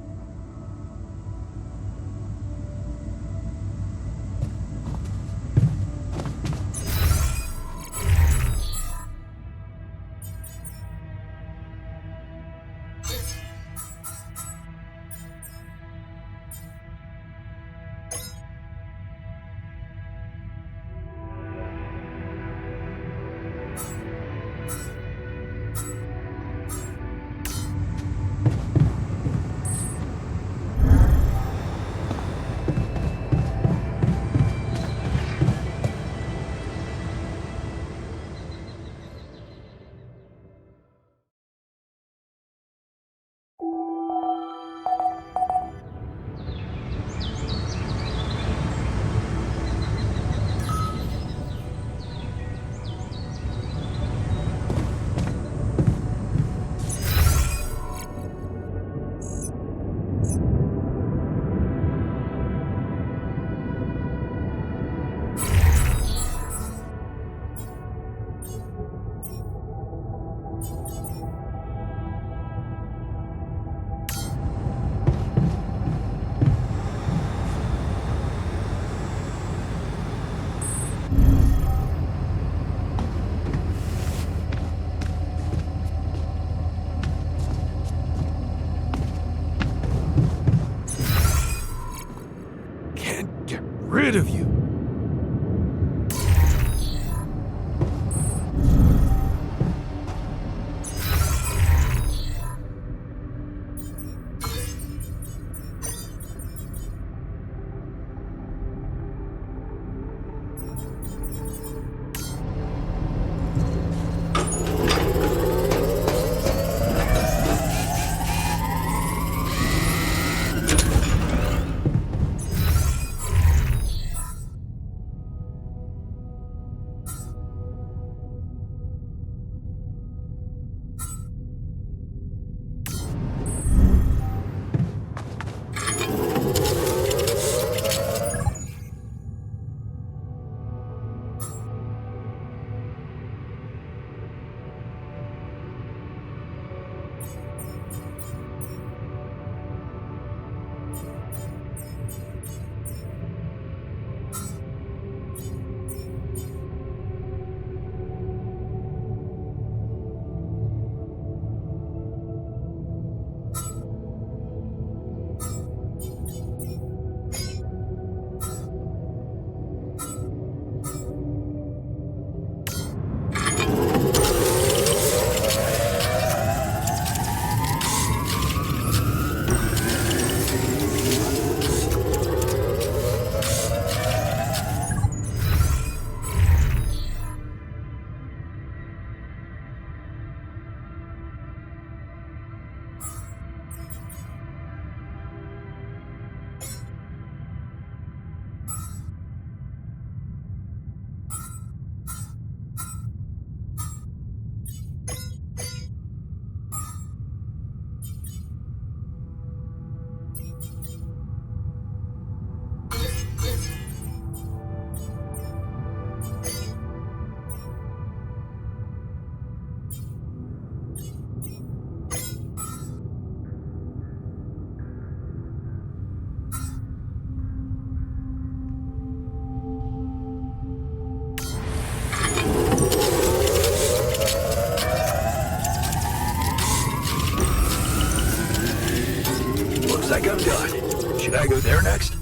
over there next?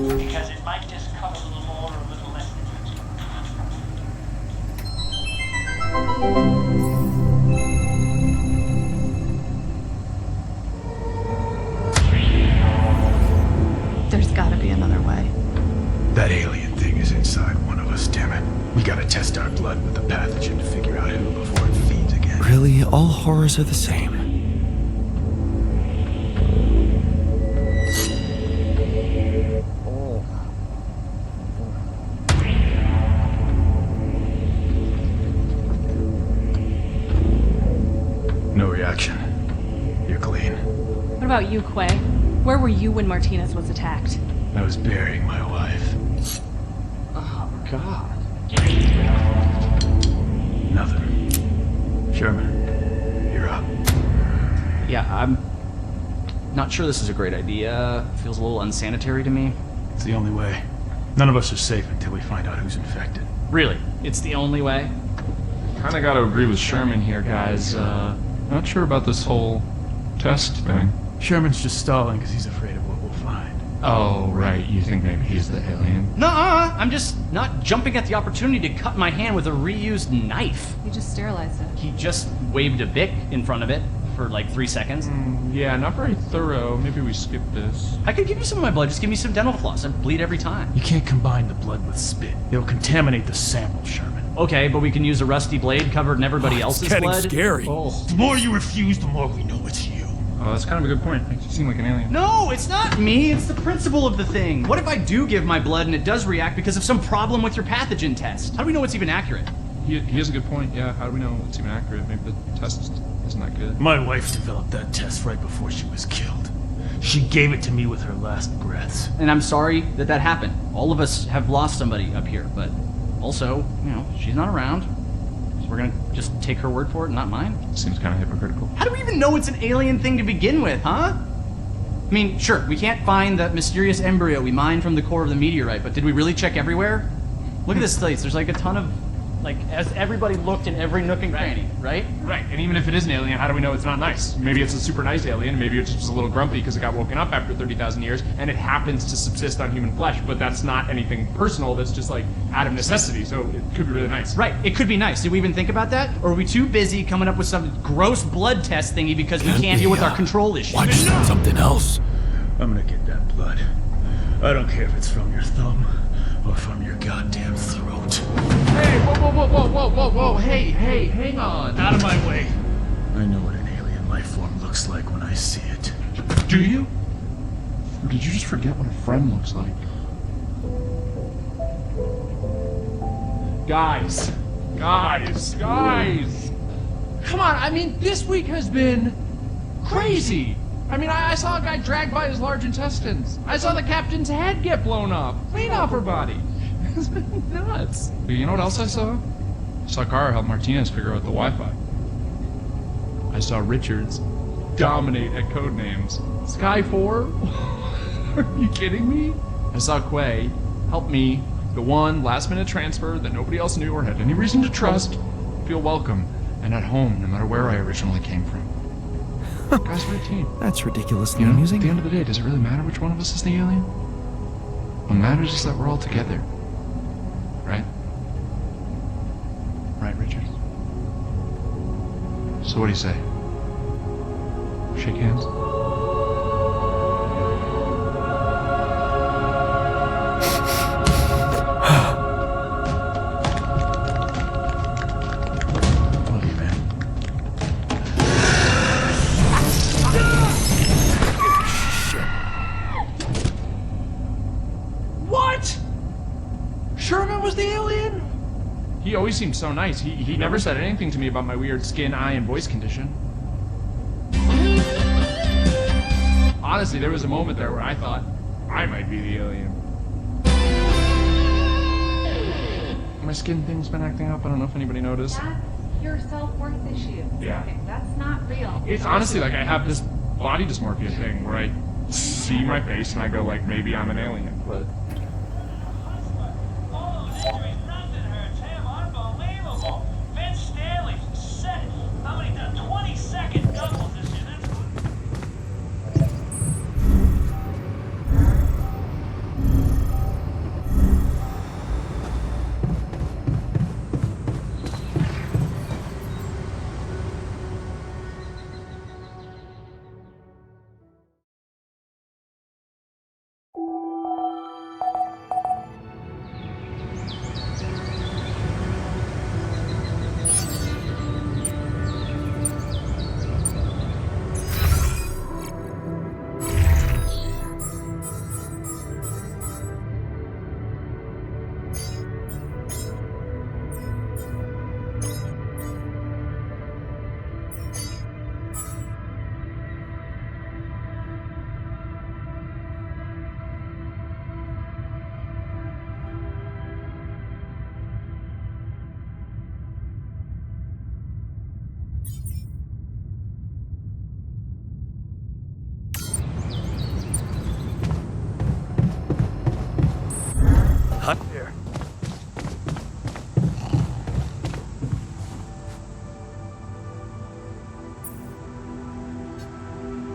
Because it might just cover a little more or a little less than There's gotta be another way. That alien thing is inside one of us, damn it. We gotta test our blood with the pathogen to figure out who before it feeds again. Really, all horrors are the same. No reaction. You're clean. What about you, Quay? Where were you when Martinez was attacked? I was burying my wife. Oh, God. Nothing. Sherman, you're up. Yeah, I'm not sure this is a great idea. Feels a little unsanitary to me. It's the only way. None of us are safe until we find out who's infected. Really? It's the only way? Kinda gotta agree with Sherman here, guys. Not sure about this whole test thing. Sherman's just stalling because he's afraid of what we'll find. Oh, right. You think maybe he's the alien? Nuh-uh! I'm just not jumping at the opportunity to cut my hand with a reused knife. You just sterilized it. He just waved a Bic in front of it for like 3 seconds. Yeah, not very thorough. Maybe we skip this. I could give you some of my blood. Just give me some dental floss. I bleed every time. You can't combine the blood with spit. It'll contaminate the sample, Sherman. Okay, but we can use a rusty blade covered in everybody else's It's getting blood. scary. Oh. The more you refuse, the more we know it's you. Oh, that's kind of a good point. Makes you seem like an alien. No, it's not me. It's the principle of the thing. What if I do give my blood and it does react because of some problem with your pathogen test? How do we know it's even accurate? He has a good point. Yeah, how do we know it's even accurate? Maybe the test isn't that good. My wife developed that test right before she was killed. She gave it to me with her last breaths. And I'm sorry that that happened. All of us have lost somebody up here, but also, she's not around. So we're gonna just take her word for it, not mine? Seems kind of hypocritical. How do we even know it's an alien thing to begin with, huh? I mean, sure, we can't find that mysterious embryo we mined from the core of the meteorite, but did we really check everywhere? Look at this place. There's like a ton of, as everybody looked in every nook and cranny, right? Right, and even if it is an alien, how do we know it's not nice? Maybe it's a super nice alien, maybe it's just a little grumpy because it got woken up after 30,000 years, and it happens to subsist on human flesh, but that's not anything personal, that's just like out of necessity, so it could be really nice. Right, it could be nice. Did we even think about that? Or are we too busy coming up with some gross blood test thingy because we can't deal with our control issues? Watch something else. I'm gonna get that blood. I don't care if it's from your thumb or from your goddamn throat. Hey, whoa, hey, hang on. Out of my way. I know what an alien life form looks like when I see it. Do you? Or did you just forget what a friend looks like? Guys. Come on, I mean, this week has been crazy. I mean, I saw a guy dragged by his large intestines. I saw the captain's head get blown off, clean off her body. It's been nuts. But you know what else I saw? I saw Kara help Martinez figure out the Wi-Fi. I saw Richards dominate at codenames. Sky 4? Are you kidding me? I saw Quay help me, the one last-minute transfer that nobody else knew or had any reason to trust, feel welcome and at home no matter where I originally came from. Guys, we're a team. That's ridiculously At amusing. the end of the day, does it really matter which one of us is the alien? What matters is that we're all together. Right? Right, Richard? So what do you say? Shake hands? Love you, man. What? Sherman was the alien? He always always seemed so nice. He never said anything to me about my weird skin, eye, and voice condition. Honestly, there was a moment there where I thought I might be the alien. My skin thing's been acting up. I don't know if anybody noticed. That's your self-worth issue. Yeah. Okay, that's not real. It's honestly like I have this body dysmorphia thing where I see my face and I go like, maybe I'm an alien, but... There.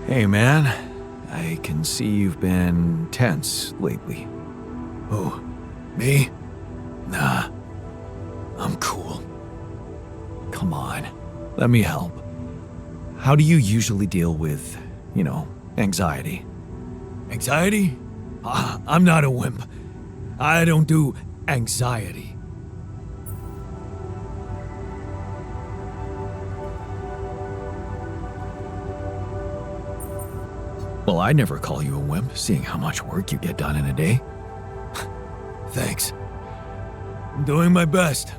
Hey, man. I can see you've been tense lately. Oh, me? Nah. I'm cool. Come on. Let me help. How do you usually deal with, anxiety? Anxiety? I'm not a wimp. I don't do anxiety. Well, I'd never call you a wimp, seeing how much work you get done in a day. Thanks. I'm doing my best.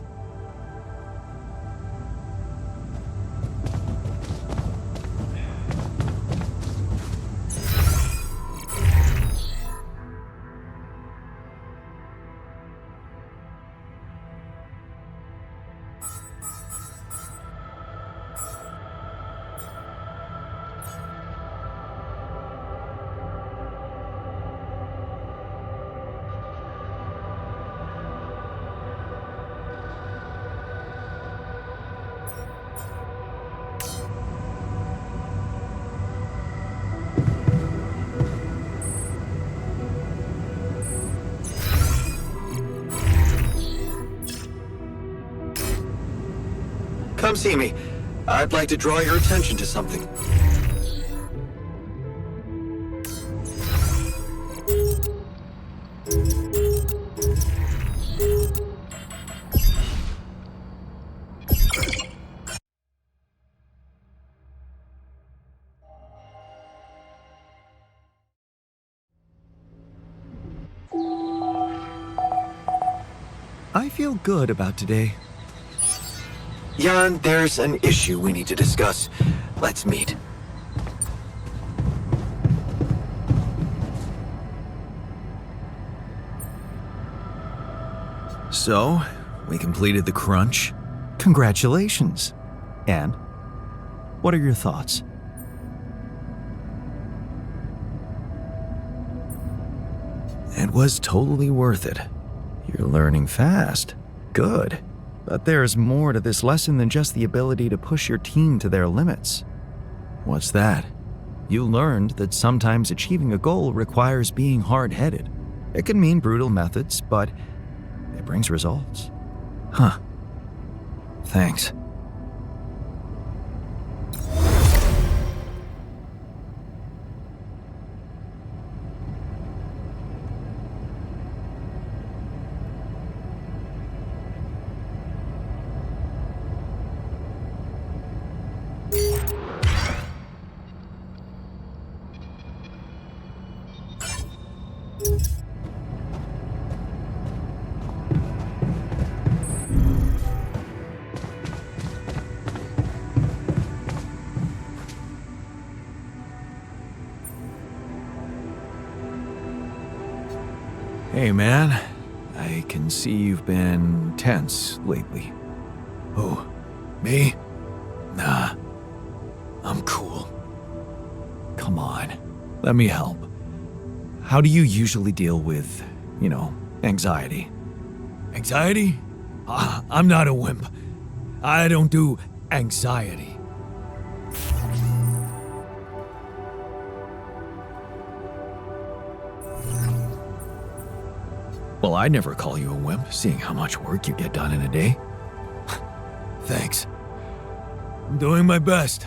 Come see me. I'd like to draw your attention to something. I feel good about today. Jan, there's an issue we need to discuss. Let's meet. So, we completed the crunch. Congratulations. And what are your thoughts? It was totally worth it. You're learning fast. Good. But there's more to this lesson than just the ability to push your team to their limits. What's that? You learned that sometimes achieving a goal requires being hard-headed. It can mean brutal methods, but it brings results. Huh. Thanks. Hey, man. I can see you've been tense lately. Who? Me? Nah. I'm cool. Come on. Let me help. How do you usually deal with, anxiety? Anxiety? I'm not a wimp. I don't do anxiety. Well, I'd never call you a wimp, seeing how much work you get done in a day. Thanks. I'm doing my best.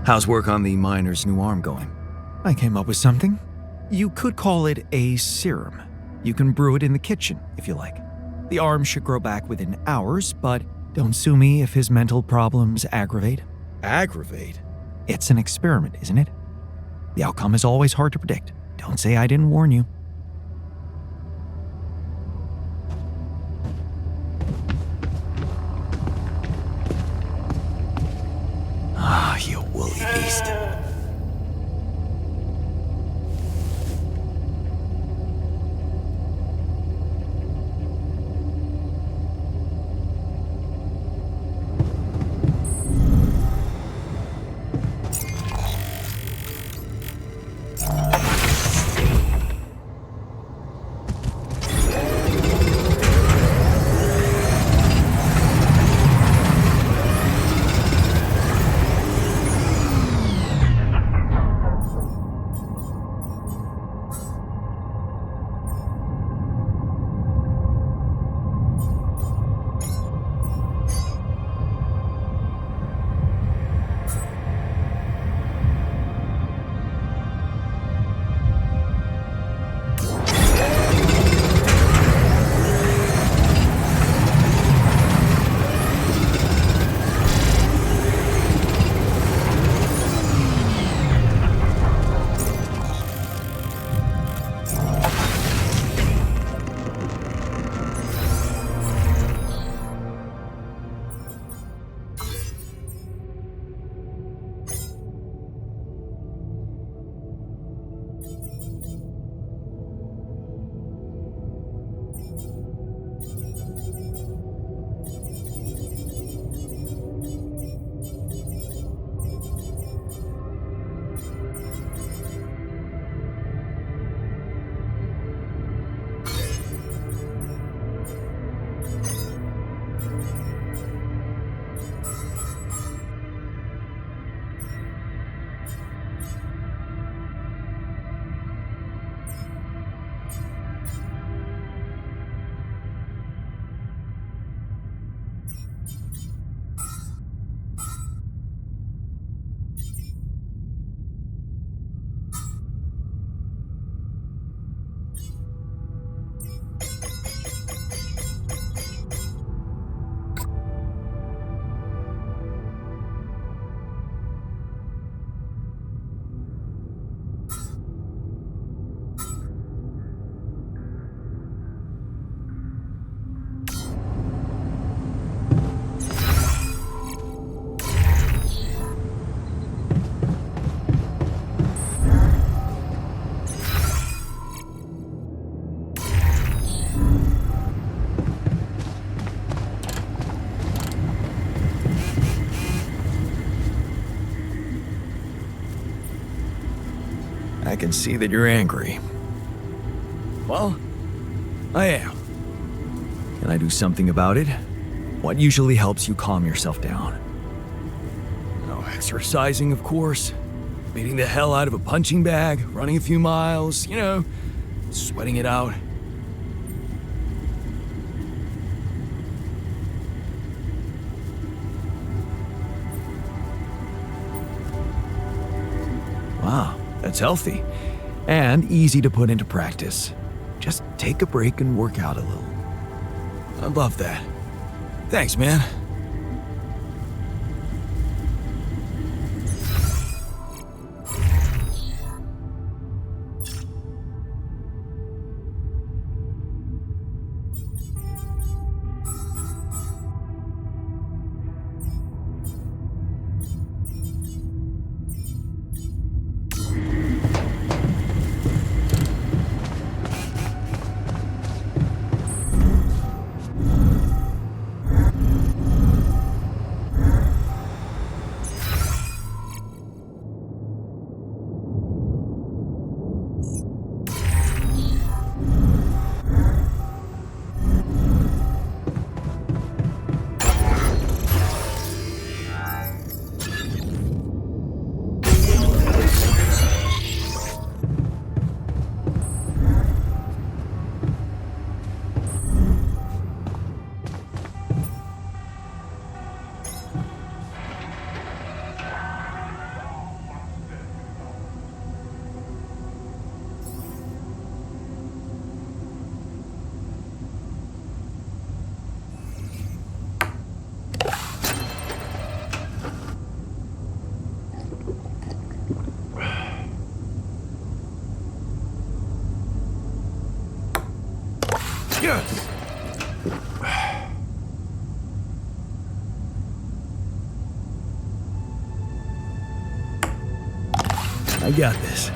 How's work on the miner's new arm going? I came up with something. You could call it a serum. You can brew it in the kitchen, if you like. The arm should grow back within hours, but don't sue me if his mental problems aggravate. Aggravate? It's an experiment, isn't it? The outcome is always hard to predict. Don't say I didn't warn you. Ah, you woolly beast. I can see that you're angry. Well, I am. Can I do something about it? What usually helps you calm yourself down? Oh, exercising, of course. Beating the hell out of a punching bag, running a few miles, sweating it out. Wow, that's healthy. And easy to put into practice. Just take a break and work out a little. I love that. Thanks, man. I got this.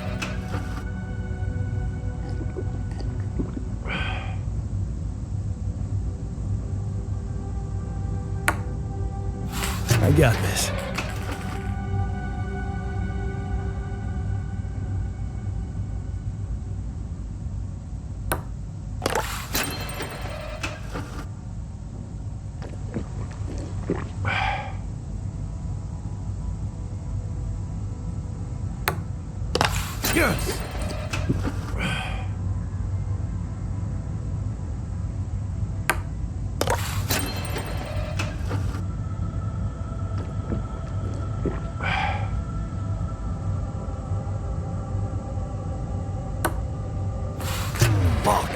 I got this. Yes! Fuck!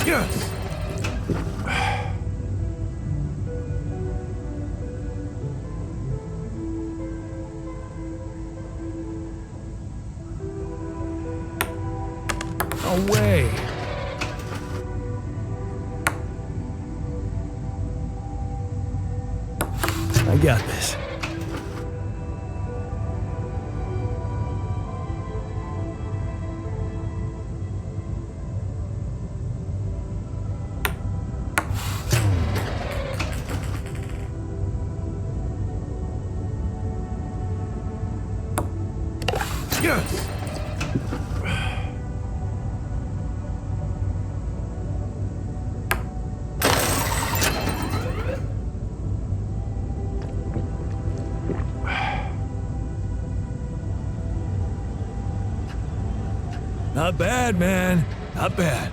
Yes! No way! I got this. Yes! Not bad, man. Not bad.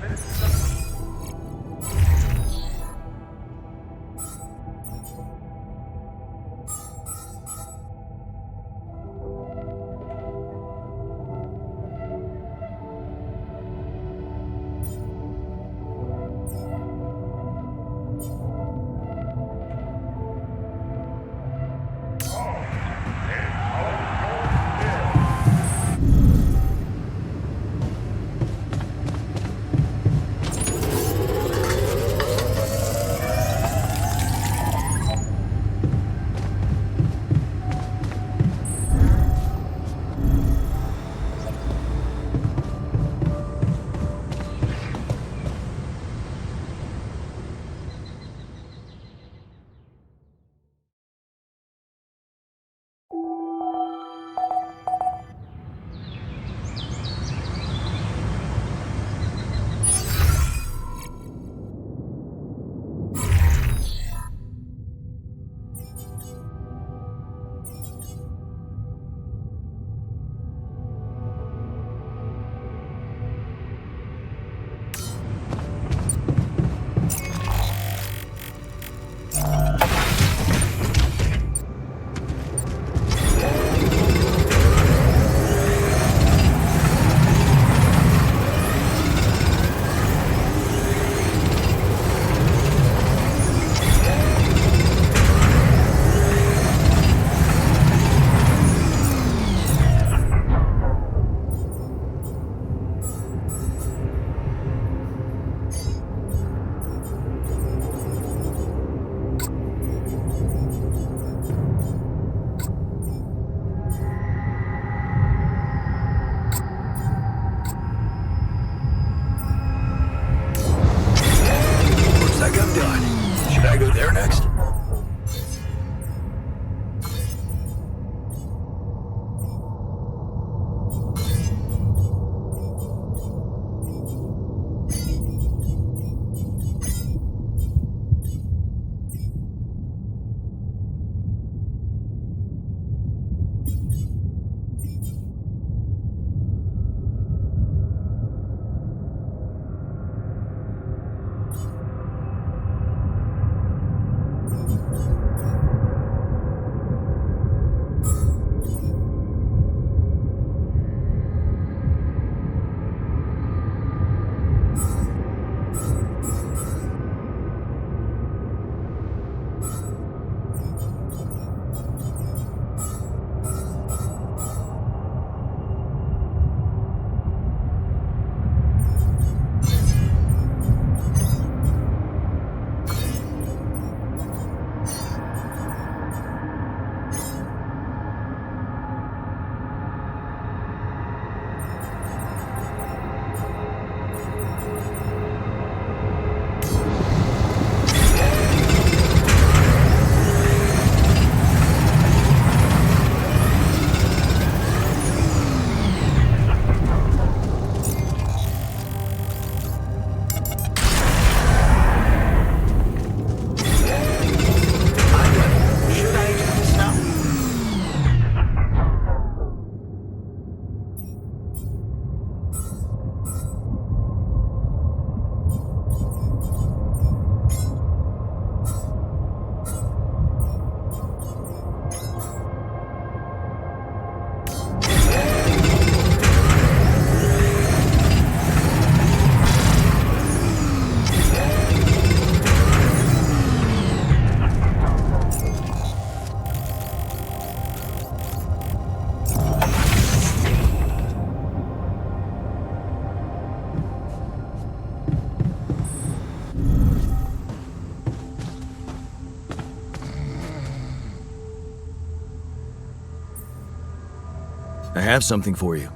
have something for you.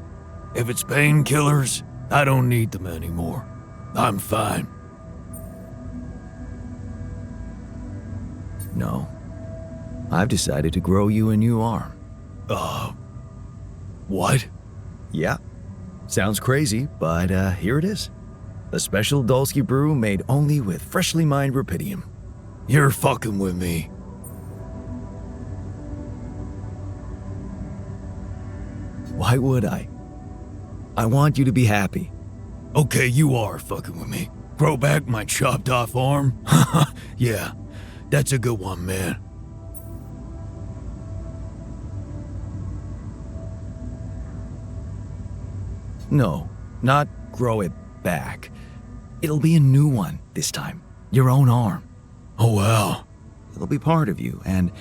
If it's painkillers, I don't need them anymore. I'm fine. No. I've decided to grow you a new arm. What? Yeah. Sounds crazy, but here it is. A special Dulski brew made only with freshly mined rupidium. You're fucking with me. Why would I? I want you to be happy. Okay, you are fucking with me. Grow back my chopped off arm? Yeah, that's a good one, man. No, not grow it back. It'll be a new one this time. Your own arm. Oh, well. It'll be part of you, and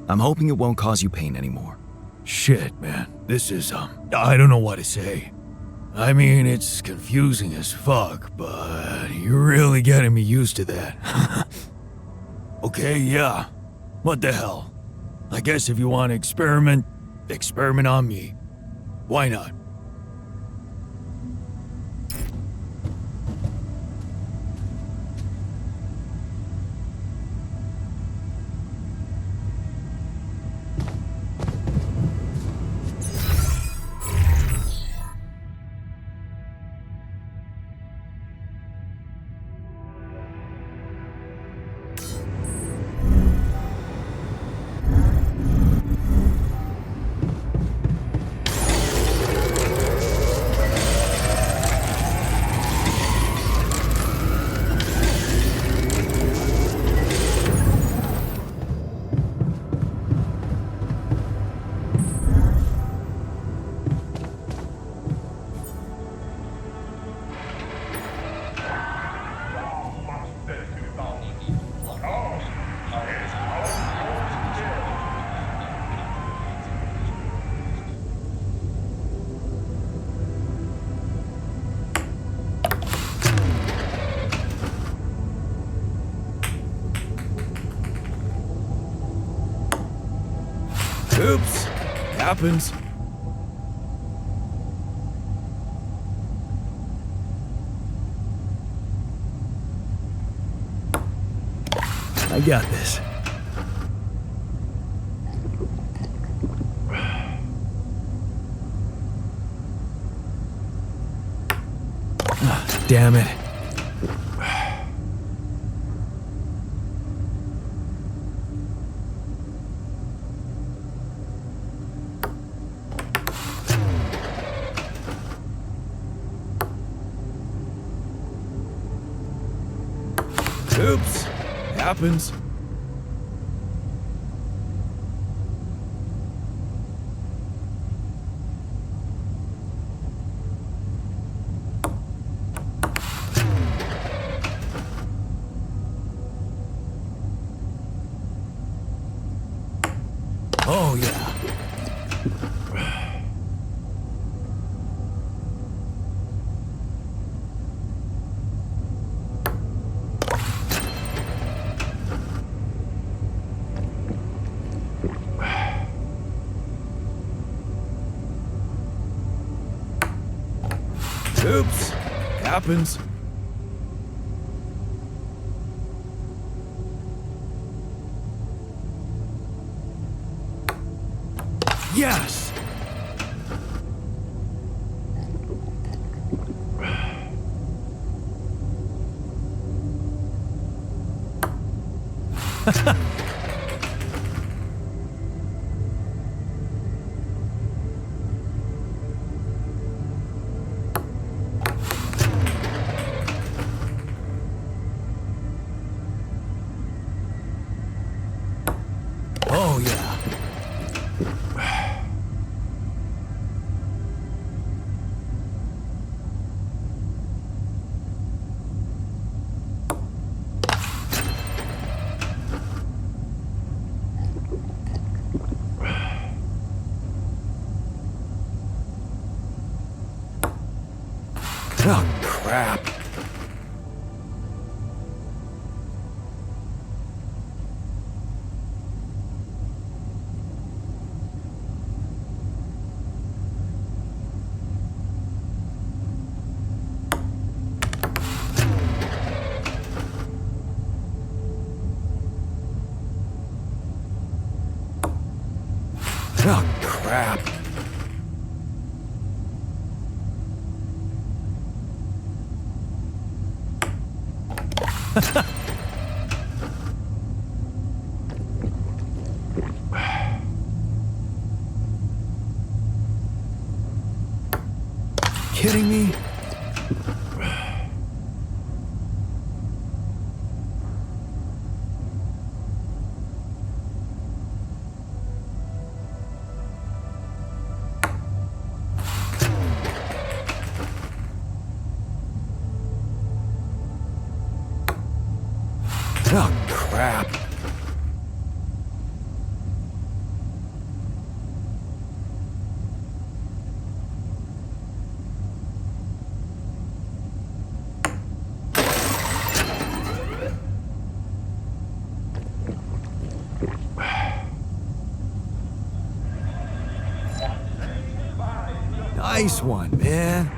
I'm hoping it won't cause you pain anymore. Shit, man. This is, I don't know what to say. I mean, it's confusing as fuck, but you're really getting me used to that. Okay, yeah. What the hell? I guess if you want to experiment on me. Why not? Oops. Happens. I got this. Damn it. Oops. Happens. Oh, yeah. Oops. Happens. Yes! Oh, yeah. Oh, crap. Kidding me? Oh, crap. Nice one, man.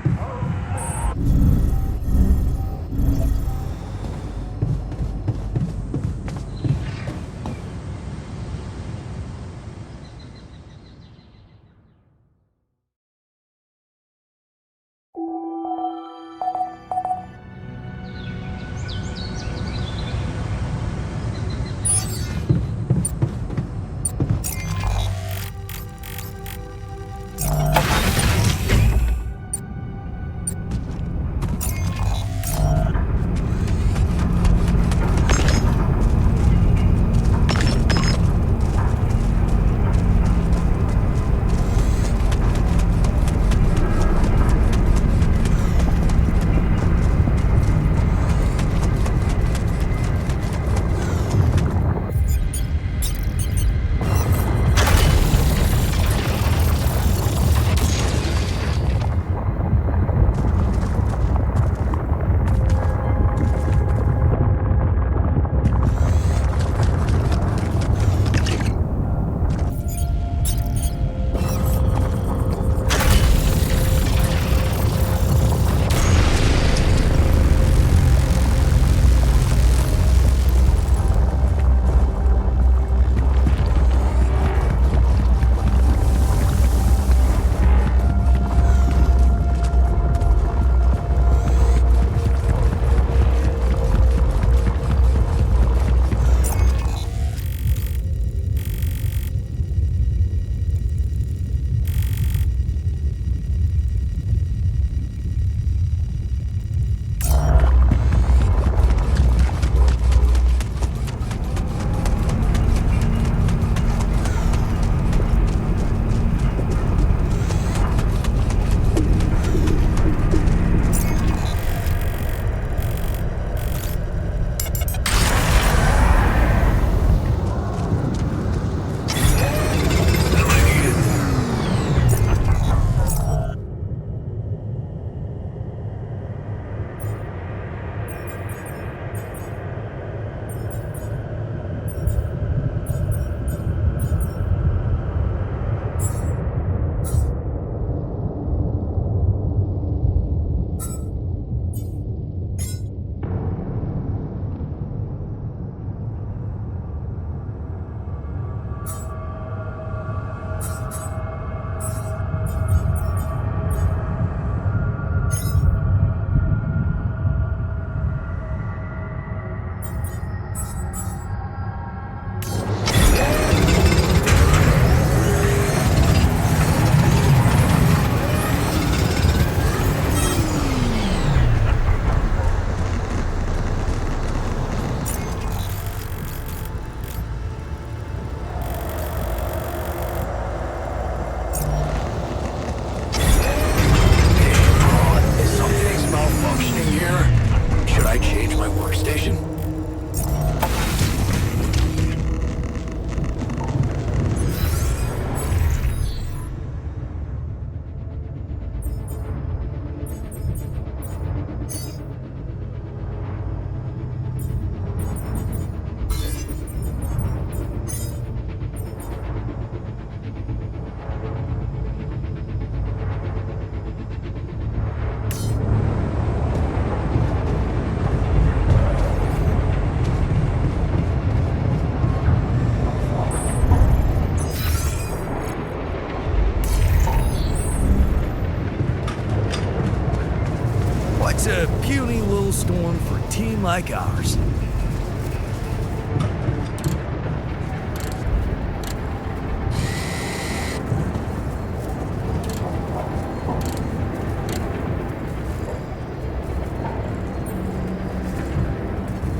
dream like ours.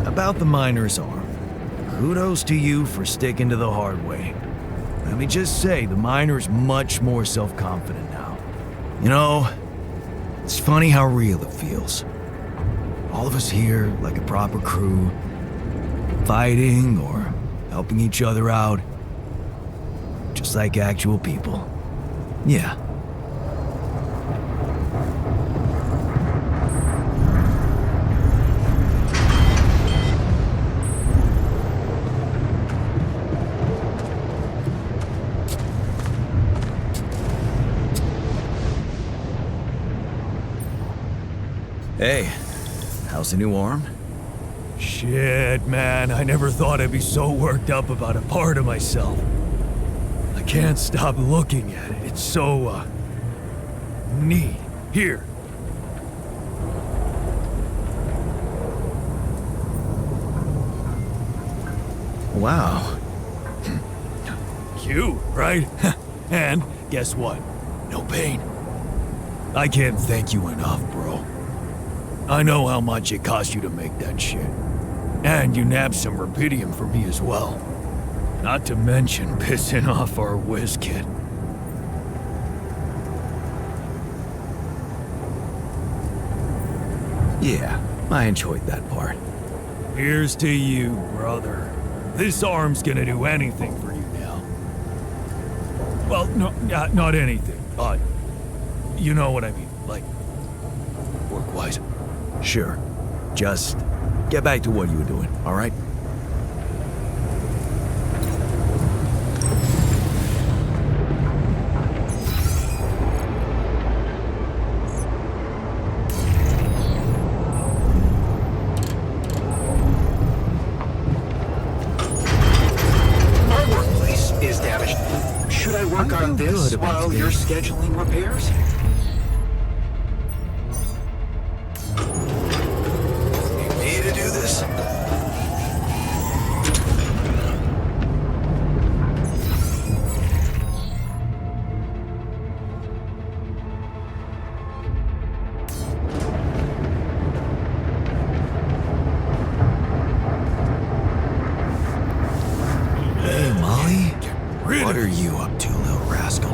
About the miner's arm. Kudos to you for sticking to the hard way. Let me just say, the miner's much more self-confident now. You know, it's funny how real it feels. All of us here, like a proper crew, fighting or helping each other out. Just like actual people. Yeah. Hey, how's the new arm? Shit, man, I never thought I'd be so worked up about a part of myself. I can't stop looking at it. It's so, neat. Here. Wow. Cute, right? And guess what? No pain. I can't thank you enough, bro. I know how much it cost you to make that shit. And you nabbed some rubidium for me as well. Not to mention pissing off our whiz kid. Yeah, I enjoyed that part. Here's to you, brother. This arm's gonna do anything for you now. Well, no, not anything, but you know what I mean, like, work-wise. Sure. Just get back to what you were doing, all right? Our workplace is damaged. Should I work on this while you're scheduling repairs? Need to do this? Hey, Molly. What are you up to, little rascal?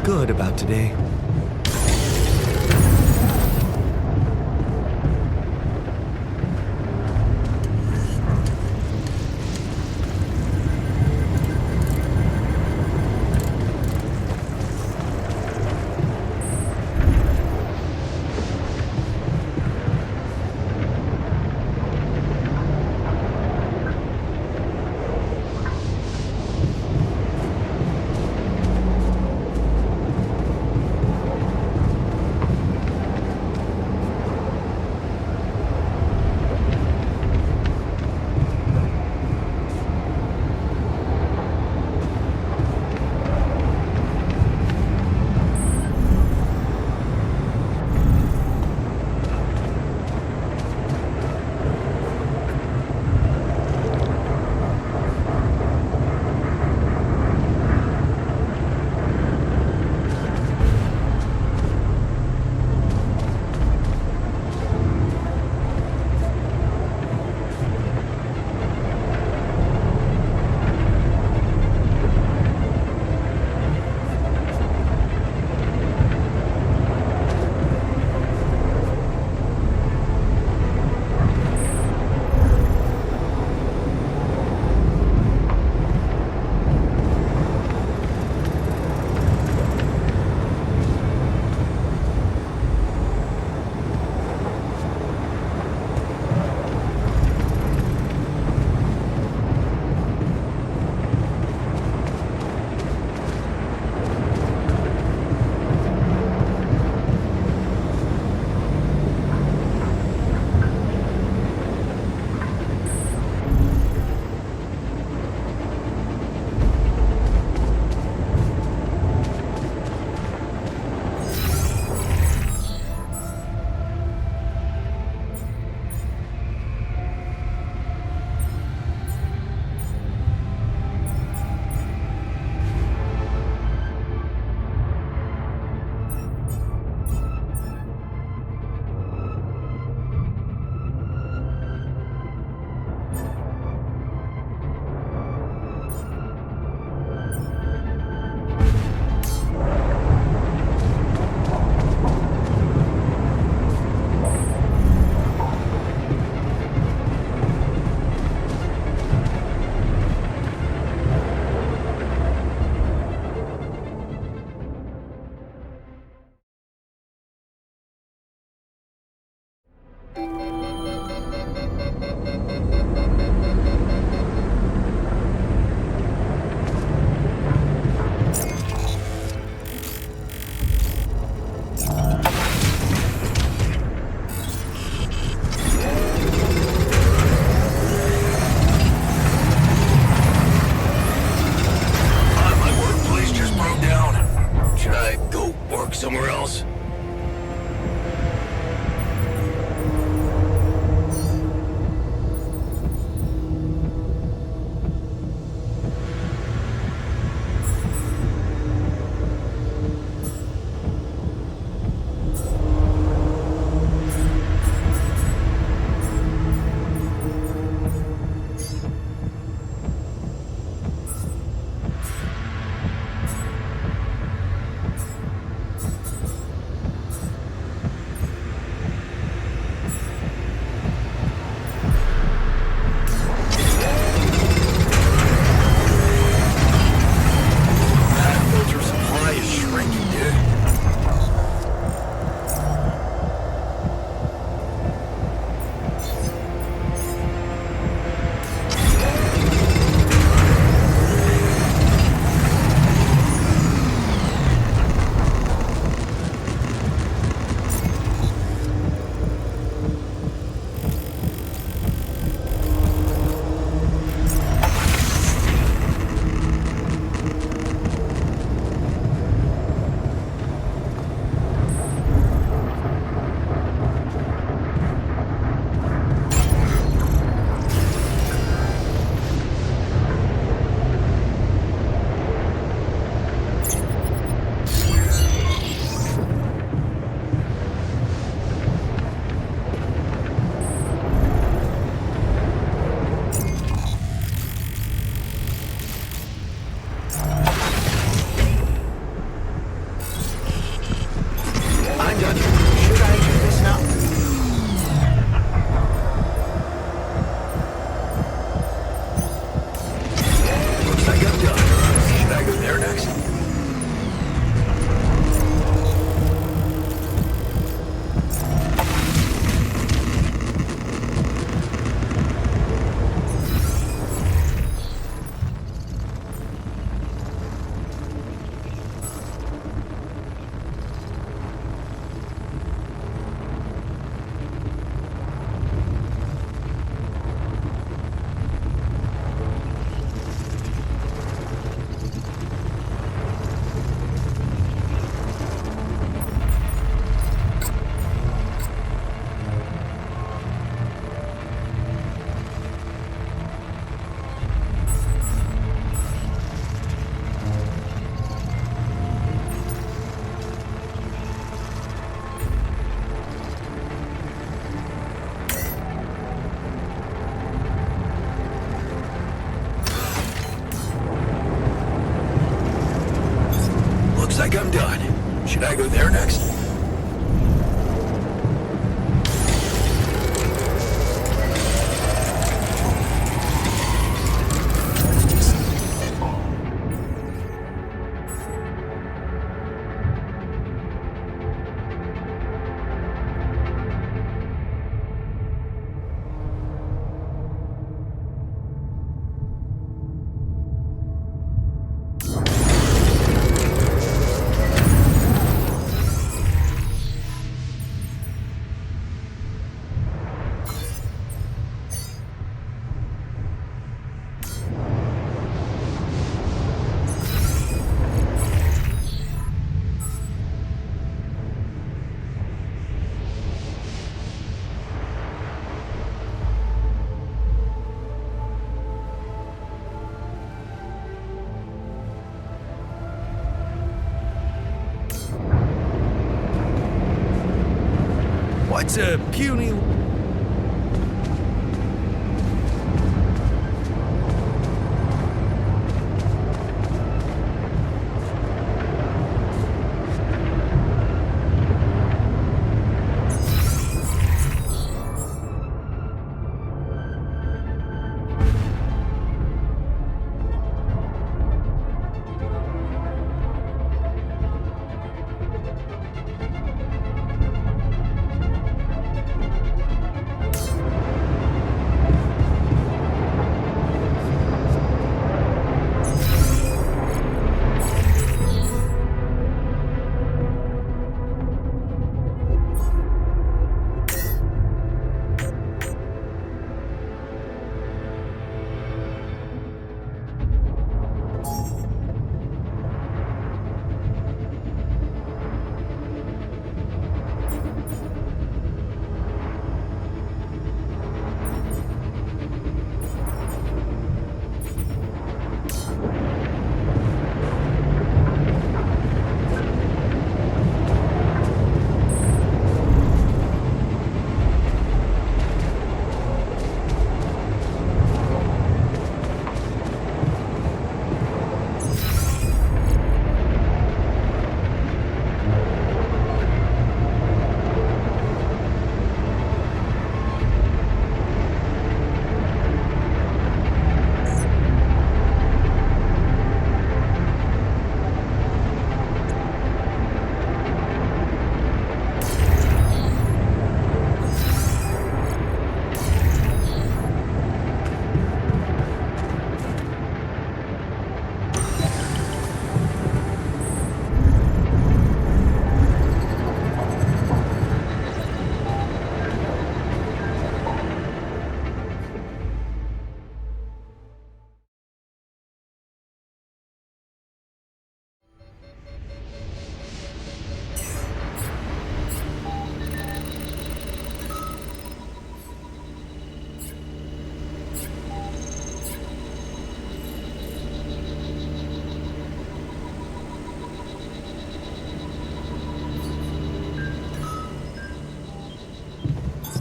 good about today. Somewhere else? like I'm done. Should I go there next? What's a puny...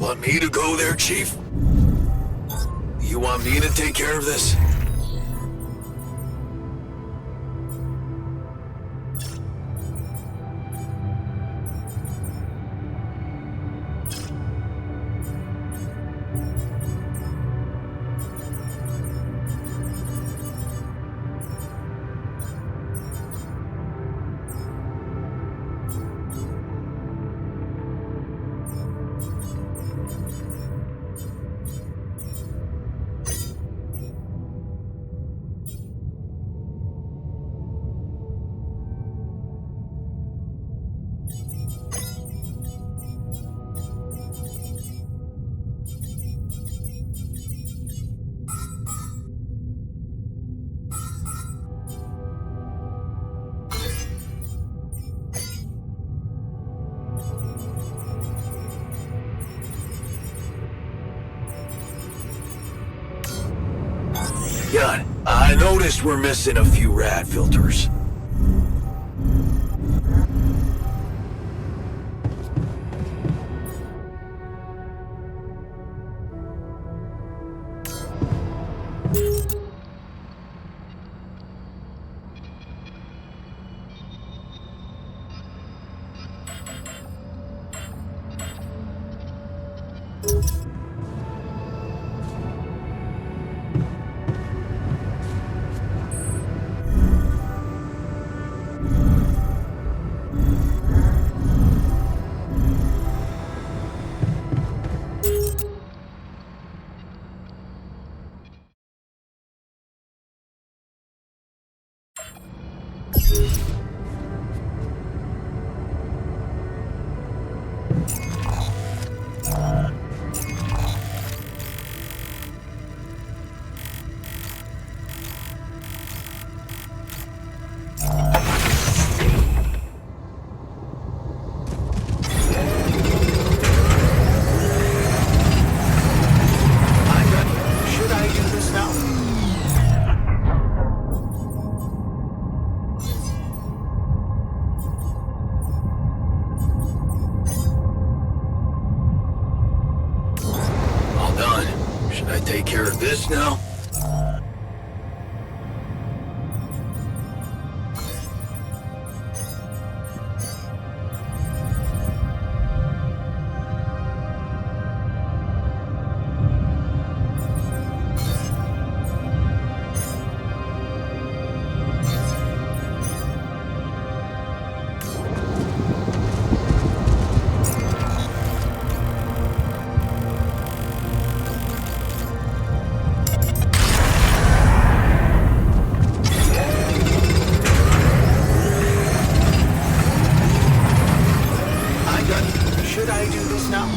Want me to go there, Chief? You want me to take care of this? God, I noticed we're missing a few rad filters. Should I do this now? All done. Should I take care of this now? Should I do this now?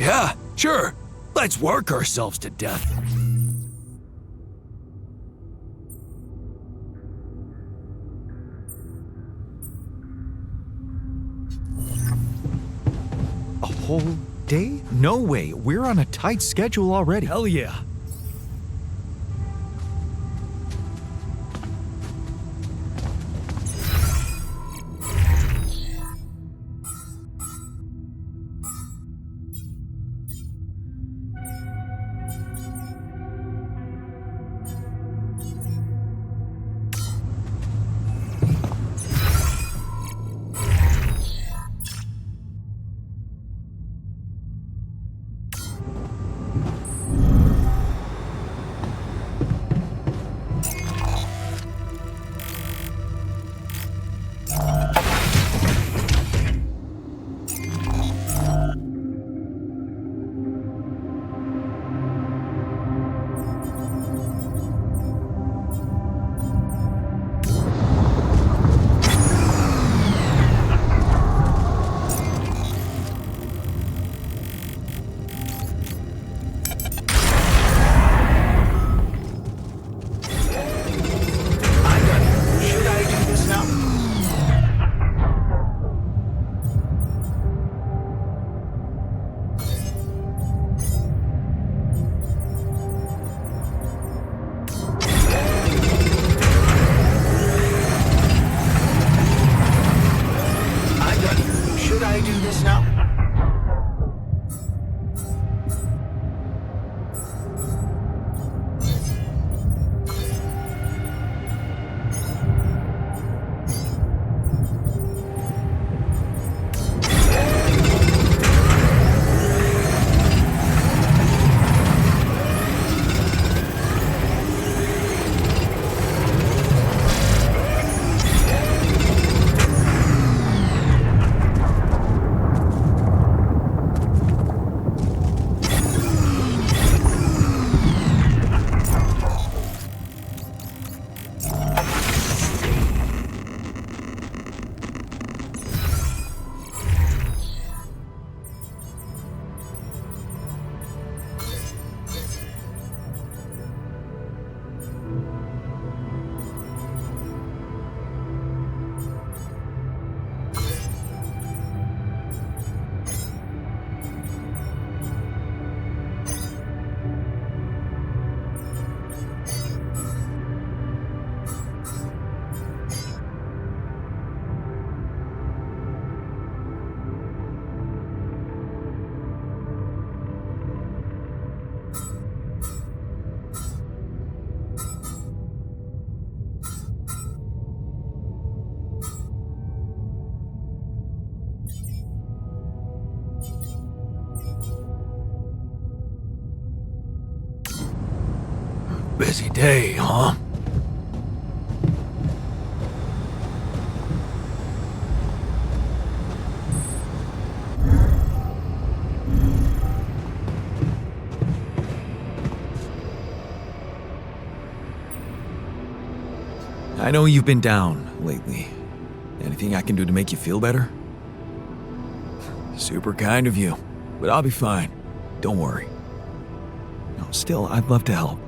Yeah, sure. Let's work ourselves to death. A whole day? No way. We're on a tight schedule already. Hell yeah. Busy day, huh? I know you've been down lately. Anything I can do to make you feel better? Super kind of you, but I'll be fine. Don't worry. No, still, I'd love to help.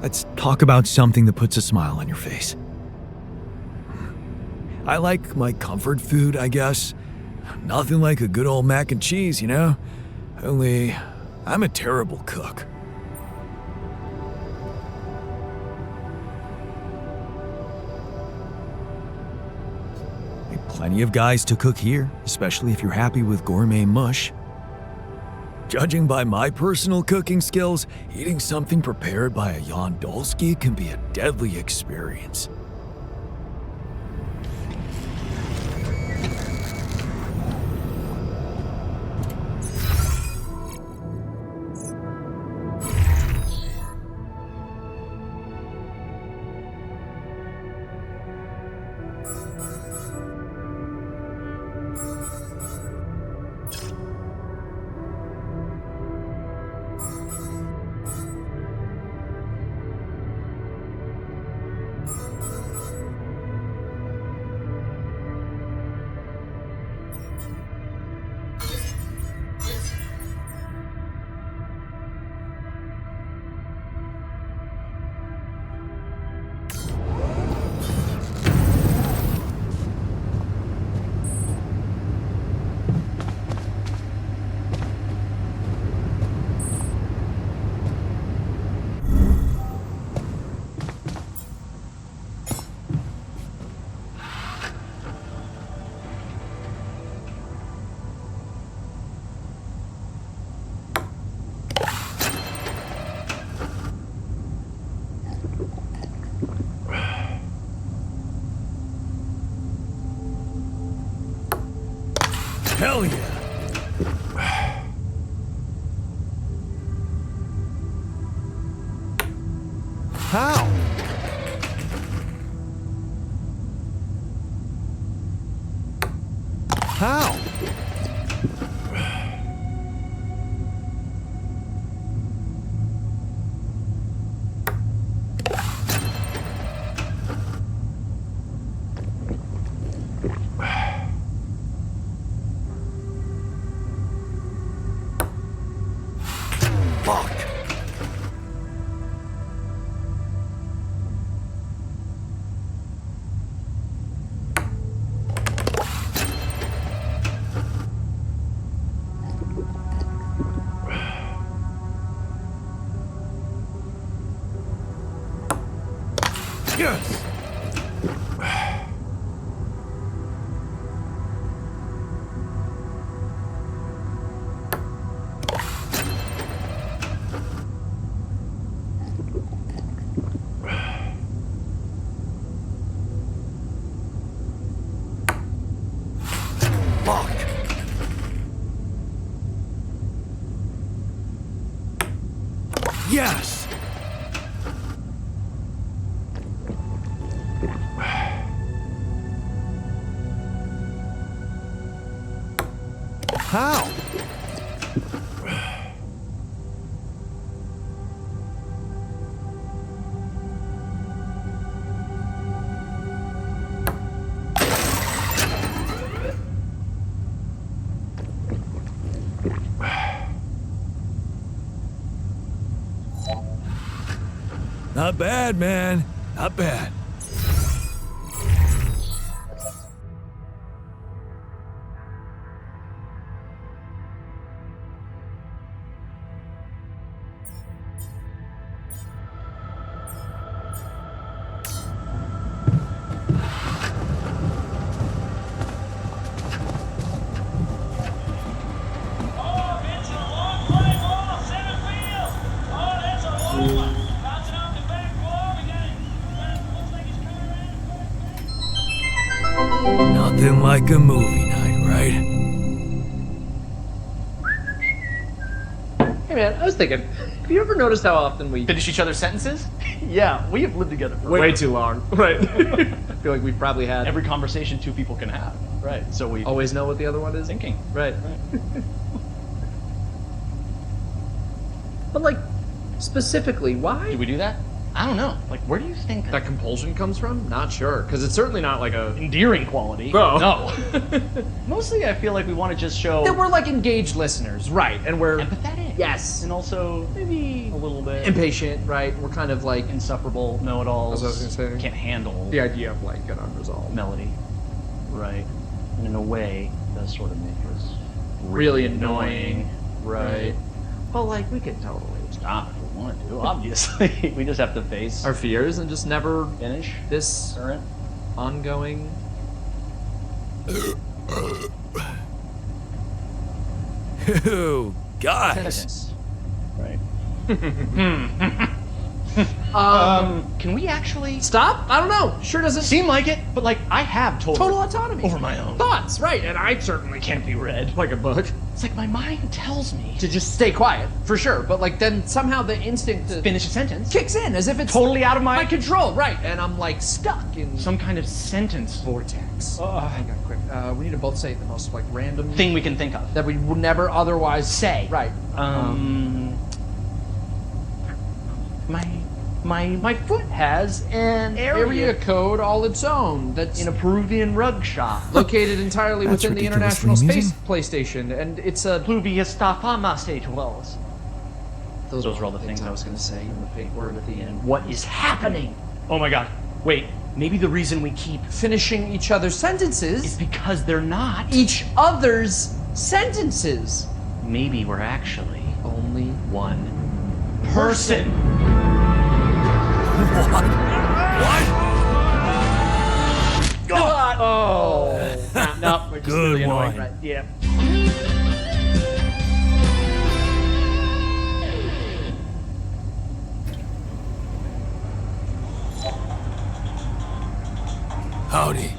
Let's talk about something that puts a smile on your face. I like my comfort food, I guess. Nothing like a good old mac and cheese, you know? Only, I'm a terrible cook. Plenty of guys to cook here, especially if you're happy with gourmet mush. Judging by my personal cooking skills, eating something prepared by a Yondolski can be a deadly experience. Hell yeah. How? How? Fuck. Yes. Fuck. Yes. How? Not bad, man. Not bad. Nothing like a movie night, right? Hey man, I was thinking, have you ever noticed how often we Finish each other's sentences? Yeah, we have lived together for way too long? Right. I feel like we've probably had every conversation two people can have. Right. So we always know what the other one is. thinking. Right. But like, specifically, why? Do we do that? I don't know. Like, where do you think that compulsion comes from? Not sure, because it's certainly not like a endearing quality? No. No. Mostly, I feel like we want to just show that we're like engaged listeners, right? And we're empathetic. Yes. And also maybe a little bit impatient, right? We're kind of like insufferable know-it-alls. That's what I was gonna say. Can't handle the idea of like an unresolved melody. Right. And in a way, it does sort of make us really annoying. Right. Well, like we could totally stop if we wanted to. Obviously, we just have to face our fears and just never finish this current ongoing. Ew, guys. Right. Can we actually stop? I don't know. Sure doesn't seem like it, but like I have total autonomy over my own thoughts, right? And I certainly can't be read like a book. It's like my mind tells me to just stay quiet, for sure. But like then somehow the instinct to finish a sentence kicks in as if it's totally out of my control, right? And I'm like stuck in some kind of sentence vortex. Hang on, quick. We need to both say the most like random thing we can think of that we would never otherwise say. Right. My foot has an area code all its own. That's in a Peruvian rug shop located entirely That's within the ridiculously International Space amusing. PlayStation, and it's a Those were all the things I was going to say in the fake word at the end. What is happening? Oh my god. Wait, maybe the reason we keep finishing each other's sentences is because they're not each other's sentences. Maybe we're actually only one person. What? God! Oh! No, we're just Good really annoying. one. Right? Yeah. Howdy.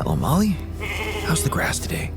Hello, Molly. How's the grass today?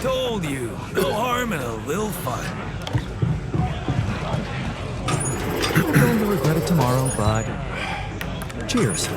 Told you, no harm in a little fun. I'm going to regret it tomorrow, but cheers.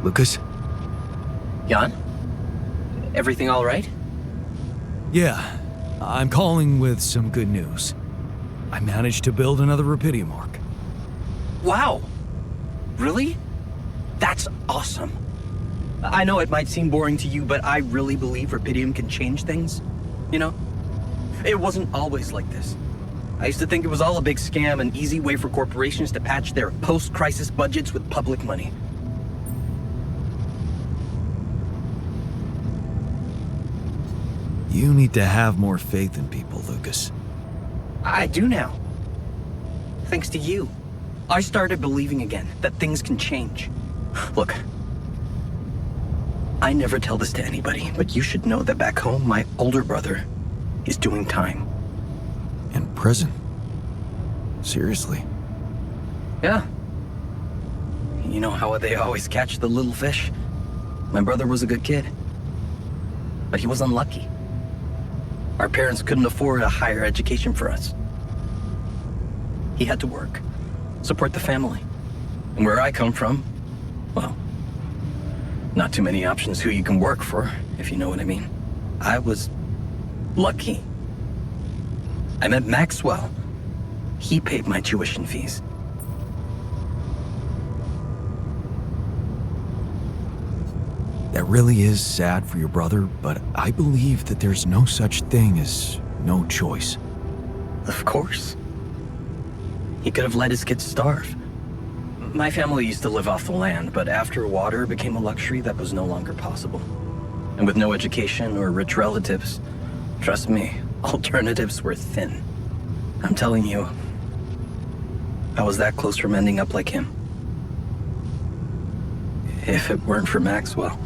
Lucas? Jan? Everything all right? Yeah, I'm calling with some good news. I managed to build another Rapidium arc. Wow! Really? That's awesome. I know it might seem boring to you, but I really believe Rapidium can change things. You know? It wasn't always like this. I used to think it was all a big scam, an easy way for corporations to patch their post-crisis budgets with public money. You need to have more faith in people, Lucas. I do now. Thanks to you. I started believing again that things can change. Look, I never tell this to anybody, but you should know that back home, my older brother is doing time. In prison? Seriously? Yeah. You know how they always catch the little fish? My brother was a good kid, but he was unlucky. Our parents couldn't afford a higher education for us. He had to work, support the family. And where I come from, well, not too many options who you can work for, if you know what I mean. I was lucky. I met Maxwell. He paid my tuition fees. That really is sad for your brother, but I believe that there's no such thing as no choice. Of course. He could have let his kids starve. My family used to live off the land, but after water became a luxury, that was no longer possible. And with no education or rich relatives, trust me, alternatives were thin. I'm telling you, I was that close from ending up like him. If it weren't for Maxwell.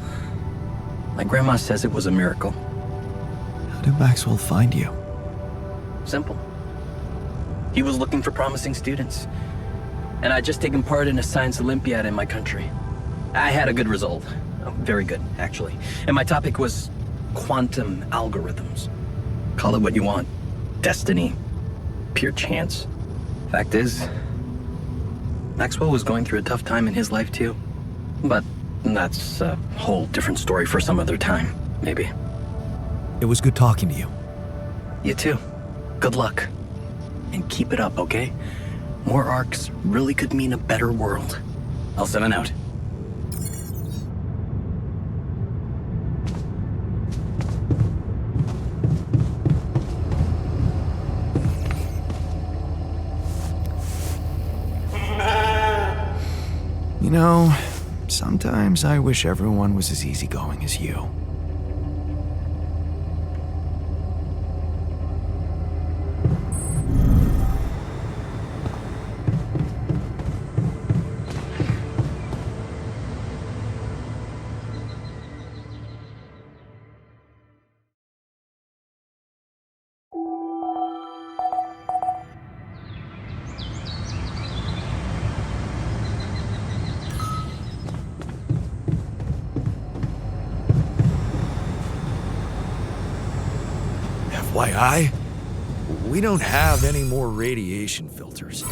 My grandma says it was a miracle. How did Maxwell find you? Simple. He was looking for promising students. And I'd just taken part in a science Olympiad in my country. I had a good result. Very good, actually. And my topic was quantum algorithms. Call it what you want. Destiny. Pure chance. Fact is, Maxwell was going through a tough time in his life too. But that's a whole different story for some other time, maybe. It was good talking to you. You too. Good luck. And keep it up, okay? More arcs really could mean a better world. I'll 7 out. You know, sometimes I wish everyone was as easygoing as you. FYI, we don't have any more radiation filters.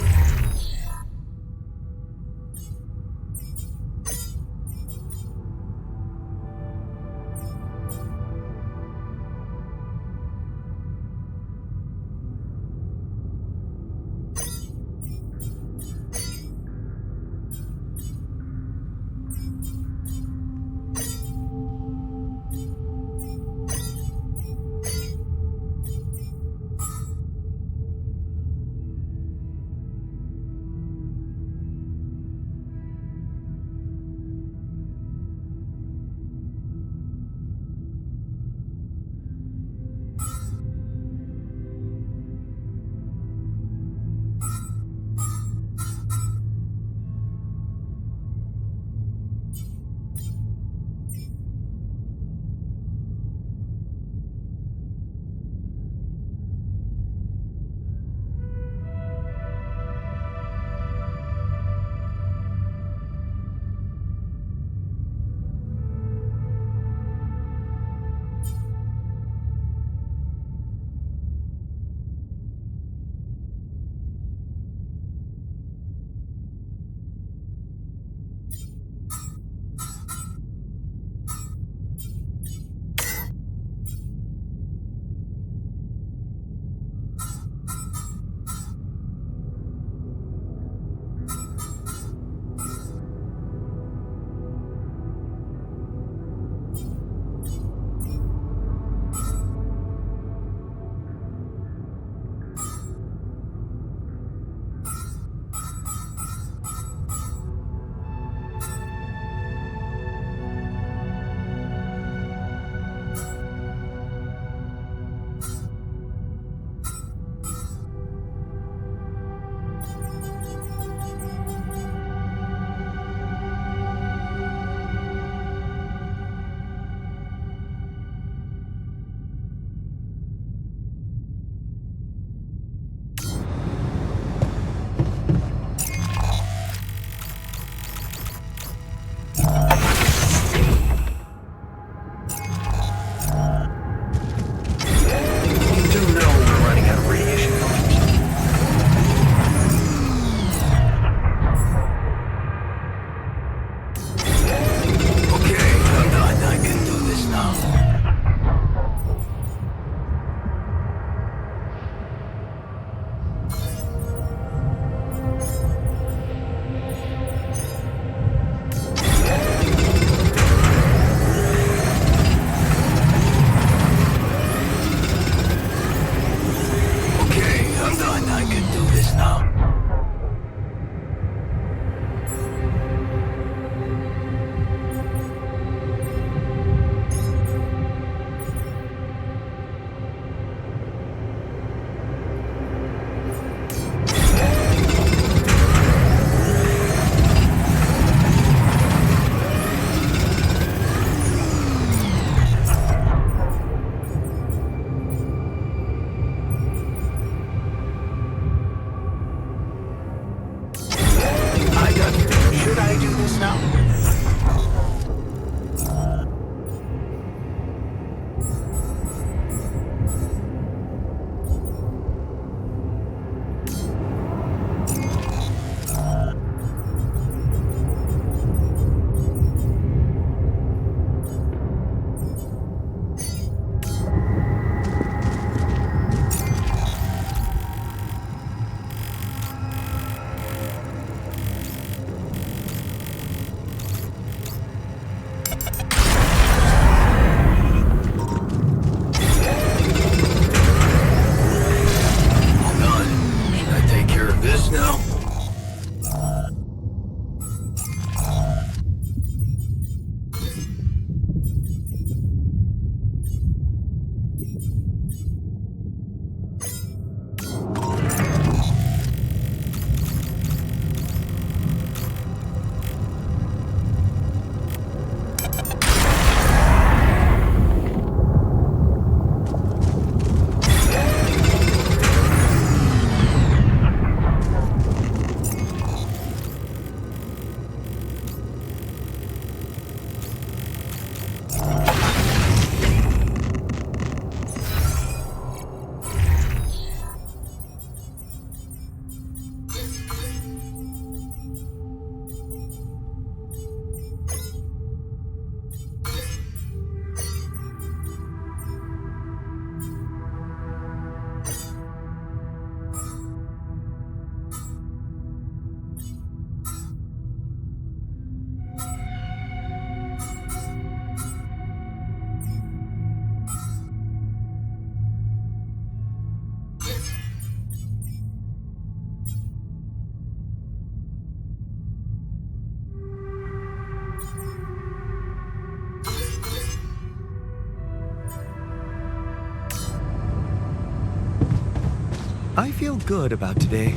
I feel good about today.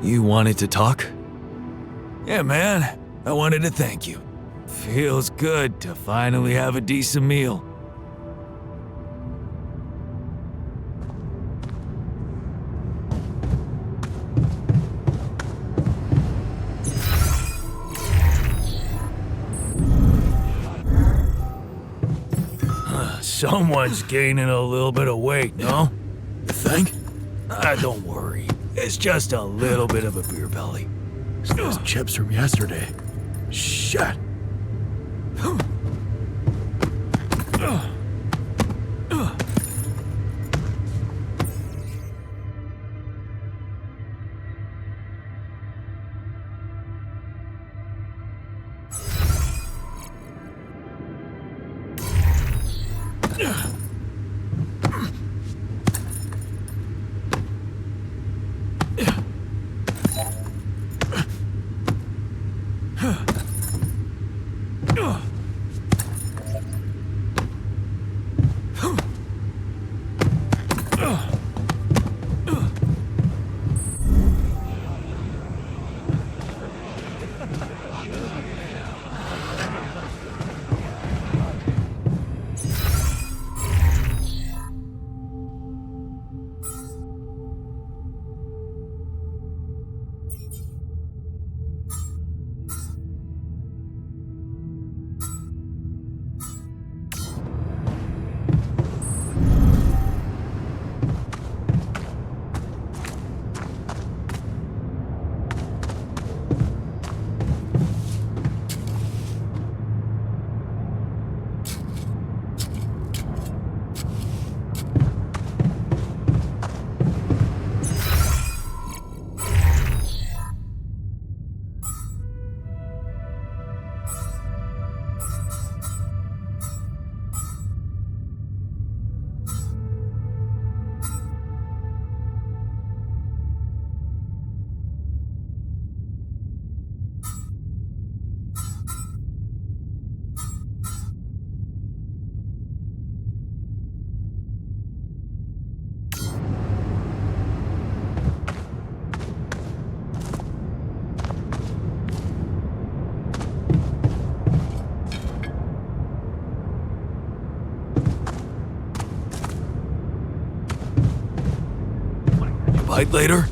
You wanted to talk? Yeah, man. I wanted to thank you. Feels good to finally have a decent meal. Someone's gaining a little bit of weight, no? You think? Don't worry. It's just a little bit of a beer belly. It's those chips from yesterday. Shit. Bite later?